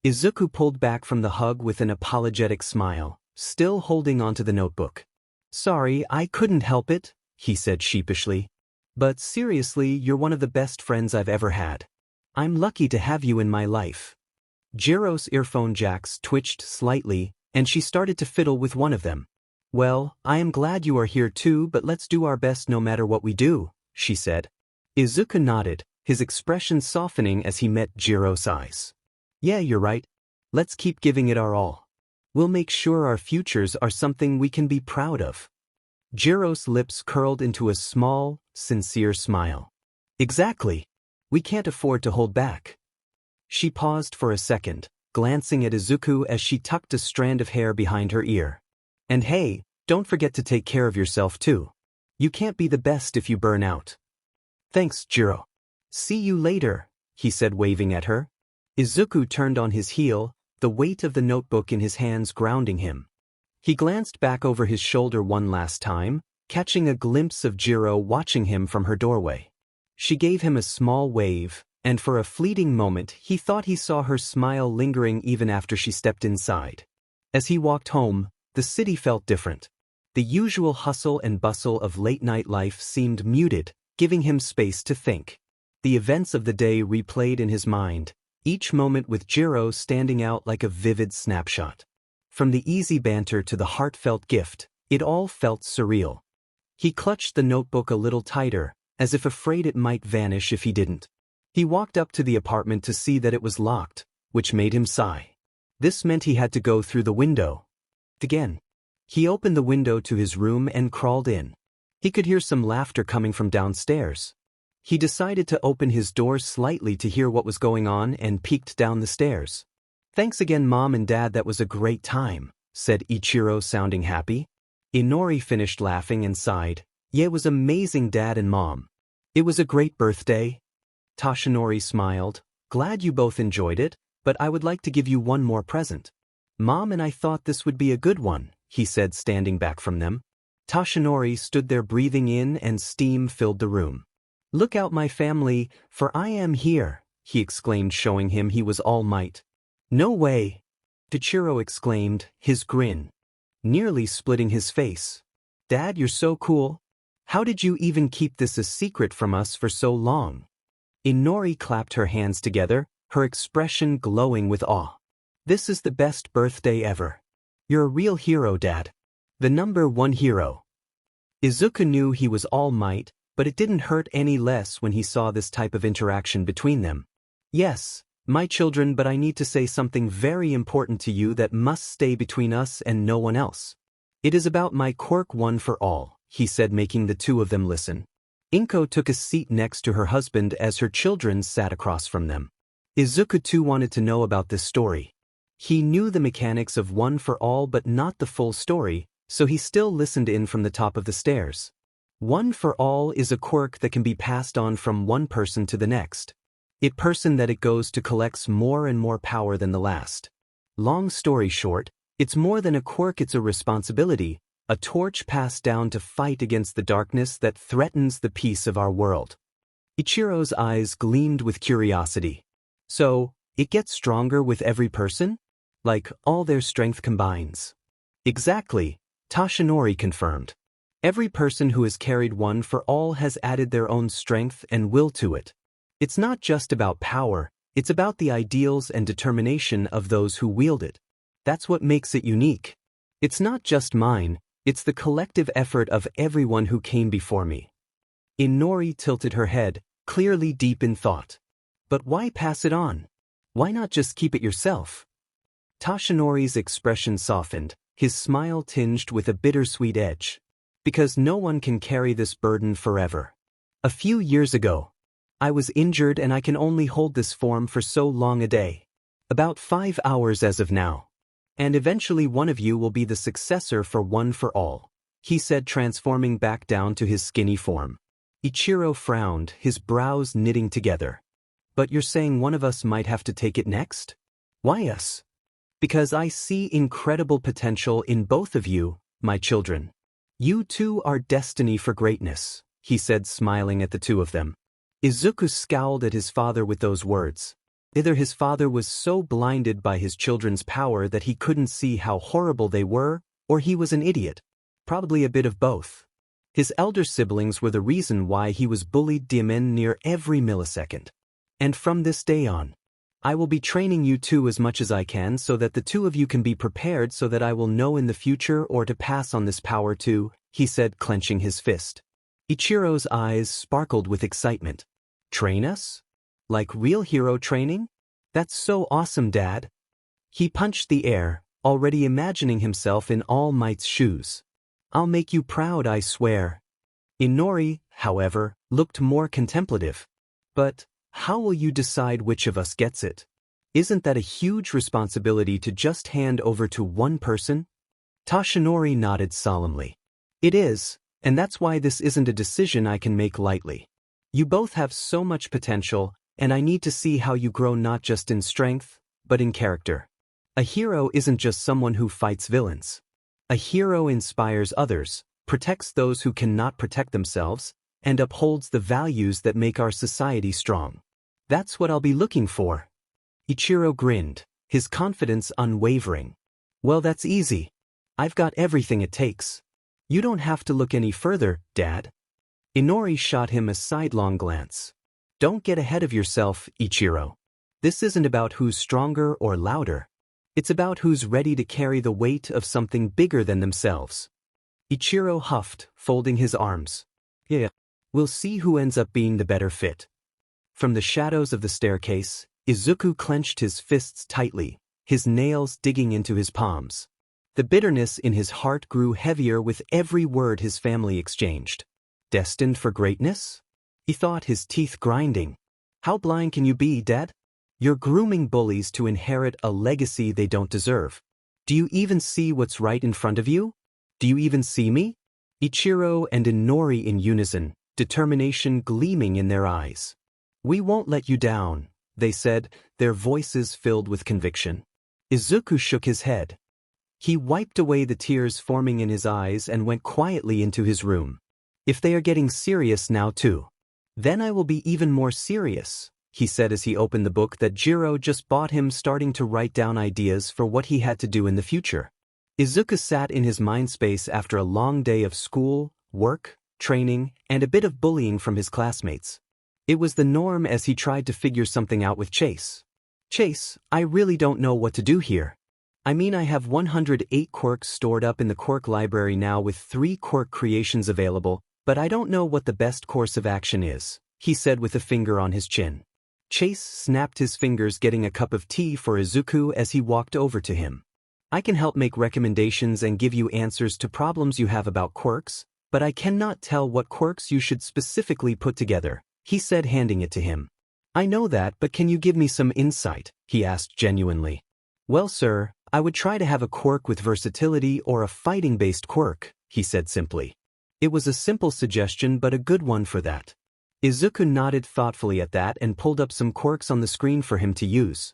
A: Izuku pulled back from the hug with an apologetic smile, still holding onto the notebook. Sorry, I couldn't help it, he said sheepishly. But seriously, you're one of the best friends I've ever had. I'm lucky to have you in my life. Jiro's earphone jacks twitched slightly, and she started to fiddle with one of them. Well, I am glad you are here too, but let's do our best no matter what we do, she said. Izuku nodded, his expression softening as he met Jiro's eyes. Yeah, you're right. Let's keep giving it our all. We'll make sure our futures are something we can be proud of. Jiro's lips curled into a small, sincere smile. Exactly. We can't afford to hold back. She paused for a second, glancing at Izuku as she tucked a strand of hair behind her ear. And hey, don't forget to take care of yourself too. You can't be the best if you burn out. Thanks, Jiro. See you later, he said, waving at her. Izuku turned on his heel, the weight of the notebook in his hands grounding him. He glanced back over his shoulder one last time, catching a glimpse of Jiro watching him from her doorway. She gave him a small wave, and for a fleeting moment he thought he saw her smile lingering even after she stepped inside. As he walked home, the city felt different. The usual hustle and bustle of late-night life seemed muted, giving him space to think. The events of the day replayed in his mind, each moment with Jiro standing out like a vivid snapshot. From the easy banter to the heartfelt gift, it all felt surreal. He clutched the notebook a little tighter, as if afraid it might vanish if he didn't. He walked up to the apartment to see that it was locked, which made him sigh. This meant he had to go through the window. Again. He opened the window to his room and crawled in. He could hear some laughter coming from downstairs. He decided to open his door slightly to hear what was going on and peeked down the stairs. Thanks again, Mom and Dad, that was a great time, said Ichiro, sounding happy. Inori finished laughing and sighed. Yeah, it was amazing, Dad and Mom. It was a great birthday. Toshinori smiled. Glad you both enjoyed it, but I would like to give you one more present. Mom and I thought this would be a good one, he said, standing back from them. Toshinori stood there breathing in and steam filled the room. Look out, my family, for I am here, he exclaimed, showing him he was all might. No way, Ichiro exclaimed, his grin nearly splitting his face. Dad, you're so cool. How did you even keep this a secret from us for so long? Inori clapped her hands together, her expression glowing with awe. This is the best birthday ever. You're a real hero, Dad. The #1 hero. Izuku knew he was all might, but it didn't hurt any less when he saw this type of interaction between them. Yes, my children, but I need to say something very important to you that must stay between us and no one else. It is about my quirk one for all, he said, making the two of them listen. Inko took a seat next to her husband as her children sat across from them. Izuku too wanted to know about this story. He knew the mechanics of one for all but not the full story, so he still listened in from the top of the stairs. One for all is a quirk that can be passed on from one person to the next. It person that it goes to collects more and more power than the last. Long story short, it's more than a quirk, it's a responsibility, a torch passed down to fight against the darkness that threatens the peace of our world. Ichiro's eyes gleamed with curiosity. So, it gets stronger with every person? Like, all their strength combines? Exactly, Toshinori confirmed. Every person who has carried one for all has added their own strength and will to it. It's not just about power, it's about the ideals and determination of those who wield it. That's what makes it unique. It's not just mine, it's the collective effort of everyone who came before me. Inori tilted her head, clearly deep in thought. But why pass it on? Why not just keep it yourself? Toshinori's expression softened, his smile tinged with a bittersweet edge. Because no one can carry this burden forever. A few years ago, I was injured and I can only hold this form for so long a day. About 5 hours as of now. And eventually one of you will be the successor for one for all, he said, transforming back down to his skinny form. Ichiro frowned, his brows knitting together. But you're saying one of us might have to take it next? Why us? Because I see incredible potential in both of you, my children. You two are destiny for greatness, he said, smiling at the two of them. Izuku scowled at his father with those words. Either his father was so blinded by his children's power that he couldn't see how horrible they were, or he was an idiot. Probably a bit of both. His elder siblings were the reason why he was bullied near every millisecond. And from this day on, I will be training you two as much as I can so that the two of you can be prepared so that I will know in the future or to pass on this power to, he said, clenching his fist. Ichiro's eyes sparkled with excitement. Train us? Like real hero training? That's so awesome, Dad. He punched the air, already imagining himself in All Might's shoes. I'll make you proud, I swear. Inori, however, looked more contemplative. But how will you decide which of us gets it? Isn't that a huge responsibility to just hand over to one person? Toshinori nodded solemnly. It is, and that's why this isn't a decision I can make lightly. You both have so much potential, and I need to see how you grow not just in strength, but in character. A hero isn't just someone who fights villains. A hero inspires others, protects those who cannot protect themselves, and upholds the values that make our society strong. That's what I'll be looking for. Ichiro grinned, his confidence unwavering. Well, that's easy. I've got everything it takes. You don't have to look any further, Dad. Inori shot him a sidelong glance. Don't get ahead of yourself, Ichiro. This isn't about who's stronger or louder. It's about who's ready to carry the weight of something bigger than themselves. Ichiro huffed, folding his arms. Yeah, we'll see who ends up being the better fit. From the shadows of the staircase, Izuku clenched his fists tightly, his nails digging into his palms. The bitterness in his heart grew heavier with every word his family exchanged. Destined for greatness? He thought, his teeth grinding. How blind can you be, Dad? You're grooming bullies to inherit a legacy they don't deserve. Do you even see what's right in front of you? Do you even see me? Ichiro and Inori in unison, determination gleaming in their eyes. We won't let you down, they said, their voices filled with conviction. Izuku shook his head. He wiped away the tears forming in his eyes and went quietly into his room. If they are getting serious now too, then I will be even more serious, he said as he opened the book that Jiro just bought him, starting to write down ideas for what he had to do in the future. Izuku sat in his mind space after a long day of school, work, training, and a bit of bullying from his classmates. It was the norm as he tried to figure something out with Chase. Chase, I really don't know what to do here. I mean, I have 108 quirks stored up in the quirk library now with 3 quirk creations available, but I don't know what the best course of action is, he said with a finger on his chin. Chase snapped his fingers, getting a cup of tea for Izuku as he walked over to him. I can help make recommendations and give you answers to problems you have about quirks, but I cannot tell what quirks you should specifically put together, he said, handing it to him. I know that, but can you give me some insight? He asked genuinely. Well, sir, I would try to have a quirk with versatility or a fighting-based quirk, he said simply. It was a simple suggestion, but a good one for that. Izuku nodded thoughtfully at that and pulled up some quirks on the screen for him to use.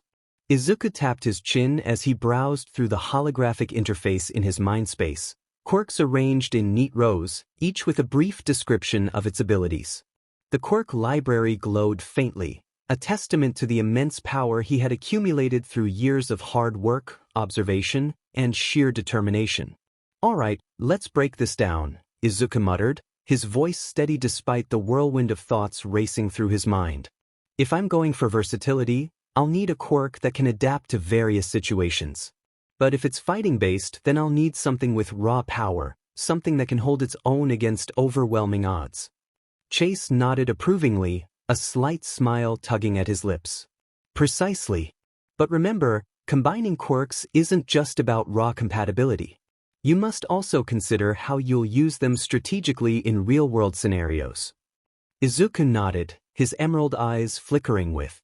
A: Izuku tapped his chin as he browsed through the holographic interface in his mind space, quirks arranged in neat rows, each with a brief description of its abilities. The quirk library glowed faintly, a testament to the immense power he had accumulated through years of hard work, observation, and sheer determination. All right, let's break this down, Izuku muttered, his voice steady despite the whirlwind of thoughts racing through his mind. If I'm going for versatility, I'll need a quirk that can adapt to various situations. But if it's fighting-based, then I'll need something with raw power, something that can hold its own against overwhelming odds. Chase nodded approvingly, a slight smile tugging at his lips. Precisely. But remember, combining quirks isn't just about raw compatibility. You must also consider how you'll use them strategically in real-world scenarios. Izuku nodded, his emerald eyes flickering with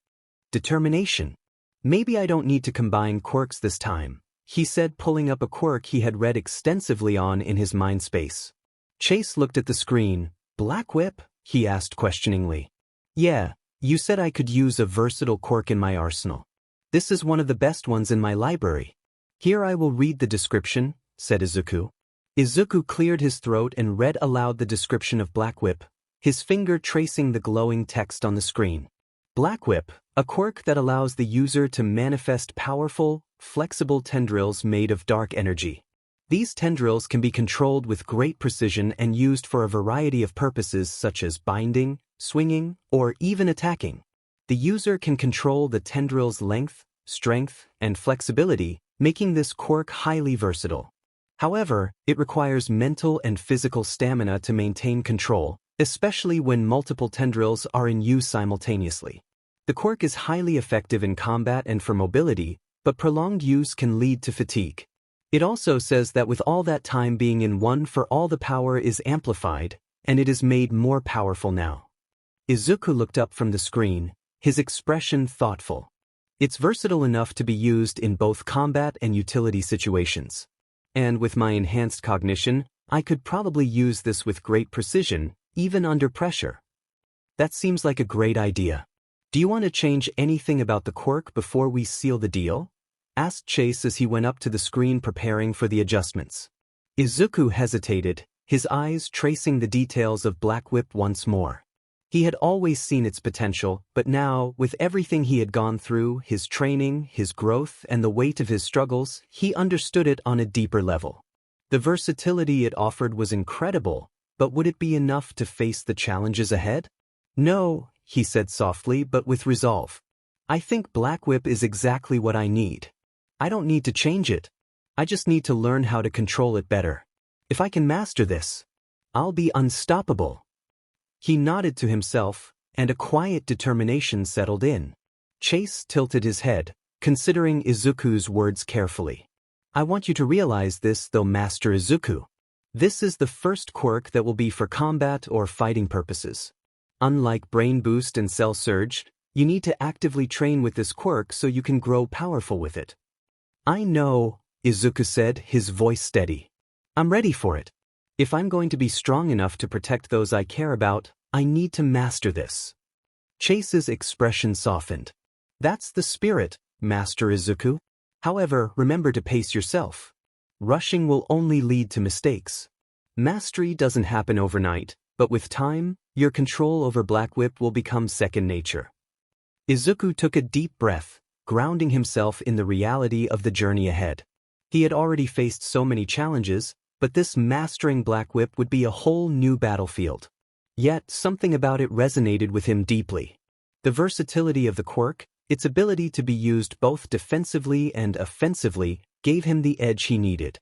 A: determination. Maybe I don't need to combine quirks this time, he said, pulling up a quirk he had read extensively on in his mind space. Chase looked at the screen. Black Whip? He asked questioningly. Yeah, you said I could use a versatile quirk in my arsenal. This is one of the best ones in my library. Here I will read the description, said Izuku. Izuku cleared his throat and read aloud the description of Black Whip, his finger tracing the glowing text on the screen. Black Whip, a quirk that allows the user to manifest powerful, flexible tendrils made of dark energy. These tendrils can be controlled with great precision and used for a variety of purposes such as binding, swinging, or even attacking. The user can control the tendril's length, strength, and flexibility, making this quirk highly versatile. However, it requires mental and physical stamina to maintain control, especially when multiple tendrils are in use simultaneously. The quirk is highly effective in combat and for mobility, but prolonged use can lead to fatigue. It also says that with all that time being in one for all the power is amplified, and it is made more powerful now. Izuku looked up from the screen, his expression thoughtful. It's versatile enough to be used in both combat and utility situations. And with my enhanced cognition, I could probably use this with great precision, even under pressure. That seems like a great idea. Do you want to change anything about the quirk before we seal the deal? Asked Chase as he went up to the screen preparing for the adjustments. Izuku hesitated, his eyes tracing the details of Black Whip once more. He had always seen its potential, but now, with everything he had gone through, his training, his growth, and the weight of his struggles, he understood it on a deeper level. The versatility it offered was incredible, but would it be enough to face the challenges ahead? No, he said softly but with resolve. I think Black Whip is exactly what I need. I don't need to change it. I just need to learn how to control it better. If I can master this, I'll be unstoppable. He nodded to himself, and a quiet determination settled in. Chase tilted his head, considering Izuku's words carefully. I want you to realize this though, Master Izuku. This is the first quirk that will be for combat or fighting purposes. Unlike Brain Boost and Cell Surge, you need to actively train with this quirk so you can grow powerful with it. I know, Izuku said, his voice steady. I'm ready for it. If I'm going to be strong enough to protect those I care about, I need to master this. Chase's expression softened. That's the spirit, Master Izuku. However, remember to pace yourself. Rushing will only lead to mistakes. Mastery doesn't happen overnight, but with time, your control over Black Whip will become second nature. Izuku took a deep breath, grounding himself in the reality of the journey ahead. He had already faced so many challenges, but this mastering Black Whip would be a whole new battlefield. Yet, something about it resonated with him deeply. The versatility of the quirk, its ability to be used both defensively and offensively, gave him the edge he needed.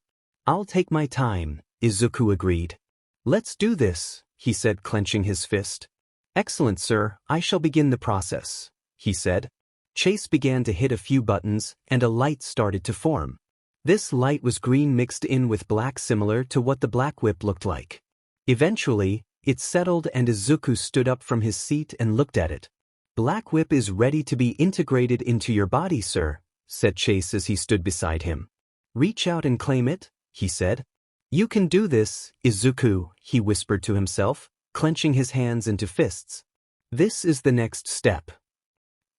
A: I'll take my time, Izuku agreed. Let's do this, he said, clenching his fist. Excellent, sir, I shall begin the process, he said. Chase began to hit a few buttons, and a light started to form. This light was green mixed in with black, similar to what the Black Whip looked like. Eventually, it settled and Izuku stood up from his seat and looked at it. Black Whip is ready to be integrated into your body, sir, said Chase as he stood beside him. Reach out and claim it, he said. You can do this, Izuku, he whispered to himself, clenching his hands into fists. This is the next step.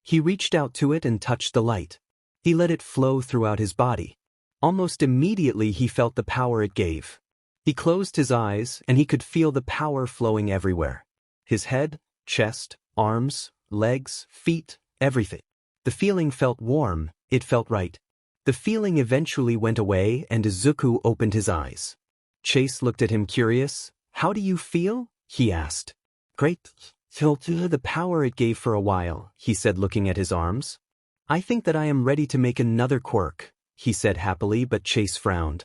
A: He reached out to it and touched the light. He let it flow throughout his body. Almost immediately he felt the power it gave. He closed his eyes and he could feel the power flowing everywhere. His head, chest, arms, legs, feet, everything. The feeling felt warm, it felt right. The feeling eventually went away and Izuku opened his eyes. Chase looked at him curious. How do you feel? He asked. Great. Felt the power it gave for a while, he said, looking at his arms. I think that I am ready to make another quirk, he said happily, but Chase frowned.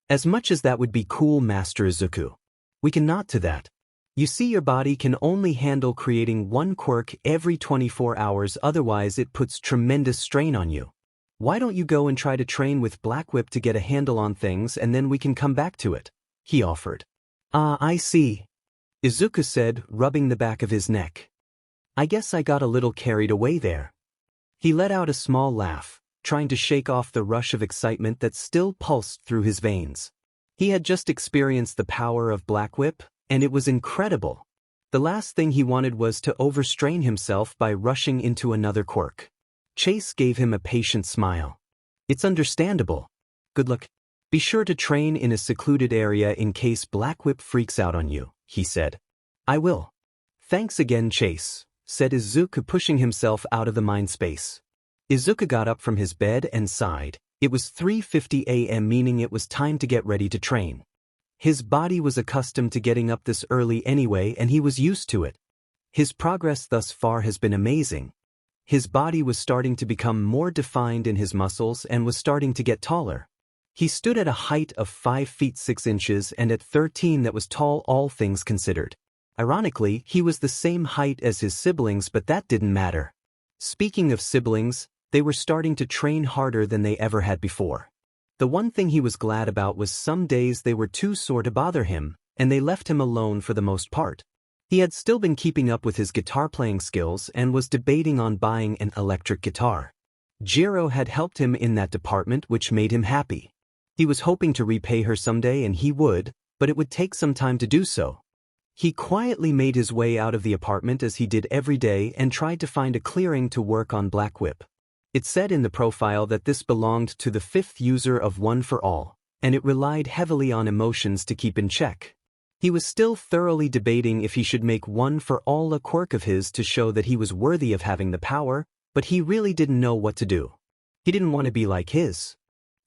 A: As much as that would be cool, Master Izuku. We can nod to that. You see, your body can only handle creating one quirk every 24 hours, otherwise it puts tremendous strain on you. Why don't you go and try to train with Black Whip to get a handle on things and then we can come back to it, he offered. I see, Izuku said, rubbing the back of his neck. I guess I got a little carried away there. He let out a small laugh, trying to shake off the rush of excitement that still pulsed through his veins. He had just experienced the power of Black Whip, and it was incredible. The last thing he wanted was to overstrain himself by rushing into another quirk. Chase gave him a patient smile. It's understandable. Good luck. Be sure to train in a secluded area in case Black Whip freaks out on you, he said. I will. Thanks again, Chase, said Izuku, pushing himself out of the mind space. Izuku got up from his bed and sighed. It was 3:50 a.m., meaning it was time to get ready to train. His body was accustomed to getting up this early anyway, and he was used to it. His progress thus far has been amazing. His body was starting to become more defined in his muscles and was starting to get taller. He stood at a height of 5 feet 6 inches and at 13 that was tall all things considered. Ironically, he was the same height as his siblings, but that didn't matter. Speaking of siblings, they were starting to train harder than they ever had before. The one thing he was glad about was some days they were too sore to bother him, and they left him alone for the most part. He had still been keeping up with his guitar playing skills and was debating on buying an electric guitar. Jiro had helped him in that department, which made him happy. He was hoping to repay her someday, and he would, but it would take some time to do so. He quietly made his way out of the apartment as he did every day and tried to find a clearing to work on Black Whip. It said in the profile that this belonged to the 5th user of One for All, and it relied heavily on emotions to keep in check. He was still thoroughly debating if he should make One for All a quirk of his to show that he was worthy of having the power, but he really didn't know what to do. He didn't want to be like his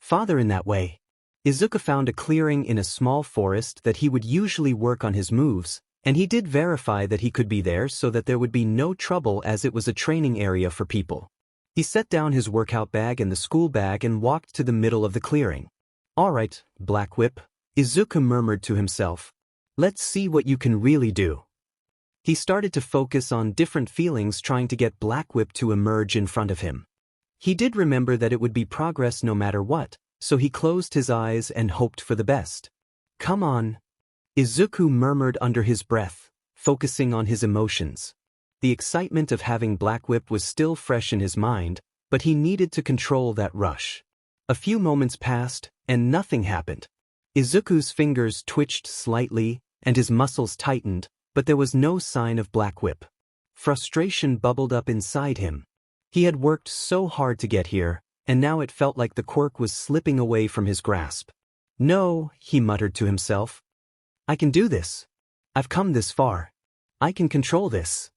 A: father in that way. Izuku found a clearing in a small forest that he would usually work on his moves, and he did verify that he could be there so that there would be no trouble as it was a training area for people. He set down his workout bag and the school bag and walked to the middle of the clearing. "All right, Black Whip," Izuku murmured to himself. "Let's see what you can really do." He started to focus on different feelings, trying to get Black Whip to emerge in front of him. He did remember that it would be progress no matter what, so he closed his eyes and hoped for the best. "Come on," Izuku murmured under his breath, focusing on his emotions. The excitement of having Black Whip was still fresh in his mind, but he needed to control that rush. A few moments passed, and nothing happened. Izuku's fingers twitched slightly, and his muscles tightened, but there was no sign of Black Whip. Frustration bubbled up inside him. He had worked so hard to get here, and now it felt like the quirk was slipping away from his grasp. "No," he muttered to himself. "I can do this. I've come this far. I can control this."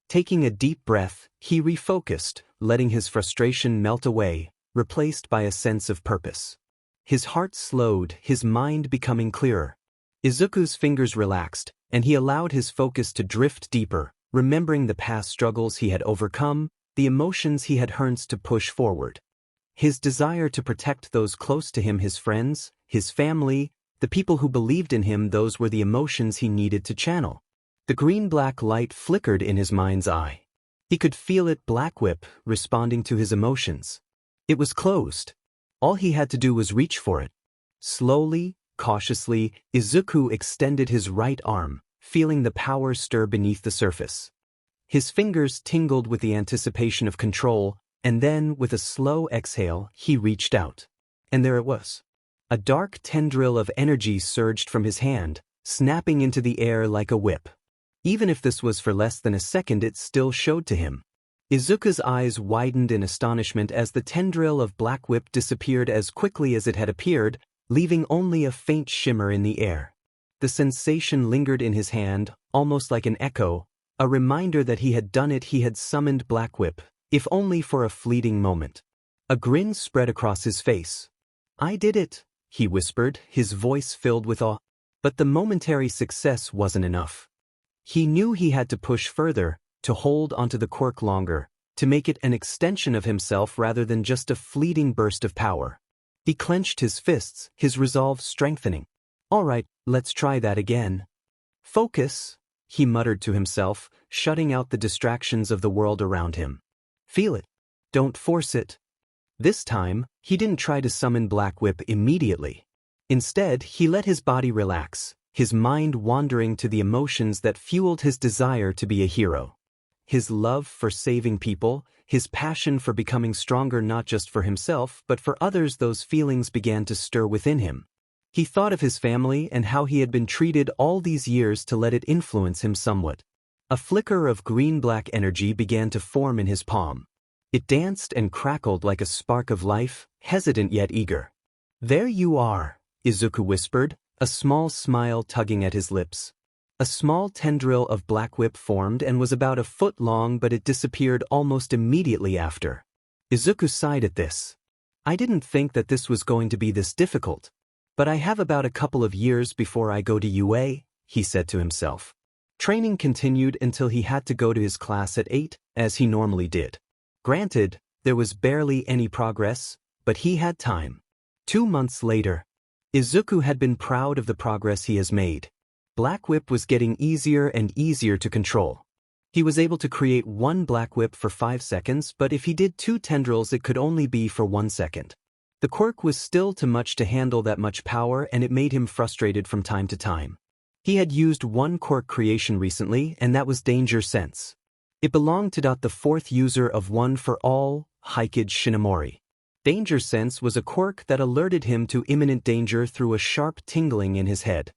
A: Taking a deep breath, he refocused, letting his frustration melt away, replaced by a sense of purpose. His heart slowed, his mind becoming clearer. Izuku's fingers relaxed, and he allowed his focus to drift deeper, remembering the past struggles he had overcome, the emotions he had learned to push forward. His desire to protect those close to him, his friends, his family, the people who believed in him, those were the emotions he needed to channel. The green-black light flickered in his mind's eye. He could feel it, Black Whip, responding to his emotions. It was closed. All he had to do was reach for it. Slowly, cautiously, Izuku extended his right arm, feeling the power stir beneath the surface. His fingers tingled with the anticipation of control, and then, with a slow exhale, he reached out. And there it was. A dark tendril of energy surged from his hand, snapping into the air like a whip. Even if this was for less than a second, it still showed to him. Izuku's eyes widened in astonishment as the tendril of Black Whip disappeared as quickly as it had appeared, leaving only a faint shimmer in the air. The sensation lingered in his hand, almost like an echo, a reminder that he had done it. He had summoned Black Whip, if only for a fleeting moment. A grin spread across his face. "I did it," he whispered, his voice filled with awe. But the momentary success wasn't enough. He knew he had to push further, to hold onto the quirk longer, to make it an extension of himself rather than just a fleeting burst of power. He clenched his fists, his resolve strengthening. "All right, let's try that again." "Focus," he muttered to himself, shutting out the distractions of the world around him. "Feel it. Don't force it." This time, he didn't try to summon Black Whip immediately. Instead, he let his body relax, his mind wandering to the emotions that fueled his desire to be a hero. His love for saving people, his passion for becoming stronger not just for himself but for others. Those feelings began to stir within him. He thought of his family and how he had been treated all these years to let it influence him somewhat. A flicker of green-black energy began to form in his palm. It danced and crackled like a spark of life, hesitant yet eager. "There you are," Izuku whispered, a small smile tugging at his lips. A small tendril of Black Whip formed and was about a foot long, but it disappeared almost immediately after. Izuku sighed at this. "I didn't think that this was going to be this difficult. But I have about a couple of years before I go to UA, he said to himself. Training continued until he had to go to his class at 8, as he normally did. Granted, there was barely any progress, but he had time. 2 months later, Izuku had been proud of the progress he has made. Black Whip was getting easier and easier to control. He was able to create one Black Whip for 5 seconds, but if he did 2 tendrils it could only be for 1 second. The quirk was still too much to handle that much power, and it made him frustrated from time to time. He had used one quirk creation recently, and that was Danger Sense. It belonged to the 4th user of One for All, Hikage Shinomori. Danger Sense was a quirk that alerted him to imminent danger through a sharp tingling in his head.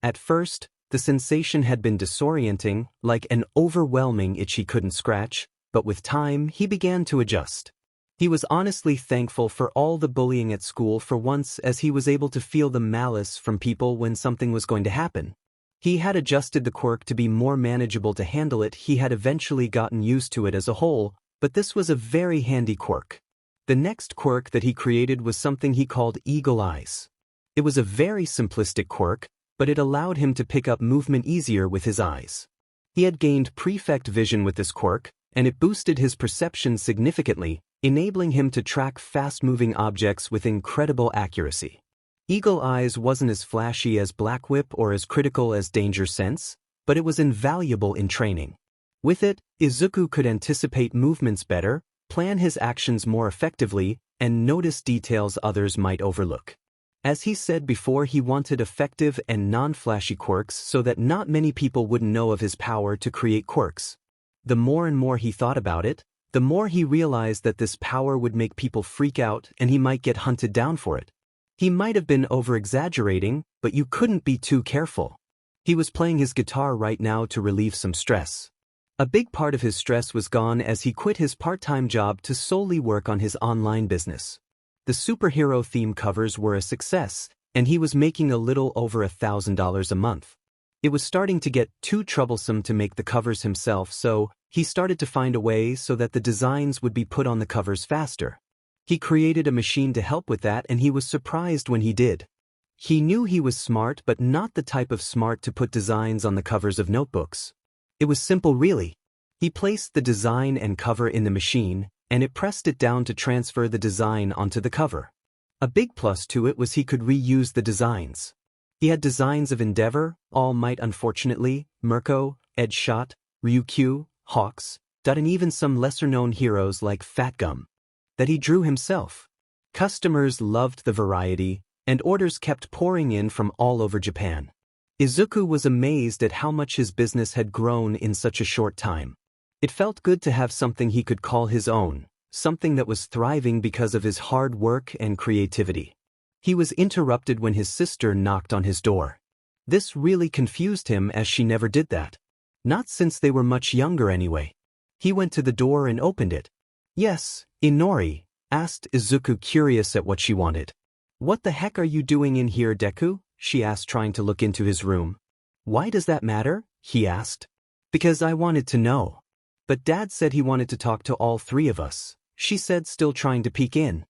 A: At first, the sensation had been disorienting, like an overwhelming itch he couldn't scratch, but with time he began to adjust. He was honestly thankful for all the bullying at school for once, as he was able to feel the malice from people when something was going to happen. He had adjusted the quirk to be more manageable to handle it. He had eventually gotten used to it as a whole, but this was a very handy quirk. The next quirk that he created was something he called Eagle Eyes. It was a very simplistic quirk, but it allowed him to pick up movement easier with his eyes. He had gained prefect vision with this quirk, and it boosted his perception significantly, enabling him to track fast-moving objects with incredible accuracy. Eagle Eyes wasn't as flashy as Black Whip or as critical as Danger Sense, but it was invaluable in training. With it, Izuku could anticipate movements better, plan his actions more effectively, and notice details others might overlook. As he said before, he wanted effective and non-flashy quirks so that not many people wouldn't know of his power to create quirks. The more and more he thought about it, the more he realized that this power would make people freak out and he might get hunted down for it. He might have been over-exaggerating, but you couldn't be too careful. He was playing his guitar right now to relieve some stress. A big part of his stress was gone as he quit his part-time job to solely work on his online business. The superhero theme covers were a success, and he was making a little over $1,000 a month. It was starting to get too troublesome to make the covers himself, so he started to find a way so that the designs would be put on the covers faster. He created a machine to help with that, and he was surprised when he did. He knew he was smart, but not the type of smart to put designs on the covers of notebooks. It was simple, really. He placed the design and cover in the machine, and it pressed it down to transfer the design onto the cover. A big plus to it was he could reuse the designs. He had designs of Endeavor, All Might unfortunately, Mirko, Edgeshot, Ryukyu, Hawks, and even some lesser-known heroes like Fat Gum that he drew himself. Customers loved the variety, and orders kept pouring in from all over Japan. Izuku was amazed at how much his business had grown in such a short time. It felt good to have something he could call his own, something that was thriving because of his hard work and creativity. He was interrupted when his sister knocked on his door. This really confused him, as she never did that. Not since they were much younger anyway. He went to the door and opened it. "Yes, Inori?" asked Izuku, curious at what she wanted. "What the heck are you doing in here, Deku?" she asked, trying to look into his room. "Why does that matter?" he asked. "Because I wanted to know." "But Dad said he wanted to talk to all 3 of us," she said, still trying to peek in.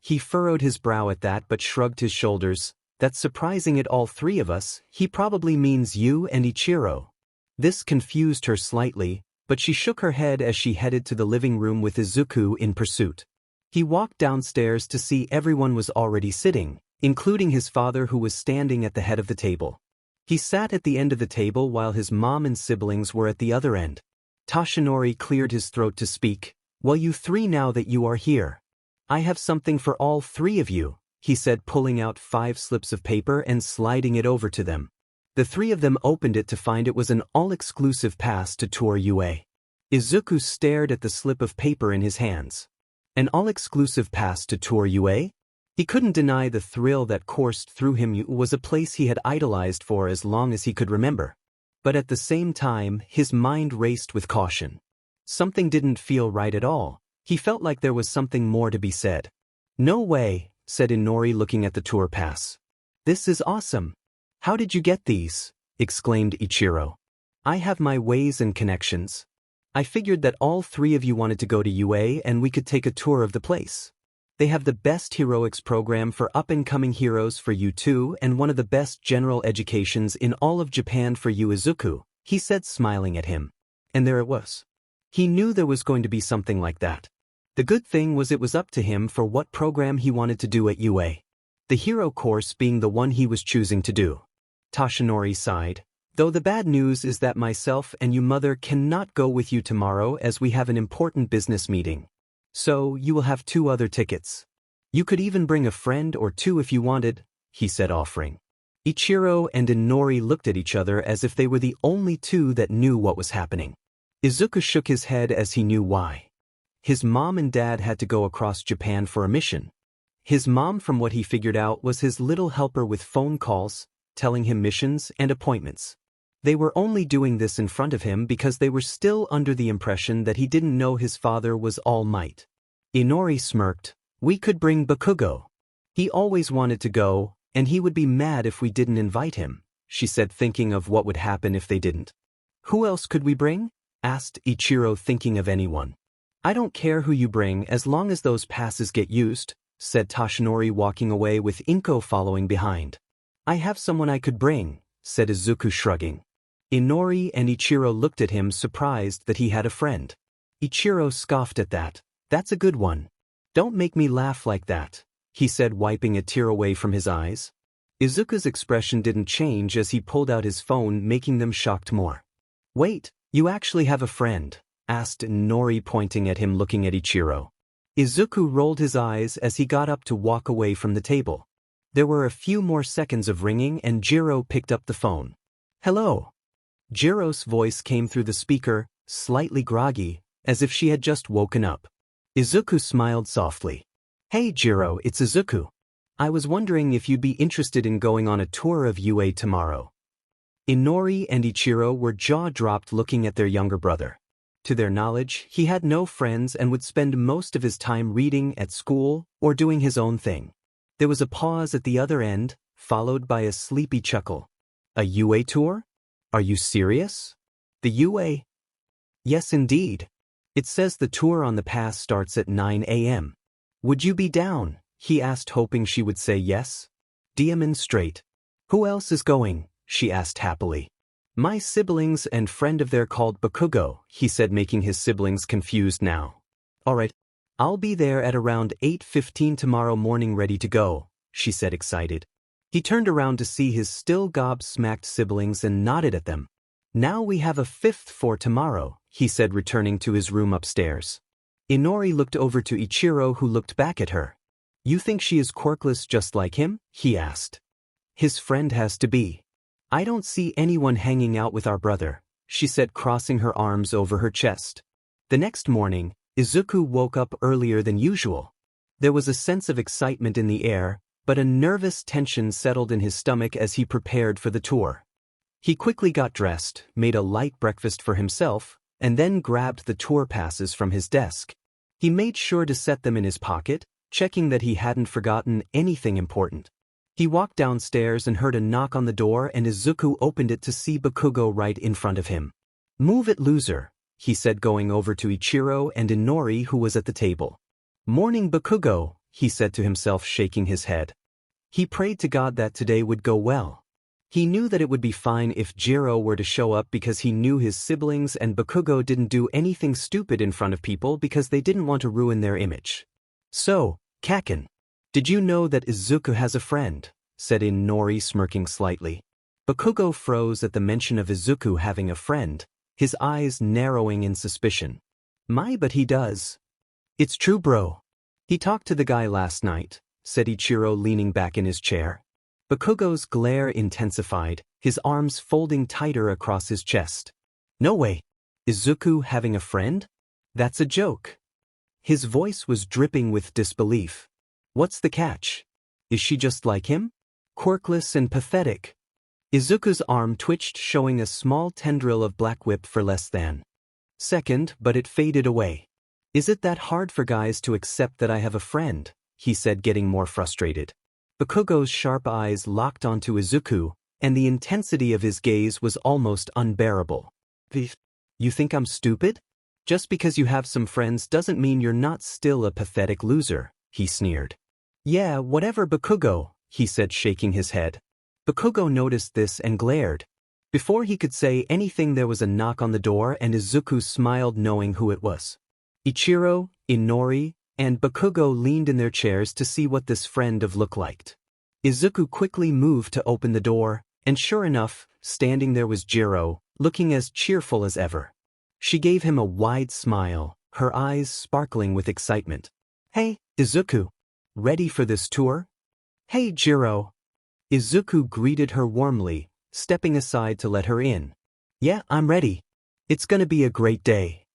A: He furrowed his brow at that but shrugged his shoulders. "That's surprising, at all 3 of us. He probably means you and Ichiro." This confused her slightly, but she shook her head as she headed to the living room with Izuku in pursuit. He walked downstairs to see everyone was already sitting, including his father, who was standing at the head of the table. He sat at the end of the table while his mom and siblings were at the other end. Toshinori cleared his throat to speak. "Well, you 3, now that you are here, I have something for all 3 of you," he said, pulling out 5 slips of paper and sliding it over to them. The 3 of them opened it to find it was an all-exclusive pass to Tour UA. Izuku stared at the slip of paper in his hands. An all-exclusive pass to Tour UA? He couldn't deny the thrill that coursed through him. It was a place he had idolized for as long as he could remember. But at the same time, his mind raced with caution. Something didn't feel right at all. He felt like there was something more to be said. "No way," said Inori, looking at the tour pass. "This is awesome. How did you get these?" exclaimed Ichiro. "I have my ways and connections. I figured that all 3 of you wanted to go to UA and we could take a tour of the place. They have the best heroics program for up-and-coming heroes for you too, and one of the best general educations in all of Japan for you, Izuku," he said, smiling at him. And there it was. He knew there was going to be something like that. The good thing was it was up to him for what program he wanted to do at UA. The hero course being the one he was choosing to do. Toshinori sighed. Though the bad news is that myself and you mother cannot go with you tomorrow as we have an important business meeting. So, you will have 2 other tickets. You could even bring a friend or 2 if you wanted, he said, offering. Ichiro and Inori looked at each other as if they were the only 2 that knew what was happening. Izuku shook his head as he knew why. His mom and dad had to go across Japan for a mission. His mom, from what he figured out, was his little helper with phone calls, telling him missions and appointments. They were only doing this in front of him because they were still under the impression that he didn't know his father was all might. Inori smirked. We could bring Bakugo. He always wanted to go, and he would be mad if we didn't invite him, she said, thinking of what would happen if they didn't. Who else could we bring? Asked Ichiro, thinking of anyone. I don't care who you bring as long as those passes get used, said Toshinori, walking away with Inko following behind. I have someone I could bring, said Izuku, shrugging. Inori and Ichiro looked at him, surprised that he had a friend. Ichiro scoffed at that. That's a good one. Don't make me laugh like that, he said, wiping a tear away from his eyes. Izuku's expression didn't change as he pulled out his phone, making them shocked more. Wait, you actually have a friend? Asked Inori, pointing at him, looking at Ichiro. Izuku rolled his eyes as he got up to walk away from the table. There were a few more seconds of ringing and Jiro picked up the phone. Hello. Jiro's voice came through the speaker, slightly groggy, as if she had just woken up. Izuku smiled softly. Hey Jiro, it's Izuku. I was wondering if you'd be interested in going on a tour of UA tomorrow. Inori and Ichiro were jaw-dropped, looking at their younger brother. To their knowledge, he had no friends and would spend most of his time reading at school or doing his own thing. There was a pause at the other end, followed by a sleepy chuckle. A UA tour? Are you serious? The UA? Yes, indeed. It says the tour on the pass starts at 9 a.m. Would you be down? He asked, hoping she would say yes. Demonstrate. Who else is going? She asked happily. My siblings and friend of theirs called Bakugo, he said, making his siblings confused now. Alright, I'll be there at around 8:15 tomorrow morning, ready to go, she said, excited. He turned around to see his still gobsmacked siblings and nodded at them. Now we have a 5th for tomorrow, he said, returning to his room upstairs. Inori looked over to Ichiro, who looked back at her. You think she is quirkless just like him? He asked. His friend has to be. I don't see anyone hanging out with our brother, she said, crossing her arms over her chest. The next morning, Izuku woke up earlier than usual. There was a sense of excitement in the air, but a nervous tension settled in his stomach as he prepared for the tour. He quickly got dressed, made a light breakfast for himself, and then grabbed the tour passes from his desk. He made sure to set them in his pocket, checking that he hadn't forgotten anything important. He walked downstairs and heard a knock on the door, and Izuku opened it to see Bakugo right in front of him. Move it, loser, he said, going over to Ichiro and Inori, who was at the table. Morning, Bakugo, he said to himself, shaking his head. He prayed to God that today would go well. He knew that it would be fine if Jiro were to show up because he knew his siblings and Bakugo didn't do anything stupid in front of people because they didn't want to ruin their image. So, Kaken, did you know that Izuku has a friend? Said Inori, smirking slightly. Bakugo froze at the mention of Izuku having a friend, his eyes narrowing in suspicion. But he does. It's true, bro. He talked to the guy last night, said Ichiro, leaning back in his chair. Bakugo's glare intensified, his arms folding tighter across his chest. No way. Izuku having a friend? That's a joke. His voice was dripping with disbelief. What's the catch? Is she just like him? Quirkless and pathetic. Izuku's arm twitched, showing a small tendril of black whip for less than second, but it faded away. Is it that hard for guys to accept that I have a friend? He said, getting more frustrated. Bakugo's sharp eyes locked onto Izuku, and the intensity of his gaze was almost unbearable. You think I'm stupid? Just because you have some friends doesn't mean you're not still a pathetic loser, he sneered. Yeah, whatever, Bakugo, he said, shaking his head. Bakugo noticed this and glared. Before he could say anything, there was a knock on the door and Izuku smiled, knowing who it was. Ichiro, Inori and Bakugo leaned in their chairs to see what this friend of look liked. Izuku quickly moved to open the door, and sure enough, standing there was Jiro, looking as cheerful as ever. She gave him a wide smile, her eyes sparkling with excitement. "Hey, Izuku. Ready for this tour?" "Hey, Jiro." Izuku greeted her warmly, stepping aside to let her in. "Yeah, I'm ready. It's gonna be a great day."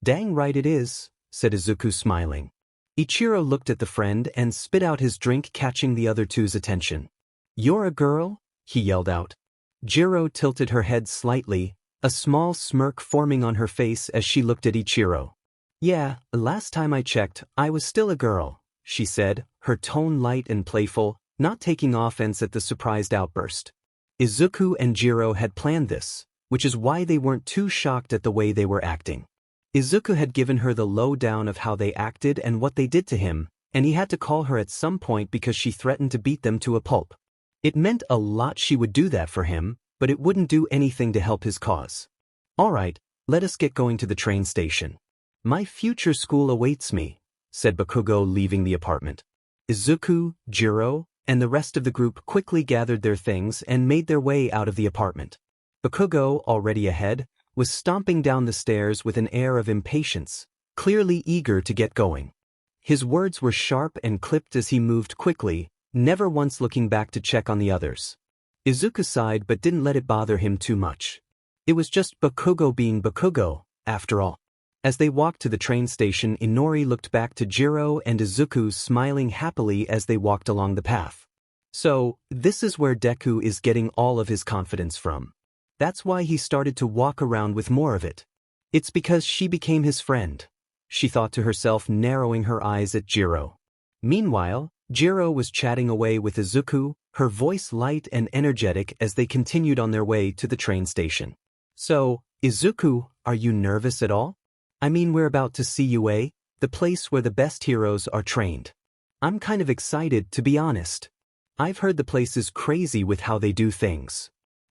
A: "Dang right it is," said Izuku smiling. Ichiro looked at the friend and spit out his drink, catching the other two's attention. "You're a girl?" he yelled out. Jiro tilted her head slightly, a small smirk forming on her face as she looked at Ichiro. "Yeah, last time I checked, I was still a girl," she said, her tone light and playful, not taking offense at the surprised outburst. Izuku and Jiro had planned this, which is why they weren't too shocked at the way they were acting. Izuku had given her the lowdown of how they acted and what they did to him, and he had to call her at some point because she threatened to beat them to a pulp. It meant a lot she would do that for him, but it wouldn't do anything to help his cause. "All right, let us get going to the train station. My future school awaits me," said Bakugo, leaving the apartment. Izuku, Jiro, and the rest of the group quickly gathered their things and made their way out of the apartment. Bakugo, already ahead, was stomping down the stairs with an air of impatience, clearly eager to get going. His words were sharp and clipped as he moved quickly, never once looking back to check on the others. Izuku sighed but didn't let it bother him too much. It was just Bakugo being Bakugo, after all. As they walked to the train station, Inori looked back to Jiro and Izuku, smiling happily as they walked along the path. "So, this is where Deku is getting all of his confidence from. That's why he started to walk around with more of it. It's because she became his friend," she thought to herself, narrowing her eyes at Jiro. Meanwhile, Jiro was chatting away with Izuku, her voice light and energetic as they continued on their way to the train station. "So, Izuku, are you nervous at all? I mean, we're about to see UA, the place where the best heroes are trained. I'm kind of excited, to be honest. I've heard the place is crazy with how they do things."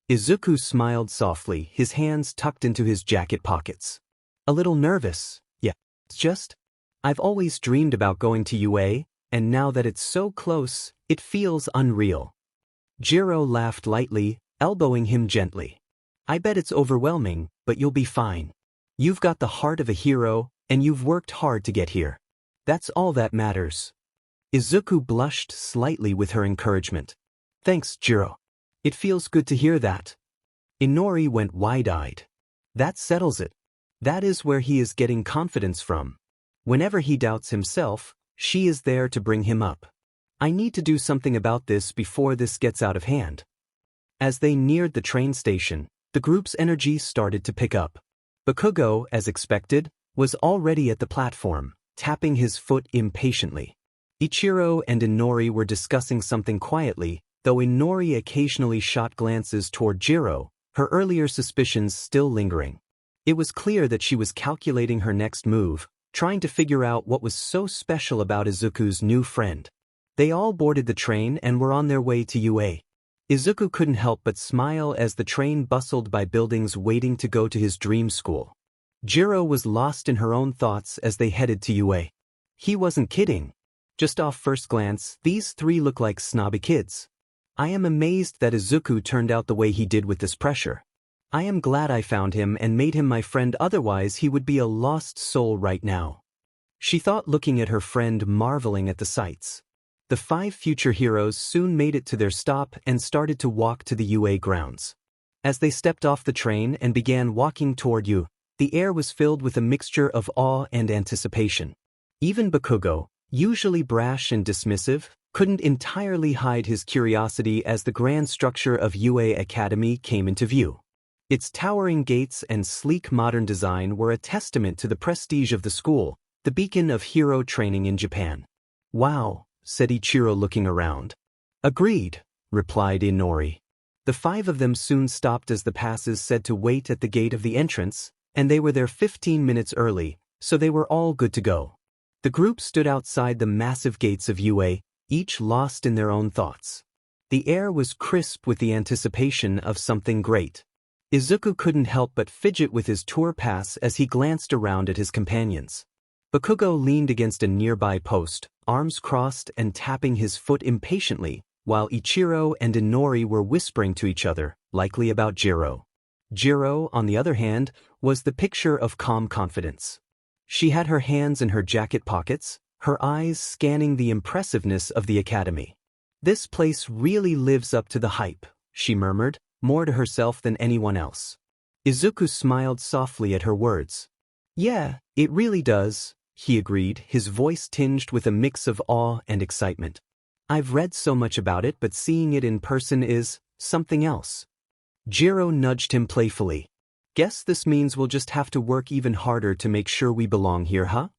A: Izuku smiled softly, his hands tucked into his jacket pockets. "A little nervous, yeah. It's just, I've always dreamed about going to UA, and now that it's so close, it feels unreal." Jiro laughed lightly, elbowing him gently. "I bet it's overwhelming, but you'll be fine. You've got the heart of a hero, and you've worked hard to get here. That's all that matters." Izuku blushed slightly with her encouragement. "Thanks, Jiro. It feels good to hear that." Inori went wide-eyed. "That settles it. That is where he is getting confidence from. Whenever he doubts himself, she is there to bring him up. I need to do something about this before this gets out of hand." As they neared the train station, the group's energy started to pick up. Bakugo, as expected, was already at the platform, tapping his foot impatiently. Ichiro and Inori were discussing something quietly, though Inori occasionally shot glances toward Jiro, her earlier suspicions still lingering. It was clear that she was calculating her next move, trying to figure out what was so special about Izuku's new friend. They all boarded the train and were on their way to UA. Izuku couldn't help but smile as the train bustled by buildings waiting to go to his dream school. Jiro was lost in her own thoughts as they headed to UA. He wasn't kidding. Just off first glance, these three look like snobby kids. I am amazed that Izuku turned out the way he did with this pressure. I am glad I found him and made him my friend, otherwise he would be a lost soul right now. She thought, looking at her friend, marveling at the sights. The 5 future heroes soon made it to their stop and started to walk to the UA grounds. As they stepped off the train and began walking toward UA, the air was filled with a mixture of awe and anticipation. Even Bakugo, usually brash and dismissive, couldn't entirely hide his curiosity as the grand structure of UA Academy came into view. Its towering gates and sleek modern design were a testament to the prestige of the school, the beacon of hero training in Japan. "Wow," said Ichiro, looking around. "Agreed," replied Inori. The 5 of them soon stopped as the passes said to wait at the gate of the entrance, and they were there 15 minutes early, so they were all good to go. The group stood outside the massive gates of UA, each lost in their own thoughts. The air was crisp with the anticipation of something great. Izuku couldn't help but fidget with his tour pass as he glanced around at his companions. Bakugo leaned against a nearby post, arms crossed and tapping his foot impatiently, while Ichiro and Inori were whispering to each other, likely about Jiro. Jiro, on the other hand, was the picture of calm confidence. She had her hands in her jacket pockets, her eyes scanning the impressiveness of the academy. "This place really lives up to the hype," she murmured, more to herself than anyone else. Izuku smiled softly at her words. "Yeah, it really does," he agreed, his voice tinged with a mix of awe and excitement. "I've read so much about it, but seeing it in person is something else." Jiro nudged him playfully. "Guess this means we'll just have to work even harder to make sure we belong here, huh?"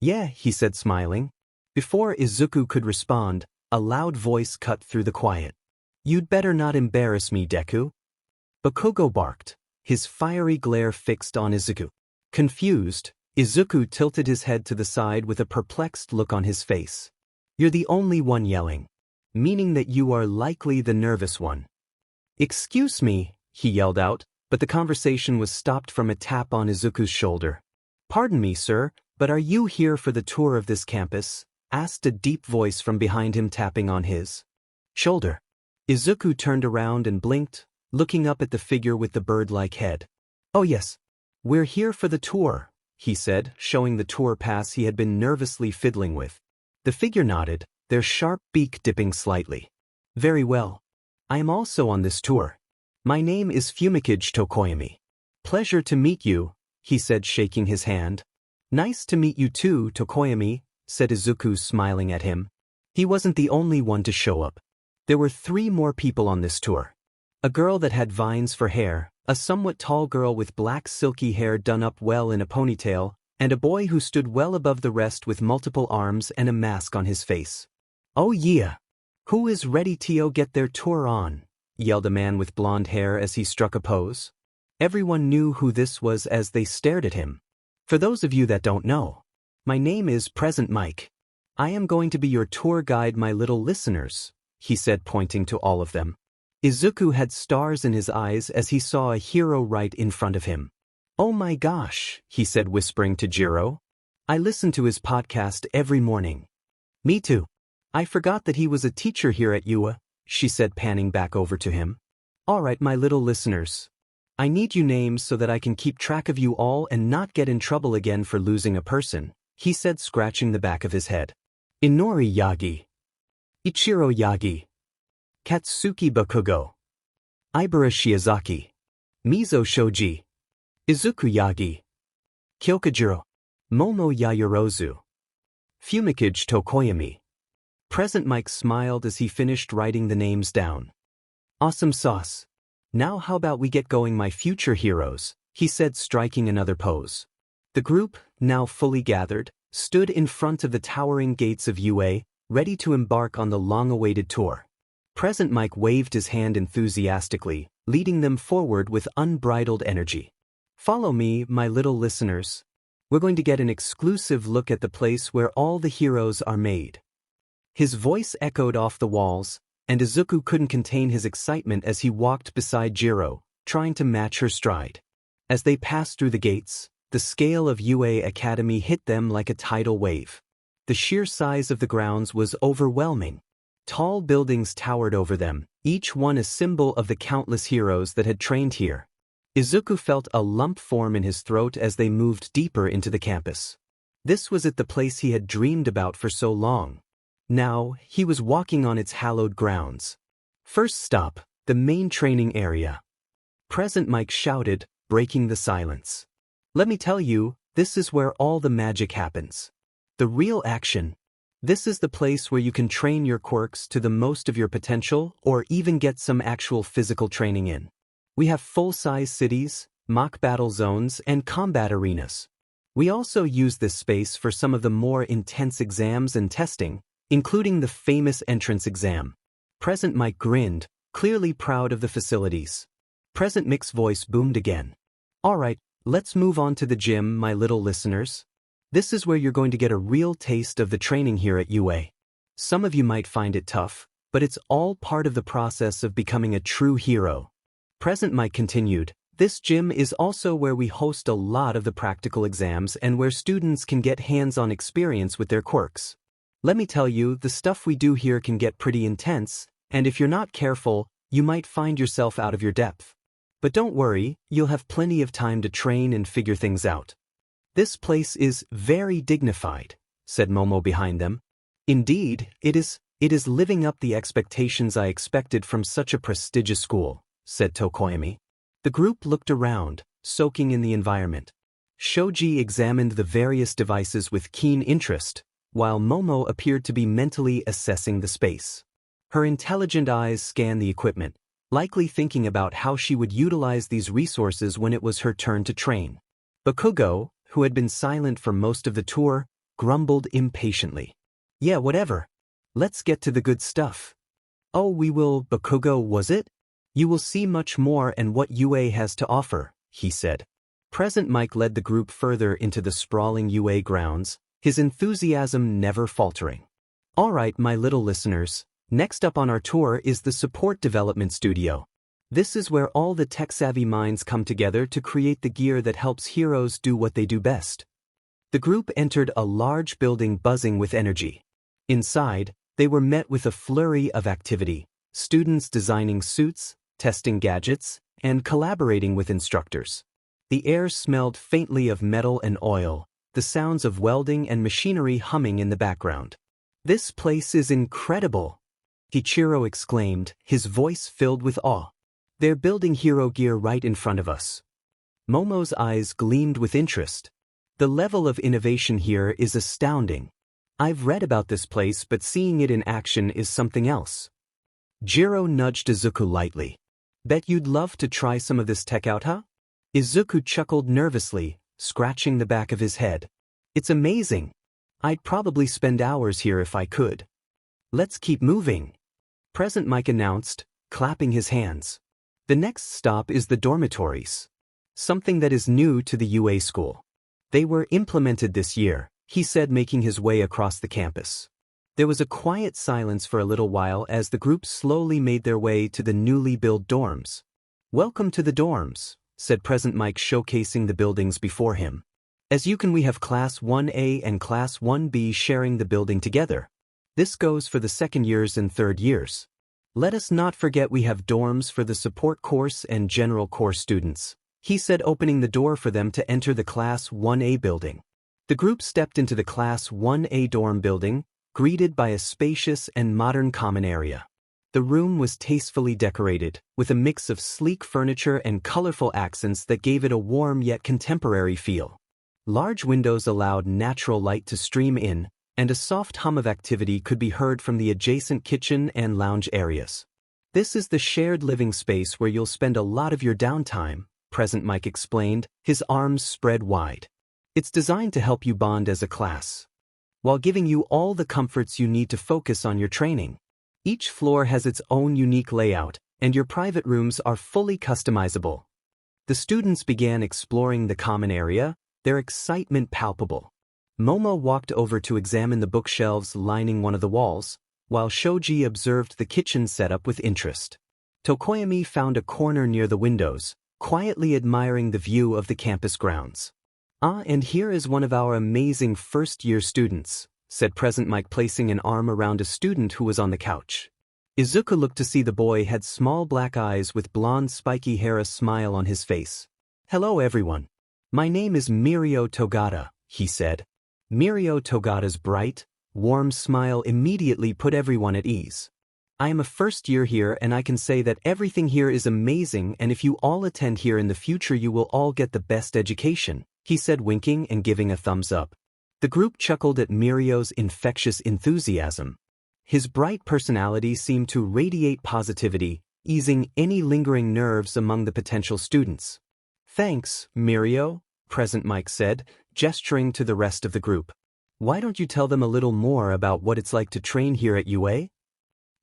A: "Yeah," he said, smiling. Before Izuku could respond, a loud voice cut through the quiet. "You'd better not embarrass me, Deku." Bakugo barked, his fiery glare fixed on Izuku. Confused, Izuku tilted his head to the side with a perplexed look on his face. "You're the only one yelling, meaning that you are likely the nervous one." "Excuse me," he yelled out, but the conversation was stopped from a tap on Izuku's shoulder. "Pardon me, sir, but are you here for the tour of this campus?" asked a deep voice from behind him, tapping on his shoulder. Izuku turned around and blinked, looking up at the figure with the bird-like head. "Oh yes, we're here for the tour," he said, showing the tour pass he had been nervously fiddling with. The figure nodded, their sharp beak dipping slightly. "Very well. I am also on this tour. My name is Fumikage Tokoyami. Pleasure to meet you," he said, shaking his hand. "Nice to meet you too, Tokoyami," said Izuku, smiling at him. He wasn't the only one to show up. There were 3 more people on this tour. A girl that had vines for hair, a somewhat tall girl with black silky hair done up well in a ponytail, and a boy who stood well above the rest with multiple arms and a mask on his face. "Oh yeah! Who is ready to get their tour on?" yelled a man with blonde hair as he struck a pose. Everyone knew who this was as they stared at him. "For those of you that don't know, my name is Present Mike. I am going to be your tour guide, my little listeners," he said, pointing to all of them. Izuku had stars in his eyes as he saw a hero right in front of him. "Oh my gosh," he said, whispering to Jiro. "I listen to his podcast every morning." "Me too. I forgot that he was a teacher here at UA," she said, panning back over to him. "All right, my little listeners. I need you names so that I can keep track of you all and not get in trouble again for losing a person," he said, scratching the back of his head. "Inori Yagi. Ichiro Yagi. Katsuki Bakugo. Ibara Shiozaki. Mizo Shoji. Izuku Yagi. Kyokajiro. Momo Yayorozu. Fumikage Tokoyami." Present Mike smiled as he finished writing the names down. "Awesome sauce. Now how about we get going, my future heroes," he said, striking another pose. The group, now fully gathered, stood in front of the towering gates of UA, ready to embark on the long-awaited tour. Present Mike waved his hand enthusiastically, leading them forward with unbridled energy. "Follow me, my little listeners. We're going to get an exclusive look at the place where all the heroes are made." His voice echoed off the walls, and Izuku couldn't contain his excitement as he walked beside Jiro, trying to match her stride. As they passed through the gates, the scale of UA Academy hit them like a tidal wave. The sheer size of the grounds was overwhelming. Tall buildings towered over them, each one a symbol of the countless heroes that had trained here. Izuku felt a lump form in his throat as they moved deeper into the campus. This was the place he had dreamed about for so long. Now, he was walking on its hallowed grounds. First stop, the main training area. Present Mike shouted, breaking the silence. "Let me tell you, this is where all the magic happens. The real action. This is the place where you can train your quirks to the most of your potential or even get some actual physical training in. We have full-size cities, mock battle zones, and combat arenas. We also use this space for some of the more intense exams and testing, including the famous entrance exam." Present Mike grinned, clearly proud of the facilities. Present Mick's voice boomed again. "All right, let's move on to the gym, my little listeners. This is where you're going to get a real taste of the training here at UA. Some of you might find it tough, but it's all part of the process of becoming a true hero." Present Mike continued, This gym is also where we host a lot of the practical exams and where students can get hands-on experience with their quirks. Let me tell you, the stuff we do here can get pretty intense, and if you're not careful, you might find yourself out of your depth. But don't worry, you'll have plenty of time to train and figure things out. This place is very dignified, said Momo behind them. Indeed, it is living up the expectations I expected from such a prestigious school, said Tokoyami. The group looked around, soaking in the environment. Shoji examined the various devices with keen interest, while Momo appeared to be mentally assessing the space. Her intelligent eyes scanned the equipment, likely thinking about how she would utilize these resources when it was her turn to train. Bakugo, who had been silent for most of the tour, grumbled impatiently. Yeah, whatever. Let's get to the good stuff. Oh, we will, Bakugo, was it? You will see much more and what UA has to offer, he said. Present Mike led the group further into the sprawling UA grounds, his enthusiasm never faltering. All right, my little listeners, next up on our tour is the Support Development Studio. This is where all the tech-savvy minds come together to create the gear that helps heroes do what they do best. The group entered a large building buzzing with energy. Inside, they were met with a flurry of activity, students designing suits, testing gadgets, and collaborating with instructors. The air smelled faintly of metal and oil, the sounds of welding and machinery humming in the background. This place is incredible, Kichiro exclaimed, his voice filled with awe. They're building hero gear right in front of us. Momo's eyes gleamed with interest. The level of innovation here is astounding. I've read about this place, but seeing it in action is something else. Jiro nudged Izuku lightly. Bet you'd love to try some of this tech out, huh? Izuku chuckled nervously, scratching the back of his head. It's amazing. I'd probably spend hours here if I could. Let's keep moving, Present Mike announced, clapping his hands. The next stop is the dormitories. Something that is new to the UA school. They were implemented this year, he said, making his way across the campus. There was a quiet silence for a little while as the group slowly made their way to the newly built dorms. Welcome to the dorms, said Present Mike, showcasing the buildings before him. As you can, we have Class 1A and Class 1B sharing the building together. This goes for the second years and third years. Let us not forget we have dorms for the support course and general course students, he said, opening the door for them to enter the Class 1A building. The group stepped into the Class 1A dorm building, greeted by a spacious and modern common area. The room was tastefully decorated, with a mix of sleek furniture and colorful accents that gave it a warm yet contemporary feel. Large windows allowed natural light to stream in, and a soft hum of activity could be heard from the adjacent kitchen and lounge areas. This is the shared living space where you'll spend a lot of your downtime, Present Mike explained, his arms spread wide. It's designed to help you bond as a class, while giving you all the comforts you need to focus on your training. Each floor has its own unique layout, and your private rooms are fully customizable. The students began exploring the common area, their excitement palpable. Momo walked over to examine the bookshelves lining one of the walls, while Shoji observed the kitchen setup with interest. Tokoyami found a corner near the windows, quietly admiring the view of the campus grounds. Ah, and here is one of our amazing first-year students, said Present Mike, placing an arm around a student who was on the couch. Izuku looked to see the boy had small black eyes with blonde spiky hair, a smile on his face. Hello everyone. My name is Mirio Togata, he said. Mirio Togata's bright, warm smile immediately put everyone at ease. I am a first year here and I can say that everything here is amazing, and if you all attend here in the future you will all get the best education, he said, winking and giving a thumbs up. The group chuckled at Mirio's infectious enthusiasm. His bright personality seemed to radiate positivity, easing any lingering nerves among the potential students. Thanks, Mirio, Present Mike said, gesturing to the rest of the group. Why don't you tell them a little more about what it's like to train here at UA?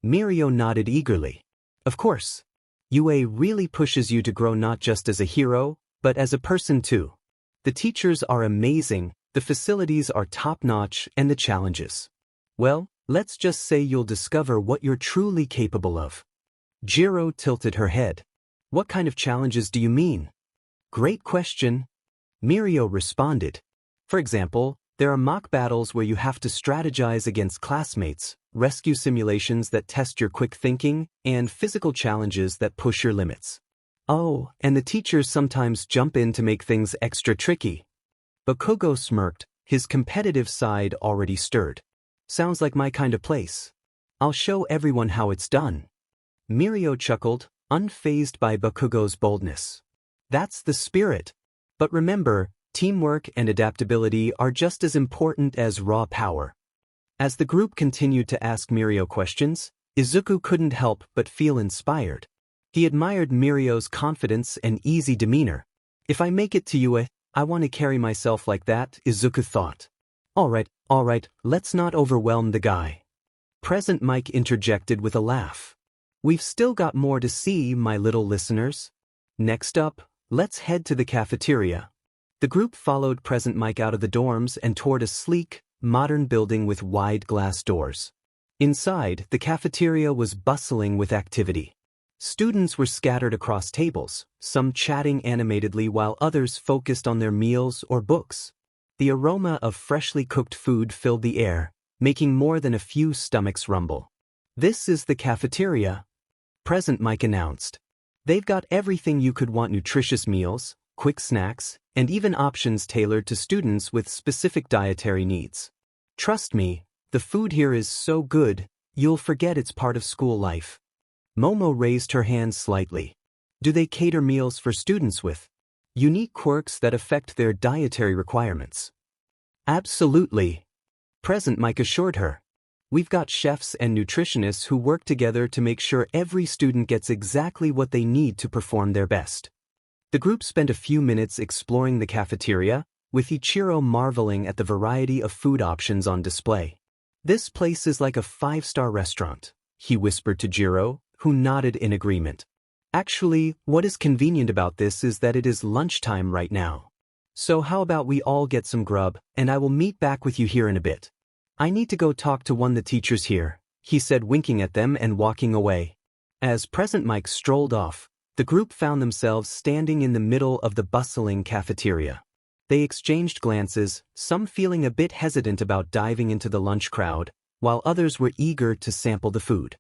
A: Mirio nodded eagerly. Of course. UA really pushes you to grow not just as a hero, but as a person too. The teachers are amazing, the facilities are top-notch, and the challenges. Well, let's just say you'll discover what you're truly capable of. Jiro tilted her head. What kind of challenges do you mean? Great question. Mirio responded. For example, there are mock battles where you have to strategize against classmates, rescue simulations that test your quick thinking, and physical challenges that push your limits. Oh, and the teachers sometimes jump in to make things extra tricky. Bakugo smirked, his competitive side already stirred. Sounds like my kind of place. I'll show everyone how it's done. Mirio chuckled, unfazed by Bakugo's boldness. That's the spirit. But remember, teamwork and adaptability are just as important as raw power. As the group continued to ask Mirio questions, Izuku couldn't help but feel inspired. He admired Mirio's confidence and easy demeanor. If I make it to UA, I want to carry myself like that, Izuku thought. All right, let's not overwhelm the guy. Present Mike interjected with a laugh. We've still got more to see, my little listeners. Next up, let's head to the cafeteria. The group followed Present Mike out of the dorms and toward a sleek, modern building with wide glass doors. Inside, the cafeteria was bustling with activity. Students were scattered across tables, some chatting animatedly while others focused on their meals or books. The aroma of freshly cooked food filled the air, making more than a few stomachs rumble. This is the cafeteria, Present Mike announced. They've got everything you could want: nutritious meals, quick snacks, and even options tailored to students with specific dietary needs. Trust me, the food here is so good, you'll forget it's part of school life. Momo raised her hand slightly. Do they cater meals for students with unique quirks that affect their dietary requirements? Absolutely, Present Mike assured her. We've got chefs and nutritionists who work together to make sure every student gets exactly what they need to perform their best. The group spent a few minutes exploring the cafeteria, with Ichiro marveling at the variety of food options on display. This place is like a 5-star restaurant, he whispered to Jiro, who nodded in agreement. Actually, what is convenient about this is that it is lunchtime right now. So how about we all get some grub, and I will meet back with you here in a bit. I need to go talk to one of the teachers here, he said, winking at them and walking away. As Present Mike strolled off, the group found themselves standing in the middle of the bustling cafeteria. They exchanged glances, some feeling a bit hesitant about diving into the lunch crowd, while others were eager to sample the food.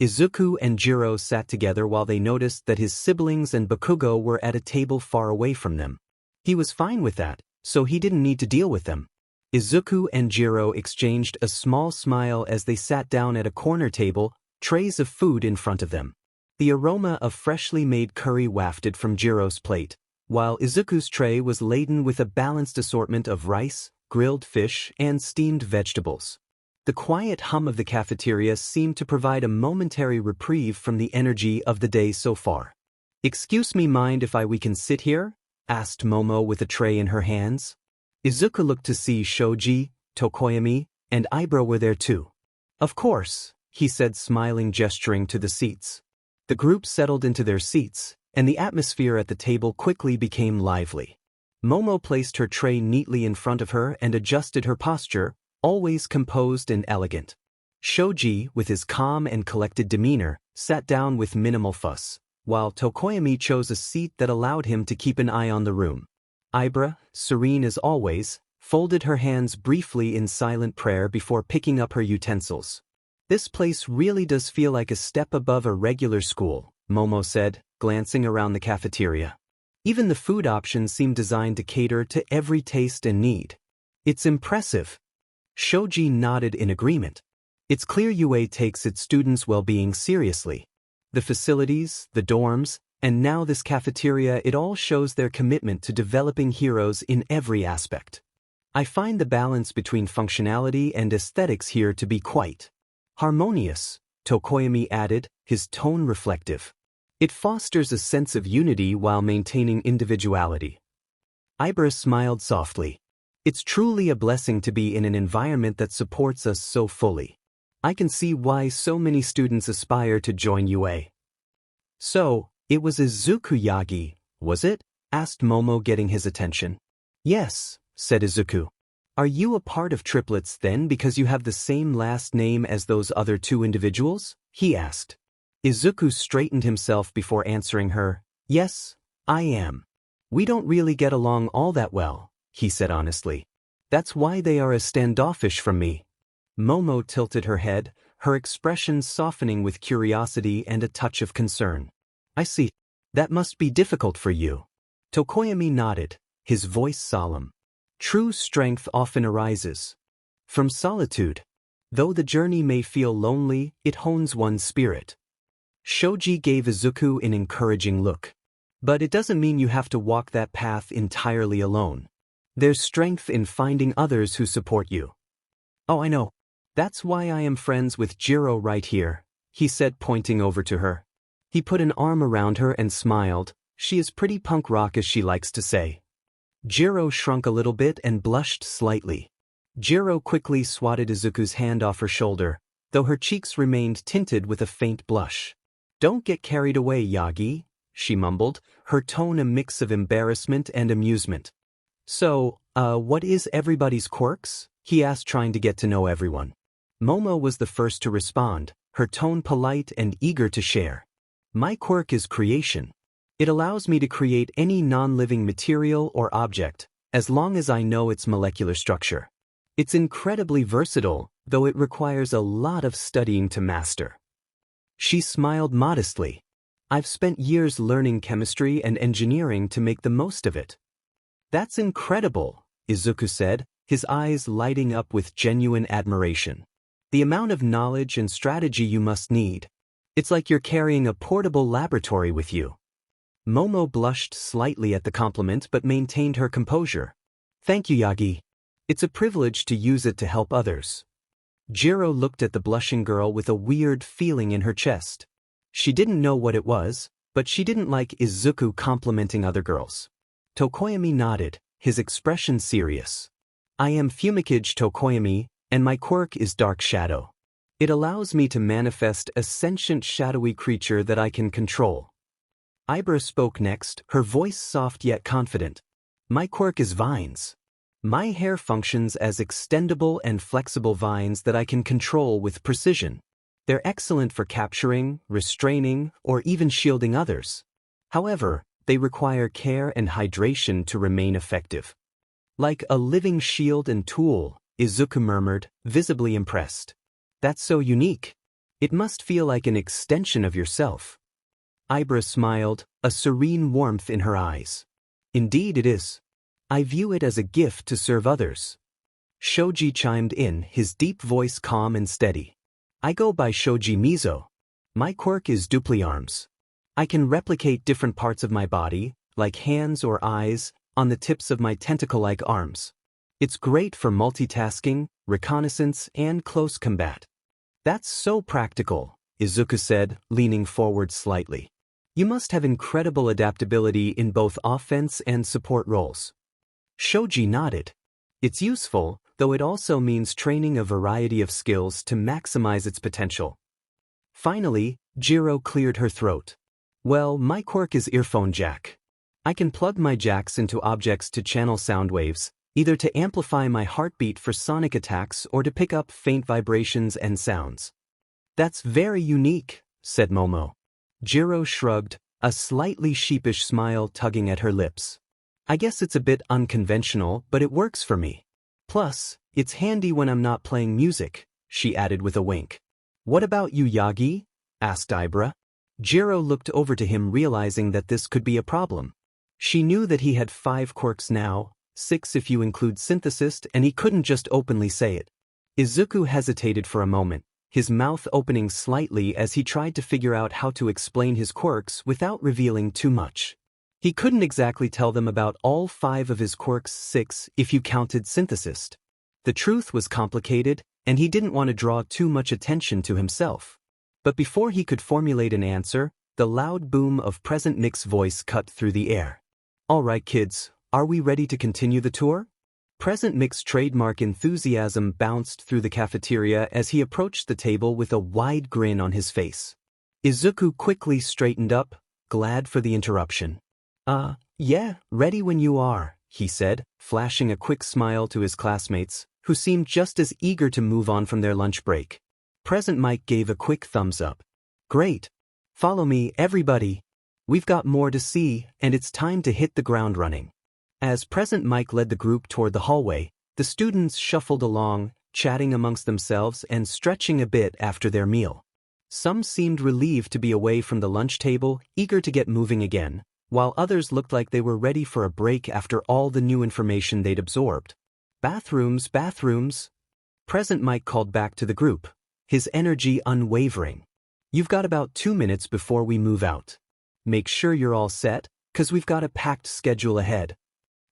A: Izuku and Jiro sat together while they noticed that his siblings and Bakugo were at a table far away from them. He was fine with that, so he didn't need to deal with them. Izuku and Jiro exchanged a small smile as they sat down at a corner table, trays of food in front of them. The aroma of freshly made curry wafted from Jiro's plate, while Izuku's tray was laden with a balanced assortment of rice, grilled fish, and steamed vegetables. The quiet hum of the cafeteria seemed to provide a momentary reprieve from the energy of the day so far. Excuse me, mind if we can sit here? Asked Momo with a tray in her hands. Izuku looked to see Shoji, Tokoyami, and Ibra were there too. Of course, he said, smiling, gesturing to the seats. The group settled into their seats, and the atmosphere at the table quickly became lively. Momo placed her tray neatly in front of her and adjusted her posture, always composed and elegant. Shoji, with his calm and collected demeanor, sat down with minimal fuss, while Tokoyami chose a seat that allowed him to keep an eye on the room. Ibra, serene as always, folded her hands briefly in silent prayer before picking up her utensils. This place really does feel like a step above a regular school, Momo said, glancing around the cafeteria. Even the food options seem designed to cater to every taste and need. It's impressive. Shoji nodded in agreement. It's clear UA takes its students' well-being seriously. The facilities, the dorms, and now this cafeteria, it all shows their commitment to developing heroes in every aspect. I find the balance between functionality and aesthetics here to be quite harmonious, Tokoyami added, his tone reflective. It fosters a sense of unity while maintaining individuality. Ibra smiled softly. It's truly a blessing to be in an environment that supports us so fully. I can see why so many students aspire to join UA. So, it was Izuku Yagi, was it? Asked Momo, getting his attention. Yes, said Izuku. Are you a part of triplets then because you have the same last name as those other two individuals? He asked. Izuku straightened himself before answering her. Yes, I am. We don't really get along all that well, he said honestly. That's why they are as standoffish from me. Momo tilted her head, her expression softening with curiosity and a touch of concern. I see. That must be difficult for you. Tokoyami nodded, his voice solemn. True strength often arises from solitude. Though the journey may feel lonely, it hones one's spirit. Shoji gave Izuku an encouraging look. But it doesn't mean you have to walk that path entirely alone. There's strength in finding others who support you. Oh, I know. That's why I am friends with Jiro right here, he said, pointing over to her. He put an arm around her and smiled. She is pretty punk rock, as she likes to say. Jiro shrunk a little bit and blushed slightly. Jiro quickly swatted Izuku's hand off her shoulder, though her cheeks remained tinted with a faint blush. Don't get carried away, Yagi, she mumbled, her tone a mix of embarrassment and amusement. So, what is everybody's quirks? He asked, trying to get to know everyone. Momo was the first to respond, her tone polite and eager to share. My quirk is creation. It allows me to create any non-living material or object, as long as I know its molecular structure. It's incredibly versatile, though it requires a lot of studying to master. She smiled modestly. I've spent years learning chemistry and engineering to make the most of it. That's incredible, Izuku said, his eyes lighting up with genuine admiration. The amount of knowledge and strategy you must need. It's like you're carrying a portable laboratory with you. Momo blushed slightly at the compliment but maintained her composure. Thank you, Yagi. It's a privilege to use it to help others. Jiro looked at the blushing girl with a weird feeling in her chest. She didn't know what it was, but she didn't like Izuku complimenting other girls. Tokoyami nodded, his expression serious. I am Fumikage Tokoyami, and my quirk is Dark Shadow. It allows me to manifest a sentient shadowy creature that I can control. Ibra spoke next, her voice soft yet confident. My quirk is vines. My hair functions as extendable and flexible vines that I can control with precision. They're excellent for capturing, restraining, or even shielding others. However, they require care and hydration to remain effective. Like a living shield and tool, Izuku murmured, visibly impressed. That's so unique. It must feel like an extension of yourself. Ibra smiled, a serene warmth in her eyes. Indeed it is. I view it as a gift to serve others. Shoji chimed in, his deep voice calm and steady. I go by Shoji Mizo. My quirk is dupliarms. I can replicate different parts of my body, like hands or eyes, on the tips of my tentacle-like arms. It's great for multitasking, reconnaissance, and close combat. That's so practical, Izuku said, leaning forward slightly. You must have incredible adaptability in both offense and support roles. Shoji nodded. It's useful, though it also means training a variety of skills to maximize its potential. Finally, Jiro cleared her throat. Well, my quirk is earphone jack. I can plug my jacks into objects to channel sound waves, either to amplify my heartbeat for sonic attacks or to pick up faint vibrations and sounds. That's very unique, said Momo. Jiro shrugged, a slightly sheepish smile tugging at her lips. I guess it's a bit unconventional, but it works for me. Plus, it's handy when I'm not playing music, she added with a wink. What about you, Yagi? Asked Ibra. Jiro looked over to him, realizing that this could be a problem. She knew that he had 5 quirks now, 6 if you include Synthesist, and he couldn't just openly say it. Izuku hesitated for a moment, his mouth opening slightly as he tried to figure out how to explain his quirks without revealing too much. He couldn't exactly tell them about all 5 of his quirks, 6 if you counted Synthesist. The truth was complicated, and he didn't want to draw too much attention to himself. But before he could formulate an answer, the loud boom of Present Mick's voice cut through the air. All right, kids, are we ready to continue the tour? Present Mick's trademark enthusiasm bounced through the cafeteria as he approached the table with a wide grin on his face. Izuku quickly straightened up, glad for the interruption. Yeah, ready when you are, he said, flashing a quick smile to his classmates, who seemed just as eager to move on from their lunch break. Present Mike gave a quick thumbs up. Great. Follow me, everybody. We've got more to see, and it's time to hit the ground running. As Present Mike led the group toward the hallway, the students shuffled along, chatting amongst themselves and stretching a bit after their meal. Some seemed relieved to be away from the lunch table, eager to get moving again, while others looked like they were ready for a break after all the new information they'd absorbed. Bathrooms, bathrooms. Present Mike called back to the group, his energy unwavering. You've got about 2 minutes before we move out. Make sure you're all set, 'cause we've got a packed schedule ahead.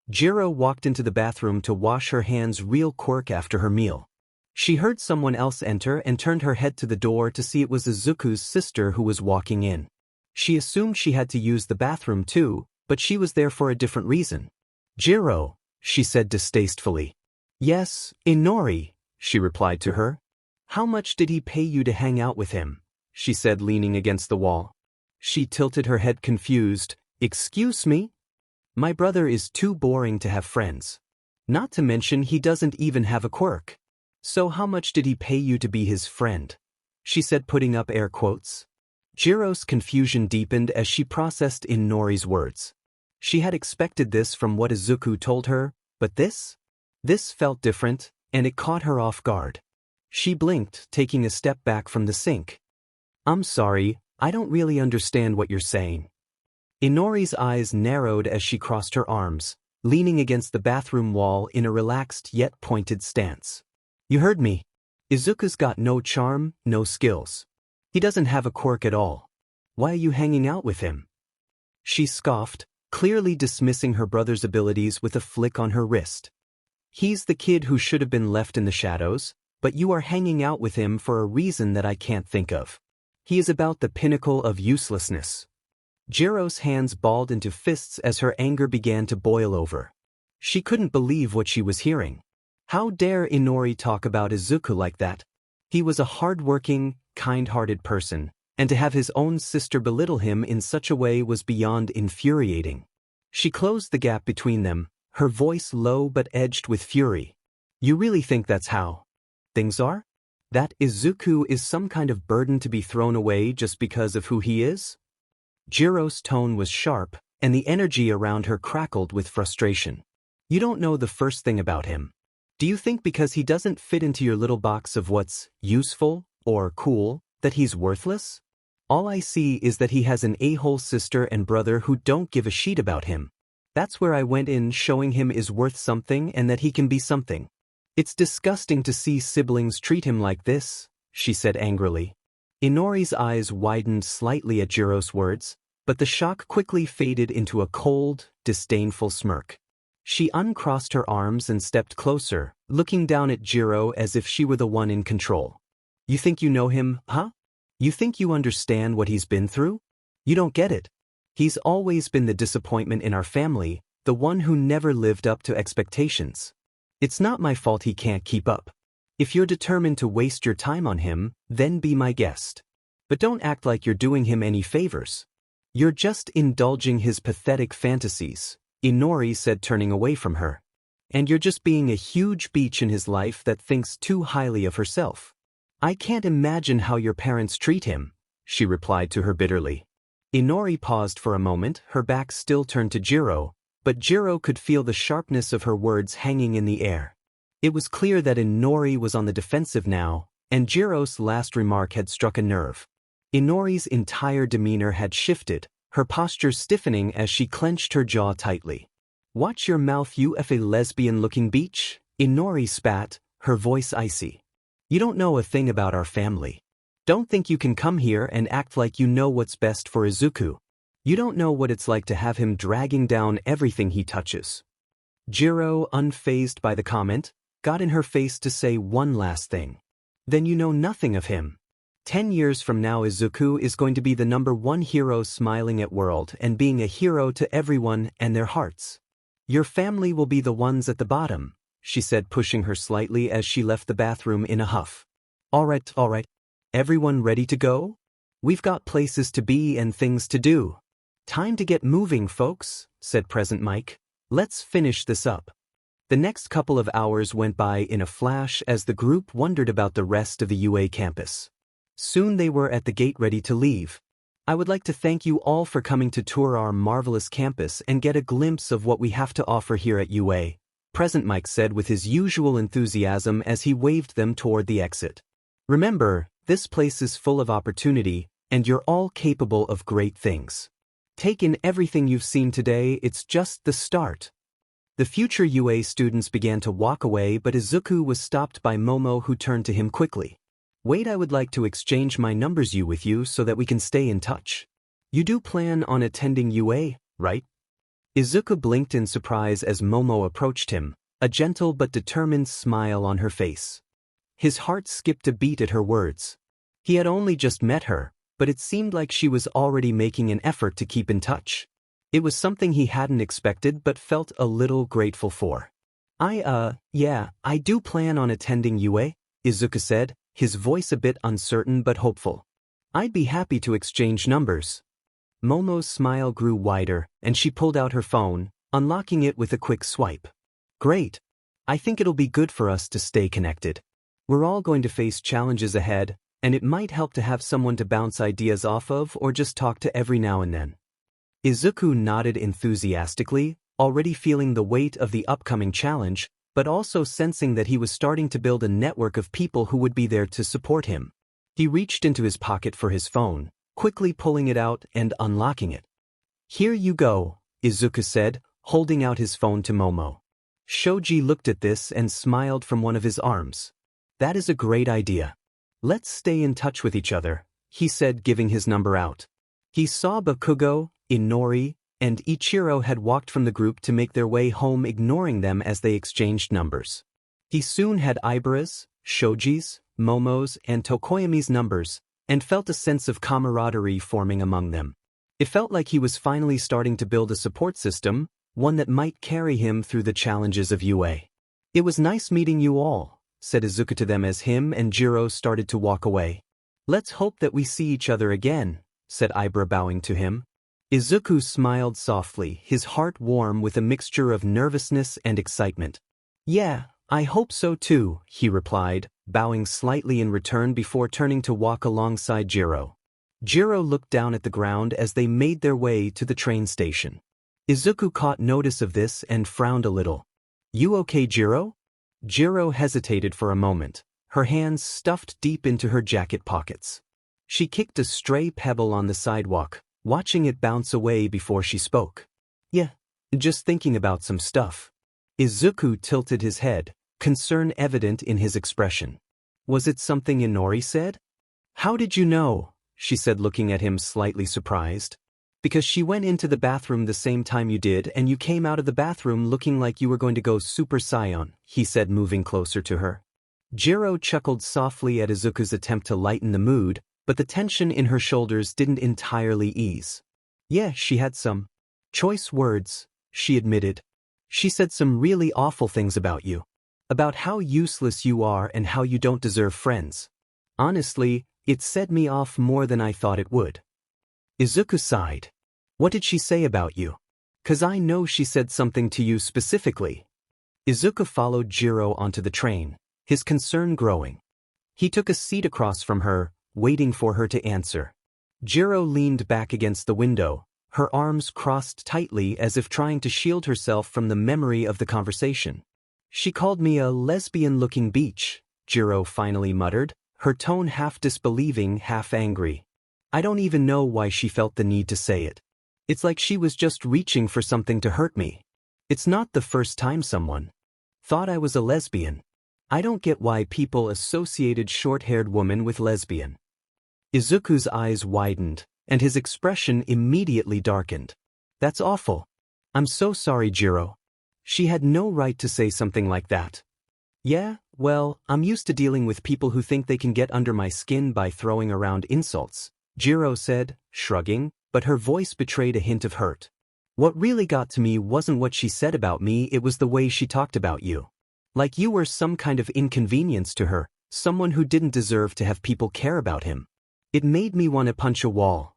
A: Jiro walked into the bathroom to wash her hands real quick after her meal. She heard someone else enter and turned her head to the door to see it was Izuku's sister who was walking in. She assumed she had to use the bathroom too, but she was there for a different reason. Jiro, she said distastefully. Yes, Inori, she replied to her. How much did he pay you to hang out with him? She said, leaning against the wall. She tilted her head confused. Excuse me? My brother is too boring to have friends. Not to mention he doesn't even have a quirk. So how much did he pay you to be his friend? She said, putting up air quotes. Jiro's confusion deepened as she processed Inori's words. She had expected this from what Izuku told her, but this felt different, and it caught her off guard. She blinked, taking a step back from the sink. I'm sorry, I don't really understand what you're saying. Inori's eyes narrowed as she crossed her arms, leaning against the bathroom wall in a relaxed yet pointed stance. You heard me. Izuku's got no charm, no skills. He doesn't have a quirk at all. Why are you hanging out with him? She scoffed, clearly dismissing her brother's abilities with a flick on her wrist. He's the kid who should have been left in the shadows, but you are hanging out with him for a reason that I can't think of. He is about the pinnacle of uselessness. Jiro's hands balled into fists as her anger began to boil over. She couldn't believe what she was hearing. How dare Inori talk about Izuku like that? He was a hard-working, kind-hearted person, and to have his own sister belittle him in such a way was beyond infuriating. She closed the gap between them, her voice low but edged with fury. You really think that's how things are? That Izuku is some kind of burden to be thrown away just because of who he is? Jiro's tone was sharp, and the energy around her crackled with frustration. You don't know the first thing about him. Do you think because he doesn't fit into your little box of what's useful or cool, that he's worthless? All I see is that he has an a-hole sister and brother who don't give a shit about him. That's where I went in, showing him is worth something and that he can be something. It's disgusting to see siblings treat him like this, she said angrily. Inori's eyes widened slightly at Jiro's words, but the shock quickly faded into a cold, disdainful smirk. She uncrossed her arms and stepped closer, looking down at Jiro as if she were the one in control. You think you know him, huh? You think you understand what he's been through? You don't get it. He's always been the disappointment in our family, the one who never lived up to expectations. It's not my fault he can't keep up. If you're determined to waste your time on him, then be my guest. But don't act like you're doing him any favors. You're just indulging his pathetic fantasies, Inori said, turning away from her. And you're just being a huge beach in his life that thinks too highly of herself. I can't imagine how your parents treat him, she replied to her bitterly. Inori paused for a moment, her back still turned to Jiro, but Jiro could feel the sharpness of her words hanging in the air. It was clear that Inori was on the defensive now, and Jiro's last remark had struck a nerve. Inori's entire demeanor had shifted, her posture stiffening as she clenched her jaw tightly. Watch your mouth, you a lesbian-looking beach, Inori spat, her voice icy. You don't know a thing about our family. Don't think you can come here and act like you know what's best for Izuku. You don't know what it's like to have him dragging down everything he touches. Jiro, unfazed by the comment, got in her face to say one last thing. Then you know nothing of him. 10 years from now Izuku is going to be the #1 hero smiling at world and being a hero to everyone and their hearts. Your family will be the ones at the bottom, she said, pushing her slightly as she left the bathroom in a huff. All right. Everyone ready to go? We've got places to be and things to do. Time to get moving, folks, said Present Mike. Let's finish this up. The next couple of hours went by in a flash as the group wondered about the rest of the UA campus. Soon they were at the gate ready to leave. I would like to thank you all for coming to tour our marvelous campus and get a glimpse of what we have to offer here at UA, Present Mike said with his usual enthusiasm as he waved them toward the exit. Remember, this place is full of opportunity, and you're all capable of great things. Take in everything you've seen today, it's just the start. The future UA students began to walk away, but Izuku was stopped by Momo, who turned to him quickly. Wait, I would like to exchange my numbers with you so that we can stay in touch. You do plan on attending UA, right? Izuku blinked in surprise as Momo approached him, a gentle but determined smile on her face. His heart skipped a beat at her words. He had only just met her, but it seemed like she was already making an effort to keep in touch. It was something he hadn't expected but felt a little grateful for. Yeah, I do plan on attending UA, Izuku said, his voice a bit uncertain but hopeful. I'd be happy to exchange numbers. Momo's smile grew wider, and she pulled out her phone, unlocking it with a quick swipe. Great. I think it'll be good for us to stay connected. We're all going to face challenges ahead, and it might help to have someone to bounce ideas off of or just talk to every now and then. Izuku nodded enthusiastically, already feeling the weight of the upcoming challenge, but also sensing that he was starting to build a network of people who would be there to support him. He reached into his pocket for his phone, quickly pulling it out and unlocking it. Here you go, Izuku said, holding out his phone to Momo. Shoji looked at this and smiled from one of his arms. That is a great idea. Let's stay in touch with each other, he said, giving his number out. He saw Bakugo, Inori, and Ichiro had walked from the group to make their way home, ignoring them as they exchanged numbers. He soon had Ibara's, Shoji's, Momo's, and Tokoyami's numbers, and felt a sense of camaraderie forming among them. It felt like he was finally starting to build a support system, one that might carry him through the challenges of UA. It was nice meeting you all, said Izuku to them as him and Jiro started to walk away. Let's hope that we see each other again, said Ibara, bowing to him. Izuku smiled softly, his heart warm with a mixture of nervousness and excitement. Yeah, I hope so too, he replied, bowing slightly in return before turning to walk alongside Jiro. Jiro looked down at the ground as they made their way to the train station. Izuku caught notice of this and frowned a little. You okay, Jiro? Jiro hesitated for a moment, her hands stuffed deep into her jacket pockets. She kicked a stray pebble on the sidewalk, watching it bounce away before she spoke. Yeah, just thinking about some stuff. Izuku tilted his head, concern evident in his expression. Was it something Inori said? How did you know? She said, looking at him slightly surprised. Because she went into the bathroom the same time you did and you came out of the bathroom looking like you were going to go Super Saiyan, he said, moving closer to her. Jiro chuckled softly at Izuku's attempt to lighten the mood, but the tension in her shoulders didn't entirely ease. Yeah, she had some choice words, she admitted. She said some really awful things about you. About how useless you are and how you don't deserve friends. Honestly, it set me off more than I thought it would. Izuku sighed. What did she say about you? 'Cause I know she said something to you specifically. Izuku followed Jiro onto the train, his concern growing. He took a seat across from her, waiting for her to answer. Jiro leaned back against the window, her arms crossed tightly as if trying to shield herself from the memory of the conversation. She called me a lesbian-looking beach, Jiro finally muttered, her tone half disbelieving, half angry. I don't even know why she felt the need to say it. It's like she was just reaching for something to hurt me. It's not the first time someone thought I was a lesbian. I don't get why people associated short-haired woman with lesbian. Izuku's eyes widened, and his expression immediately darkened. That's awful. I'm so sorry, Jiro. She had no right to say something like that. Yeah, well, I'm used to dealing with people who think they can get under my skin by throwing around insults, Jiro said, shrugging, but her voice betrayed a hint of hurt. What really got to me wasn't what she said about me, it was the way she talked about you. Like you were some kind of inconvenience to her, someone who didn't deserve to have people care about him. It made me want to punch a wall.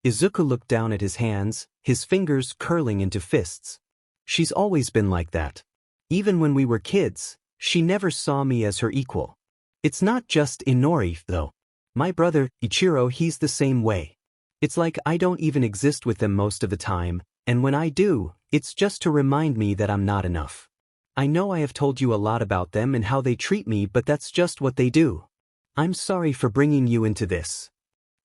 A: Izuku looked down at his hands, his fingers curling into fists. She's always been like that. Even when we were kids, she never saw me as her equal. It's not just Inori, though. My brother, Ichiro, he's the same way. It's like I don't even exist with them most of the time, and when I do, it's just to remind me that I'm not enough. I know I have told you a lot about them and how they treat me, but that's just what they do. I'm sorry for bringing you into this.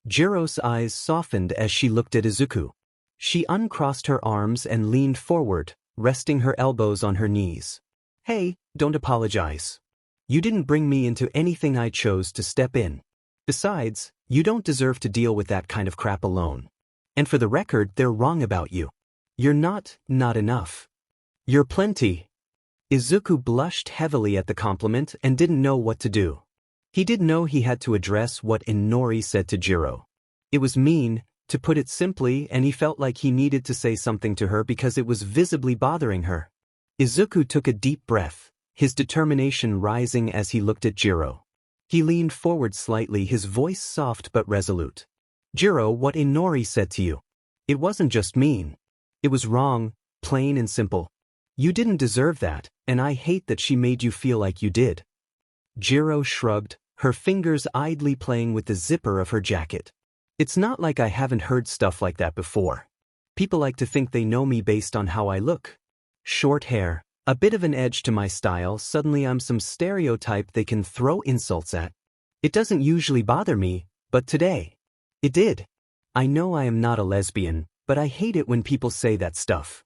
A: Jiro's eyes softened as she looked at Izuku. She uncrossed her arms and leaned forward, resting her elbows on her knees. Hey, don't apologize. You didn't bring me into anything I chose to step in. Besides, you don't deserve to deal with that kind of crap alone. And for the record, they're wrong about you. You're not enough. You're plenty. Izuku blushed heavily at the compliment and didn't know what to do. He did know he had to address what Inori said to Jiro. It was mean, to put it simply, and he felt like he needed to say something to her because it was visibly bothering her. Izuku took a deep breath, his determination rising as he looked at Jiro. He leaned forward slightly, his voice soft but resolute. Jiro, what Inori said to you. It wasn't just mean. It was wrong, plain and simple. You didn't deserve that, and I hate that she made you feel like you did. Jiro shrugged, her fingers idly playing with the zipper of her jacket. It's not like I haven't heard stuff like that before. People like to think they know me based on how I look. Short hair, a bit of an edge to my style, suddenly I'm some stereotype they can throw insults at. It doesn't usually bother me, but today, it did. I know I am not a lesbian, but I hate it when people say that stuff.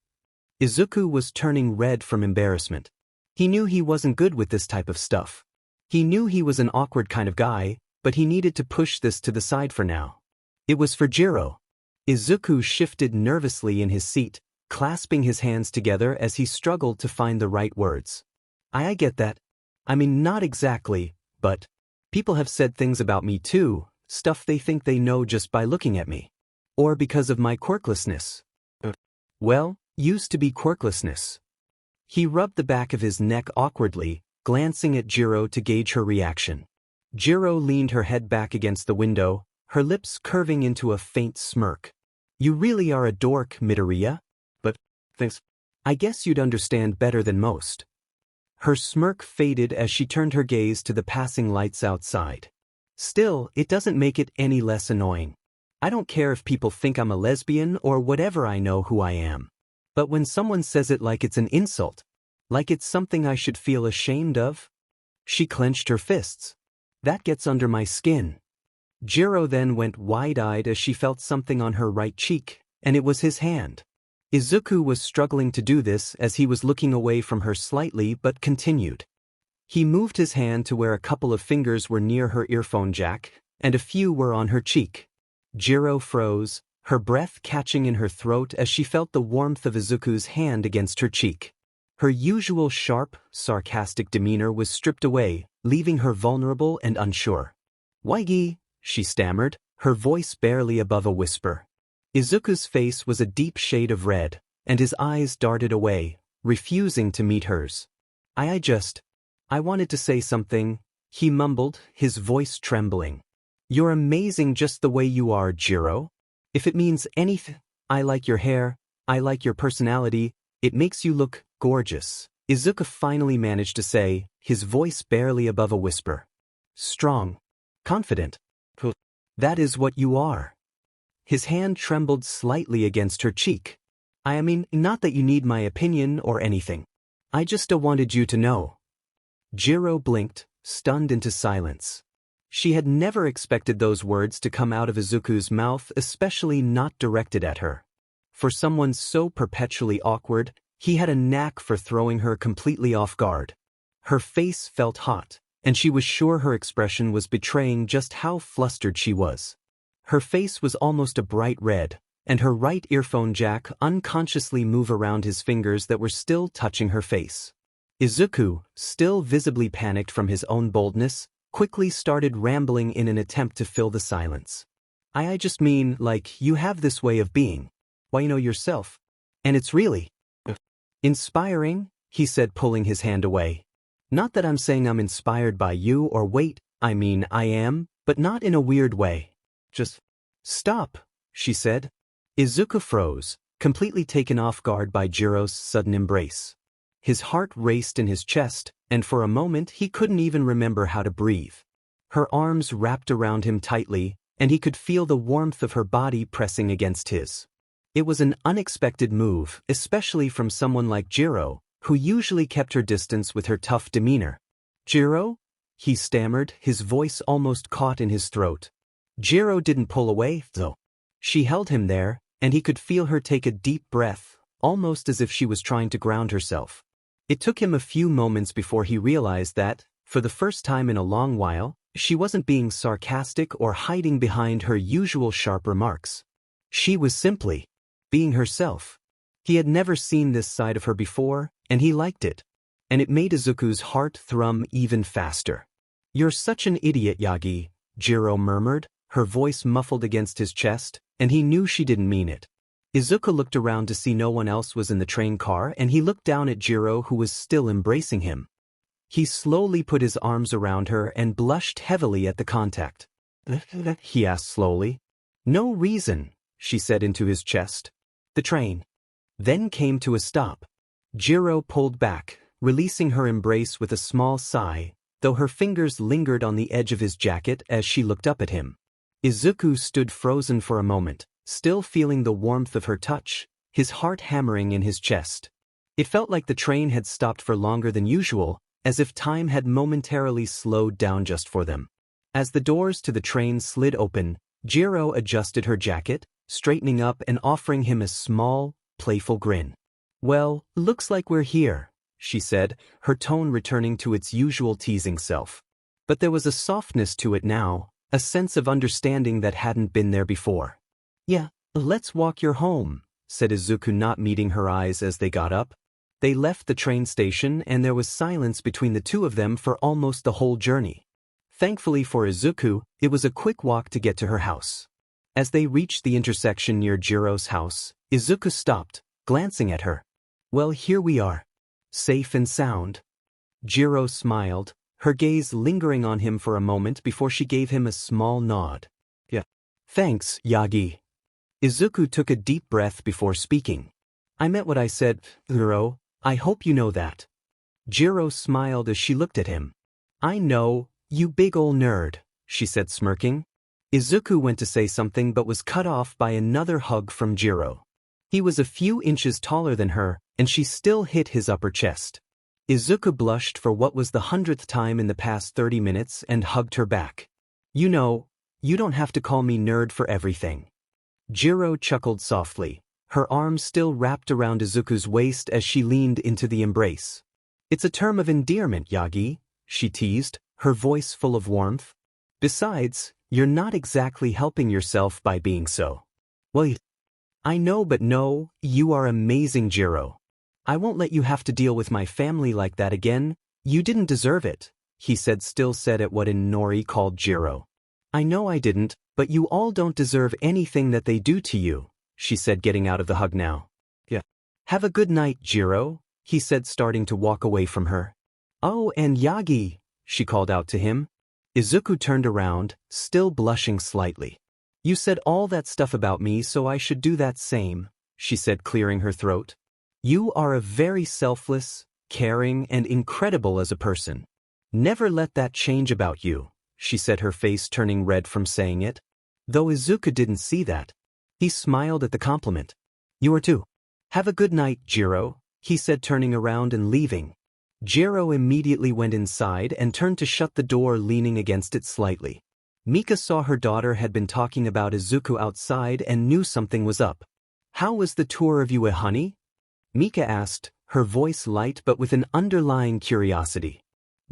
A: Izuku was turning red from embarrassment. He knew he wasn't good with this type of stuff. He knew he was an awkward kind of guy, but he needed to push this to the side for now. It was for Jiro. Izuku shifted nervously in his seat, clasping his hands together as he struggled to find the right words. I get that. I mean, not exactly, but people have said things about me too, stuff they think they know just by looking at me. Or because of my quirklessness. Well, used to be quirklessness. He rubbed the back of his neck awkwardly, glancing at Jiro to gauge her reaction. Jiro leaned her head back against the window, her lips curving into a faint smirk. You really are a dork, Midoriya? But, thanks. I guess you'd understand better than most. Her smirk faded as she turned her gaze to the passing lights outside. Still, it doesn't make it any less annoying. I don't care if people think I'm a lesbian or whatever, I know who I am. But when someone says it like it's an insult, like it's something I should feel ashamed of? She clenched her fists. That gets under my skin. Jiro then went wide-eyed as she felt something on her right cheek, and it was his hand. Izuku was struggling to do this as he was looking away from her slightly but continued. He moved his hand to where a couple of fingers were near her earphone jack, and a few were on her cheek. Jiro froze, her breath catching in her throat as she felt the warmth of Izuku's hand against her cheek. Her usual sharp, sarcastic demeanor was stripped away, leaving her vulnerable and unsure. Yagi, she stammered, her voice barely above a whisper. Izuku's face was a deep shade of red, and his eyes darted away, refusing to meet hers. I wanted to say something, he mumbled, his voice trembling. You're amazing just the way you are, Jiro. If it means anything, I like your hair, I like your personality, it makes you look gorgeous. Izuku finally managed to say, his voice barely above a whisper. Strong. Confident. That is what you are. His hand trembled slightly against her cheek. I mean, not that you need my opinion or anything. I just wanted you to know. Jiro blinked, stunned into silence. She had never expected those words to come out of Izuku's mouth, especially not directed at her. For someone so perpetually awkward, he had a knack for throwing her completely off guard. Her face felt hot, and she was sure her expression was betraying just how flustered she was. Her face was almost a bright red, and her right earphone jack unconsciously moved around his fingers that were still touching her face. Izuku, still visibly panicked from his own boldness, quickly started rambling in an attempt to fill the silence. I just mean, like, you have this way of being. Why, you know yourself. And it's really inspiring, he said, pulling his hand away. Not that I'm saying I'm inspired by you or wait, I mean I am, but not in a weird way. Just stop, she said. Izuku froze, completely taken off guard by Jiro's sudden embrace. His heart raced in his chest, and for a moment he couldn't even remember how to breathe. Her arms wrapped around him tightly, and he could feel the warmth of her body pressing against his. It was an unexpected move, especially from someone like Jiro, who usually kept her distance with her tough demeanor. "Jiro?" he stammered, his voice almost caught in his throat. Jiro didn't pull away, though. She held him there, and he could feel her take a deep breath, almost as if she was trying to ground herself. It took him a few moments before he realized that, for the first time in a long while, she wasn't being sarcastic or hiding behind her usual sharp remarks. She was simply being herself. He had never seen this side of her before, and he liked it. And it made Izuku's heart thrum even faster. "You're such an idiot, Yagi," Jiro murmured, her voice muffled against his chest, and he knew she didn't mean it. Izuku looked around to see no one else was in the train car, and he looked down at Jiro, who was still embracing him. He slowly put his arms around her and blushed heavily at the contact. He asked slowly. "No reason," she said into his chest. The train then came to a stop. Jiro pulled back, releasing her embrace with a small sigh, though her fingers lingered on the edge of his jacket as she looked up at him. Izuku stood frozen for a moment, still feeling the warmth of her touch, his heart hammering in his chest. It felt like the train had stopped for longer than usual, as if time had momentarily slowed down just for them. As the doors to the train slid open, Jiro adjusted her jacket, straightening up and offering him a small, playful grin. "Well, looks like we're here," she said, her tone returning to its usual teasing self. But there was a softness to it now, a sense of understanding that hadn't been there before. "Yeah, let's walk you home," said Izuku, not meeting her eyes as they got up. They left the train station, and there was silence between the two of them for almost the whole journey. Thankfully for Izuku, it was a quick walk to get to her house. As they reached the intersection near Jiro's house, Izuku stopped, glancing at her. "Well, here we are. Safe and sound." Jiro smiled, her gaze lingering on him for a moment before she gave him a small nod. "Yeah. Thanks, Yagi." Izuku took a deep breath before speaking. "I meant what I said, Jiro. I hope you know that." Jiro smiled as she looked at him. "I know, you big ol' nerd," she said, smirking. Izuku went to say something but was cut off by another hug from Jiro. He was a few inches taller than her, and she still hit his upper chest. Izuku blushed for what was the 100th time in the past 30 minutes and hugged her back. "You know, you don't have to call me nerd for everything." Jiro chuckled softly, her arms still wrapped around Izuku's waist as she leaned into the embrace. "It's a term of endearment, Yagi," she teased, her voice full of warmth. "Besides, you're not exactly helping yourself by being so." "Well, I know, but no, you are amazing, Jiro. I won't let you have to deal with my family like that again. You didn't deserve it," he said, still sad at what Nori called Jiro. "I know I didn't, but you all don't deserve anything that they do to you," she said, getting out of the hug now. "Yeah. Have a good night, Jiro," he said, starting to walk away from her. "Oh, and Yagi," she called out to him. Izuku turned around, still blushing slightly. "You said all that stuff about me, so I should do that same," she said, clearing her throat. "You are a very selfless, caring, and incredible as a person. Never let that change about you," she said, her face turning red from saying it. Though Izuku didn't see that, he smiled at the compliment. "You are too. Have a good night, Jiro," he said, turning around and leaving. Jiro immediately went inside and turned to shut the door, leaning against it slightly. Mika saw her daughter had been talking about Izuku outside and knew something was up. "How was the tour of you, honey?" Mika asked, her voice light but with an underlying curiosity.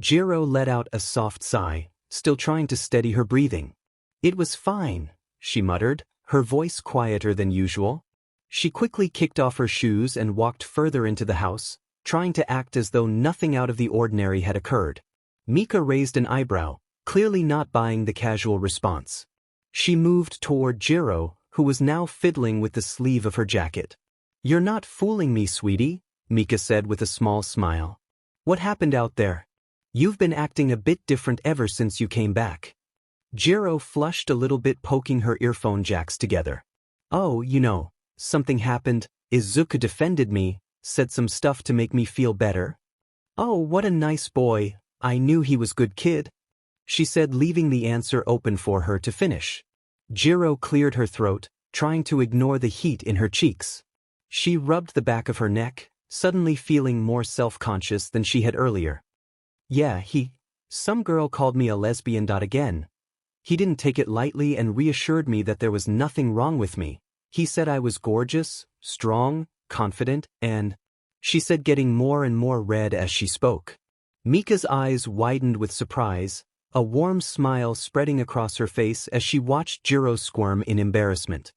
A: Jiro let out a soft sigh, still trying to steady her breathing. "It was fine," she muttered, her voice quieter than usual. She quickly kicked off her shoes and walked further into the house, trying to act as though nothing out of the ordinary had occurred. Mika raised an eyebrow, clearly not buying the casual response. She moved toward Jiro, who was now fiddling with the sleeve of her jacket. "You're not fooling me, sweetie," Mika said with a small smile. "What happened out there? You've been acting a bit different ever since you came back." Jiro flushed a little bit, poking her earphone jacks together. "Oh, you know, something happened. Izuku defended me, said some stuff to make me feel better." "Oh, what a nice boy. I knew he was good kid," she said, leaving the answer open for her to finish. Jiro cleared her throat, trying to ignore the heat in her cheeks. She rubbed the back of her neck, suddenly feeling more self-conscious than she had earlier. Yeah, some girl called me a lesbian. Again. He didn't take it lightly and reassured me that there was nothing wrong with me. He said I was gorgeous, strong, confident, and... She said, getting more and more red as she spoke. Mika's eyes widened with surprise, a warm smile spreading across her face as she watched Jiro squirm in embarrassment.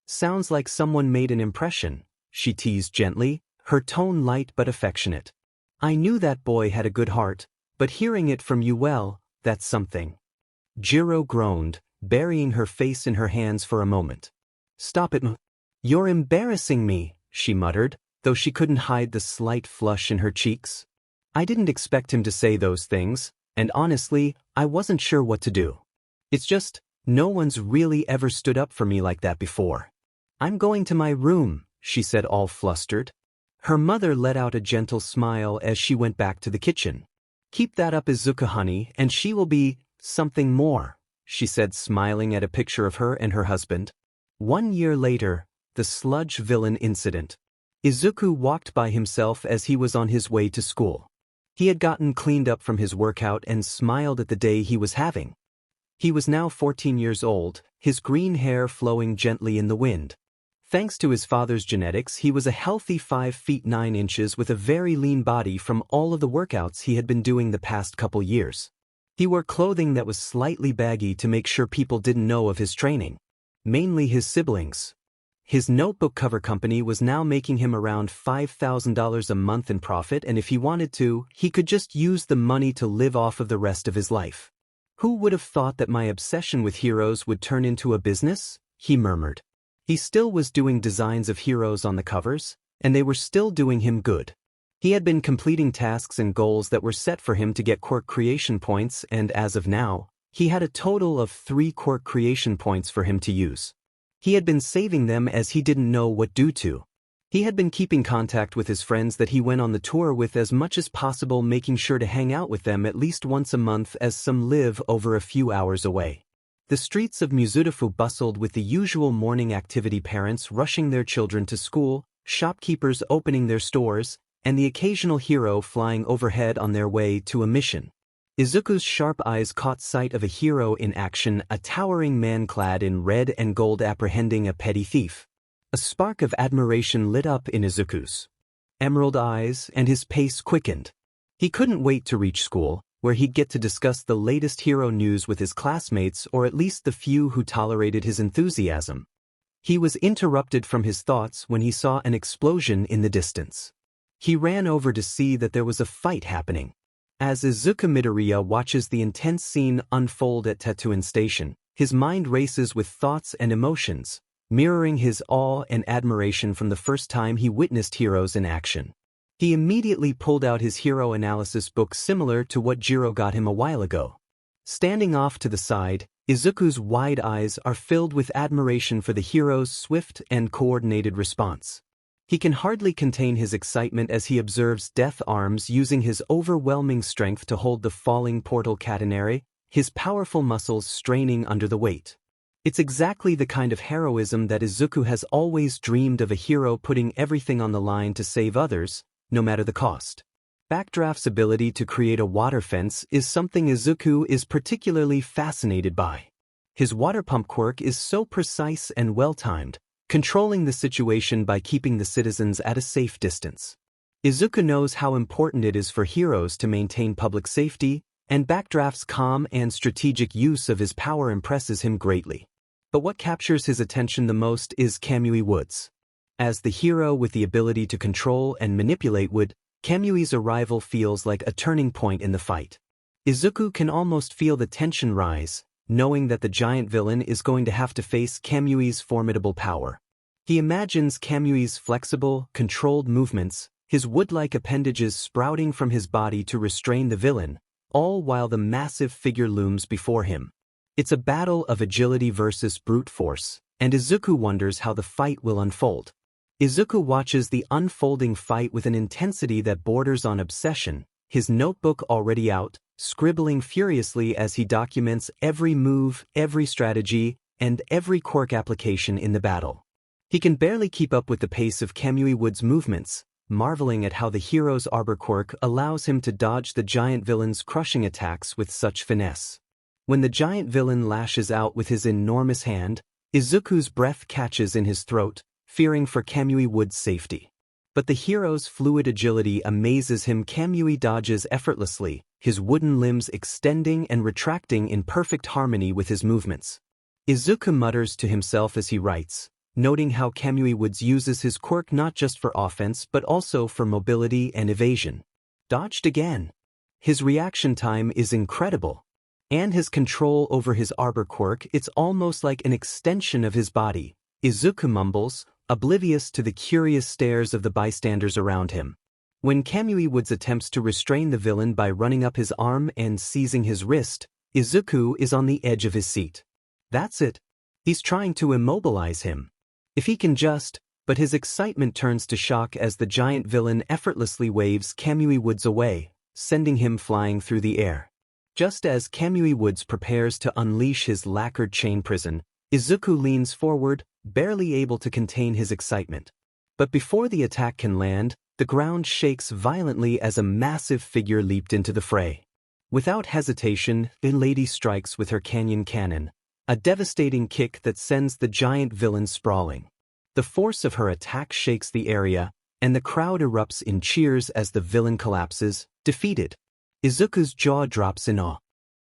A: Sounds like someone made an impression, she teased gently, her tone light but affectionate. I knew that boy had a good heart, but hearing it from you, well, that's something. Jiro groaned, burying her face in her hands for a moment. Stop it, You're embarrassing me, she muttered, though she couldn't hide the slight flush in her cheeks. I didn't expect him to say those things, and honestly, I wasn't sure what to do. It's just, no one's really ever stood up for me like that before. I'm going to my room, she said, all flustered. Her mother let out a gentle smile as she went back to the kitchen. Keep that up, Izuku, honey, and she will be something more, she said, smiling at a picture of her and her husband. 1 year later, the sludge villain incident. Izuku walked by himself as he was on his way to school. He had gotten cleaned up from his workout and smiled at the day he was having. He was now 14 years old, his green hair flowing gently in the wind. Thanks to his father's genetics, he was a healthy 5 feet 9 inches with a very lean body from all of the workouts he had been doing the past couple years. He wore clothing that was slightly baggy to make sure people didn't know of his training. Mainly his siblings. His notebook cover company was now making him around $5,000 a month in profit, and if he wanted to, he could just use the money to live off of the rest of his life. Who would have thought that my obsession with heroes would turn into a business? He murmured. He still was doing designs of heroes on the covers, and they were still doing him good. He had been completing tasks and goals that were set for him to get quirk creation points, and as of now, he had a total of 3 quirk creation points for him to use. He had been saving them as he didn't know what to. He had been keeping contact with his friends that he went on the tour with as much as possible, making sure to hang out with them at least once a month, as some live over a few hours away. The streets of Mizudafu bustled with the usual morning activity, parents rushing their children to school, shopkeepers opening their stores, and the occasional hero flying overhead on their way to a mission. Izuku's sharp eyes caught sight of a hero in action, a towering man clad in red and gold apprehending a petty thief. A spark of admiration lit up in Izuku's emerald eyes, and his pace quickened. He couldn't wait to reach school, where he'd get to discuss the latest hero news with his classmates, or at least the few who tolerated his enthusiasm. He was interrupted from his thoughts when he saw an explosion in the distance. He ran over to see that there was a fight happening. As Izuku Midoriya watches the intense scene unfold at Tetsuin Station, his mind races with thoughts and emotions, mirroring his awe and admiration from the first time he witnessed heroes in action. He immediately pulled out his hero analysis book, similar to what Jiro got him a while ago. Standing off to the side, Izuku's wide eyes are filled with admiration for the hero's swift and coordinated response. He can hardly contain his excitement as he observes Death Arms using his overwhelming strength to hold the falling portal catenary, his powerful muscles straining under the weight. It's exactly the kind of heroism that Izuku has always dreamed of, a hero putting everything on the line to save others, no matter the cost. Backdraft's ability to create a water fence is something Izuku is particularly fascinated by. His water pump quirk is so precise and well-timed, controlling the situation by keeping the citizens at a safe distance. Izuku knows how important it is for heroes to maintain public safety, and Backdraft's calm and strategic use of his power impresses him greatly. But what captures his attention the most is Kamui Woods. As the hero with the ability to control and manipulate wood, Kamui's arrival feels like a turning point in the fight. Izuku can almost feel the tension rise, knowing that the giant villain is going to have to face Kamui's formidable power. He imagines Kamui's flexible, controlled movements, his wood-like appendages sprouting from his body to restrain the villain, all while the massive figure looms before him. It's a battle of agility versus brute force, and Izuku wonders how the fight will unfold. Izuku watches the unfolding fight with an intensity that borders on obsession, his notebook already out, scribbling furiously as he documents every move, every strategy, and every quirk application in the battle. He can barely keep up with the pace of Kamui Wood's movements, marveling at how the hero's Arbor quirk allows him to dodge the giant villain's crushing attacks with such finesse. When the giant villain lashes out with his enormous hand, Izuku's breath catches in his throat, fearing for Kamui Wood's safety. But the hero's fluid agility amazes him. Kamui dodges effortlessly, his wooden limbs extending and retracting in perfect harmony with his movements. Izuku mutters to himself as he writes, noting how Kamui Woods uses his quirk not just for offense but also for mobility and evasion. Dodged again. His reaction time is incredible. And his control over his Arbor quirk, it's almost like an extension of his body. Izuku mumbles, oblivious to the curious stares of the bystanders around him. When Kamui Woods attempts to restrain the villain by running up his arm and seizing his wrist, Izuku is on the edge of his seat. That's it. He's trying to immobilize him. If he can just, but his excitement turns to shock as the giant villain effortlessly waves Kamui Woods away, sending him flying through the air. Just as Kamui Woods prepares to unleash his lacquered chain prison, Izuku leans forward, barely able to contain his excitement. But before the attack can land, the ground shakes violently as a massive figure leaped into the fray. Without hesitation, the lady strikes with her canyon cannon, a devastating kick that sends the giant villain sprawling. The force of her attack shakes the area, and the crowd erupts in cheers as the villain collapses, defeated. Izuku's jaw drops in awe.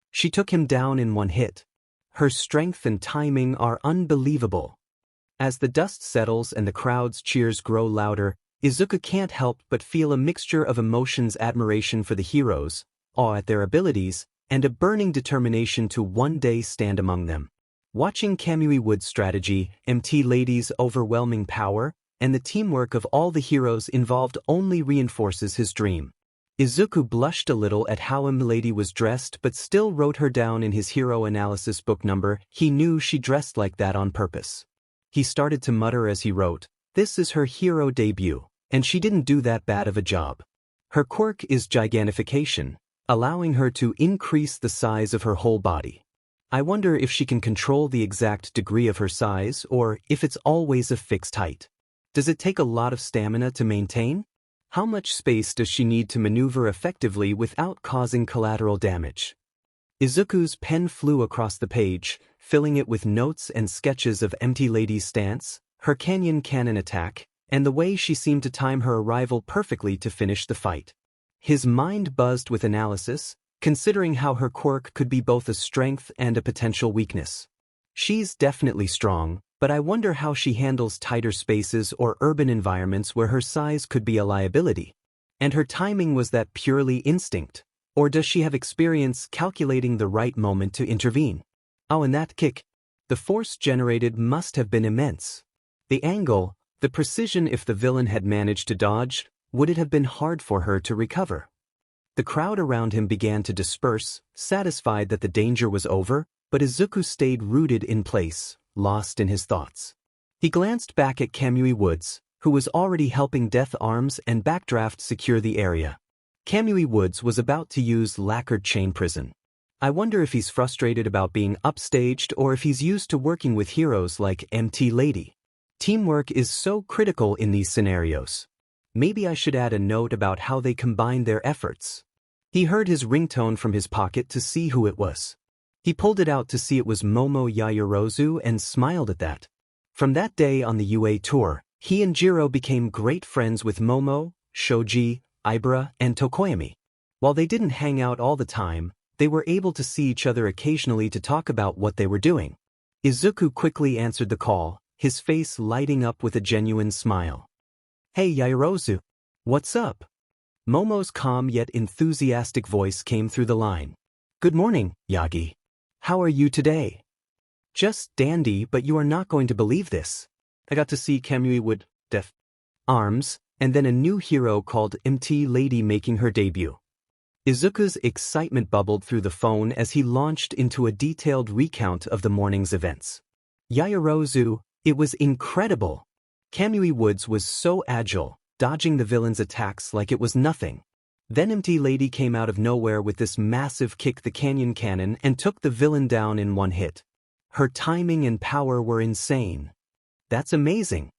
A: She took him down in one hit. Her strength and timing are unbelievable. As the dust settles and the crowd's cheers grow louder, Izuku can't help but feel a mixture of emotions: admiration for the heroes, awe at their abilities, and a burning determination to one day stand among them. Watching Kamui Wood's strategy, MT Lady's overwhelming power, and the teamwork of all the heroes involved only reinforces his dream. Izuku blushed a little at how Lady was dressed but still wrote her down in his hero analysis book number. He knew she dressed like that on purpose. He started to mutter as he wrote, "This is her hero debut, and she didn't do that bad of a job. Her quirk is gigantification, allowing her to increase the size of her whole body. I wonder if she can control the exact degree of her size or if it's always a fixed height. Does it take a lot of stamina to maintain? How much space does she need to maneuver effectively without causing collateral damage?" Izuku's pen flew across the page, filling it with notes and sketches of MT Lady's stance, her canyon cannon attack, and the way she seemed to time her arrival perfectly to finish the fight. His mind buzzed with analysis, considering how her quirk could be both a strength and a potential weakness. She's definitely strong, but I wonder how she handles tighter spaces or urban environments where her size could be a liability. And her timing, was that purely instinct, or does she have experience calculating the right moment to intervene? Oh, and that kick. The force generated must have been immense. The angle, the precision. If the villain had managed to dodge, would it have been hard for her to recover? The crowd around him began to disperse, satisfied that the danger was over, but Izuku stayed rooted in place, lost in his thoughts. He glanced back at Kamui Woods, who was already helping Death Arms and Backdraft secure the area. Kamui Woods was about to use lacquered chain prison. I wonder if he's frustrated about being upstaged or if he's used to working with heroes like MT Lady. Teamwork is so critical in these scenarios. Maybe I should add a note about how they combine their efforts. He heard his ringtone from his pocket to see who it was. He pulled it out to see it was Momo Yaoyorozu and smiled at that. From that day on the UA tour, he and Jiro became great friends with Momo, Shoji, Ibara, and Tokoyami. While they didn't hang out all the time, they were able to see each other occasionally to talk about what they were doing. Izuku quickly answered the call, his face lighting up with a genuine smile. "Hey Yaoyorozu. What's up?" Momo's calm yet enthusiastic voice came through the line. "Good morning, Yagi. How are you today?" "Just dandy, but you are not going to believe this. I got to see Kamui Wood, Death Arms, and then a new hero called MT Lady making her debut." Izuku's excitement bubbled through the phone as he launched into a detailed recount of the morning's events. "Yaoyorozu, it was incredible. Kamui Woods was so agile, dodging the villain's attacks like it was nothing. Then Empty Lady came out of nowhere with this massive kick the canyon cannon and took the villain down in one hit. Her timing and power were insane. That's amazing.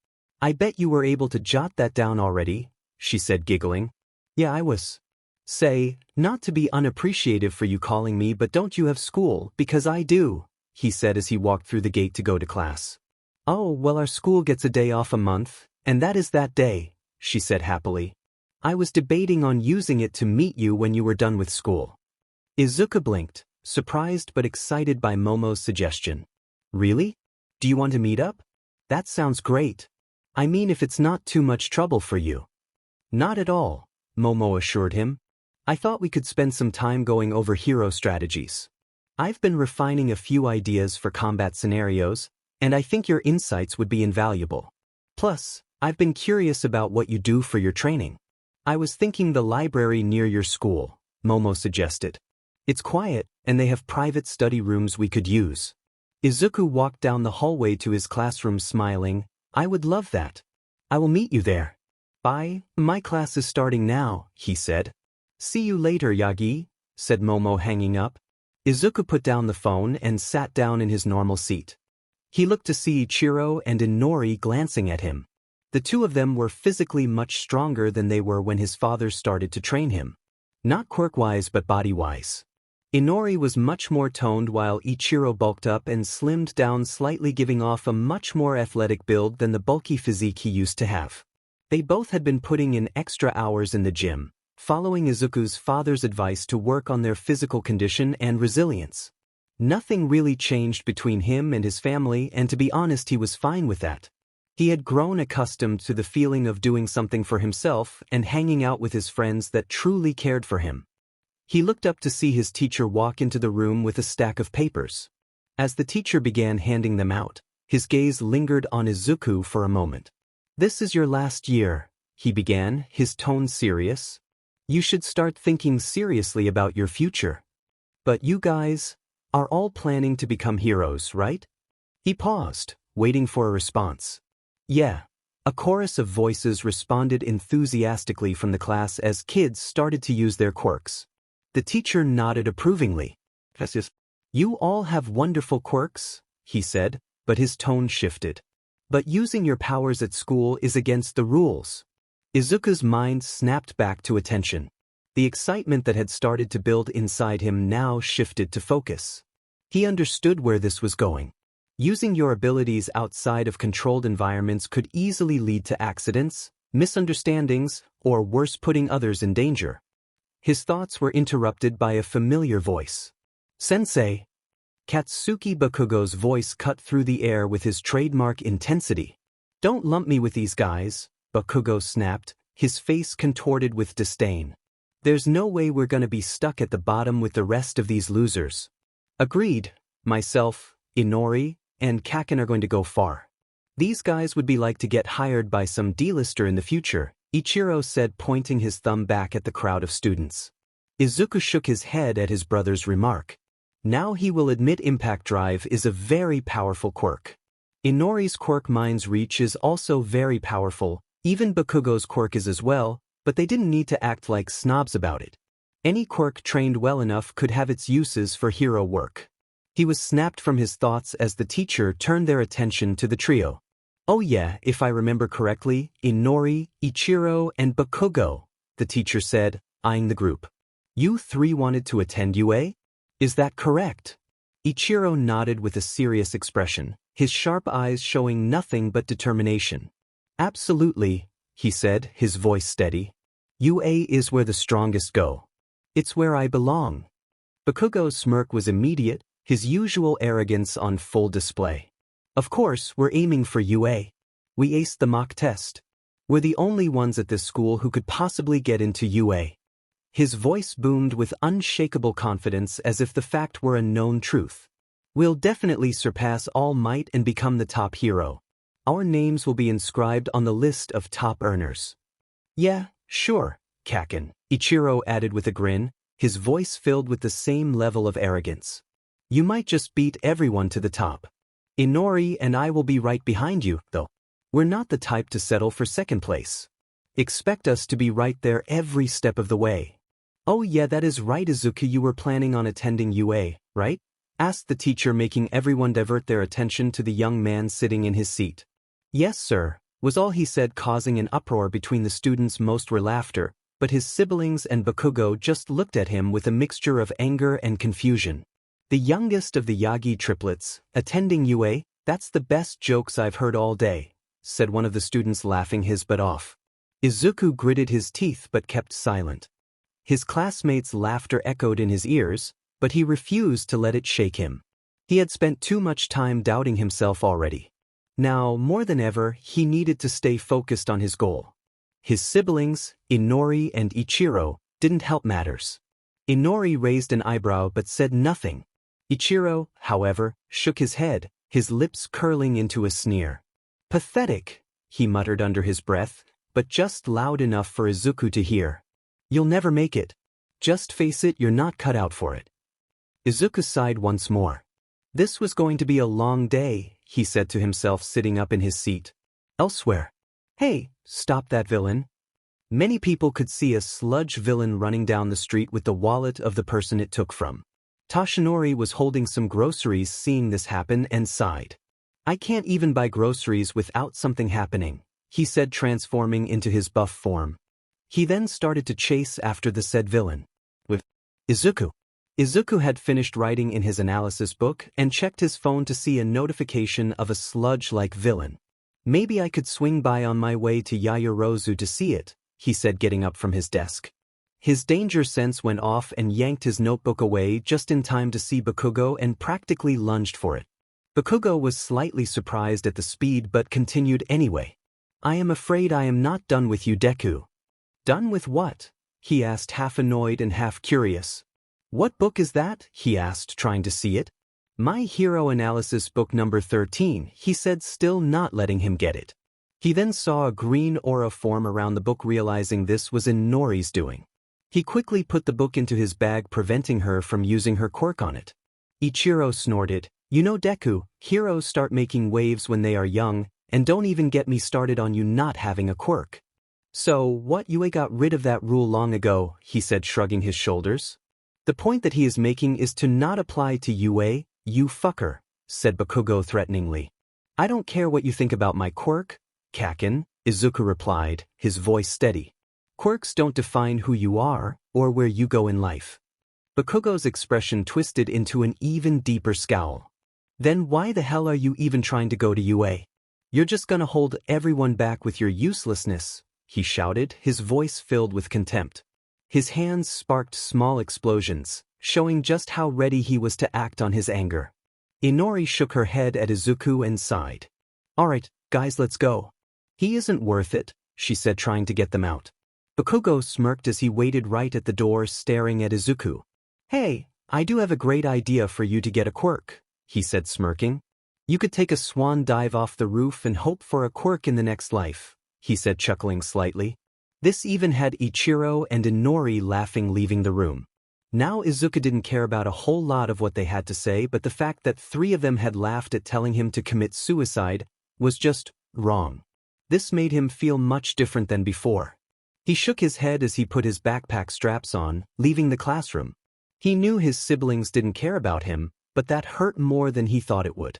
A: I bet you were able to jot that down already, she said giggling. Yeah, I was. Say, not to be unappreciative for you calling me, but don't you have school? Because I do, he said as he walked through the gate to go to class. Oh, well, our school gets a day off a month, and that is that day, she said happily. I was debating on using it to meet you when you were done with school. Izuku blinked, surprised but excited by Momo's suggestion. Really? Do you want to meet up? That sounds great. I mean, if it's not too much trouble for you. Not at all, Momo assured him. I thought we could spend some time going over hero strategies. I've been refining a few ideas for combat scenarios, and I think your insights would be invaluable. Plus, I've been curious about what you do for your training. I was thinking the library near your school, Momo suggested. It's quiet, and they have private study rooms we could use. Izuku walked down the hallway to his classroom smiling. I would love that. I will meet you there. Bye, my class is starting now, he said. See you later, Yagi, said Momo hanging up. Izuku put down the phone and sat down in his normal seat. He looked to see Ichiro and Inori glancing at him. The two of them were physically much stronger than they were when his father started to train him. Not quirk-wise but body-wise. Inori was much more toned while Ichiro bulked up and slimmed down slightly, giving off a much more athletic build than the bulky physique he used to have. They both had been putting in extra hours in the gym, following Izuku's father's advice to work on their physical condition and resilience. Nothing really changed between him and his family, and to be honest, he was fine with that. He had grown accustomed to the feeling of doing something for himself and hanging out with his friends that truly cared for him. He looked up to see his teacher walk into the room with a stack of papers. As the teacher began handing them out, his gaze lingered on Izuku for a moment. This is your last year, he began, his tone serious. You should start thinking seriously about your future. But you guys are all planning to become heroes, right? He paused, waiting for a response. Yeah. A chorus of voices responded enthusiastically from the class as kids started to use their quirks. The teacher nodded approvingly. You all have wonderful quirks, he said, but his tone shifted. But using your powers at school is against the rules. Izuku's mind snapped back to attention. The excitement that had started to build inside him now shifted to focus. He understood where this was going. Using your abilities outside of controlled environments could easily lead to accidents, misunderstandings, or worse, putting others in danger. His thoughts were interrupted by a familiar voice. Sensei! Katsuki Bakugo's voice cut through the air with his trademark intensity. Don't lump me with these guys, Bakugo snapped, his face contorted with disdain. There's no way we're gonna be stuck at the bottom with the rest of these losers. Agreed. Myself, Inori, and Kaken are going to go far. These guys would be like to get hired by some D-lister in the future, Ichiro said, pointing his thumb back at the crowd of students. Izuku shook his head at his brother's remark. Now he will admit Impact Drive is a very powerful quirk. Inori's quirk Mind's Reach is also very powerful, even Bakugo's quirk is as well, but they didn't need to act like snobs about it. Any quirk trained well enough could have its uses for hero work. He was snapped from his thoughts as the teacher turned their attention to the trio. Oh yeah, if I remember correctly, Inori, Ichiro, and Bakugo, the teacher said, eyeing the group. You three wanted to attend UA? Is that correct? Ichiro nodded with a serious expression, his sharp eyes showing nothing but determination. Absolutely, he said, his voice steady. UA is where the strongest go. It's where I belong. Bakugo's smirk was immediate, his usual arrogance on full display. Of course, we're aiming for UA. We aced the mock test. We're the only ones at this school who could possibly get into UA. His voice boomed with unshakable confidence as if the fact were a known truth. We'll definitely surpass All Might and become the top hero. Our names will be inscribed on the list of top earners. Yeah, sure, Kaken, Ichiro added with a grin, his voice filled with the same level of arrogance. You might just beat everyone to the top. Inori and I will be right behind you, though. We're not the type to settle for second place. Expect us to be right there every step of the way. "Oh yeah, that is right, Izuku, you were planning on attending UA, right?" asked the teacher, making everyone divert their attention to the young man sitting in his seat. "Yes, sir," was all he said, causing an uproar between the students. Most were laughter, but his siblings and Bakugo just looked at him with a mixture of anger and confusion. "The youngest of the Yagi triplets, attending UA? That's the best jokes I've heard all day," said one of the students, laughing his butt off. Izuku gritted his teeth but kept silent. His classmates' laughter echoed in his ears, but he refused to let it shake him. He had spent too much time doubting himself already. Now, more than ever, he needed to stay focused on his goal. His siblings, Inori and Ichiro, didn't help matters. Inori raised an eyebrow but said nothing. Ichiro, however, shook his head, his lips curling into a sneer. "Pathetic," he muttered under his breath, but just loud enough for Izuku to hear. "You'll never make it. Just face it, you're not cut out for it." Izuku sighed once more. This was going to be a long day, he said to himself, sitting up in his seat. Elsewhere. "Hey, stop that villain." Many people could see a sludge villain running down the street with the wallet of the person it took from. Toshinori was holding some groceries, seeing this happen, and sighed. "I can't even buy groceries without something happening," he said, transforming into his buff form. He then started to chase after the said villain. With Izuku. Izuku had finished writing in his analysis book and checked his phone to see a notification of a sludge-like villain. "Maybe I could swing by on my way to Yayorozu to see it," he said, getting up from his desk. His danger sense went off and yanked his notebook away just in time to see Bakugo and practically lunged for it. Bakugo was slightly surprised at the speed but continued anyway. "I am afraid I am not done with you, Deku." "Done with what?" he asked, half annoyed and half curious. "What book is that?" he asked, trying to see it. "My Hero Analysis book number 13, he said, still not letting him get it. He then saw a green aura form around the book, realizing this was Nori's doing. He quickly put the book into his bag, preventing her from using her quirk on it. Ichiro snorted. "You know, Deku, heroes start making waves when they are young, and don't even get me started on you not having a quirk." "So, what, you got rid of that rule long ago," he said, shrugging his shoulders. "The point that he is making is to not apply to UA, you fucker," said Bakugo threateningly. "I don't care what you think about my quirk, Kakin," Izuku replied, his voice steady. "Quirks don't define who you are, or where you go in life." Bakugo's expression twisted into an even deeper scowl. "Then why the hell are you even trying to go to UA? You're just gonna hold everyone back with your uselessness," he shouted, his voice filled with contempt. His hands sparked small explosions, showing just how ready he was to act on his anger. Inori shook her head at Izuku and sighed. "Alright, guys, let's go." "He isn't worth it," she said, trying to get them out. Bakugo smirked as he waited right at the door, staring at Izuku. "Hey, I do have a great idea for you to get a quirk," he said, smirking. "You could take a swan dive off the roof and hope for a quirk in the next life," he said, chuckling slightly. This even had Ichiro and Inori laughing, leaving the room. Now Izuku didn't care about a whole lot of what they had to say, but the fact that 3 of them had laughed at telling him to commit suicide was just wrong. This made him feel much different than before. He shook his head as he put his backpack straps on, leaving the classroom. He knew his siblings didn't care about him, but that hurt more than he thought it would.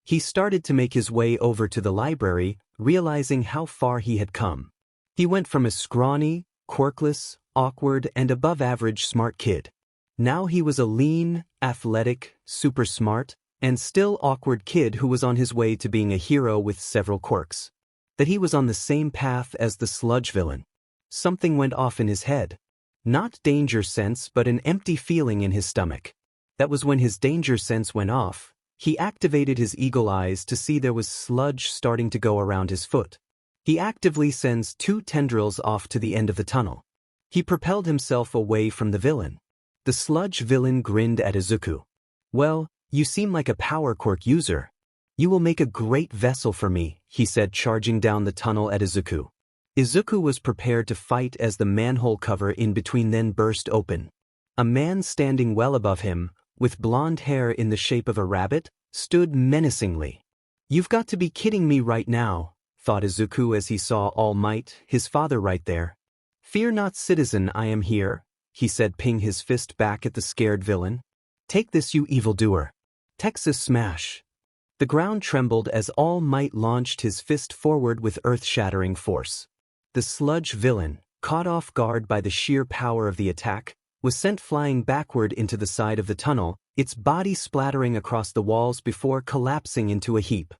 A: He started to make his way over to the library, realizing how far he had come. He went from a scrawny, quirkless, awkward, and above-average smart kid. Now he was a lean, athletic, super smart, and still awkward kid who was on his way to being a hero with several quirks. That he was on the same path as the sludge villain. Something went off in his head. Not danger sense, but an empty feeling in his stomach. That was when his danger sense went off. He activated his eagle eyes to see there was sludge starting to go around his foot. He actively sends 2 tendrils off to the end of the tunnel. He propelled himself away from the villain. The sludge villain grinned at Izuku. "Well, you seem like a power quirk user. You will make a great vessel for me," he said, charging down the tunnel at Izuku. Izuku was prepared to fight as the manhole cover in between then burst open. A man standing well above him, with blonde hair in the shape of a rabbit, stood menacingly. "You've got to be kidding me right now," thought Izuku as he saw All Might, his father, right there. "Fear not, citizen, I am here," he said, ping his fist back at the scared villain. Take this, you evildoer. Texas smash. The ground trembled as All Might launched his fist forward with earth-shattering force. The sludge villain, caught off guard by the sheer power of the attack, was sent flying backward into the side of the tunnel, its body splattering across the walls before collapsing into a heap.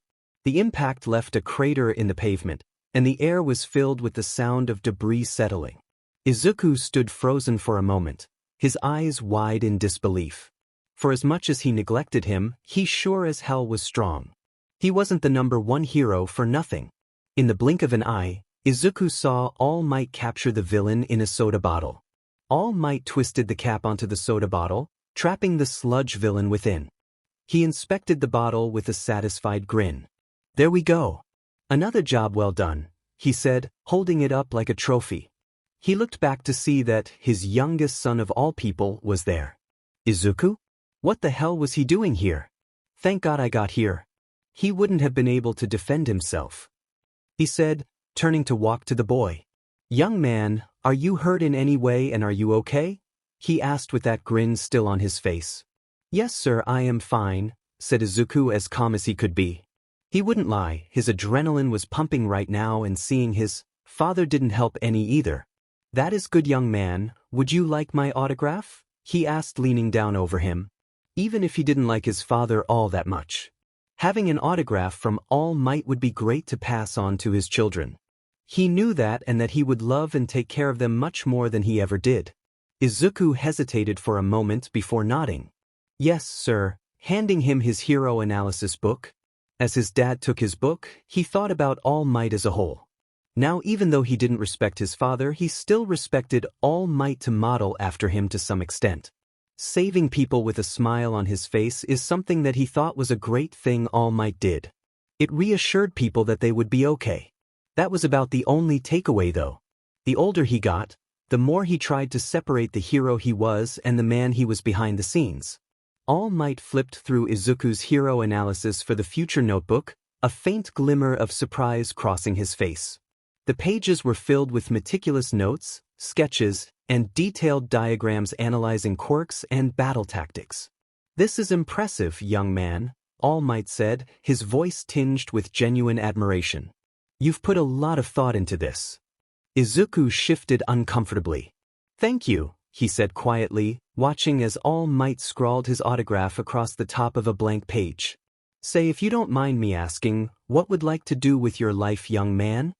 A: The impact left a crater in the pavement, and the air was filled with the sound of debris settling. Izuku stood frozen for a moment, his eyes wide in disbelief. For as much as he neglected him, he sure as hell was strong. He wasn't the #1 hero for nothing. In the blink of an eye, Izuku saw All Might capture the villain in a soda bottle. All Might twisted the cap onto the soda bottle, trapping the sludge villain within. He inspected the bottle with a satisfied grin. There we go. Another job well done, he said, holding it up like a trophy. He looked back to see that his youngest son of all people was there. Izuku? What the hell was he doing here? Thank God I got here. He wouldn't have been able to defend himself, he said, turning to walk to the boy. Young man, are you hurt in any way and are you okay? He asked with that grin still on his face. Yes sir, I am fine, said Izuku as calm as he could be. He wouldn't lie, his adrenaline was pumping right now and seeing his father didn't help any either. That is good young man, would you like my autograph? He asked leaning down over him. Even if he didn't like his father all that much, having an autograph from All Might would be great to pass on to his children. He knew that and that he would love and take care of them much more than he ever did. Izuku hesitated for a moment before nodding. Yes, sir, handing him his hero analysis book. As his dad took his book, he thought about All Might as a whole. Now even though he didn't respect his father, he still respected All Might to model after him to some extent. Saving people with a smile on his face is something that he thought was a great thing All Might did. It reassured people that they would be okay. That was about the only takeaway though. The older he got, the more he tried to separate the hero he was and the man he was behind the scenes. All Might flipped through Izuku's hero analysis for the future notebook, a faint glimmer of surprise crossing his face. The pages were filled with meticulous notes, sketches, and detailed diagrams analyzing quirks and battle tactics. This is impressive, young man, All Might said, his voice tinged with genuine admiration. You've put a lot of thought into this. Izuku shifted uncomfortably. Thank you, he said quietly, watching as All Might scrawled his autograph across the top of a blank page. Say, if you don't mind me asking, what would like to do with your life, young man?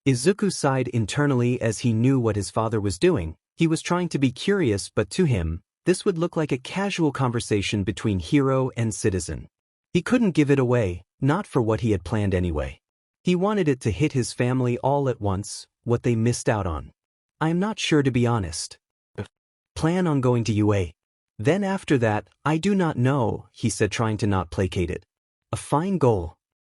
A: Izuku sighed internally as he knew what his father was doing. He was trying to be curious, but to him, this would look like a casual conversation between hero and citizen. He couldn't give it away, not for what he had planned anyway. He wanted it to hit his family all at once, what they missed out on. I am not sure, to be honest. Plan on going to UA. Then after that, I do not know, he said, trying to not placate it. A fine goal.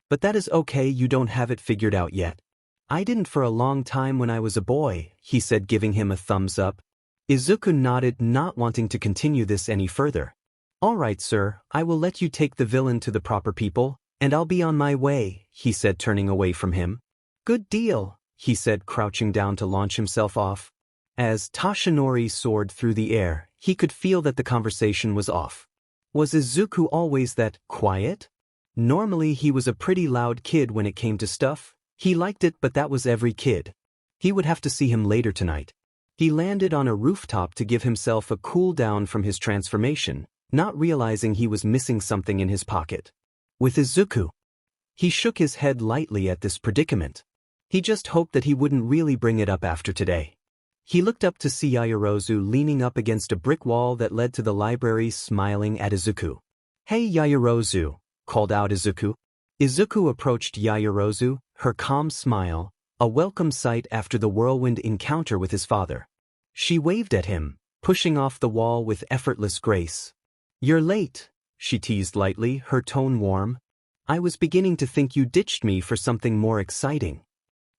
A: But that is okay, you don't have it figured out yet. I didn't for a long time when I was a boy, he said, giving him a thumbs up. Izuku nodded, not wanting to continue this any further. All right, sir, I will let you take the villain to the proper people, and I'll be on my way, he said, turning away from him. Good deal, he said, crouching down to launch himself off. As Toshinori soared through the air, he could feel that the conversation was off. Was Izuku always that quiet? Normally he was a pretty loud kid when it came to stuff. He liked it, but that was every kid. He would have to see him later tonight. He landed on a rooftop to give himself a cool down from his transformation, not realizing he was missing something in his pocket. With Izuku. He shook his head lightly at this predicament. He just hoped that he wouldn't really bring it up after today. He looked up to see Yaoyorozu leaning up against a brick wall that led to the library, smiling at Izuku. Hey Yaoyorozu, called out Izuku. Izuku approached Yaoyorozu, her calm smile, a welcome sight after the whirlwind encounter with his father. She waved at him, pushing off the wall with effortless grace. You're late, she teased lightly, her tone warm. I was beginning to think you ditched me for something more exciting.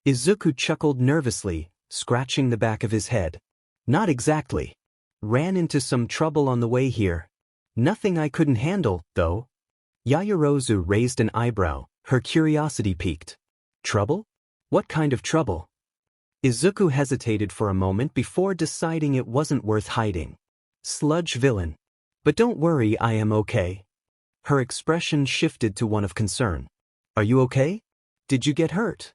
A: Izuku chuckled nervously, scratching the back of his head. Not exactly. Ran into some trouble on the way here. Nothing I couldn't handle, though. Yaoyorozu raised an eyebrow, her curiosity piqued. Trouble? What kind of trouble? Izuku hesitated for a moment before deciding it wasn't worth hiding. Sludge villain. But don't worry, I am okay. Her expression shifted to one of concern. Are you okay? Did you get hurt?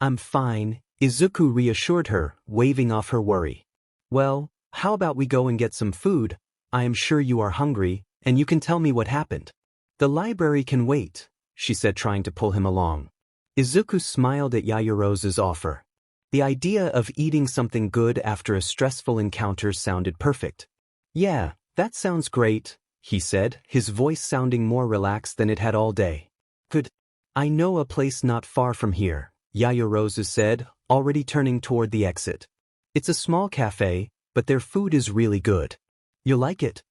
A: I'm fine, Izuku reassured her, waving off her worry. Well, how about we go and get some food? I am sure you are hungry, and you can tell me what happened. The library can wait, she said, trying to pull him along. Izuku smiled at Yaoyorozu's offer. The idea of eating something good after a stressful encounter sounded perfect. Yeah, that sounds great, he said, his voice sounding more relaxed than it had all day. Good. I know a place not far from here, Yaoyorozu said, already turning toward the exit. It's a small cafe, but their food is really good. You'll like it?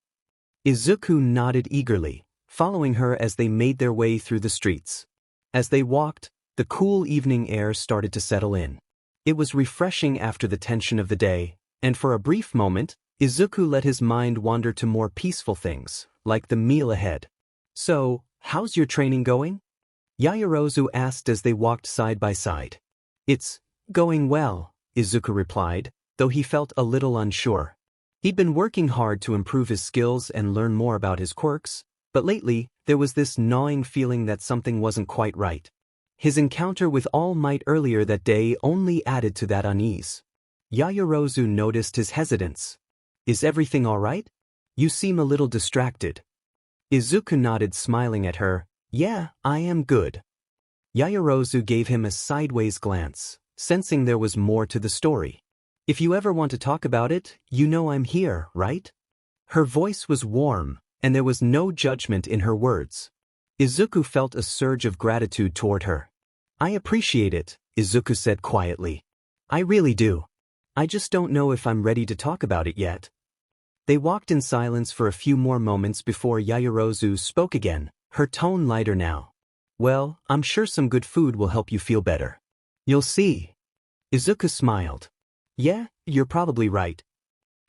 A: Izuku nodded eagerly, following her as they made their way through the streets. As they walked, the cool evening air started to settle in. It was refreshing after the tension of the day, and for a brief moment, Izuku let his mind wander to more peaceful things, like the meal ahead. So, how's your training going? Yaoyorozu asked as they walked side by side. It's going well, Izuku replied, though he felt a little unsure. He'd been working hard to improve his skills and learn more about his quirks, but lately, there was this gnawing feeling that something wasn't quite right. His encounter with All Might earlier that day only added to that unease. Yaoyorozu noticed his hesitance. Is everything all right? You seem a little distracted. Izuku nodded, smiling at her. Yeah, I am good. Yaoyorozu gave him a sideways glance, sensing there was more to the story. If you ever want to talk about it, you know I'm here, right? Her voice was warm, and there was no judgment in her words. Izuku felt a surge of gratitude toward her. I appreciate it, Izuku said quietly. I really do. I just don't know if I'm ready to talk about it yet. They walked in silence for a few more moments before Yaoyorozu spoke again, her tone lighter now. Well, I'm sure some good food will help you feel better. You'll see. Izuku smiled. Yeah, you're probably right.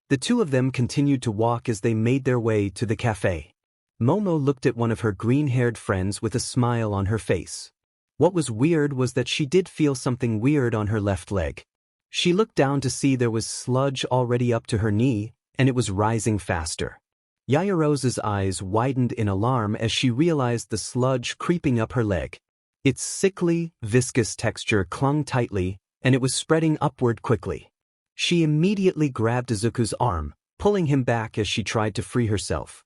A: The two of them continued to walk as they made their way to the cafe. Momo looked at one of her green-haired friends with a smile on her face. What was weird was that she did feel something weird on her left leg. She looked down to see there was sludge already up to her knee, and it was rising faster. Yaoyorozu's eyes widened in alarm as she realized the sludge creeping up her leg. Its sickly, viscous texture clung tightly, and it was spreading upward quickly. She immediately grabbed Izuku's arm, pulling him back as she tried to free herself.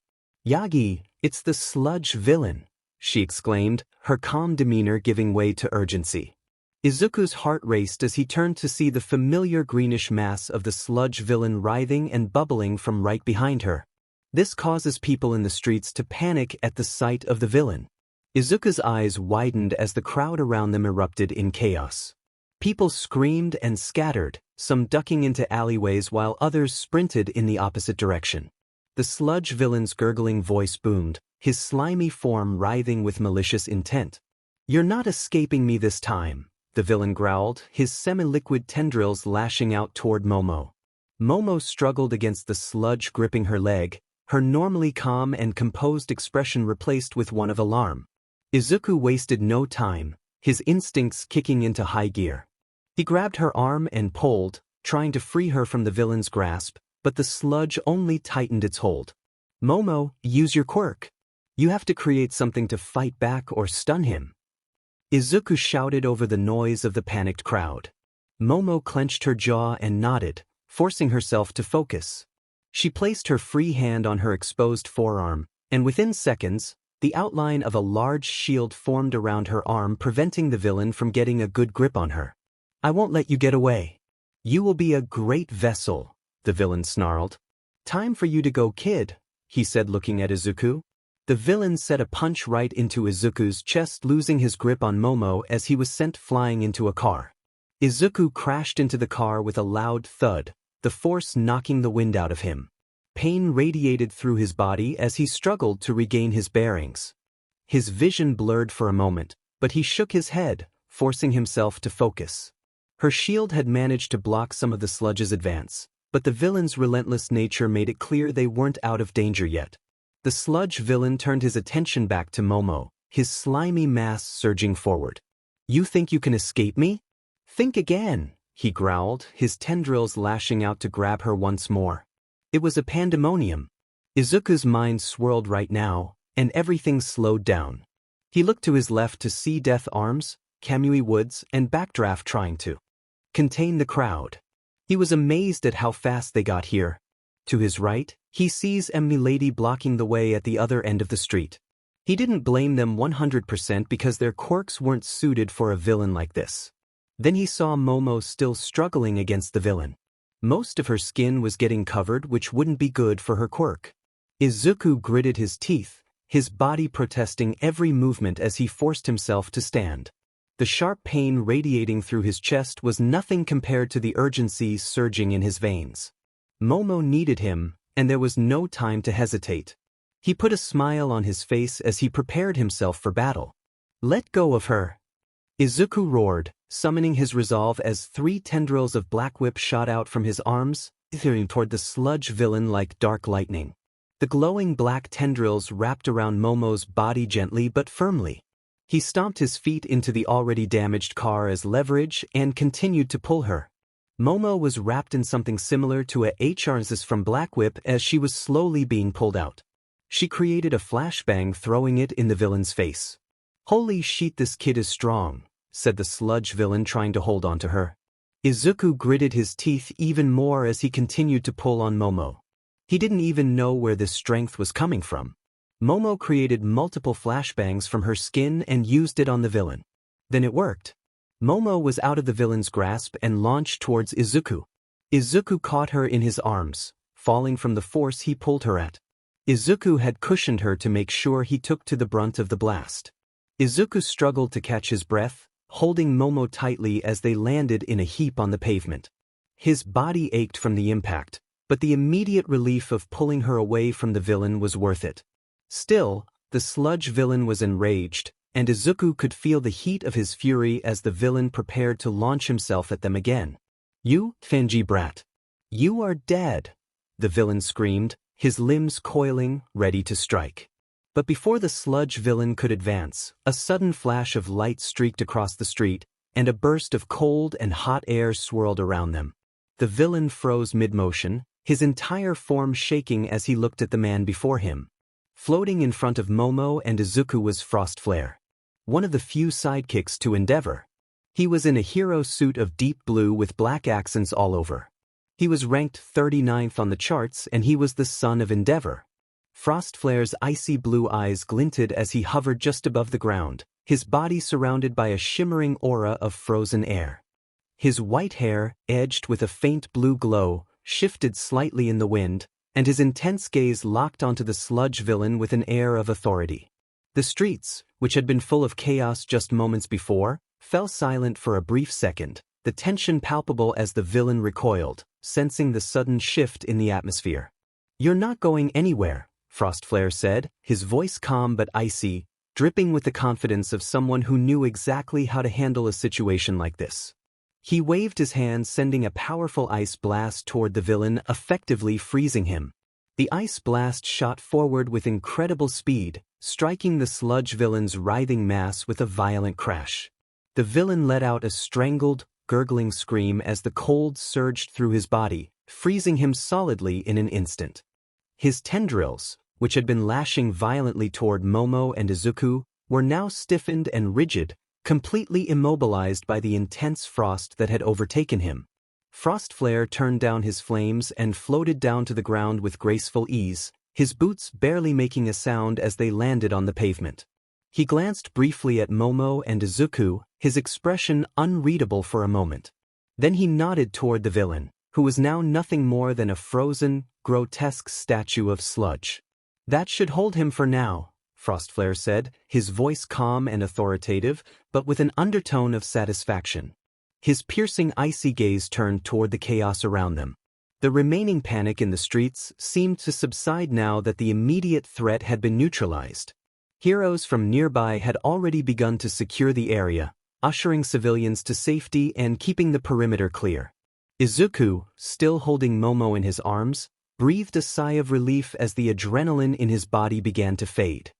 A: Yagi, it's the sludge villain, she exclaimed, her calm demeanor giving way to urgency. Izuku's heart raced as he turned to see the familiar greenish mass of the sludge villain writhing and bubbling from right behind her. This causes people in the streets to panic at the sight of the villain. Izuku's eyes widened as the crowd around them erupted in chaos. People screamed and scattered, some ducking into alleyways while others sprinted in the opposite direction. The sludge villain's gurgling voice boomed, his slimy form writhing with malicious intent. You're not escaping me this time, the villain growled, his semi-liquid tendrils lashing out toward Momo. Momo struggled against the sludge gripping her leg, her normally calm and composed expression replaced with one of alarm. Izuku wasted no time, his instincts kicking into high gear. He grabbed her arm and pulled, trying to free her from the villain's grasp, but the sludge only tightened its hold. Momo, use your quirk. You have to create something to fight back or stun him. Izuku shouted over the noise of the panicked crowd. Momo clenched her jaw and nodded, forcing herself to focus. She placed her free hand on her exposed forearm, and within seconds, the outline of a large shield formed around her arm, preventing the villain from getting a good grip on her. I won't let you get away. You will be a great vessel, the villain snarled. Time for you to go, kid, he said, looking at Izuku. The villain set a punch right into Izuku's chest, losing his grip on Momo as he was sent flying into a car. Izuku crashed into the car with a loud thud, the force knocking the wind out of him. Pain radiated through his body as he struggled to regain his bearings. His vision blurred for a moment, but he shook his head, forcing himself to focus. Her shield had managed to block some of the sludge's advance, but the villain's relentless nature made it clear they weren't out of danger yet. The sludge villain turned his attention back to Momo, his slimy mass surging forward. You think you can escape me? Think again, he growled, his tendrils lashing out to grab her once more. It was a pandemonium. Izuku's mind swirled right now, and everything slowed down. He looked to his left to see Death Arms, Kamui Woods, and Backdraft trying to contain the crowd. He was amazed at how fast they got here. To his right, he sees Milady blocking the way at the other end of the street. He didn't blame them 100% because their quirks weren't suited for a villain like this. Then he saw Momo still struggling against the villain. Most of her skin was getting covered, which wouldn't be good for her quirk. Izuku gritted his teeth, his body protesting every movement as he forced himself to stand. The sharp pain radiating through his chest was nothing compared to the urgency surging in his veins. Momo needed him, and there was no time to hesitate. He put a smile on his face as he prepared himself for battle. "Let go of her!" Izuku roared, summoning his resolve as 3 tendrils of Black Whip shot out from his arms, thundering toward the sludge villain like dark lightning. The glowing black tendrils wrapped around Momo's body gently but firmly. He stomped his feet into the already damaged car as leverage and continued to pull her. Momo was wrapped in something similar to a Synthesist from Black Whip as she was slowly being pulled out. She created a flashbang, throwing it in the villain's face. "Holy shit, this kid is strong," said the sludge villain, trying to hold on to her. Izuku gritted his teeth even more as he continued to pull on Momo. He didn't even know where this strength was coming from. Momo created multiple flashbangs from her skin and used it on the villain. Then it worked. Momo was out of the villain's grasp and launched towards Izuku. Izuku caught her in his arms, falling from the force he pulled her at. Izuku had cushioned her to make sure he took to the brunt of the blast. Izuku struggled to catch his breath, holding Momo tightly as they landed in a heap on the pavement. His body ached from the impact, but the immediate relief of pulling her away from the villain was worth it. Still, the sludge villain was enraged, and Izuku could feel the heat of his fury as the villain prepared to launch himself at them again. "You, Fanji brat! You are dead!" the villain screamed, his limbs coiling, ready to strike. But before the sludge villain could advance, a sudden flash of light streaked across the street, and a burst of cold and hot air swirled around them. The villain froze mid-motion, his entire form shaking as he looked at the man before him. Floating in front of Momo and Izuku was Frostflare, one of the few sidekicks to Endeavor. He was in a hero suit of deep blue with black accents all over. He was ranked 39th on the charts, and he was the son of Endeavor. Frostflare's icy blue eyes glinted as he hovered just above the ground, his body surrounded by a shimmering aura of frozen air. His white hair, edged with a faint blue glow, shifted slightly in the wind, and his intense gaze locked onto the sludge villain with an air of authority. The streets, which had been full of chaos just moments before, fell silent for a brief second, the tension palpable as the villain recoiled, sensing the sudden shift in the atmosphere. "You're not going anywhere," Frostflare said, his voice calm but icy, dripping with the confidence of someone who knew exactly how to handle a situation like this. He waved his hand, sending a powerful ice blast toward the villain, effectively freezing him. The ice blast shot forward with incredible speed, striking the sludge villain's writhing mass with a violent crash. The villain let out a strangled, gurgling scream as the cold surged through his body, freezing him solidly in an instant. His tendrils, which had been lashing violently toward Momo and Izuku, were now stiffened and rigid, completely immobilized by the intense frost that had overtaken him. Frostflare turned down his flames and floated down to the ground with graceful ease, his boots barely making a sound as they landed on the pavement. He glanced briefly at Momo and Izuku, his expression unreadable for a moment. Then he nodded toward the villain, who was now nothing more than a frozen, grotesque statue of sludge. "That should hold him for now," Frostflare said, his voice calm and authoritative, but with an undertone of satisfaction. His piercing icy gaze turned toward the chaos around them. The remaining panic in the streets seemed to subside now that the immediate threat had been neutralized. Heroes from nearby had already begun to secure the area, ushering civilians to safety and keeping the perimeter clear. Izuku, still holding Momo in his arms, breathed a sigh of relief as the adrenaline in his body began to fade.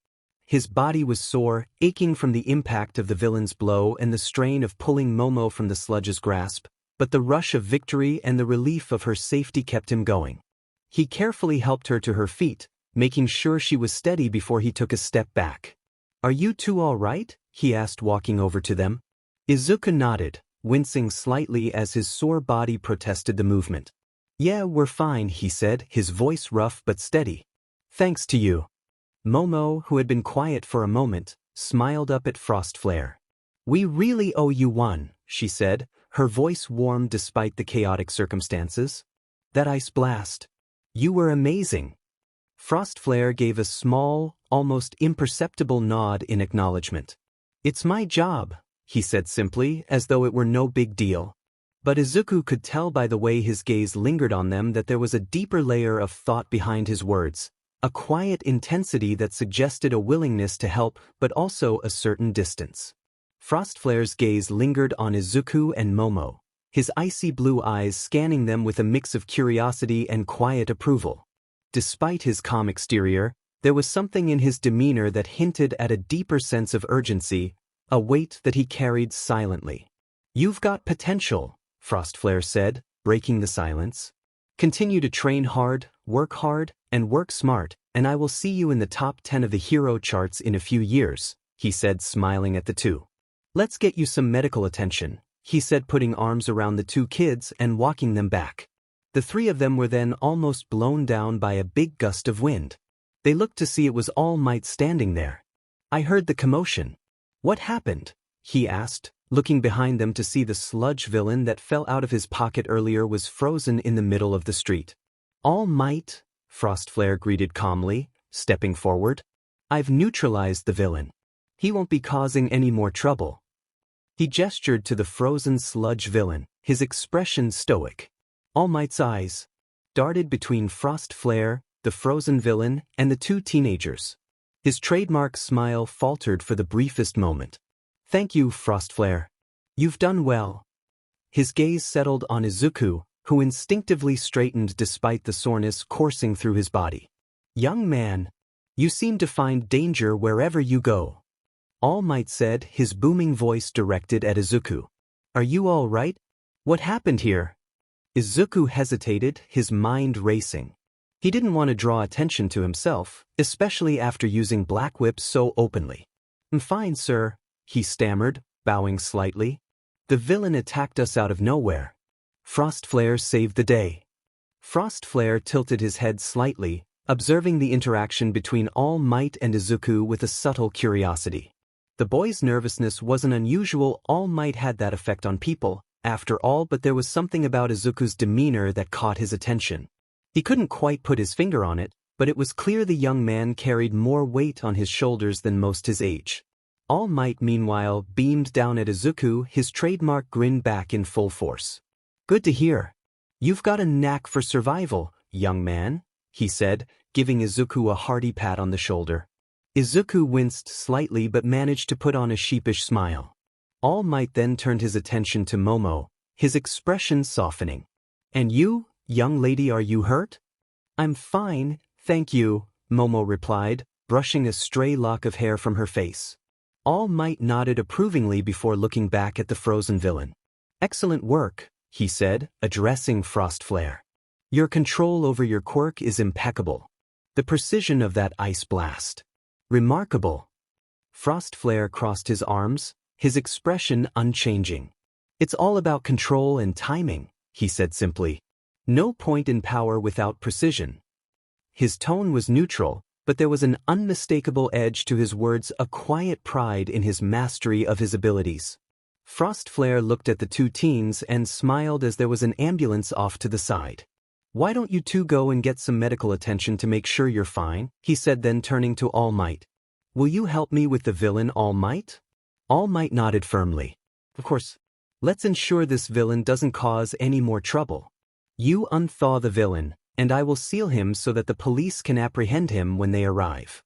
A: His body was sore, aching from the impact of the villain's blow and the strain of pulling Momo from the sludge's grasp, but the rush of victory and the relief of her safety kept him going. He carefully helped her to her feet, making sure she was steady before he took a step back. "Are you two all right?" he asked, walking over to them. Izuku nodded, wincing slightly as his sore body protested the movement. "Yeah, we're fine," he said, his voice rough but steady. "Thanks to you." Momo, who had been quiet for a moment, smiled up at Frostflare. "We really owe you one," she said, her voice warm despite the chaotic circumstances. "That ice blast. You were amazing." Frostflare gave a small, almost imperceptible nod in acknowledgement. "It's my job," he said simply, as though it were no big deal. But Izuku could tell by the way his gaze lingered on them that there was a deeper layer of thought behind his words, a quiet intensity that suggested a willingness to help but also a certain distance. Frostflare's gaze lingered on Izuku and Momo, his icy blue eyes scanning them with a mix of curiosity and quiet approval. Despite his calm exterior, there was something in his demeanor that hinted at a deeper sense of urgency, a weight that he carried silently. "You've got potential," Frostflare said, breaking the silence. "Continue to train hard, and work smart, and I will see you in the top 10 of the hero charts in a few years," he said, smiling at the two. "Let's get you some medical attention," he said, putting arms around the two kids and walking them back. The three of them were then almost blown down by a big gust of wind. They looked to see it was All Might standing there. "I heard the commotion. What happened?" he asked, looking behind them to see the sludge villain that fell out of his pocket earlier was frozen in the middle of the street. "All Might," Frostflare greeted calmly, stepping forward. "I've neutralized the villain. He won't be causing any more trouble." He gestured to the frozen sludge villain, his expression stoic. All Might's eyes darted between Frostflare, the frozen villain, and the two teenagers. His trademark smile faltered for the briefest moment. "Thank you, Frostflare. You've done well." His gaze settled on Izuku, who instinctively straightened despite the soreness coursing through his body. "Young man, you seem to find danger wherever you go," All Might said, his booming voice directed at Izuku. "Are you all right? What happened here?" Izuku hesitated, his mind racing. He didn't want to draw attention to himself, especially after using Black Whip so openly. "I'm fine, sir," he stammered, bowing slightly. "The villain attacked us out of nowhere. Frostflare saved the day." Frostflare tilted his head slightly, observing the interaction between All Might and Izuku with a subtle curiosity. The boy's nervousness wasn't unusual. All Might had that effect on people, after all, but there was something about Izuku's demeanor that caught his attention. He couldn't quite put his finger on it, but it was clear the young man carried more weight on his shoulders than most his age. All Might, meanwhile, beamed down at Izuku, his trademark grin back in full force. "Good to hear. You've got a knack for survival, young man," he said, giving Izuku a hearty pat on the shoulder. Izuku winced slightly but managed to put on a sheepish smile. All Might then turned his attention to Momo, his expression softening. "And you, young lady, are you hurt?" "I'm fine, thank you," Momo replied, brushing a stray lock of hair from her face. All Might nodded approvingly before looking back at the frozen villain. "Excellent work," he said, addressing Frostflare. "Your control over your quirk is impeccable. The precision of that ice blast. Remarkable." Frostflare crossed his arms, his expression unchanging. "It's all about control and timing," he said simply. "No point in power without precision." His tone was neutral, but there was an unmistakable edge to his words, a quiet pride in his mastery of his abilities. Frostflare looked at the two teens and smiled as there was an ambulance off to the side. "Why don't you two go and get some medical attention to make sure you're fine?" he said, then turning to All Might. "Will you help me with the villain, All Might?" All Might nodded firmly. "Of course. Let's ensure this villain doesn't cause any more trouble. You unthaw the villain, and I will seal him so that the police can apprehend him when they arrive."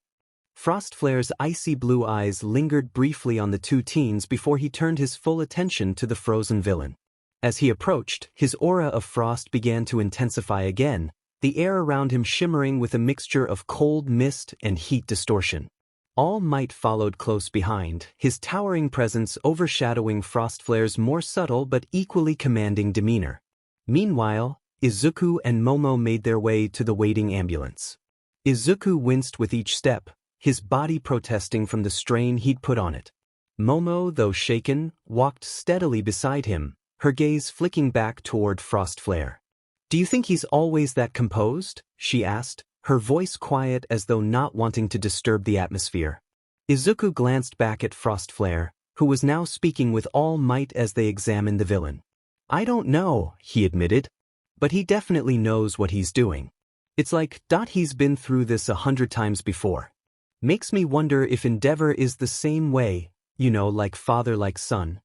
A: Frostflare's icy blue eyes lingered briefly on the two teens before he turned his full attention to the frozen villain. As he approached, his aura of frost began to intensify again, the air around him shimmering with a mixture of cold mist and heat distortion. All Might followed close behind, his towering presence overshadowing Frostflare's more subtle but equally commanding demeanor. Meanwhile, Izuku and Momo made their way to the waiting ambulance. Izuku winced with each step, his body protesting from the strain he'd put on it. Momo, though shaken, walked steadily beside him, her gaze flicking back toward Frostflare. "Do you think he's always that composed?" she asked, her voice quiet as though not wanting to disturb the atmosphere. Izuku glanced back at Frostflare, who was now speaking with all might as they examined the villain. "I don't know," he admitted. "But he definitely knows what he's doing. It's like, he's been through this 100 times before. Makes me wonder if Endeavor is the same way, like father like son."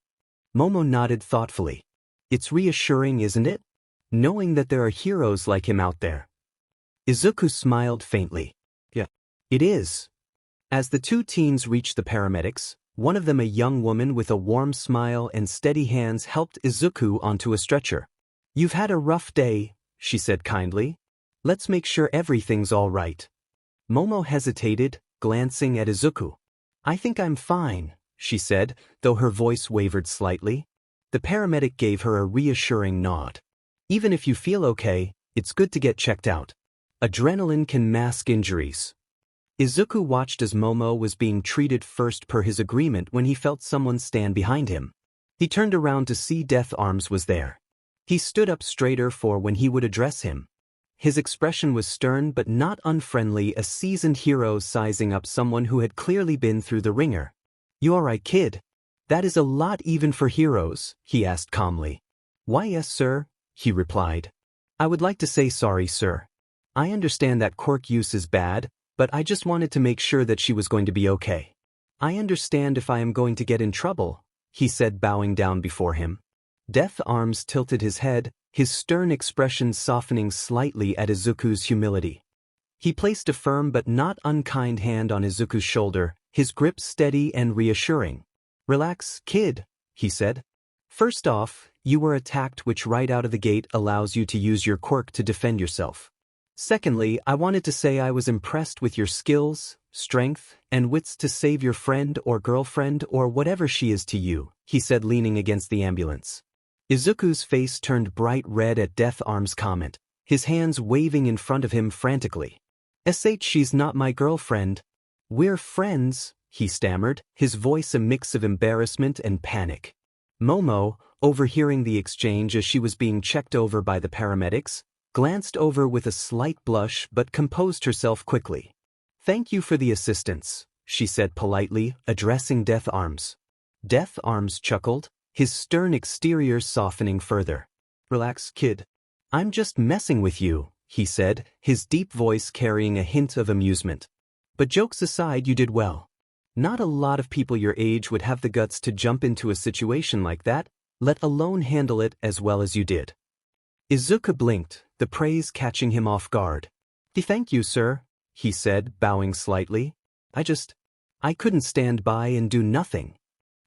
A: Momo nodded thoughtfully. "It's reassuring, isn't it? Knowing that there are heroes like him out there." Izuku smiled faintly. "Yeah, it is." As the two teens reached the paramedics, one of them, a young woman with a warm smile and steady hands, helped Izuku onto a stretcher. "You've had a rough day," she said kindly. "Let's make sure everything's all right." Momo hesitated, glancing at Izuku. "I think I'm fine," she said, though her voice wavered slightly. The paramedic gave her a reassuring nod. "Even if you feel okay, it's good to get checked out. Adrenaline can mask injuries." Izuku watched as Momo was being treated first per his agreement when he felt someone stand behind him. He turned around to see Death Arms was there. He stood up straighter for when he would address him. His expression was stern but not unfriendly, a seasoned hero sizing up someone who had clearly been through the ringer. "You alright, kid? That is a lot even for heroes," he asked calmly. "Why, yes, sir," he replied. "I would like to say sorry, sir. I understand that quirk use is bad, but I just wanted to make sure that she was going to be okay. I understand if I am going to get in trouble," he said, bowing down before him. Death Arms tilted his head, his stern expression softening slightly at Izuku's humility. He placed a firm but not unkind hand on Izuku's shoulder, his grip steady and reassuring. "Relax, kid," he said. "First off, you were attacked, which right out of the gate allows you to use your quirk to defend yourself. Secondly, I wanted to say I was impressed with your skills, strength, and wits to save your friend or girlfriend or whatever she is to you," he said, leaning against the ambulance. Izuku's face turned bright red at Death Arms' comment, his hands waving in front of him frantically. "She's not my girlfriend. We're friends," he stammered, his voice a mix of embarrassment and panic. Momo, overhearing the exchange as she was being checked over by the paramedics, glanced over with a slight blush but composed herself quickly. "Thank you for the assistance," she said politely, addressing Death Arms. Death Arms chuckled, his stern exterior softening further. "Relax, kid. I'm just messing with you," he said, his deep voice carrying a hint of amusement. "But jokes aside, you did well. Not a lot of people your age would have the guts to jump into a situation like that, let alone handle it as well as you did." Izuku blinked, the praise catching him off guard. "Thank you, sir," he said, bowing slightly. I couldn't stand by and do nothing."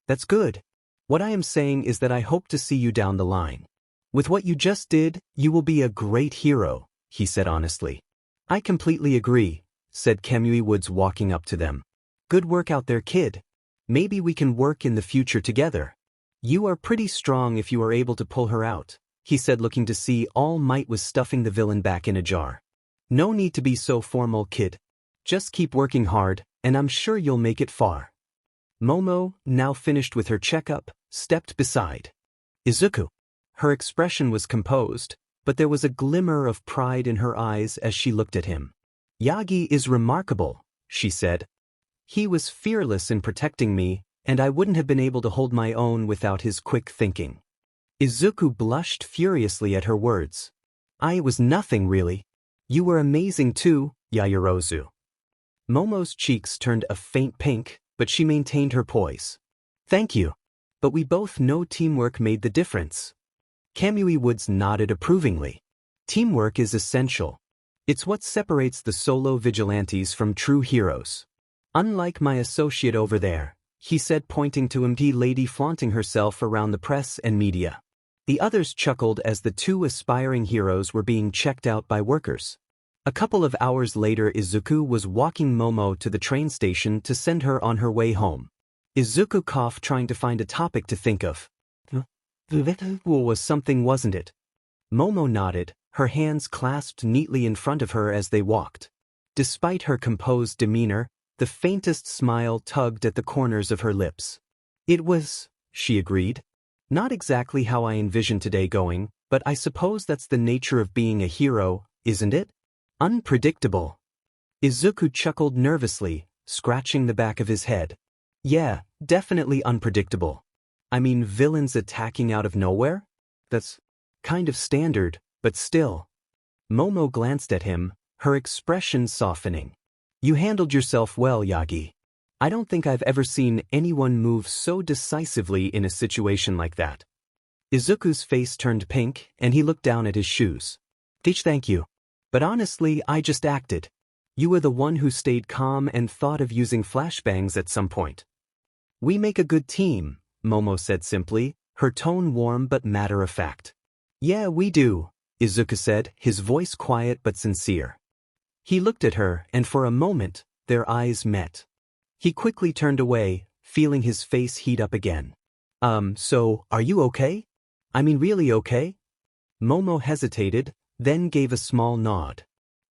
A: "That's good. What I am saying is that I hope to see you down the line. With what you just did, you will be a great hero," he said honestly. "I completely agree," said Kamui Woods, walking up to them. "Good work out there, kid. Maybe we can work in the future together. You are pretty strong if you are able to pull her out," he said, looking to see All Might was stuffing the villain back in a jar. "No need to be so formal, kid. Just keep working hard, and I'm sure you'll make it far." Momo, now finished with her checkup, stepped beside Izuku. Her expression was composed, but there was a glimmer of pride in her eyes as she looked at him. "Yagi is remarkable," she said. "He was fearless in protecting me, and I wouldn't have been able to hold my own without his quick thinking." Izuku blushed furiously at her words. "It was nothing really. You were amazing too, Yaoyorozu." Momo's cheeks turned a faint pink, but she maintained her poise. "Thank you. But we both know teamwork made the difference." Kamui Woods nodded approvingly. "Teamwork is essential. It's what separates the solo vigilantes from true heroes. Unlike my associate over there," he said, pointing to MD lady flaunting herself around the press and media. The others chuckled as the two aspiring heroes were being checked out by workers. A couple of hours later, Izuku was walking Momo to the train station to send her on her way home. Izuku coughed, trying to find a topic to think of. Was something, wasn't it? Momo nodded, her hands clasped neatly in front of her as they walked. Despite her composed demeanor, the faintest smile tugged at the corners of her lips. It was, she agreed. Not exactly how I envisioned today going, but I suppose that's the nature of being a hero, isn't it? Unpredictable. Izuku chuckled nervously, scratching the back of his head. Yeah, definitely unpredictable. I mean, villains attacking out of nowhere? That's kind of standard, but still. Momo glanced at him, her expression softening. You handled yourself well, Yagi. I don't think I've ever seen anyone move so decisively in a situation like that. Izuku's face turned pink, and he looked down at his shoes. Thank you. But honestly, I just acted. You were the one who stayed calm and thought of using flashbangs at some point. We make a good team, Momo said simply, her tone warm but matter-of-fact. Yeah, we do, Izuku said, his voice quiet but sincere. He looked at her, and for a moment, their eyes met. He quickly turned away, feeling his face heat up again. So, are you okay? I mean, really okay? Momo hesitated, then gave a small nod.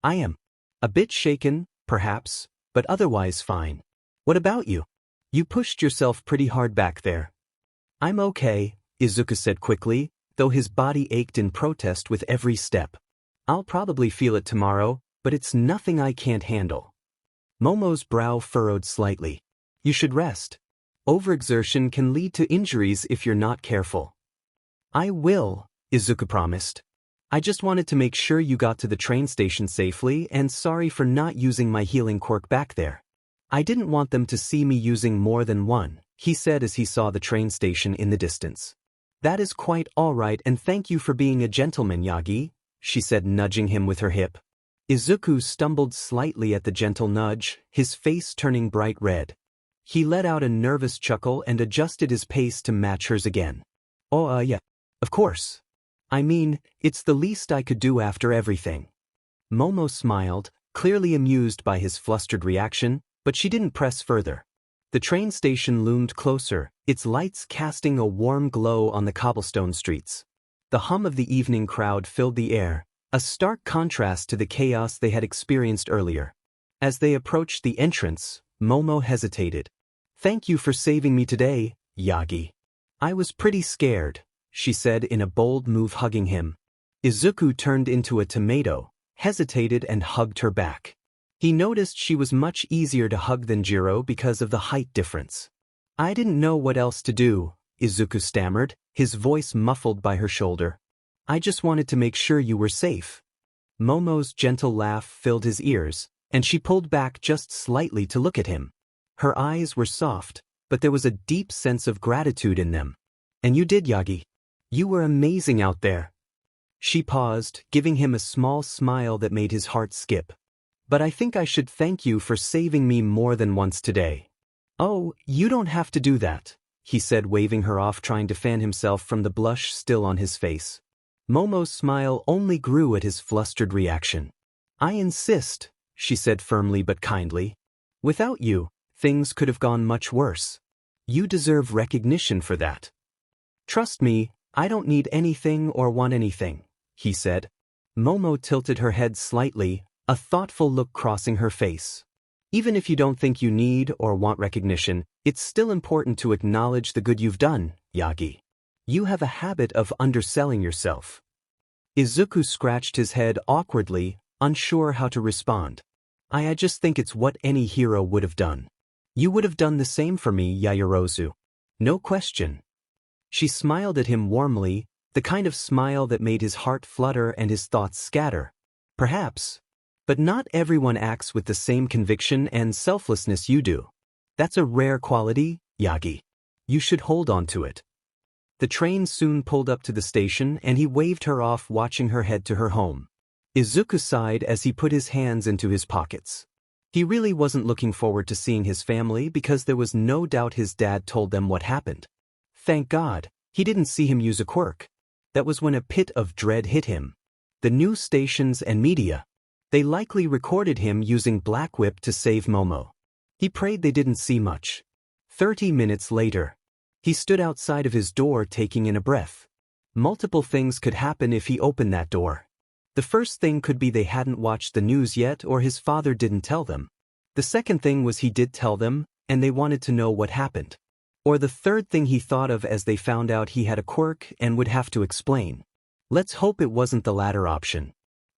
A: I am. A bit shaken, perhaps, but otherwise fine. What about you? You pushed yourself pretty hard back there. I'm okay, Izuku said quickly, though his body ached in protest with every step. I'll probably feel it tomorrow, but it's nothing I can't handle. Momo's brow furrowed slightly. You should rest. Overexertion can lead to injuries if you're not careful. I will, Izuku promised. I just wanted to make sure you got to the train station safely, and sorry for not using my healing quirk back there. I didn't want them to see me using more than one, he said as he saw the train station in the distance. That is quite all right, and thank you for being a gentleman, Yagi, she said, nudging him with her hip. Izuku stumbled slightly at the gentle nudge, his face turning bright red. He let out a nervous chuckle and adjusted his pace to match hers again. Oh, yeah. Of course. I mean, it's the least I could do after everything. Momo smiled, clearly amused by his flustered reaction, but she didn't press further. The train station loomed closer, its lights casting a warm glow on the cobblestone streets. The hum of the evening crowd filled the air, a stark contrast to the chaos they had experienced earlier. As they approached the entrance, Momo hesitated. Thank you for saving me today, Yagi. I was pretty scared, she said in a bold move, hugging him. Izuku turned into a tomato, hesitated and hugged her back. He noticed she was much easier to hug than Jiro because of the height difference. I didn't know what else to do, Izuku stammered, his voice muffled by her shoulder. I just wanted to make sure you were safe. Momo's gentle laugh filled his ears, and she pulled back just slightly to look at him. Her eyes were soft, but there was a deep sense of gratitude in them. And you did, Yagi. You were amazing out there. She paused, giving him a small smile that made his heart skip. But I think I should thank you for saving me more than once today. Oh, you don't have to do that, he said, waving her off, trying to fan himself from the blush still on his face. Momo's smile only grew at his flustered reaction. I insist, she said firmly but kindly. Without you, things could have gone much worse. You deserve recognition for that. Trust me, I don't need anything or want anything, he said. Momo tilted her head slightly, a thoughtful look crossing her face. Even if you don't think you need or want recognition, it's still important to acknowledge the good you've done, Yagi. You have a habit of underselling yourself. Izuku scratched his head awkwardly, unsure how to respond. I just think it's what any hero would have done. You would have done the same for me, Yaoyorozu. No question. She smiled at him warmly, the kind of smile that made his heart flutter and his thoughts scatter. Perhaps. But not everyone acts with the same conviction and selflessness you do. That's a rare quality, Yagi. You should hold on to it. The train soon pulled up to the station and he waved her off, watching her head to her home. Izuku sighed as he put his hands into his pockets. He really wasn't looking forward to seeing his family because there was no doubt his dad told them what happened. Thank God, he didn't see him use a quirk. That was when a pit of dread hit him. The news stations and media. They likely recorded him using Black Whip to save Momo. He prayed they didn't see much. 30 minutes later. He stood outside of his door taking in a breath. Multiple things could happen if he opened that door. The first thing could be they hadn't watched the news yet or his father didn't tell them. The second thing was he did tell them, and they wanted to know what happened. Or the third thing he thought of as they found out he had a quirk and would have to explain. Let's hope it wasn't the latter option.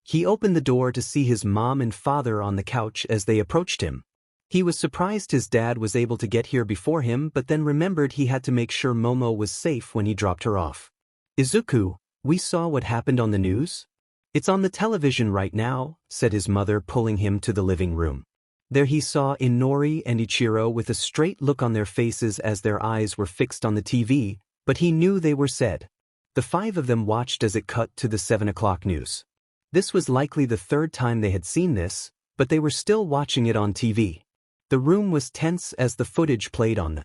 A: He opened the door to see his mom and father on the couch as they approached him. He was surprised his dad was able to get here before him, but then remembered he had to make sure Momo was safe when he dropped her off. Izuku, we saw what happened on the news? It's on the television right now, said his mother, pulling him to the living room. There he saw Inori and Ichiro with a straight look on their faces as their eyes were fixed on the TV, but he knew they were sad. The five of them watched as it cut to the 7 o'clock news. This was likely the third time they had seen this, but they were still watching it on TV. The room was tense as the footage played on the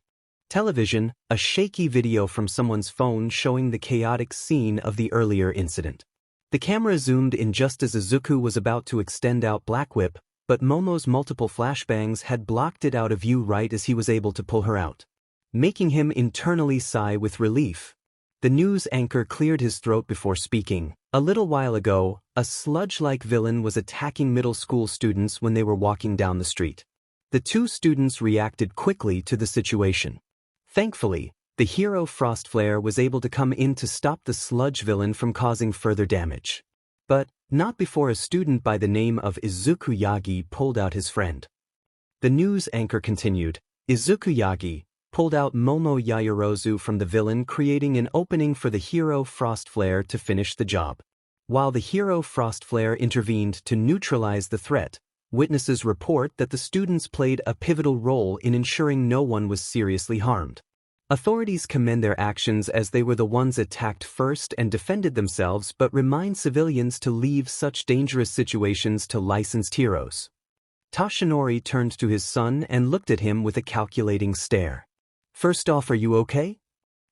A: television, a shaky video from someone's phone showing the chaotic scene of the earlier incident. The camera zoomed in just as Izuku was about to extend out Black Whip, but Momo's multiple flashbangs had blocked it out of view right as he was able to pull her out, making him internally sigh with relief. The news anchor cleared his throat before speaking. A little while ago, a sludge-like villain was attacking middle school students when they were walking down the street. The two students reacted quickly to the situation. Thankfully, the hero Frostflare was able to come in to stop the sludge villain from causing further damage. But not before a student by the name of Izuku Yagi pulled out his friend. The news anchor continued. Izuku Yagi pulled out Momo Yaoyorozu from the villain, creating an opening for the hero Frostflare to finish the job. While the hero Frostflare intervened to neutralize the threat, witnesses report that the students played a pivotal role in ensuring no one was seriously harmed. Authorities commend their actions as they were the ones attacked first and defended themselves, but remind civilians to leave such dangerous situations to licensed heroes. Toshinori turned to his son and looked at him with a calculating stare. First off, are you okay?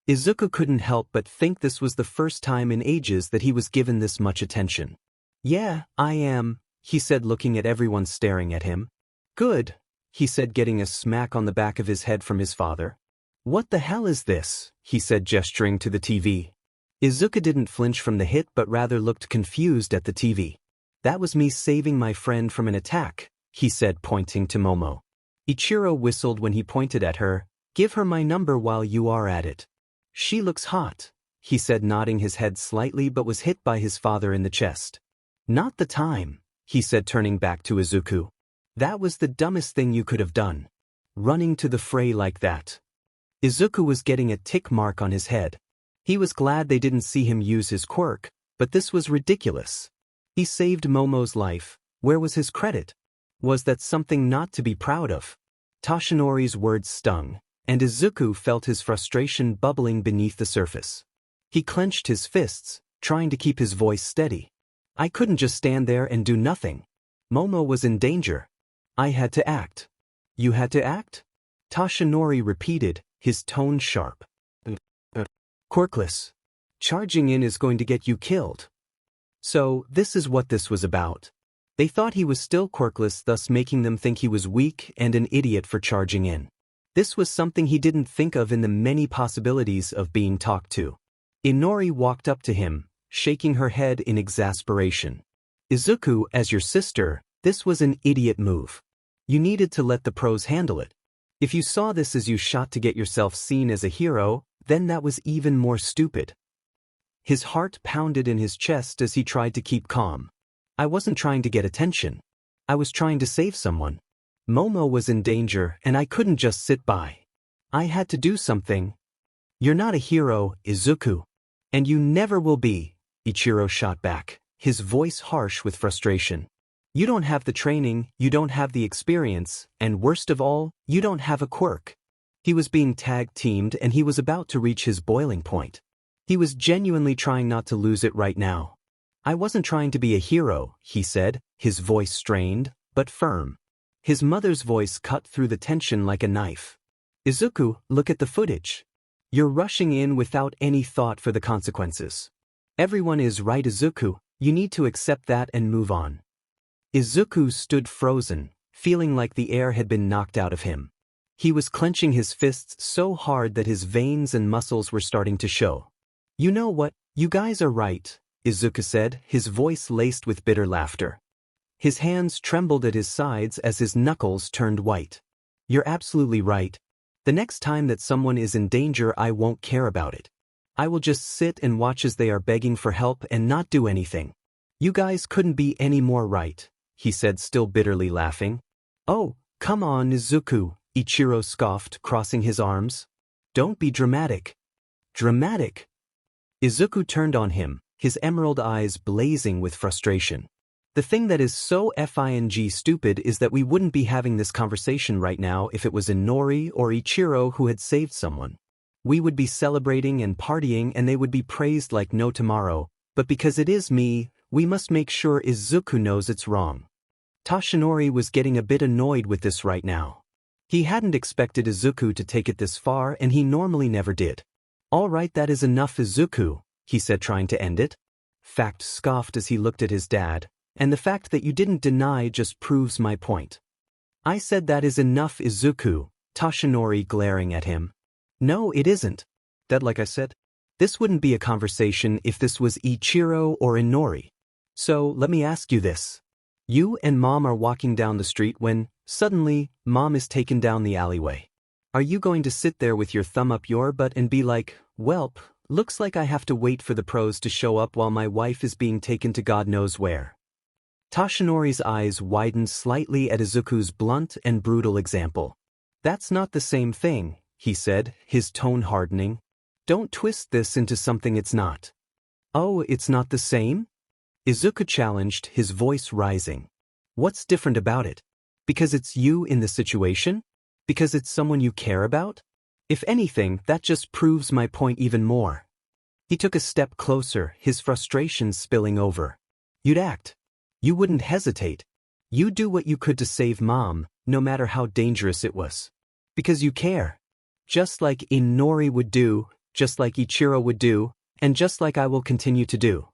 A: Izuku couldn't help but think this was the first time in ages that he was given this much attention. Yeah, I am, he said, looking at everyone staring at him. Good, he said, getting a smack on the back of his head from his father. What the hell is this? He said, gesturing to the TV. Izuku didn't flinch from the hit but rather looked confused at the TV. That was me saving my friend from an attack, he said, pointing to Momo. Ichiro whistled when he pointed at her. Give her my number while you are at it. She looks hot, he said, nodding his head slightly, but was hit by his father in the chest. Not the time, he said, turning back to Izuku. That was the dumbest thing you could have done. Running to the fray like that. Izuku was getting a tick mark on his head. He was glad they didn't see him use his quirk, but this was ridiculous. He saved Momo's life. Where was his credit? Was that something not to be proud of? Toshinori's words stung, and Izuku felt his frustration bubbling beneath the surface. He clenched his fists, trying to keep his voice steady. I couldn't just stand there and do nothing. Momo was in danger. I had to act. You had to act? Toshinori repeated, his tone sharp. Quirkless. Charging in is going to get you killed. So, this is what this was about. They thought he was still quirkless, thus making them think he was weak and an idiot for charging in. This was something he didn't think of in the many possibilities of being talked to. Inori walked up to him, shaking her head in exasperation. Izuku, as your sister, this was an idiot move. You needed to let the pros handle it. If you saw this as you shot to get yourself seen as a hero, then that was even more stupid. His heart pounded in his chest as he tried to keep calm. I wasn't trying to get attention. I was trying to save someone. Momo was in danger and I couldn't just sit by. I had to do something. You're not a hero, Izuku. And you never will be, Ichiro shot back, his voice harsh with frustration. You don't have the training, you don't have the experience, and worst of all, you don't have a quirk. He was being tag-teamed and he was about to reach his boiling point. He was genuinely trying not to lose it right now. I wasn't trying to be a hero, he said, his voice strained, but firm. His mother's voice cut through the tension like a knife. Izuku, look at the footage. You're rushing in without any thought for the consequences. Everyone is right, Izuku, you need to accept that and move on. Izuku stood frozen, feeling like the air had been knocked out of him. He was clenching his fists so hard that his veins and muscles were starting to show. "You know what, you guys are right," Izuku said, his voice laced with bitter laughter. His hands trembled at his sides as his knuckles turned white. "You're absolutely right. The next time that someone is in danger, I won't care about it. I will just sit and watch as they are begging for help and not do anything. You guys couldn't be any more right," he said, still bitterly laughing. "Oh, come on, Izuku," Ichiro scoffed, crossing his arms. "Don't be dramatic." "Dramatic?" Izuku turned on him, his emerald eyes blazing with frustration. "The thing that is so FING stupid is that we wouldn't be having this conversation right now if it was Inori or Ichiro who had saved someone. We would be celebrating and partying and they would be praised like no tomorrow, but because it is me, we must make sure Izuku knows it's wrong." Toshinori was getting a bit annoyed with this right now. He hadn't expected Izuku to take it this far, and he normally never did. "All right, that is enough, Izuku," he said, trying to end it. Fact scoffed as he looked at his dad, "and the fact that you didn't deny just proves my point." "I said that is enough, Izuku," Toshinori glaring at him. "No, it isn't. That, like I said, this wouldn't be a conversation if this was Ichiro or Inori. So, let me ask you this. You and Mom are walking down the street when, suddenly, Mom is taken down the alleyway. Are you going to sit there with your thumb up your butt and be like, 'Welp, looks like I have to wait for the pros to show up while my wife is being taken to God knows where?'" Toshinori's eyes widened slightly at Izuku's blunt and brutal example. "That's not the same thing," he said, his tone hardening. "Don't twist this into something it's not." "Oh, it's not the same?" Izuku challenged, his voice rising. "What's different about it? Because it's you in the situation? Because it's someone you care about? If anything, that just proves my point even more." He took a step closer, his frustration spilling over. "You'd act. You wouldn't hesitate. You'd do what you could to save Mom, no matter how dangerous it was. Because you care. Just like Inori would do, just like Ichiro would do, and just like I will continue to do.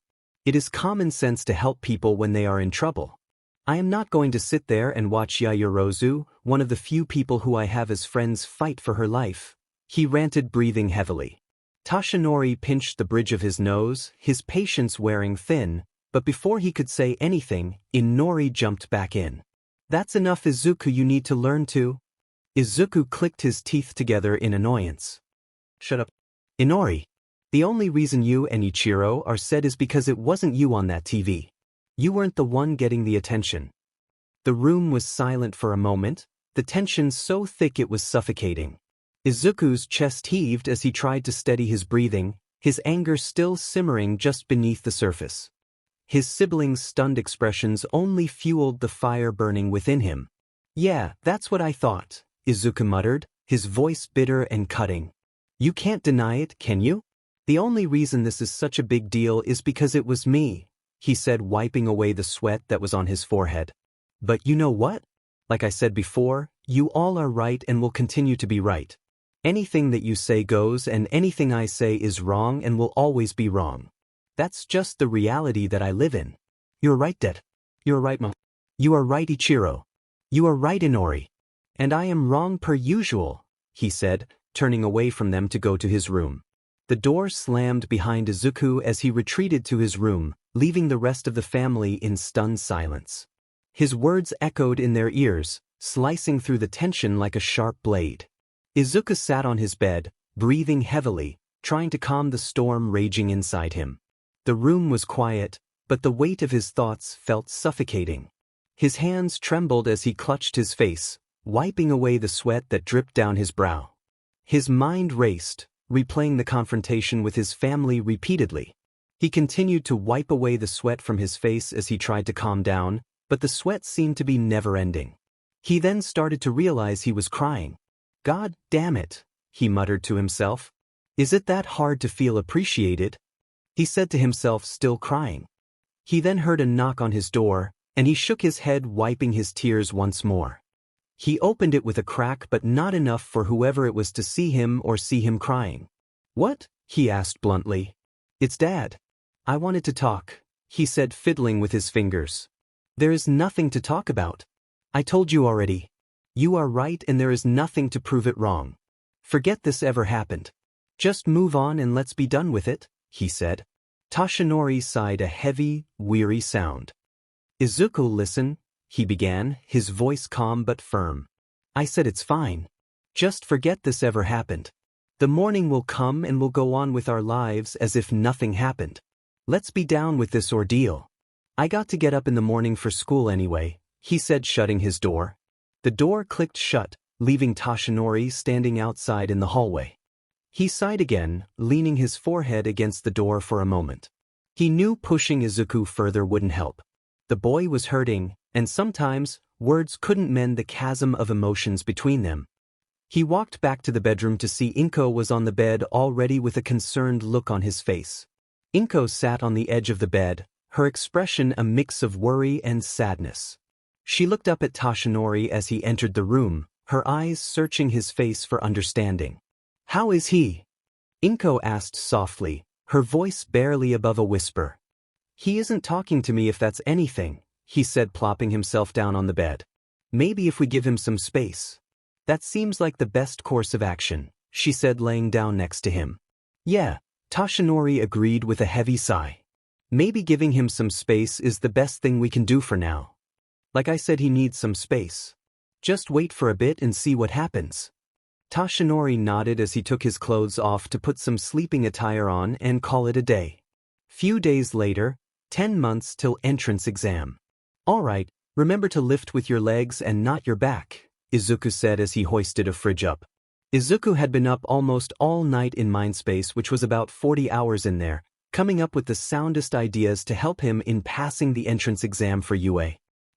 A: It is common sense to help people when they are in trouble. I am not going to sit there and watch Yayorozu, one of the few people who I have as friends, fight for her life," he ranted, breathing heavily. Toshinori pinched the bridge of his nose, his patience wearing thin, but before he could say anything, Inori jumped back in. "That's enough, Izuku, you need to learn to." Izuku clicked his teeth together in annoyance. "Shut up. Inori. The only reason you and Ichiro are sad is because it wasn't you on that TV. You weren't the one getting the attention." The room was silent for a moment, the tension so thick it was suffocating. Izuku's chest heaved as he tried to steady his breathing, his anger still simmering just beneath the surface. His siblings' stunned expressions only fueled the fire burning within him. "Yeah, that's what I thought," Izuku muttered, his voice bitter and cutting. "You can't deny it, can you? The only reason this is such a big deal is because it was me," he said, wiping away the sweat that was on his forehead. "But you know what? Like I said before, you all are right and will continue to be right. Anything that you say goes and anything I say is wrong and will always be wrong. That's just the reality that I live in. You're right, Dad. You're right, Mom. You are right, Ichiro. You are right, Inori. And I am wrong per usual," he said, turning away from them to go to his room. The door slammed behind Izuku as he retreated to his room, leaving the rest of the family in stunned silence. His words echoed in their ears, slicing through the tension like a sharp blade. Izuku sat on his bed, breathing heavily, trying to calm the storm raging inside him. The room was quiet, but the weight of his thoughts felt suffocating. His hands trembled as he clutched his face, wiping away the sweat that dripped down his brow. His mind raced, replaying the confrontation with his family repeatedly. He continued to wipe away the sweat from his face as he tried to calm down, but the sweat seemed to be never-ending. He then started to realize he was crying. "God damn it," he muttered to himself. "Is it that hard to feel appreciated?" he said to himself, still crying. He then heard a knock on his door, and he shook his head, wiping his tears once more. He opened it with a crack, but not enough for whoever it was to see him or see him crying. "What?" he asked bluntly. "It's Dad. I wanted to talk," he said, fiddling with his fingers. There is nothing to talk about. I told you already. You are right and there is nothing to prove it wrong. Forget this ever happened. Just move on and let's be done with it, he said. Toshinori sighed a heavy, weary sound. Izuku, listen, he began, his voice calm but firm. I said it's fine. Just forget this ever happened. The morning will come and we'll go on with our lives as if nothing happened. Let's be down with this ordeal. I got to get up in the morning for school anyway, he said, shutting his door. The door clicked shut, leaving Toshinori standing outside in the hallway. He sighed again, leaning his forehead against the door for a moment. He knew pushing Izuku further wouldn't help. The boy was hurting, and sometimes, words couldn't mend the chasm of emotions between them. He walked back to the bedroom to see Inko was on the bed already with a concerned look on his face. Inko sat on the edge of the bed, her expression a mix of worry and sadness. She looked up at Toshinori as he entered the room, her eyes searching his face for understanding. How is he? Inko asked softly, her voice barely above a whisper. He isn't talking to me if that's anything, he said, plopping himself down on the bed. Maybe if we give him some space. That seems like the best course of action, she said, laying down next to him. Yeah, Toshinori agreed with a heavy sigh. Maybe giving him some space is the best thing we can do for now. Like I said, he needs some space. Just wait for a bit and see what happens. Toshinori nodded as he took his clothes off to put some sleeping attire on and call it a day. Few days later, 10 months till entrance exam. All right, remember to lift with your legs and not your back, Izuku said as he hoisted a fridge up. Izuku had been up almost all night in Mindspace, which was about 40 hours in there, coming up with the soundest ideas to help him in passing the entrance exam for UA.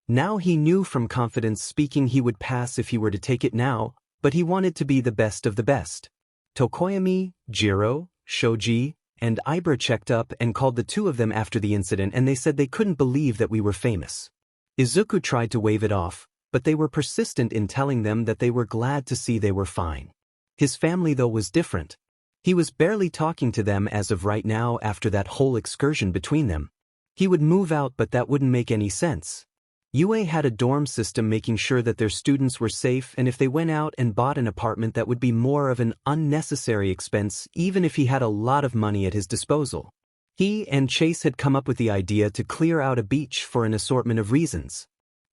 A: Now he knew from confidence speaking he would pass if he were to take it now, but he wanted to be the best of the best. Tokoyami, Jiro, Shoji, and Ibra checked up and called the two of them after the incident, and they said they couldn't believe that we were famous. Izuku tried to wave it off, but they were persistent in telling them that they were glad to see they were fine. His family, though, was different. He was barely talking to them as of right now after that whole excursion between them. He would move out, but that wouldn't make any sense. UA had a dorm system making sure that their students were safe, and if they went out and bought an apartment, that would be more of an unnecessary expense even if he had a lot of money at his disposal. He and Chase had come up with the idea to clear out a beach for an assortment of reasons.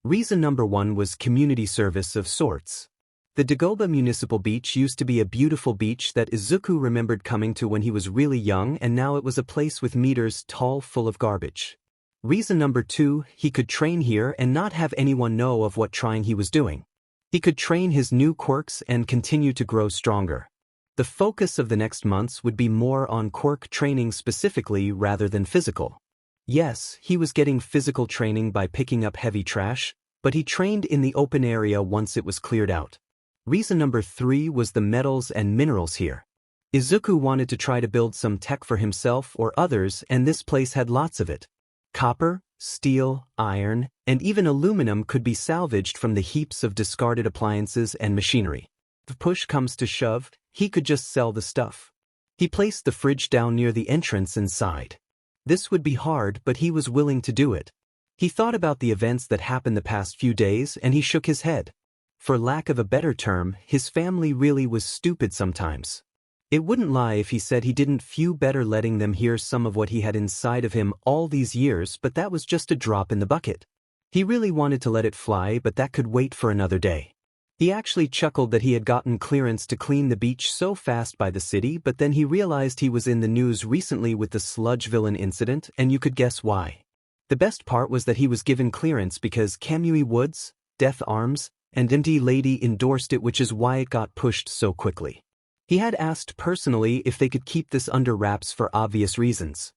A: Reason number one was community service of sorts. The Dagoba Municipal Beach used to be a beautiful beach that Izuku remembered coming to when he was really young, and now it was a place with meters tall full of garbage. Reason number two, he could train here and not have anyone know of what trying he was doing. He could train his new quirks and continue to grow stronger. The focus of the next months would be more on quirk training specifically rather than physical. Yes, he was getting physical training by picking up heavy trash, but he trained in the open area once it was cleared out. Reason number three was the metals and minerals here. Izuku wanted to try to build some tech for himself or others, and this place had lots of it. Copper, steel, iron, and even aluminum could be salvaged from the heaps of discarded appliances and machinery. If push comes to shove, he could just sell the stuff. He placed the fridge down near the entrance and sighed. This would be hard, but he was willing to do it. He thought about the events that happened the past few days and he shook his head. For lack of a better term, his family really was stupid sometimes. It wouldn't lie if he said he didn't feel better letting them hear some of what he had inside of him all these years, but that was just a drop in the bucket. He really wanted to let it fly, but that could wait for another day. He actually chuckled that he had gotten clearance to clean the beach so fast by the city, but then he realized he was in the news recently with the sludge villain incident, and you could guess why. The best part was that he was given clearance because Kamui Woods, Death Arms, and Empty Lady endorsed it, which is why it got pushed so quickly. He had asked personally if they could keep this under wraps for obvious reasons.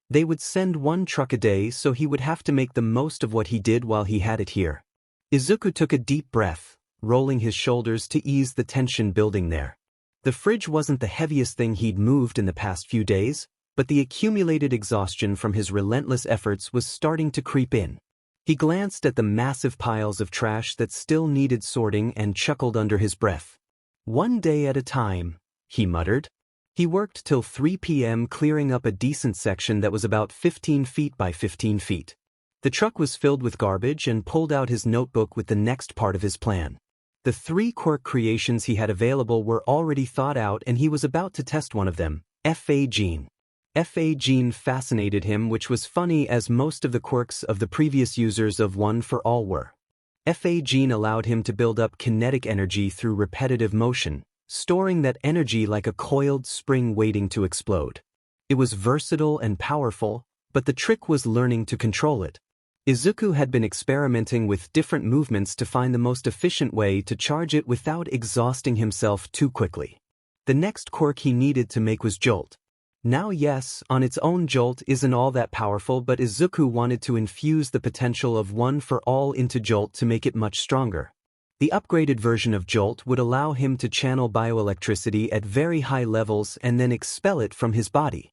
A: They would send one truck a day, so he would have to make the most of what he did while he had it here. Izuku took a deep breath, rolling his shoulders to ease the tension building there. The fridge wasn't the heaviest thing he'd moved in the past few days, but the accumulated exhaustion from his relentless efforts was starting to creep in. He glanced at the massive piles of trash that still needed sorting and chuckled under his breath. One day at a time, he muttered. He worked till 3 p.m. clearing up a decent section that was about 15 feet by 15 feet. The truck was filled with garbage and pulled out his notebook with the next part of his plan. The 3 quirk creations he had available were already thought out and he was about to test one of them, F.A. Gene. F.A. Gene fascinated him, which was funny as most of the quirks of the previous users of One for All were. F.A. Gene allowed him to build up kinetic energy through repetitive motion, storing that energy like a coiled spring waiting to explode. It was versatile and powerful, but the trick was learning to control it. Izuku had been experimenting with different movements to find the most efficient way to charge it without exhausting himself too quickly. The next quirk he needed to make was Jolt. Now yes, on its own Jolt isn't all that powerful, but Izuku wanted to infuse the potential of One for All into Jolt to make it much stronger. The upgraded version of Jolt would allow him to channel bioelectricity at very high levels and then expel it from his body.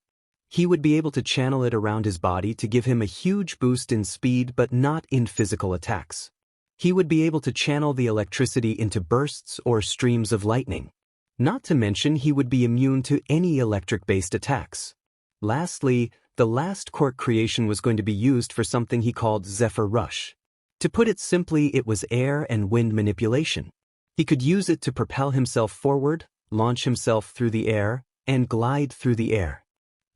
A: He would be able to channel it around his body to give him a huge boost in speed but not in physical attacks. He would be able to channel the electricity into bursts or streams of lightning. Not to mention he would be immune to any electric-based attacks. Lastly, the last quirk creation was going to be used for something he called Zephyr Rush. To put it simply, it was air and wind manipulation. He could use it to propel himself forward, launch himself through the air, and glide through the air.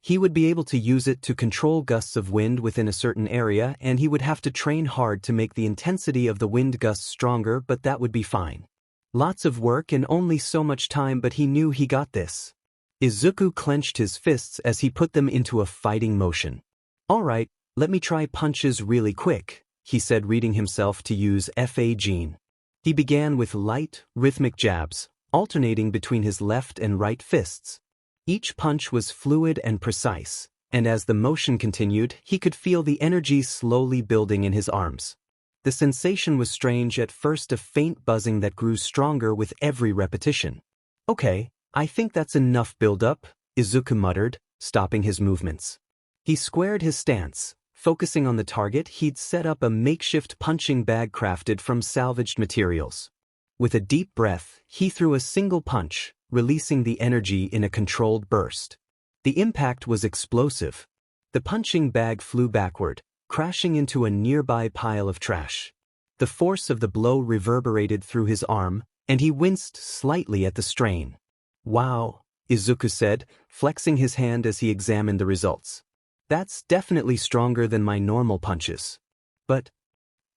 A: He would be able to use it to control gusts of wind within a certain area, and he would have to train hard to make the intensity of the wind gusts stronger, but that would be fine. Lots of work and only so much time, but he knew he got this. Izuku clenched his fists as he put them into a fighting motion. "Alright, let me try punches really quick," he said, reading himself to use F.A. Gene. He began with light, rhythmic jabs, alternating between his left and right fists. Each punch was fluid and precise, and as the motion continued, he could feel the energy slowly building in his arms. The sensation was strange at first, a faint buzzing that grew stronger with every repetition. "Okay, I think that's enough build-up," Izuku muttered, stopping his movements. He squared his stance, focusing on the target. He'd set up a makeshift punching bag crafted from salvaged materials. With a deep breath, he threw a single punch, releasing the energy in a controlled burst. The impact was explosive. The punching bag flew backward, crashing into a nearby pile of trash. The force of the blow reverberated through his arm, and he winced slightly at the strain. "Wow," Izuku said, flexing his hand as he examined the results. "That's definitely stronger than my normal punches." But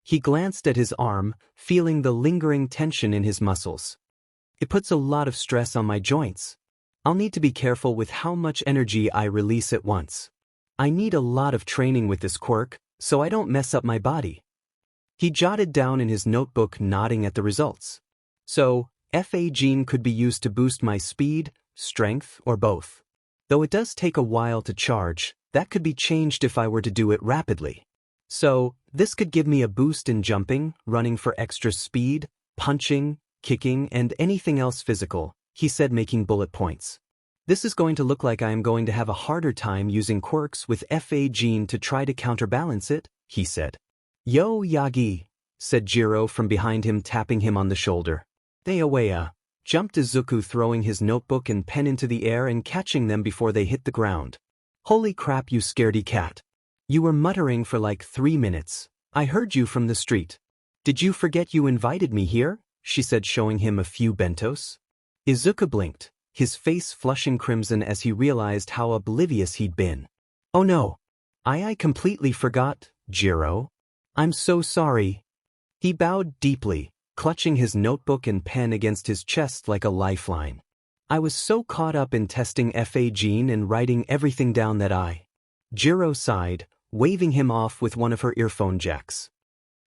A: he glanced at his arm, feeling the lingering tension in his muscles. "It puts a lot of stress on my joints. I'll need to be careful with how much energy I release at once. I need a lot of training with this quirk, so I don't mess up my body." He jotted down in his notebook, nodding at the results. "So, F.A. Gene could be used to boost my speed, strength, or both. Though it does take a while to charge, that could be changed if I were to do it rapidly. So, this could give me a boost in jumping, running for extra speed, punching, kicking, and anything else physical," he said, making bullet points. "This is going to look like I am going to have a harder time using quirks with F.A. Gene to try to counterbalance it," he said. "Yo, Yagi," said Jiro from behind him, tapping him on the shoulder. "They away," jumped Izuku, throwing his notebook and pen into the air and catching them before they hit the ground. "Holy crap, you scaredy cat. You were muttering for like 3 minutes. I heard you from the street. Did you forget you invited me here?" she said, showing him a few bentos. Izuku blinked, his face flushing crimson as he realized how oblivious he'd been. "Oh no. I completely forgot, Jiro. I'm so sorry." He bowed deeply, clutching his notebook and pen against his chest like a lifeline. "I was so caught up in testing F.A. Gene and writing everything down that I—" Jiro sighed, waving him off with one of her earphone jacks.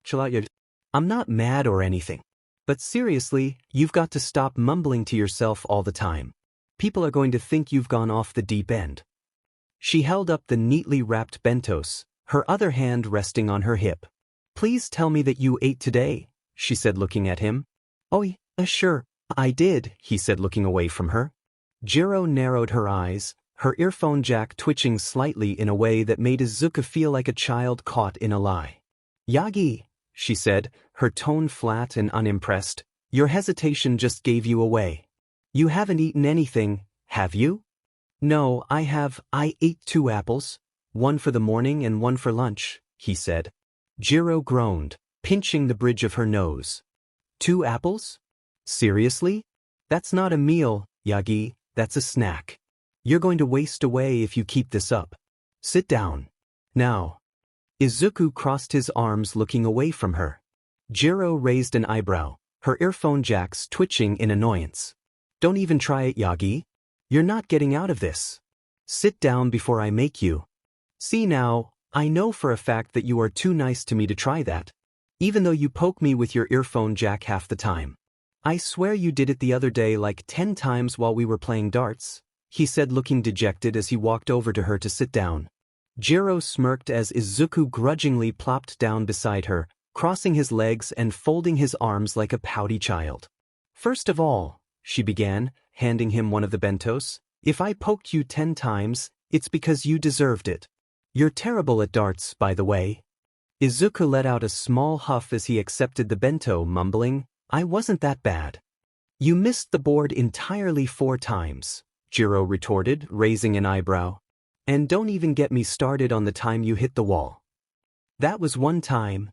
A: "Chill out, I'm not mad or anything. But seriously, you've got to stop mumbling to yourself all the time. People are going to think you've gone off the deep end." She held up the neatly wrapped bentos, her other hand resting on her hip. "Please tell me that you ate today," she said, looking at him. "Oh, sure, I did," he said, looking away from her. Jiro narrowed her eyes, her earphone jack twitching slightly in a way that made Izuku feel like a child caught in a lie. "Yagi," she said, her tone flat and unimpressed, "your hesitation just gave you away. You haven't eaten anything, have you?" "No, I ate 2 apples, one for the morning and one for lunch," he said. Jiro groaned, pinching the bridge of her nose. 2 apples? Seriously? That's not a meal, Yagi, that's a snack. You're going to waste away if you keep this up. Sit down. Now. Izuku crossed his arms looking away from her. Jiro raised an eyebrow, her earphone jacks twitching in annoyance. Don't even try it, Yagi. You're not getting out of this. Sit down before I make you. See now, I know for a fact that you are too nice to me to try that. Even though you poke me with your earphone jack half the time. I swear you did it the other day like 10 times while we were playing darts, he said looking dejected as he walked over to her to sit down. Jiro smirked as Izuku grudgingly plopped down beside her, crossing his legs and folding his arms like a pouty child. First of all, she began, handing him one of the bentos, if I poked you 10 times, it's because you deserved it. You're terrible at darts, by the way. Izuku let out a small huff as he accepted the bento, mumbling, I wasn't that bad. You missed the board entirely 4 times, Jiro retorted, raising an eyebrow. And don't even get me started on the time you hit the wall. That was 1 time.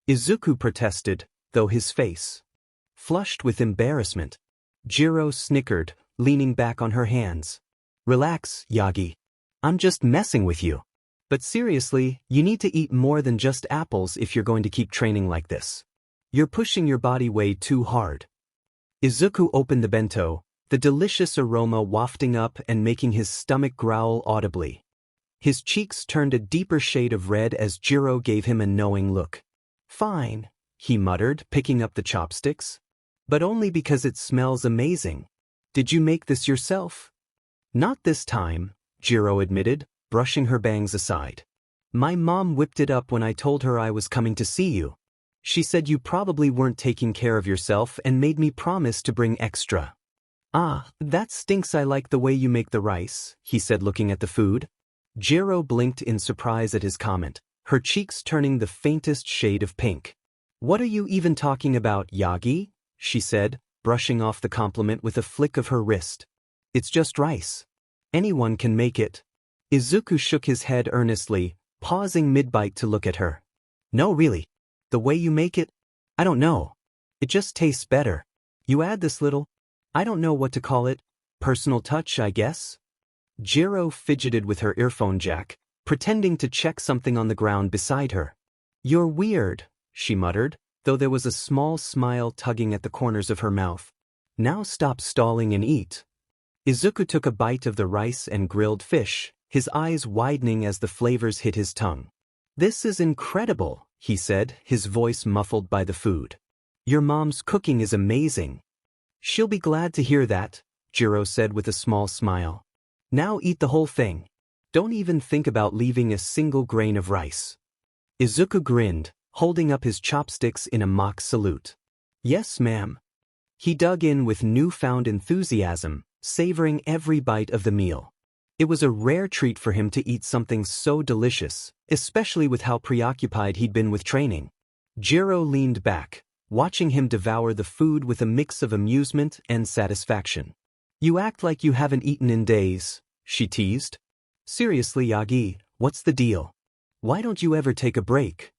A: Izuku protested, though his face flushed with embarrassment. Jiro snickered, leaning back on her hands. Relax, Yagi. I'm just messing with you. But seriously, you need to eat more than just apples if you're going to keep training like this. You're pushing your body way too hard. Izuku opened the bento, the delicious aroma wafting up and making his stomach growl audibly. His cheeks turned a deeper shade of red as Jiro gave him a knowing look. Fine, he muttered, picking up the chopsticks. But only because it smells amazing. Did you make this yourself? Not this time, Jiro admitted, brushing her bangs aside. My mom whipped it up when I told her I was coming to see you. She said you probably weren't taking care of yourself and made me promise to bring extra. Ah, that stinks. I like the way you make the rice, he said looking at the food. Jiro blinked in surprise at his comment, her cheeks turning the faintest shade of pink. What are you even talking about, Yagi? She said, brushing off the compliment with a flick of her wrist. It's just rice. Anyone can make it. Izuku shook his head earnestly, pausing mid-bite to look at her. No, really. The way you make it? I don't know. It just tastes better. You add this little, I don't know what to call it, personal touch, I guess? Jiro fidgeted with her earphone jack, pretending to check something on the ground beside her. You're weird, she muttered, though there was a small smile tugging at the corners of her mouth. Now stop stalling and eat. Izuku took a bite of the rice and grilled fish, his eyes widening as the flavors hit his tongue. This is incredible, he said, his voice muffled by the food. Your mom's cooking is amazing. She'll be glad to hear that, Jiro said with a small smile. Now eat the whole thing. Don't even think about leaving a single grain of rice. Izuku grinned, holding up his chopsticks in a mock salute. Yes, ma'am. He dug in with newfound enthusiasm, savoring every bite of the meal. It was a rare treat for him to eat something so delicious, especially with how preoccupied he'd been with training. Jiro leaned back, watching him devour the food with a mix of amusement and satisfaction. You act like you haven't eaten in days, she teased. Seriously, Yagi, what's the deal? Why don't you ever take a break?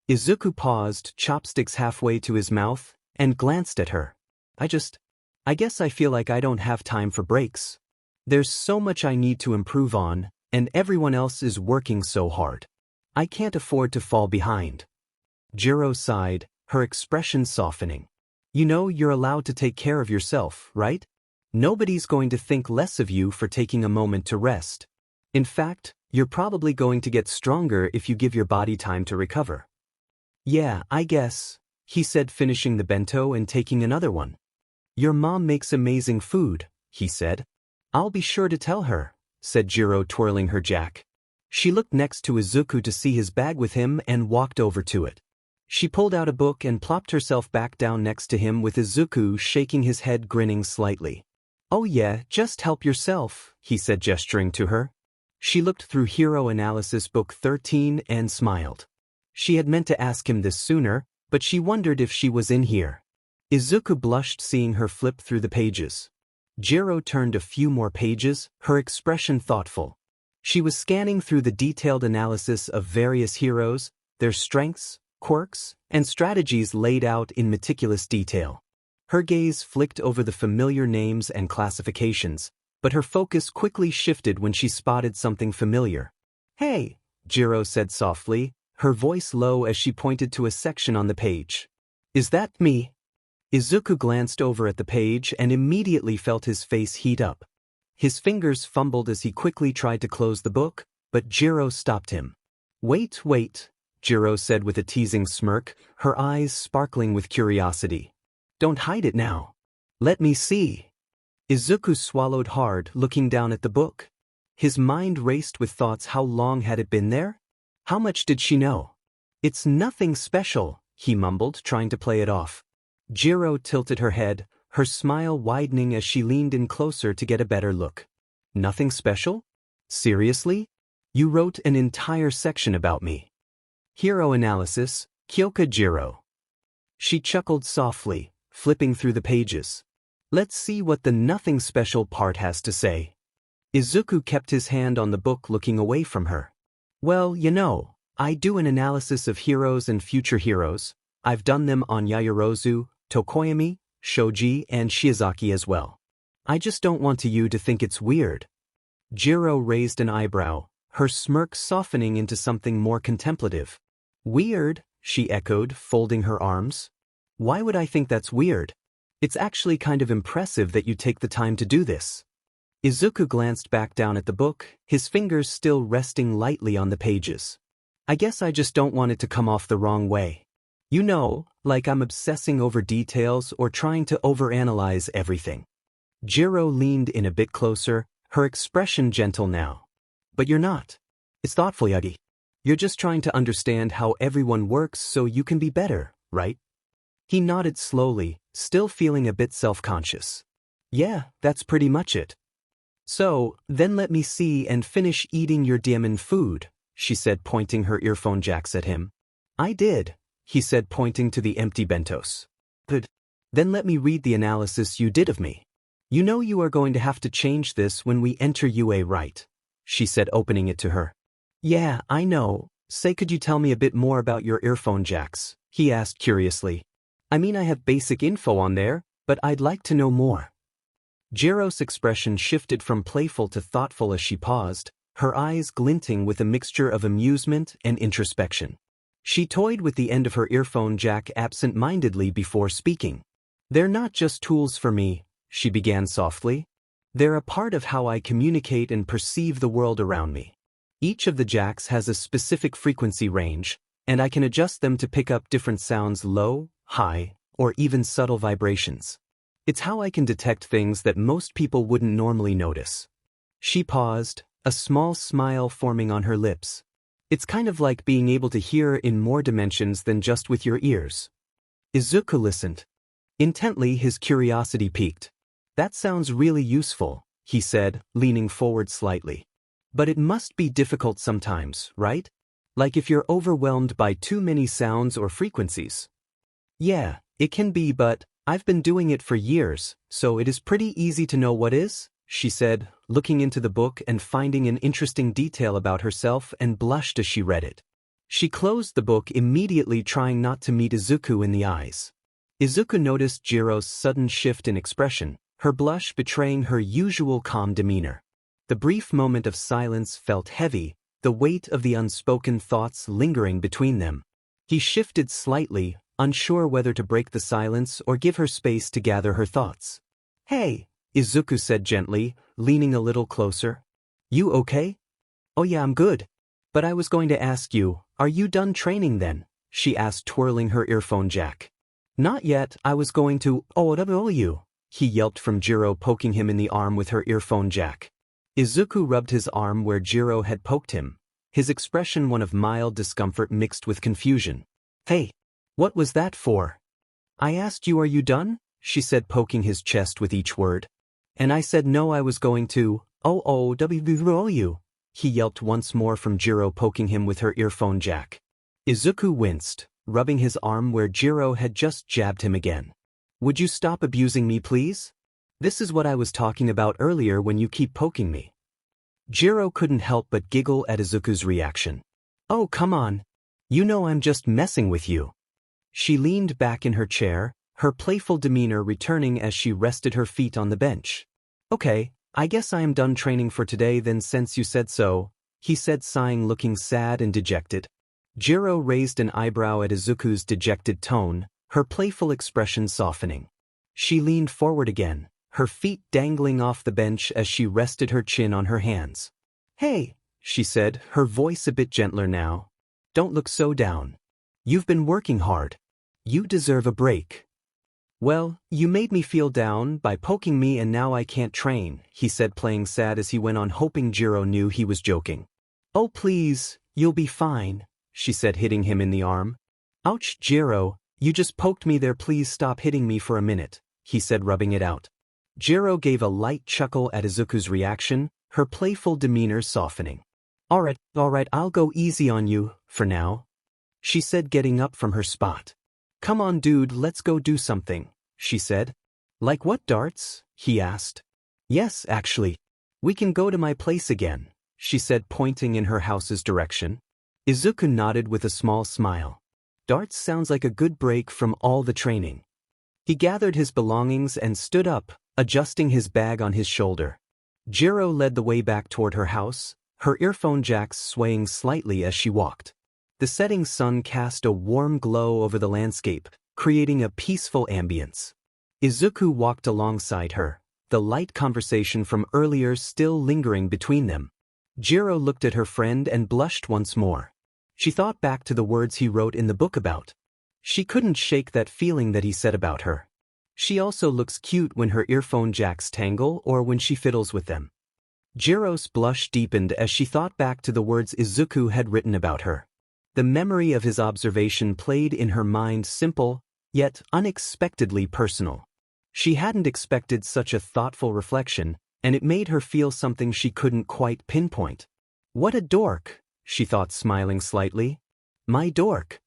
A: Izuku paused, chopsticks halfway to his mouth, and glanced at her. I guess I feel like I don't have time for breaks. There's so much I need to improve on, and everyone else is working so hard. I can't afford to fall behind. Jiro sighed, her expression softening. You know you're allowed to take care of yourself, right? Nobody's going to think less of you for taking a moment to rest. In fact, you're probably going to get stronger if you give your body time to recover. Yeah, I guess, he said, finishing the bento and taking another one. Your mom makes amazing food, he said. I'll be sure to tell her, said Jiro, twirling her jack. She looked next to Izuku to see his bag with him and walked over to it. She pulled out a book and plopped herself back down next to him with Izuku shaking his head, grinning slightly. Oh yeah, just help yourself, he said, gesturing to her. She looked through Hero Analysis Book 13 and smiled. She had meant to ask him this sooner, but she wondered if she was in here. Izuku blushed seeing her flip through the pages. Jiro turned a few more pages, her expression thoughtful. She was scanning through the detailed analysis of various heroes, their strengths, quirks, and strategies laid out in meticulous detail. Her gaze flicked over the familiar names and classifications, but her focus quickly shifted when she spotted something familiar. "Hey," Jiro said softly, her voice low as she pointed to a section on the page. "Is that me?" Izuku glanced over at the page and immediately felt his face heat up. His fingers fumbled as he quickly tried to close the book, but Jiro stopped him. Wait, Jiro said with a teasing smirk, her eyes sparkling with curiosity. "Don't hide it now. Let me see." Izuku swallowed hard, looking down at the book. His mind raced with thoughts. How long had it been there? How much did she know? "It's nothing special," he mumbled, trying to play it off. Jiro tilted her head, her smile widening as she leaned in closer to get a better look. "Nothing special? Seriously? You wrote an entire section about me." "Hero analysis, Kyoka Jiro." She chuckled softly, flipping through the pages. "Let's see what the nothing special part has to say." Izuku kept his hand on the book, looking away from her. "Well, I do an analysis of heroes and future heroes. I've done them on Yaoyorozu, Tokoyami, Shoji, and Shiozaki as well. I just don't want you to think it's weird." Jiro raised an eyebrow, her smirk softening into something more contemplative. "Weird?" she echoed, folding her arms. "Why would I think that's weird? It's actually kind of impressive that you take the time to do this." Izuku glanced back down at the book, his fingers still resting lightly on the pages. "I guess I just don't want it to come off the wrong way. Like I'm obsessing over details or trying to overanalyze everything." Jiro leaned in a bit closer, her expression gentle now. "But you're not. It's thoughtful, Yagi. You're just trying to understand how everyone works so you can be better, right?" He nodded slowly, still feeling a bit self-conscious. "Yeah, that's pretty much it." "So, then let me see and finish eating your diamond food," she said, pointing her earphone jacks at him. "I did," he said, pointing to the empty bentos. "Good. Then let me read the analysis you did of me. You are going to have to change this when we enter UA, right?" she said, opening it to her. "Yeah, I know. Say, could you tell me a bit more about your earphone jacks?" he asked curiously. "I mean, I have basic info on there, but I'd like to know more." Jiro's expression shifted from playful to thoughtful as she paused, her eyes glinting with a mixture of amusement and introspection. She toyed with the end of her earphone jack absent-mindedly before speaking. "They're not just tools for me," she began softly. "They're a part of how I communicate and perceive the world around me. Each of the jacks has a specific frequency range, and I can adjust them to pick up different sounds, low, high, or even subtle vibrations. It's how I can detect things that most people wouldn't normally notice." She paused, a small smile forming on her lips. "It's kind of like being able to hear in more dimensions than just with your ears." Izuku listened. Intently, his curiosity piqued. "That sounds really useful," he said, leaning forward slightly. "But it must be difficult sometimes, right? Like if you're overwhelmed by too many sounds or frequencies." "Yeah, it can be, but I've been doing it for years, so it is pretty easy to know what is," she said, looking into the book and finding an interesting detail about herself, and blushed as she read it. She closed the book immediately, trying not to meet Izuku in the eyes. Izuku noticed Jiro's sudden shift in expression, her blush betraying her usual calm demeanor. The brief moment of silence felt heavy, the weight of the unspoken thoughts lingering between them. He shifted slightly, unsure whether to break the silence or give her space to gather her thoughts. "Hey," Izuku said gently, leaning a little closer. "You okay?" "Oh yeah, I'm good. But I was going to ask you, are you done training then?" she asked, twirling her earphone jack. "Not yet, I was going to, you," he yelped from Jiro, poking him in the arm with her earphone jack. Izuku rubbed his arm where Jiro had poked him, his expression one of mild discomfort mixed with confusion. "Hey, what was that for?" "I asked you, are you done?" she said, poking his chest with each word. "And I said no, I was going to, you," he yelped once more from Jiro, poking him with her earphone jack. Izuku winced, rubbing his arm where Jiro had just jabbed him again. "Would you stop abusing me, please? This is what I was talking about earlier when you keep poking me." Jiro couldn't help but giggle at Izuku's reaction. "Oh, come on. You know I'm just messing with you. She leaned back in her chair, her playful demeanor returning as she rested her feet on the bench. Okay, I guess I am done training for today then since you said so, he said sighing looking sad and dejected. Jiro raised an eyebrow at Izuku's dejected tone, her playful expression softening. She leaned forward again, her feet dangling off the bench as she rested her chin on her hands. Hey, she said, her voice a bit gentler now. Don't look so down. You've been working hard. You deserve a break. Well, you made me feel down by poking me and now I can't train, he said playing sad as he went on hoping Jiro knew he was joking. Oh please, you'll be fine, she said hitting him in the arm. Ouch Jiro, you just poked me there please stop hitting me for a minute, he said rubbing it out. Jiro gave a light chuckle at Izuku's reaction, her playful demeanor softening. Alright, I'll go easy on you, for now, she said getting up from her spot. Come on dude, let's go do something, she said. Like what darts? He asked. Yes, actually. We can go to my place again, she said pointing in her house's direction. Izuku nodded with a small smile. Darts sounds like a good break from all the training. He gathered his belongings and stood up, adjusting his bag on his shoulder. Jiro led the way back toward her house, her earphone jacks swaying slightly as she walked. The setting sun cast a warm glow over the landscape, creating a peaceful ambience. Izuku walked alongside her, the light conversation from earlier still lingering between them. Jiro looked at her friend and blushed once more. She thought back to the words he wrote in the book about. She couldn't shake that feeling that he said about her. She also looks cute when her earphone jacks tangle or when she fiddles with them. Jiro's blush deepened as she thought back to the words Izuku had written about her. The memory of his observation played in her mind simple, yet unexpectedly personal. She hadn't expected such a thoughtful reflection, and it made her feel something she couldn't quite pinpoint. What a dork, she thought smiling slightly. My dork.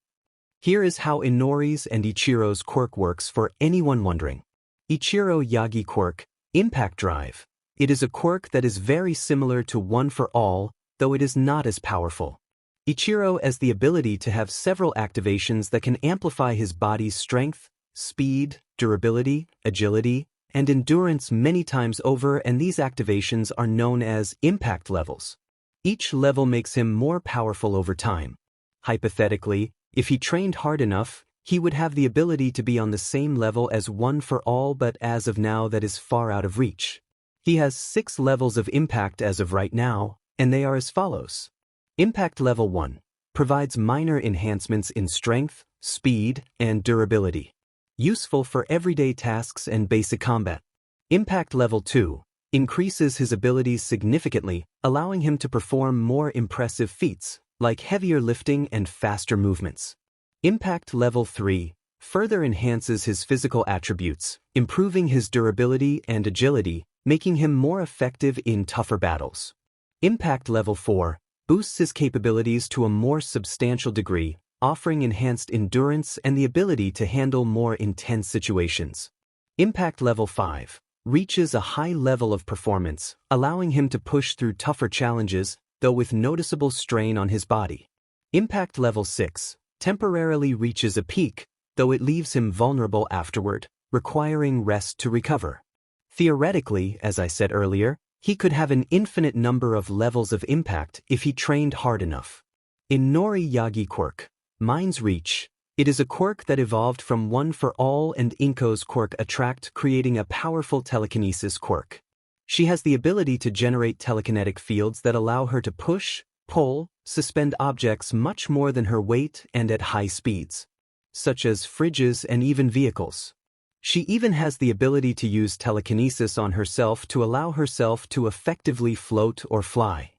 A: Here is how Inori's and Ichiro's quirk works for anyone wondering. Ichiro Yagi quirk, Impact Drive. It is a quirk that is very similar to One for All, though it is not as powerful. Ichiro has the ability to have several activations that can amplify his body's strength, speed, durability, agility, and endurance many times over, and these activations are known as impact levels. Each level makes him more powerful over time. Hypothetically, if he trained hard enough, he would have the ability to be on the same level as One for All, but as of now that is far out of reach. He has 6 levels of impact as of right now, and they are as follows. Impact Level 1 provides minor enhancements in strength, speed, and durability. Useful for everyday tasks and basic combat. Impact Level 2 increases his abilities significantly, allowing him to perform more impressive feats, like heavier lifting and faster movements. Impact Level 3 further enhances his physical attributes, improving his durability and agility, making him more effective in tougher battles. Impact Level 4 boosts his capabilities to a more substantial degree, offering enhanced endurance and the ability to handle more intense situations. Impact Level 5 reaches a high level of performance, allowing him to push through tougher challenges, though with noticeable strain on his body. Impact Level 6 temporarily reaches a peak, though it leaves him vulnerable afterward, requiring rest to recover. Theoretically, as I said earlier, he could have an infinite number of levels of impact if he trained hard enough. Inori Yagi quirk, Mind's Reach. It is a quirk that evolved from One for All and Inko's quirk Attract, creating a powerful telekinesis quirk. She has the ability to generate telekinetic fields that allow her to push, pull, suspend objects much more than her weight and at high speeds, such as fridges and even vehicles. She even has the ability to use telekinesis on herself to allow herself to effectively float or fly.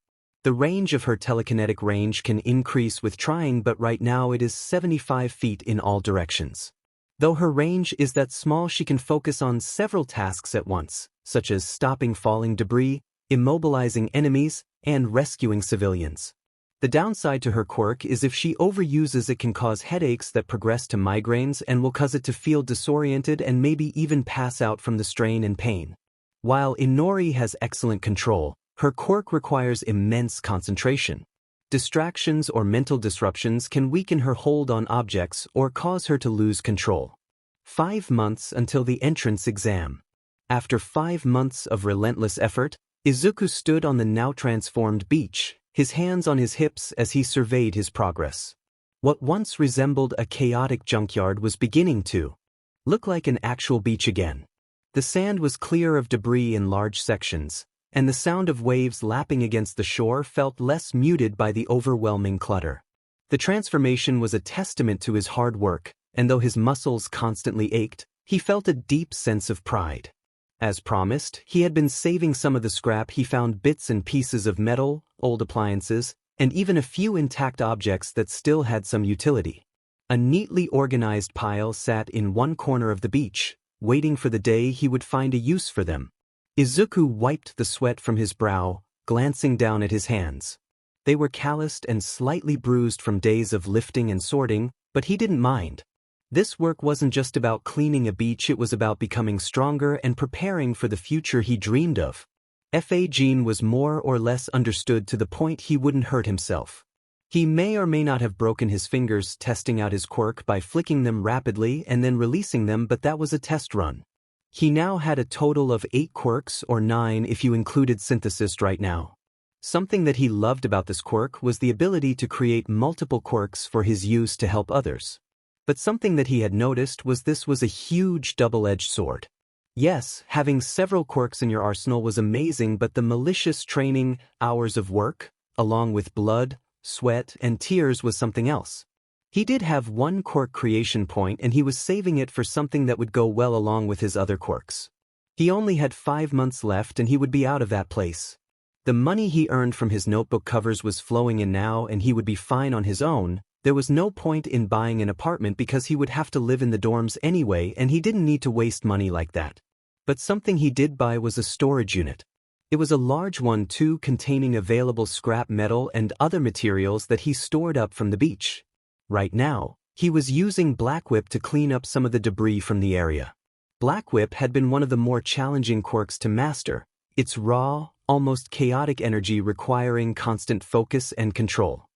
A: The range of her telekinetic range can increase with trying, but right now it is 75 feet in all directions. Though her range is that small, she can focus on several tasks at once, such as stopping falling debris, immobilizing enemies, and rescuing civilians. The downside to her quirk is if she overuses it can cause headaches that progress to migraines and will cause it to feel disoriented and maybe even pass out from the strain and pain. While Inori has excellent control, her quirk requires immense concentration. Distractions or mental disruptions can weaken her hold on objects or cause her to lose control. 5 months until the entrance exam. After 5 months of relentless effort, Izuku stood on the now transformed beach, his hands on his hips as he surveyed his progress. What once resembled a chaotic junkyard was beginning to look like an actual beach again. The sand was clear of debris in large sections, and the sound of waves lapping against the shore felt less muted by the overwhelming clutter. The transformation was a testament to his hard work, and though his muscles constantly ached, he felt a deep sense of pride. As promised, he had been saving some of the scrap. He found bits and pieces of metal, old appliances, and even a few intact objects that still had some utility. A neatly organized pile sat in one corner of the beach, waiting for the day he would find a use for them. Izuku wiped the sweat from his brow, glancing down at his hands. They were calloused and slightly bruised from days of lifting and sorting, but he didn't mind. This work wasn't just about cleaning a beach, it was about becoming stronger and preparing for the future he dreamed of. Jean was more or less understood to the point he wouldn't hurt himself. He may or may not have broken his fingers testing out his quirk by flicking them rapidly and then releasing them, but that was a test run. He now had a total of 8 quirks, or 9 if you included Synthesist right now. Something that he loved about this quirk was the ability to create multiple quirks for his use to help others. But something that he had noticed was this was a huge double-edged sword. Yes, having several quirks in your arsenal was amazing, but the malicious training, hours of work, along with blood, sweat, and tears was something else. He did have 1 quirk creation point, and he was saving it for something that would go well along with his other quirks. He only had 5 months left and he would be out of that place. The money he earned from his notebook covers was flowing in now, and he would be fine on his own. There was no point in buying an apartment because he would have to live in the dorms anyway, and he didn't need to waste money like that. But something he did buy was a storage unit. It was a large one too, containing available scrap metal and other materials that he stored up from the beach. Right now, he was using Black Whip to clean up some of the debris from the area. Black Whip had been one of the more challenging quirks to master, its raw, almost chaotic energy requiring constant focus and control.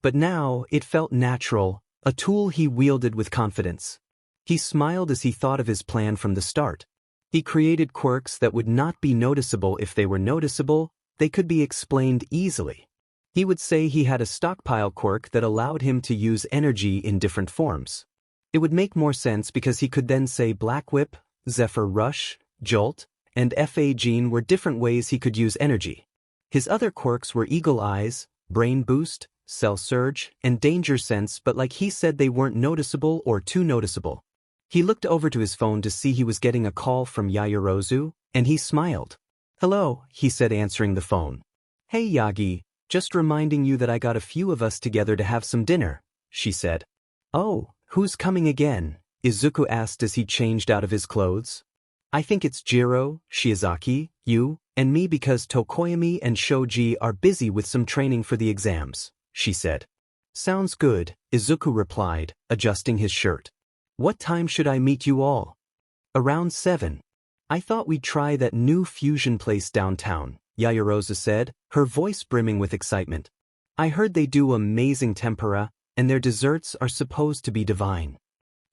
A: But now, it felt natural, a tool he wielded with confidence. He smiled as he thought of his plan from the start. He created quirks that would not be noticeable. If they were noticeable, they could be explained easily. He would say he had a stockpile quirk that allowed him to use energy in different forms. It would make more sense because he could then say Black Whip, Zephyr Rush, Jolt, and Jean were different ways he could use energy. His other quirks were Eagle Eyes, Brain Boost, Cell Surge, and Danger Sense, but like he said, they weren't noticeable or too noticeable. He looked over to his phone to see he was getting a call from Yaoyorozu, and he smiled. "Hello," he said, answering the phone. "Hey Yagi, just reminding you that I got a few of us together to have some dinner," she said. "Oh, who's coming again?" Izuku asked as he changed out of his clothes. "I think it's Jiro, Shiozaki, you, and me because Tokoyami and Shoji are busy with some training for the exams," she said. "Sounds good," Izuku replied, adjusting his shirt. "What time should I meet you all?" "Around 7. I thought we'd try that new fusion place downtown," Yaoyorozu said, her voice brimming with excitement. "I heard they do amazing tempura, and their desserts are supposed to be divine."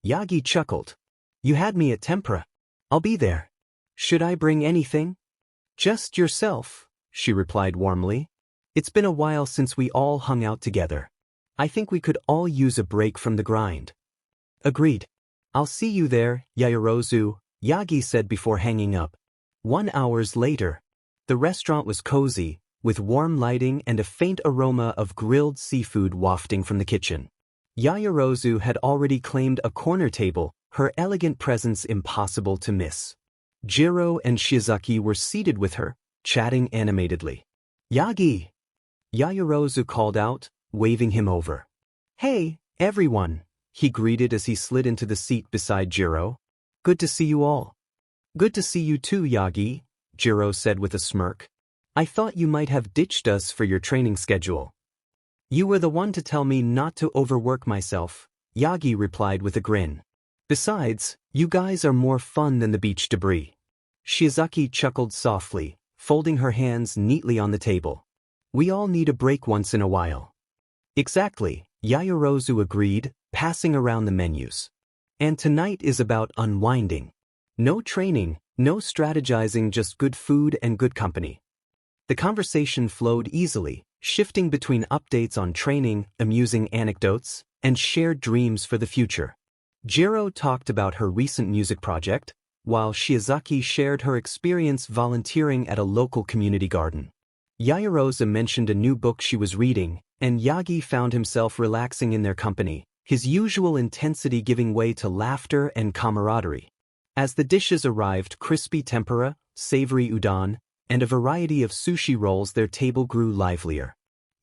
A: Yagi chuckled. "You had me at tempura. I'll be there. Should I bring anything?" "Just yourself," she replied warmly. "It's been a while since we all hung out together. I think we could all use a break from the grind." "Agreed. I'll see you there, Yaoyorozu," Yagi said before hanging up. 1 hour later. The restaurant was cozy, with warm lighting and a faint aroma of grilled seafood wafting from the kitchen. Yaoyorozu had already claimed a corner table, her elegant presence impossible to miss. Jiro and Shiozaki were seated with her, chatting animatedly. "Yagi!" Yaoyorozu called out, waving him over. "Hey, everyone!" he greeted as he slid into the seat beside Jiro. "Good to see you all." "Good to see you too, Yagi," Jiro said with a smirk. "I thought you might have ditched us for your training schedule." "You were the one to tell me not to overwork myself," Yagi replied with a grin. "Besides, you guys are more fun than the beach debris." Shiozaki chuckled softly, folding her hands neatly on the table. "We all need a break once in a while." Exactly, Yaoyorozu agreed, passing around the menus. And tonight is about unwinding. No training, no strategizing, just good food and good company. The conversation flowed easily, shifting between updates on training, amusing anecdotes, and shared dreams for the future. Jiro talked about her recent music project, while Shiozaki shared her experience volunteering at a local community garden. Yaoyorozu mentioned a new book she was reading, and Yagi found himself relaxing in their company, his usual intensity giving way to laughter and camaraderie. As the dishes arrived, crispy tempura, savory udon, and a variety of sushi rolls, their table grew livelier.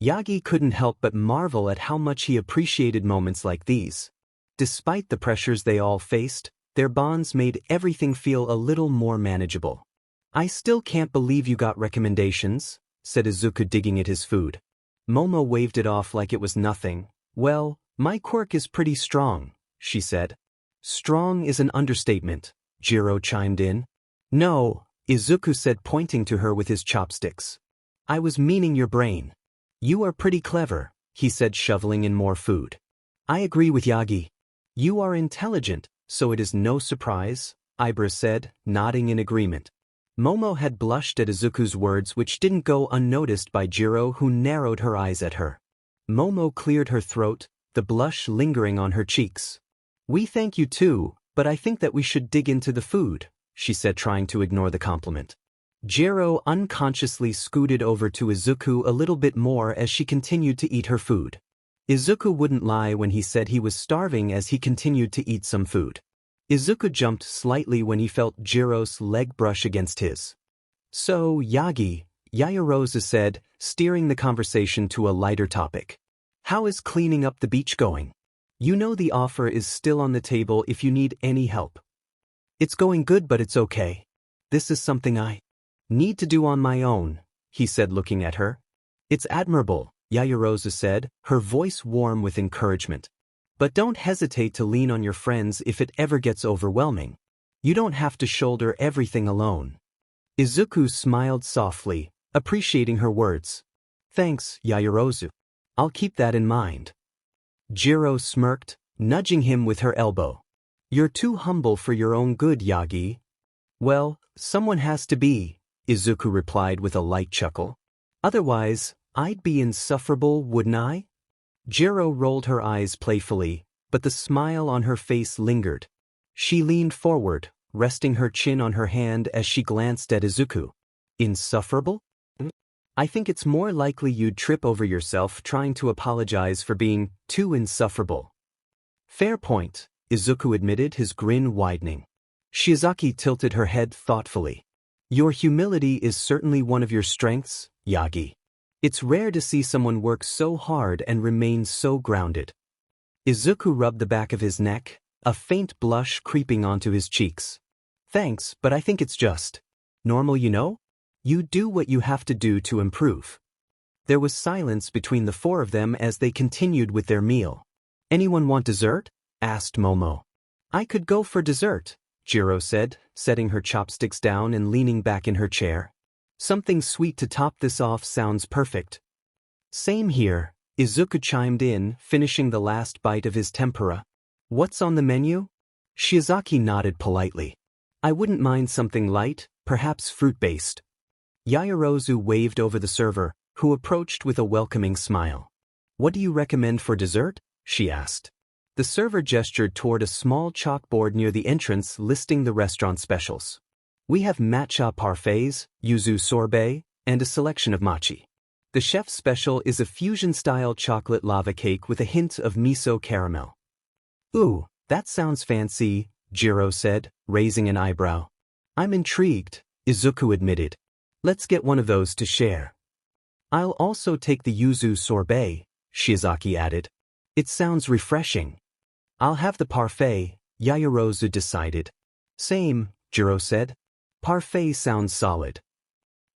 A: Yagi couldn't help but marvel at how much he appreciated moments like these. Despite the pressures they all faced, their bonds made everything feel a little more manageable. "I still can't believe you got recommendations," said Izuku, digging at his food. Momo waved it off like it was nothing. "Well, my quirk is pretty strong," she said. "Strong is an understatement," Jiro chimed in. "No," Izuku said, pointing to her with his chopsticks. "I was meaning your brain. You are pretty clever," he said, shoveling in more food. "I agree with Yagi. You are intelligent, so it is no surprise," Ibra said, nodding in agreement. Momo had blushed at Izuku's words, which didn't go unnoticed by Jiro, who narrowed her eyes at her. Momo cleared her throat, the blush lingering on her cheeks. "We thank you too, but I think that we should dig into the food," she said, trying to ignore the compliment. Jiro unconsciously scooted over to Izuku a little bit more as she continued to eat her food. Izuku wouldn't lie when he said he was starving as he continued to eat some food. Izuku jumped slightly when he felt Jiro's leg brush against his. "So, Yagi," Yaoyorozu said, steering the conversation to a lighter topic. "How is cleaning up the beach going? You know the offer is still on the table if you need any help." "It's going good, but it's okay. This is something I need to do on my own," he said, looking at her. "It's admirable," Yaoyorozu said, her voice warm with encouragement. "But don't hesitate to lean on your friends if it ever gets overwhelming. You don't have to shoulder everything alone." Izuku smiled softly, appreciating her words. "Thanks, Yaoyorozu. I'll keep that in mind." Jiro smirked, nudging him with her elbow. "You're too humble for your own good, Yagi." "Well, someone has to be," Izuku replied with a light chuckle. "Otherwise, I'd be insufferable, wouldn't I?" Jiro rolled her eyes playfully, but the smile on her face lingered. She leaned forward, resting her chin on her hand as she glanced at Izuku. "Insufferable? I think it's more likely you'd trip over yourself trying to apologize for being too insufferable." "Fair point," Izuku admitted, his grin widening. Shiozaki tilted her head thoughtfully. "Your humility is certainly one of your strengths, Yagi. It's rare to see someone work so hard and remain so grounded." Izuku rubbed the back of his neck, a faint blush creeping onto his cheeks. "Thanks, but I think it's just normal, you know? You do what you have to do to improve." There was silence between the four of them as they continued with their meal. "Anyone want dessert?" asked Momo. "I could go for dessert," Jiro said, setting her chopsticks down and leaning back in her chair. "Something sweet to top this off sounds perfect." "Same here," Izuku chimed in, finishing the last bite of his tempura. "What's on the menu?" Shiozaki nodded politely. "I wouldn't mind something light, perhaps fruit-based." Yaoyorozu waved over the server, who approached with a welcoming smile. "What do you recommend for dessert?" she asked. The server gestured toward a small chalkboard near the entrance listing the restaurant specials. "We have matcha parfaits, yuzu sorbet, and a selection of mochi. The chef's special is a fusion-style chocolate lava cake with a hint of miso caramel." "Ooh, that sounds fancy," Jiro said, raising an eyebrow. "I'm intrigued," Izuku admitted. "Let's get one of those to share." "I'll also take the yuzu sorbet," Shiozaki added. "It sounds refreshing." "I'll have the parfait," Yaoyorozu decided. "Same," Jiro said. "Parfait sounds solid."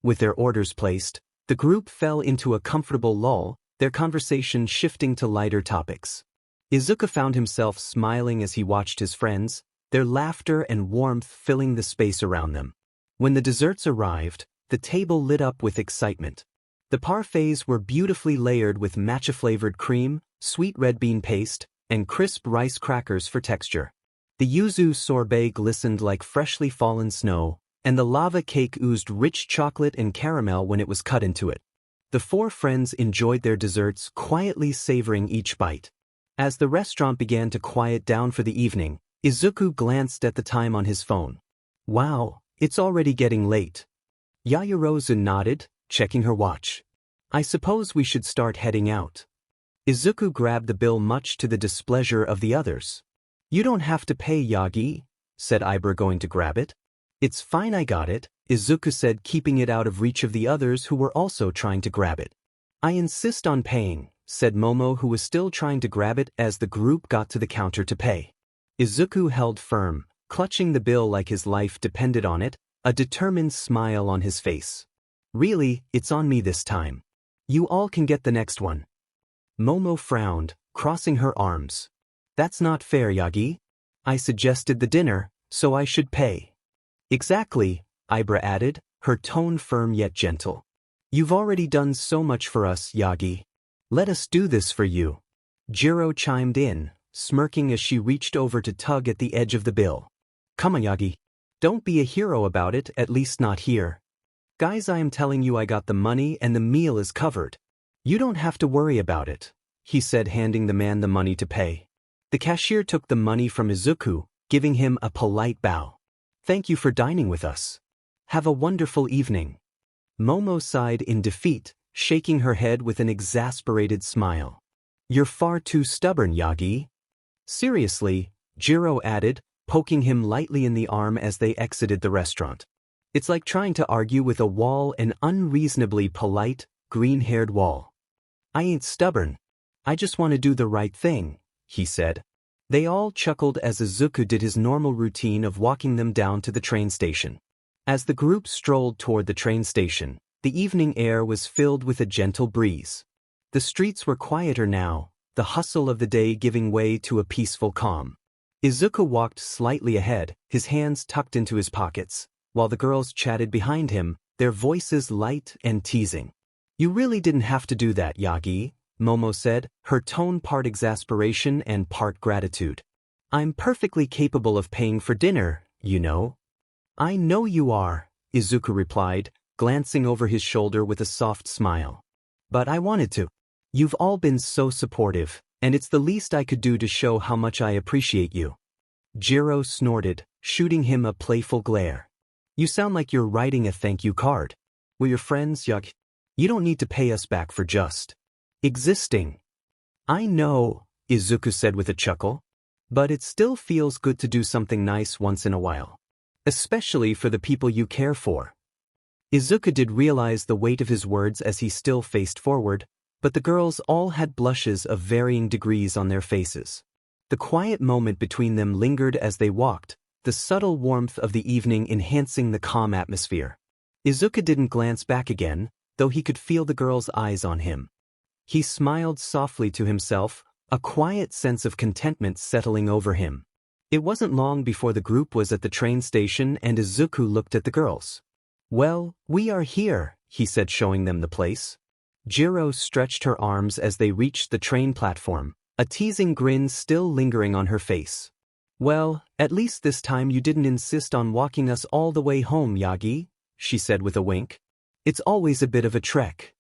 A: With their orders placed, the group fell into a comfortable lull, their conversation shifting to lighter topics. Izuku found himself smiling as he watched his friends, their laughter and warmth filling the space around them. When the desserts arrived, the table lit up with excitement. The parfaits were beautifully layered with matcha-flavored cream, sweet red bean paste, and crisp rice crackers for texture. The yuzu sorbet glistened like freshly fallen snow, and the lava cake oozed rich chocolate and caramel when it was cut into it. The four friends enjoyed their desserts, quietly savoring each bite. As the restaurant began to quiet down for the evening, Izuku glanced at the time on his phone. Wow, it's already getting late. Yaoyorozu nodded, checking her watch. I suppose we should start heading out. Izuku grabbed the bill much to the displeasure of the others. You don't have to pay, Yagi, said Ibra, going to grab it. It's fine, I got it, Izuku said, keeping it out of reach of the others who were also trying to grab it. I insist on paying, said Momo, who was still trying to grab it as the group got to the counter to pay. Izuku held firm, clutching the bill like his life depended on it, a determined smile on his face. Really, it's on me this time. You all can get the next one. Momo frowned, crossing her arms. That's not fair, Yagi. I suggested the dinner, so I should pay. Exactly, Ibra added, her tone firm yet gentle. You've already done so much for us, Yagi. Let us do this for you. Jiro chimed in, smirking as she reached over to tug at the edge of the bill. Come on, Yagi. Don't be a hero about it, at least not here. Guys, I am telling you, I got the money and the meal is covered. You don't have to worry about it, he said, handing the man the money to pay. The cashier took the money from Izuku, giving him a polite bow. Thank you for dining with us. Have a wonderful evening. Momo sighed in defeat, shaking her head with an exasperated smile. You're far too stubborn, Yagi. Seriously, Jiro added, poking him lightly in the arm as they exited the restaurant. It's like trying to argue with a wall, an unreasonably polite, green-haired wall. I ain't stubborn. I just want to do the right thing, he said. They all chuckled as Izuku did his normal routine of walking them down to the train station. As the group strolled toward the train station, the evening air was filled with a gentle breeze. The streets were quieter now, the hustle of the day giving way to a peaceful calm. Izuku walked slightly ahead, his hands tucked into his pockets, while the girls chatted behind him, their voices light and teasing. You really didn't have to do that, Yagi, Momo said, her tone part exasperation and part gratitude. I'm perfectly capable of paying for dinner, you know. I know you are, Izuku replied, glancing over his shoulder with a soft smile. But I wanted to. You've all been so supportive, and it's the least I could do to show how much I appreciate you. Jiro snorted, shooting him a playful glare. You sound like you're writing a thank you card. We're your friends, Yagi. You don't need to pay us back for just existing. I know, Izuku said with a chuckle. But it still feels good to do something nice once in a while. Especially for the people you care for. Izuku did realize the weight of his words as he still faced forward, but the girls all had blushes of varying degrees on their faces. The quiet moment between them lingered as they walked, the subtle warmth of the evening enhancing the calm atmosphere. Izuku didn't glance back again, though he could feel the girls' eyes on him. He smiled softly to himself, a quiet sense of contentment settling over him. It wasn't long before the group was at the train station and Izuku looked at the girls. Well, we are here, he said, showing them the place. Jiro stretched her arms as they reached the train platform, a teasing grin still lingering on her face. Well, at least this time you didn't insist on walking us all the way home, Yagi, she said with a wink. It's always a bit of a trek.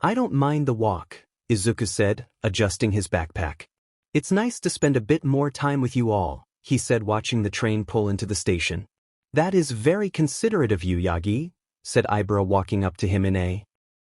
A: I don't mind the walk, Izuku said, adjusting his backpack. It's nice to spend a bit more time with you all, he said, watching the train pull into the station. That is very considerate of you, Yagi, said Ibra, walking up to him in a